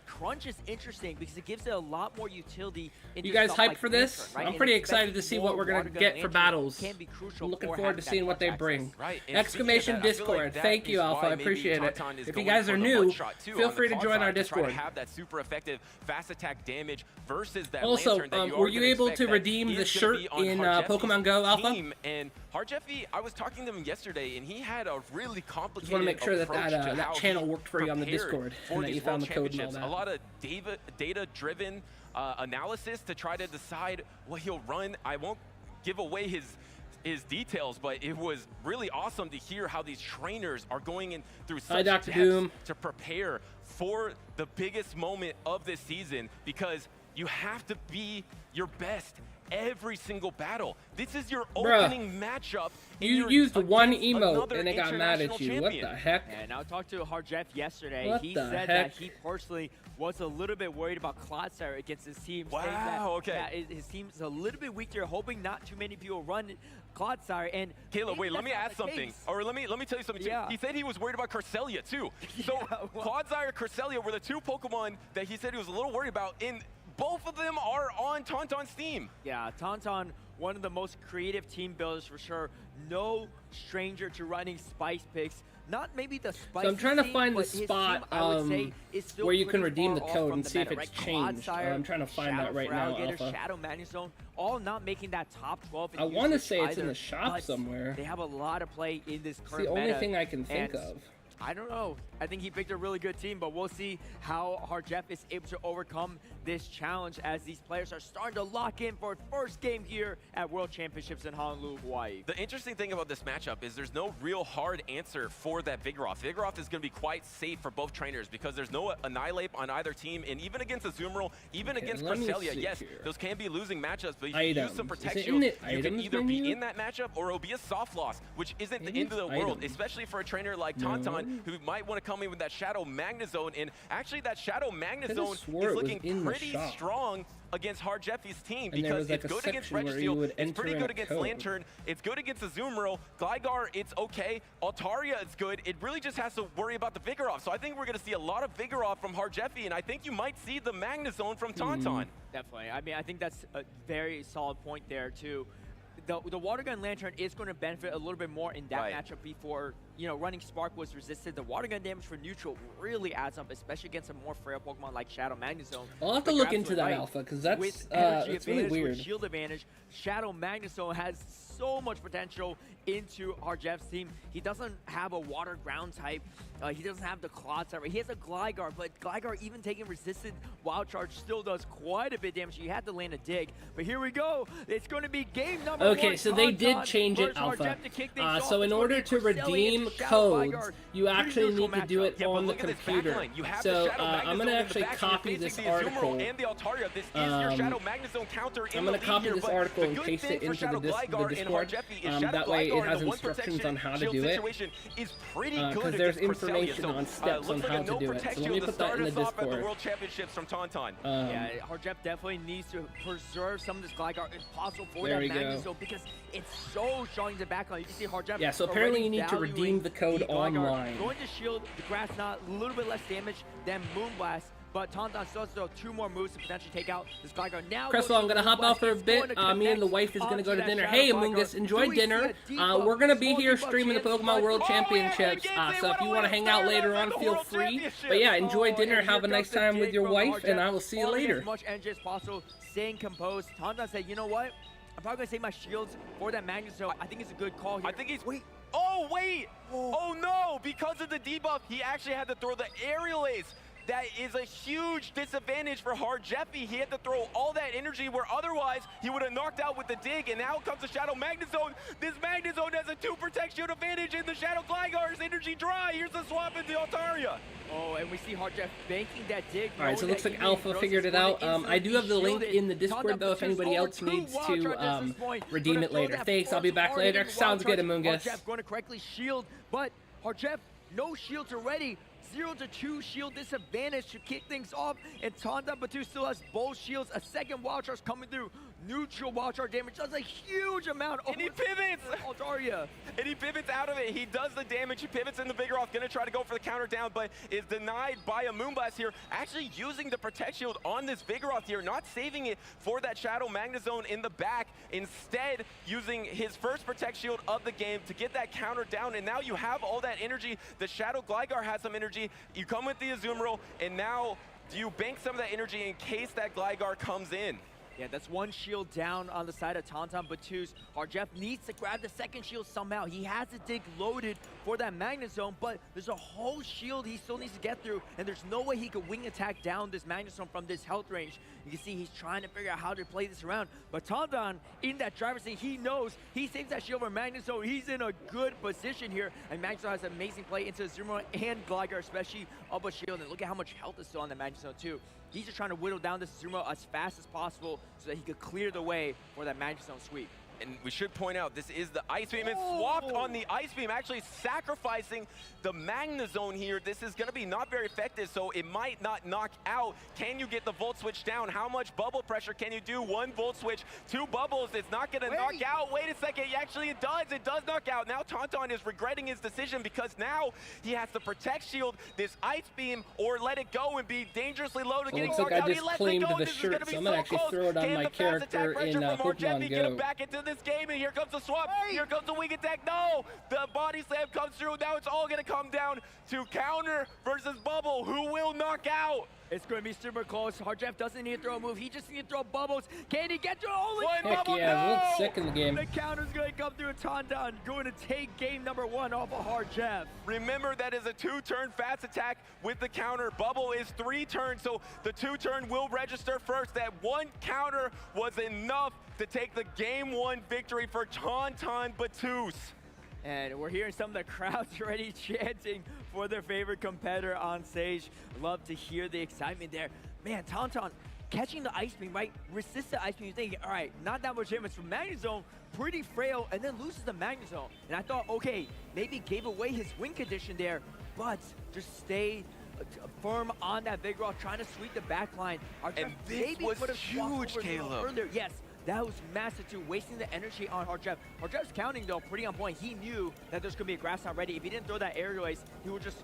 Crunch is interesting because it gives it a lot more utility. You guys hyped for this? Right? I'm pretty excited to see what we're going to get for battles. I'm looking forward to seeing what they bring. Right. Exclamation Discord. Thank you, Alpha. I appreciate it. If you guys are new, feel free to join our Discord. Have that super effective fast attack damage versus that also, were you able to redeem the shirt in Pokemon Go, Alpha? And Harjeffy, I was talking to him yesterday, and he had a really complicated just want to make sure that that channel worked for you on the Discord and that you found the code and all that. A lot of data-driven analysis to try to decide what he'll run. I won't give away his details, but it was really awesome to hear how these trainers are going in through such depth to prepare for the biggest moment of this season, because you have to be your best every single battle. This is your opening matchup. You used one emote and they got mad at you. What the heck? And I talked to Harjef yesterday. He said that he personally was a little bit worried about Clodsire against his team. Wow, okay. His team's a little bit weak. They're hoping not too many people run Clodsire. And Caleb, wait, let me add something. Or let me tell you something too. He said he was worried about Cresselia too. So Clodsire, Cresselia were the two Pokemon that he said he was a little worried about. In both of them are on Tauntaun's team. Yeah, Tauntaun, one of the most creative team builders for sure. No stranger to running spice picks. Not maybe the spice. So I'm trying to find the spot where you can redeem the code and see if it's changed. I'm trying to find that right now, Alpha. Shadow Magnezone, all not making that top 12. I want to say it's in the shop somewhere. They have a lot of play in this current meta. It's the only meta, thing I can think of. I don't know. I think he picked a really good team, but we'll see how Harjef is able to overcome this challenge as these players are starting to lock in for a first game here at World Championships in Honolulu, Hawaii. The interesting thing about this matchup is there's no real hard answer for that Vigoroth. Vigoroth is going to be quite safe for both trainers because there's no Annihilate on either team, and even against Azumarill, even against Cresselia, yes, those can be losing matchups, but if you use some protection, you can either be in that matchup or it'll be a soft loss, which isn't the end of the world, especially for a trainer like Tauntaun, who might want to come in with that Shadow Magnezone, and actually that Shadow Magnezone is looking pretty strong against Harjeffy's team because it's good against Registeel, it's pretty good against Lantern, it's good against Azumarill, Gligar, it's okay, Altaria, it's good. It really just has to worry about the Vigoroth. So I think we're going to see a lot of Vigoroth from Harjeffy, and I think you might see the Magnezone from Tauntaun. Definitely. I mean, I think that's a very solid point there too. The Water Gun Lantern is going to benefit a little bit more in that matchup before, you know, running Spark was resisted. The Water Gun damage for neutral really adds up, especially against a more frail Pokemon like Shadow Magnezone. I'll have to look into that, Alpha, because that's really weird. With shield advantage, Shadow Magnezone has so much potential into Harjeff's team. He doesn't have a water ground type. He doesn't have the Clodsire. He has a Gligar, but Gligar, even taking resisted Wild Charge, still does quite a bit of damage. He had to land a dig. But here we go. It's going to be game number 1. Okay, so they did change it, Alpha. So in order to redeem codes, you actually need to do it on the computer. So I'm going to actually copy this article. I'm going to copy this article and paste it into the Discord. That way it has instructions on how to do it. Because there's information on steps on how to do it. So let me put that in the Discord. Yeah, Harjef definitely needs to preserve some of this Gligar if possible for that Magnezone because it's so strong in the background. You can see Harjef. Yeah, so apparently you need to redeem redeem the code online. Going to shield the grass knot, a little bit less damage than Moonblast. But Tauntaun still has to throw 2 more moves to potentially take out this Gligar. Now, Crystal, I'm going to hop out for a bit. Me and the wife is going to go to dinner. Hey, Amoongus, enjoy dinner. We're going to be here streaming the Pokemon World Championships. So if you want to hang out later on, feel free. But yeah, enjoy dinner. Have a nice time with your wife, and I will see you later. As much energy as possible, staying composed. Tauntaun said, you know what? I'm probably going to save my shields for that Magnezone. I think it's a good call here. I think he's... Wait. Oh, wait. Oh, no. Because of the debuff, he actually had to throw the Aerial Ace. That is a huge disadvantage for Hard Jeffy. He had to throw all that energy where otherwise he would have knocked out with the dig. And now comes the Shadow Magnezone. This Magnezone has a 2 Protect Shield advantage in the Shadow Gligar's energy dry. Here's the swap into Altaria. Oh, and we see Hard Jeff banking that dig. All right, so it looks like Alpha figured it out. I do have the link in the Discord, though, if anybody else needs to redeem it later. Thanks, I'll be back later. Sounds good, Amoongus. Hard Jeff going to correctly shield, but Hard Jeff, no shields already. 0-2 shield disadvantage to kick things off, and Tauntaun Batu still has both shields. A second Wild Charge coming through. Neutral Wild Charge damage does a huge amount. And he pivots! Altaria. And he pivots out of it. He does the damage. He pivots in the Vigoroth. Gonna try to go for the counter down, but is denied by a Moonblast here. Actually using the Protect Shield on this Vigoroth here, not saving it for that Shadow Magnezone in the back. Instead, using his first Protect Shield of the game to get that counter down. And now you have all that energy. The Shadow Gligar has some energy. You come with the Azumarill, and now do you bank some of that energy in case that Gligar comes in? Yeah, that's 1 shield down on the side of Tauntaun Batu's. Hard Jeff needs to grab the second shield somehow. He has the dig loaded for that Magnezone, but there's a whole shield he still needs to get through, and there's no way he could wing attack down this Magnezone from this health range. You can see he's trying to figure out how to play this around, but Tauntaun in that driver's seat, he knows he saves that shield for Magnezone. He's in a good position here, and Magnezone has an amazing play into Azumarill and Gligar, especially up a shield, and look at how much health is still on the Magnezone too. He's just trying to whittle down this Azumarill as fast as possible so that he could clear the way for that Magnezone sweep. And we should point out, this is the Ice Beam. It's swapped on the Ice Beam, actually sacrificing the Magnezone here. This is going to be not very effective, so it might not knock out. Can you get the Volt Switch down? How much bubble pressure can you do? 1 Volt Switch, 2 bubbles. It's not going to knock out. Wait a second. Actually, it does. It does knock out. Now Tauntaun is regretting his decision because now he has to Protect Shield this Ice Beam or let it go and be dangerously low to getting knocked out. I just claimed the shirt, so I'm going to actually throw it on my character in Pokemon Go. Back into this game, and here comes the swap. Here comes the wing attack. No, the body slam comes through. Now it's all going to come down to counter versus bubble. Who will knock out? It's going to be super close. Hard Jeff doesn't need to throw a move. He just needs to throw bubbles. Can he get to only one bubble? Yeah, no! It looks sick in the game. The counter's going to come through. Tauntaun going to take game number 1 off of Hard Jeff. Remember, that is a 2-turn fast attack with the counter. Bubble is 3 turns, so the 2-turn will register first. That 1 counter was enough to take the game 1 victory for Tauntaun Batu. And we're hearing some of the crowds already chanting for their favorite competitor on stage. Love to hear the excitement there. Man, Tauntaun catching the Ice Beam, right? Resist the Ice Beam. You're thinking, all right, not that much damage from Magnezone, pretty frail, and then loses the Magnezone. And I thought, okay, maybe gave away his win condition there, but just stay firm on that Vigoroth, trying to sweep the back line. And this was huge, Caleb. Yes. That was massive too, wasting the energy on Hard Jeff. Hard Jeff's counting though, pretty on point. He knew that there's gonna be a grass knot ready. If he didn't throw that aerial ace, he would just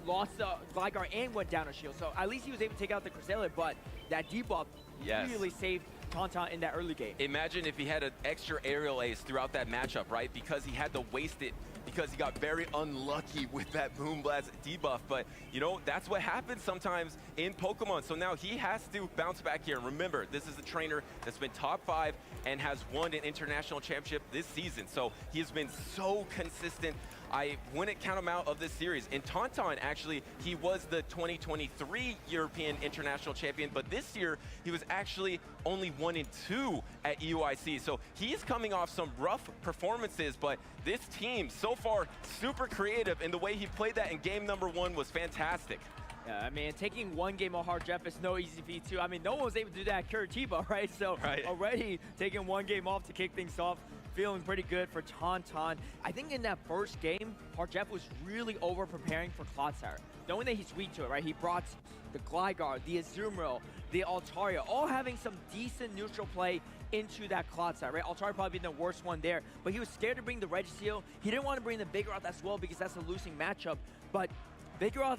lost the Gligar and went down a shield. So at least he was able to take out the Cresselia, but that debuff really saved Tauntaun in that early game. Imagine if he had an extra aerial ace throughout that matchup, right? Because he had to waste it because he got very unlucky with that Moonblast debuff. But, you know, that's what happens sometimes in Pokemon. So now he has to bounce back here. And remember, this is a trainer that's been top 5 and has won an international championship this season. So he has been so consistent. I wouldn't count him out of this series. In Tauntaun, actually, he was the 2023 European International Champion, but this year, he was actually only 1-2 at UIC. So he's coming off some rough performances, but this team, so far, super creative, and the way he played that in game number 1 was fantastic. Yeah, I mean, taking 1 game on Hard Jeff is no easy feat, too. I mean, no one was able to do that at Curitiba, right? So already taking 1 game off to kick things off, feeling pretty good for Tauntaun. I think in that first game, Hard Jeff was really over-preparing for Clodsire. Knowing that he's weak to it, right? He brought the Gligar, the Azumarill, the Altaria, all having some decent neutral play into that Clodside, right? Altaria probably being the worst one there, but he was scared to bring the Registeel. He didn't want to bring the Vigoroth as well because that's a losing matchup, but Vigoroth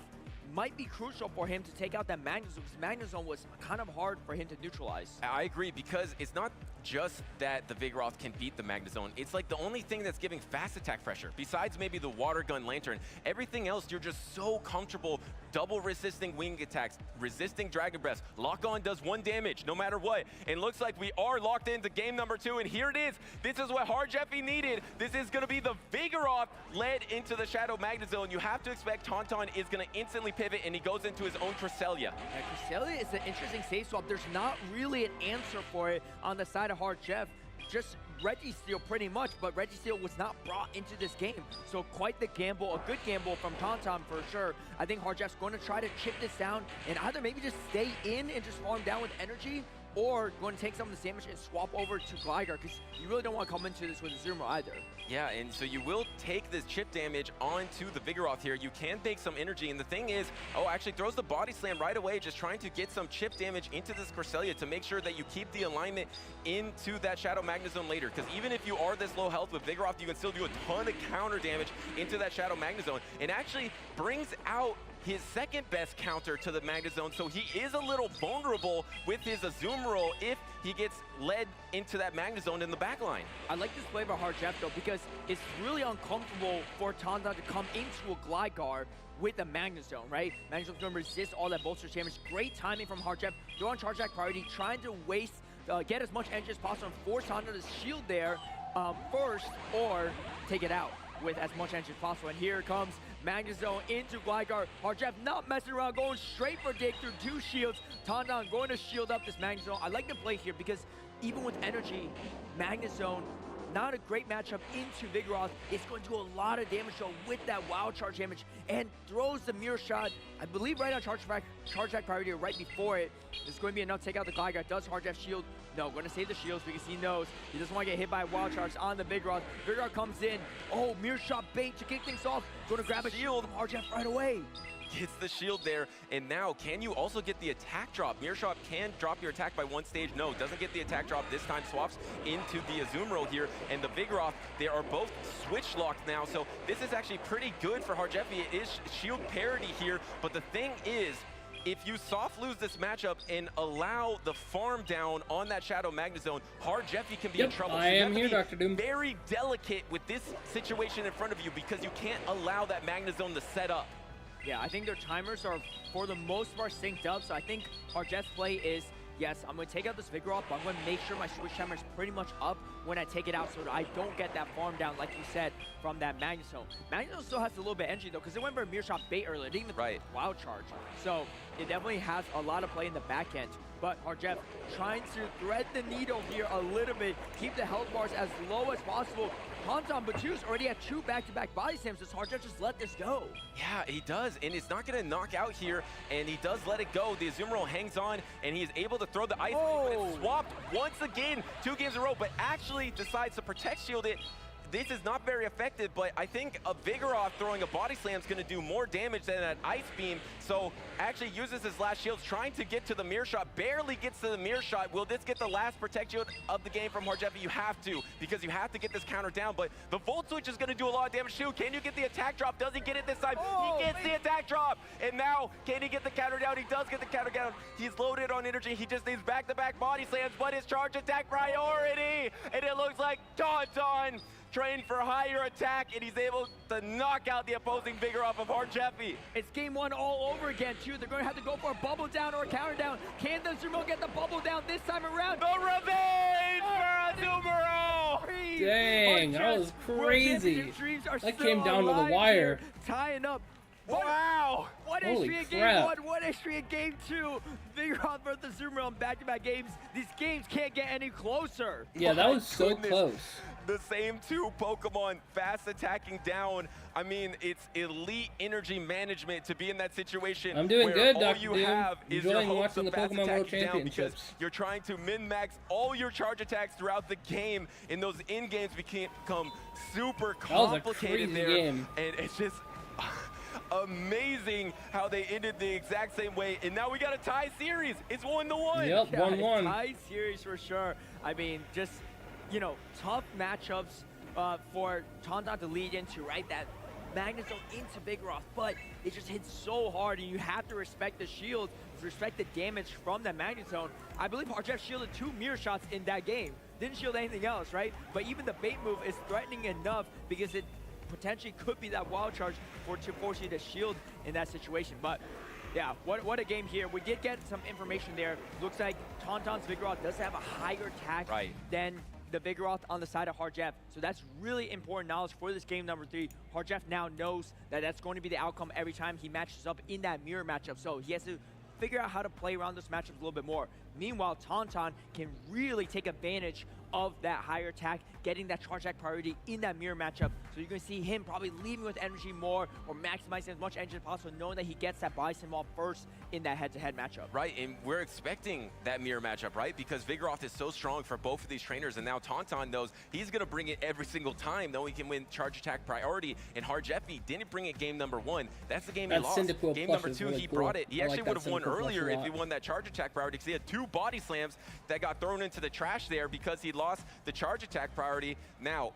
might be crucial for him to take out that Magnezone, because Magnezone was kind of hard for him to neutralize. I agree, because it's not just that the Vigoroth can beat the Magnezone. It's like the only thing that's giving fast attack pressure, besides maybe the Water Gun Lantern. Everything else, you're just so comfortable double resisting wing attacks, resisting Dragon Breath. Lock On does 1 damage no matter what. And looks like we are locked into game number 2, and here it is. This is what HardJeffy needed. This is going to be the Vigoroth led into the Shadow Magnezone. You have to expect Tauntaun is going to instantly pivot, and he goes into his own Cresselia. Yeah, Cresselia is an interesting save swap. There's not really an answer for it on the side of HardJeff. Just Registeel pretty much, but Registeel was not brought into this game. So quite the gamble, a good gamble from Tauntaun for sure. I think HardJeff's going to try to chip this down and either maybe just stay in and just farm down with energy, or going to take some of this damage and swap over to Gligar, because you really don't want to come into this with a Azumarill either. Yeah, and so you will take this chip damage onto the Vigoroth here. You can take some energy, and the thing is, actually throws the Body Slam right away, just trying to get some chip damage into this Cresselia to make sure that you keep the alignment into that Shadow Magnezone later, because even if you are this low health with Vigoroth, you can still do a ton of counter damage into that Shadow Magnezone, and actually brings out his second best counter to the Magnezone, so he is a little vulnerable with his Azumarill if he gets led into that Magnezone in the back line. I like this play by HardJeff though, because it's really uncomfortable for Tauntaun to come into a Gligar with the Magnezone, right? Magnezone's going to resist all that bolster damage. Great timing from HardJeff. They're on charge attack priority, trying to waste, get as much energy as possible and force Tauntaun to shield there first, or take it out with as much energy as possible. And here comes Magnezone into Gligar. HardJeff not messing around, going straight for dig through 2 shields. Tauntaun going to shield up this Magnezone. I like the play here because even with energy, Magnezone, not a great matchup into Vigoroth. It's going to do a lot of damage though with that wild charge damage, and throws the Mirror Shot, I believe right on charge attack priority or right before it. It's going to be enough to take out the Gligar. Does HardJeff shield? No, going to save the shields because he knows he doesn't want to get hit by a wild charge on the Vigoroth. Vigoroth comes in. Oh, Mirror Shot bait to kick things off. Going to grab a shield from HardJeff right away. Gets the shield there, and now can you also get the attack drop? Mirror Shot can drop your attack by 1 stage. No, doesn't get the attack drop this time. Swaps into the Azumarill here, and the Vigoroth, they are both switch locked now, so this is actually pretty good for HardJeffy. It is shield parity here, but the thing is, if you soft lose this matchup and allow the farm down on that Shadow Magnezone, HardJeffy can be in trouble. I am here, Dr. Doom. Very delicate with this situation in front of you because you can't allow that Magnezone to set up. Yeah, I think their timers are, for the most part, synced up. So I think HardJeff's play is, yes, I'm going to take out this Vigoroth, but I'm going to make sure my switch timer is pretty much up when I take it out so that I don't get that farm down, like you said, from that Magnezone. Magnezone still has a little bit of energy, though, because it went for a Mirror Shot bait earlier. It didn't even wild charge. So it definitely has a lot of play in the back end. But HardJeff trying to thread the needle here a little bit, keep the health bars as low as possible. Tauntaun Batus already had 2 back-to-back body slams. Does HardJeff just let this go? Yeah, he does, and it's not going to knock out here, and he does let it go. The Azumarill hangs on, and he is able to throw the Ice Beam, but it's swapped once again, 2 games in a row, but actually decides to protect shield it. This is not very effective, but I think a Vigoroth throwing a Body Slam is going to do more damage than that Ice Beam. So actually uses his last shields, trying to get to the Mirror Shot, barely gets to the Mirror Shot. Will this get the last Protect Shield of the game from HardJeffy? You have to, because you have to get this counter down, but the Volt Switch is going to do a lot of damage too. Can you get the attack drop? Does he get it this time? He gets the attack drop, and now can he get the counter down? He does get the counter down. He's loaded on energy. He just needs back-to-back Body Slams, but his charge attack priority, and it looks like Tauntaun trained for higher attack, and he's able to knock out the opposing Vigoroth of HardJeffy. It's game 1 all over again, too. They're going to have to go for a bubble down or a counter down. Can the Azumarill get the bubble down this time around? The revenge for Azumarill! Dang, that was crazy. That came down to the wire. Tying up. Wow! What history in game 1, what history in game 2. Vigoroth versus Azumarill in back-to-back games. These games can't get any closer. Yeah, that was so close. The same 2 Pokemon fast attacking down. I mean, it's elite energy management to be in that situation. I'm doing good, all Dr. you Doom. have is your hopes watching of the fast Pokemon World attacking down because Championships. you're trying to min-max all your charge attacks throughout the game, and those in-games become super complicated there. Game. And it's just... amazing how they ended the exact same way, and now we got a tie series. It's 1-1. Yep, 1-1. Tie series for sure. I mean, just, you know, tough matchups for Tauntaun to lead into, right? That Magnezone into Vigoroth, but it just hits so hard, and you have to respect the shield, respect the damage from that Magnezone. I believe Harjeff shielded 2 mirror shots in that game. Didn't shield anything else, right? But even the bait move is threatening enough because it potentially could be that wild charge to force you to shield in that situation. But yeah, what a game here. We did get some information there. Looks like Tauntaun's Vigoroth does have a higher attack than the Vigoroth on the side of Harjeff. So that's really important knowledge for this game number 3. Harjeff now knows that that's going to be the outcome every time he matches up in that mirror matchup. So he has to figure out how to play around those matchups a little bit more. Meanwhile, Tauntaun can really take advantage of that higher attack, getting that charge attack priority in that mirror matchup. So you're going to see him probably leaving with energy more or maximizing as much energy as possible, knowing that he gets that body slam off first in that head-to-head matchup. Right, and we're expecting that mirror matchup, right? Because Vigoroth is so strong for both of these trainers, and now Tauntaun knows he's going to bring it every single time, knowing he can win charge attack priority. And Harjeffi didn't bring it game number 1. That's the game he lost. Game number 2, he brought it. He actually would have won earlier if he won that charge attack priority, because he had 2 body slams that got thrown into the trash there because he lost the charge attack priority. Now,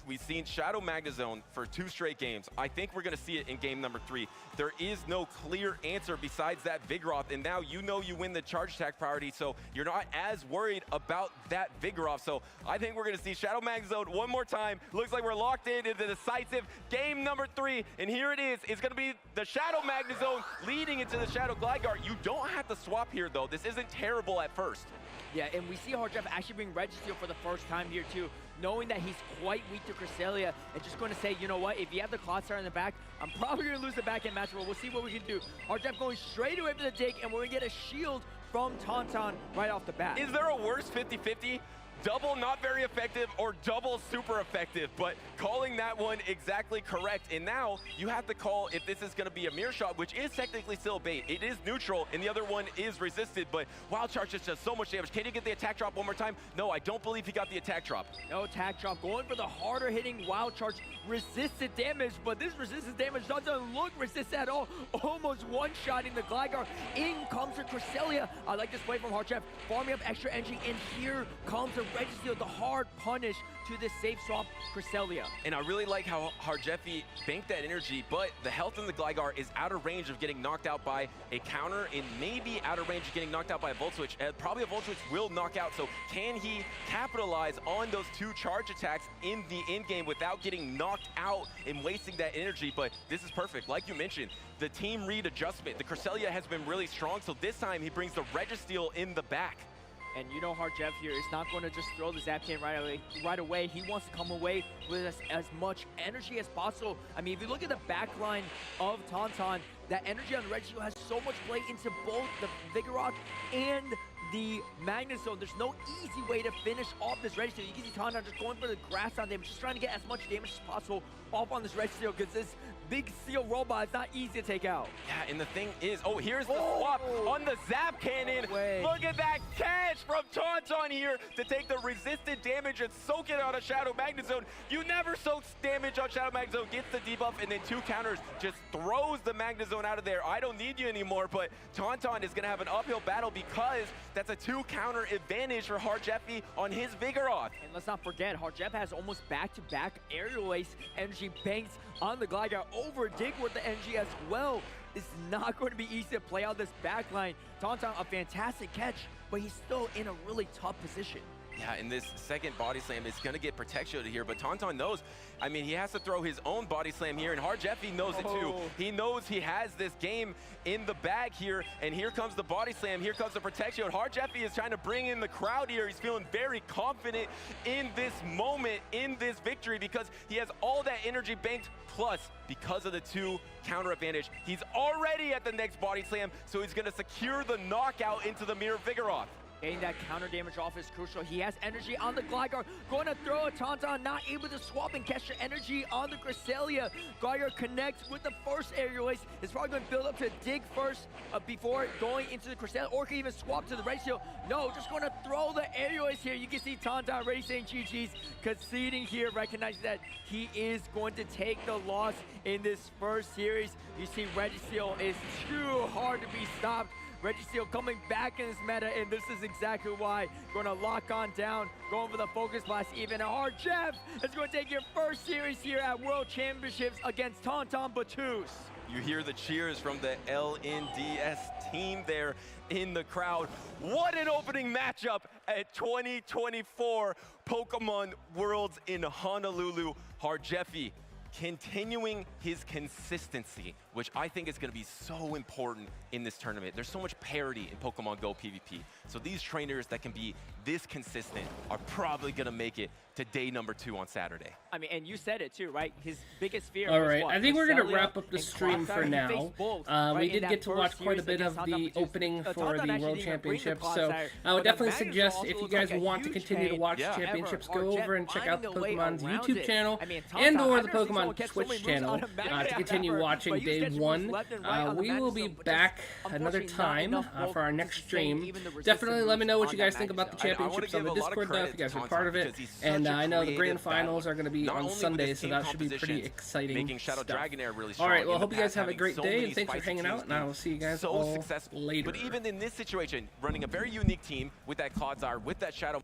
we've seen Shadow Magnezone for 2 straight games. I think we're going to see it in game number 3. There is no clear answer besides that Vigoroth, and now you know you win the charge attack priority, so you're not as worried about that Vigoroth. So I think we're going to see Shadow Magnezone one more time. Looks like we're locked into the decisive game number 3, and here it is. It's going to be the Shadow Magnezone leading into the Shadow Gligar. You don't have to swap here, though. This isn't terrible at first. Yeah, and we see Harjeff actually bring Registeel for the first time here too, knowing that he's quite weak to Cresselia, and just going to say, you know what, if you have the Clodsire in the back, I'm probably going to lose the back-end match, but we'll see what we can do. Harjeff going straight away to the dig, and we're going to get a shield from Tauntaun right off the bat. Is there a worse 50-50? Double not very effective or double super effective, but calling that one exactly correct. And now you have to call if this is going to be a mirror shot, which is technically still bait. It is neutral, and the other one is resisted, but Wild Charge just does so much damage. Can you get the attack drop one more time? No, I don't believe he got the attack drop. No attack drop. Going for the harder hitting Wild Charge resisted damage, but this resistance damage doesn't look resistant at all. Almost one-shotting the Gligar. In comes the Cresselia. I like this play from Harjeff, farming up extra energy, and here comes the Registeel, the hard punish to this safe swap Cresselia. And I really like how Harjeffi banked that energy, but the health in the Gligar is out of range of getting knocked out by a counter, and maybe out of range of getting knocked out by a Volt Switch. Probably a Volt Switch will knock out, so can he capitalize on those 2 charge attacks in the end game without getting knocked out and wasting that energy? But this is perfect. Like you mentioned, the team read adjustment. The Cresselia has been really strong, so this time he brings the Registeel in the back. And you know Harjeff here is not going to just throw the Zap Cannon right away. He wants to come away with as much energy as possible. I mean, if you look at the back line of Tauntaun, that energy on the Registeel has so much play into both the Vigoroth and the Magnezone. There's no easy way to finish off this Registeel. You can see Tauntaun just going for the grass on damage, just trying to get as much damage as possible off on this Registeel, because this big steel robot is not easy to take out. Yeah, and the thing is, oh, here's the swap on the Zap Cannon. Look at that catch from Tauntaun here to take the resisted damage and soak it out of Shadow Magnezone. You never soak damage on Shadow Magnezone, gets the debuff, and then 2 counters, just throws the Magnezone out of there. I don't need you anymore, but Tauntaun is gonna have an uphill battle because that's a 2 counter advantage for Harjeffi on his Vigoroth. And let's not forget, Harjeff has almost back-to-back aerial ace energy banked on the Gligar over dig with the energy as well. It's not going to be easy to play out this backline. Tauntaun, a fantastic catch, but he's still in a really tough position. Yeah, and this second body slam is going to get protection here, but Tauntaun knows, I mean, he has to throw his own body slam here, and Harjeffi knows it too. He knows he has this game in the bag here, and here comes the body slam, here comes the protection. Harjeffi is trying to bring in the crowd here. He's feeling very confident in this moment, in this victory, because he has all that energy banked, plus because of the 2 counter advantage, he's already at the next body slam, so he's going to secure the knockout into the mirror Vigoroth. Getting that counter damage off is crucial. He has energy on the Gligar. Going to throw a Tauntaun, not able to swap and catch the energy on the Cresselia. Gligar connects with the first aerial ace. It's probably going to build up to dig first before going into the Cresselia, or can even swap to the Registeel. No, just going to throw the aerial ace here. You can see Tauntaun already saying GG's, conceding here, recognizing that he is going to take the loss in this first series. You see Registeel is too hard to be stopped. Registeel coming back in this meta, and this is exactly why. Going to lock on down, going for the Focus Blast even hard. Jeff is going to take your first series here at World Championships against Tauntaun Battus. You hear the cheers from the LNDS team there in the crowd. What an opening matchup at 2024 Pokemon Worlds in Honolulu. Harjeffi continuing his consistency, which I think is going to be so important in this tournament. There's so much parity in Pokemon Go PvP. So these trainers that can be this consistent are probably going to make it to day number 2 on Saturday. I mean, and you said it too, right? His biggest fear All was right, what? I think we're going to Cresselia wrap up the stream for now. We did get to watch quite a bit of the opening for the World Championships, so I would definitely suggest if you guys want to continue to watch championships, go over and check out the Pokemon's YouTube channel and or the Pokemon Twitch channel to continue watching day 1. We will be back another time for our next stream. Definitely let me know what you guys think about the championships on the Discord though, if you guys are part of it. And I know the grand finals are going to be on Sunday, so that should be pretty exciting stuff. All right, well, I hope you guys have a great day, and thanks for hanging out, and I will see you guys all later. But even in this situation, running a very unique team with that Clodsire, with that Shadow...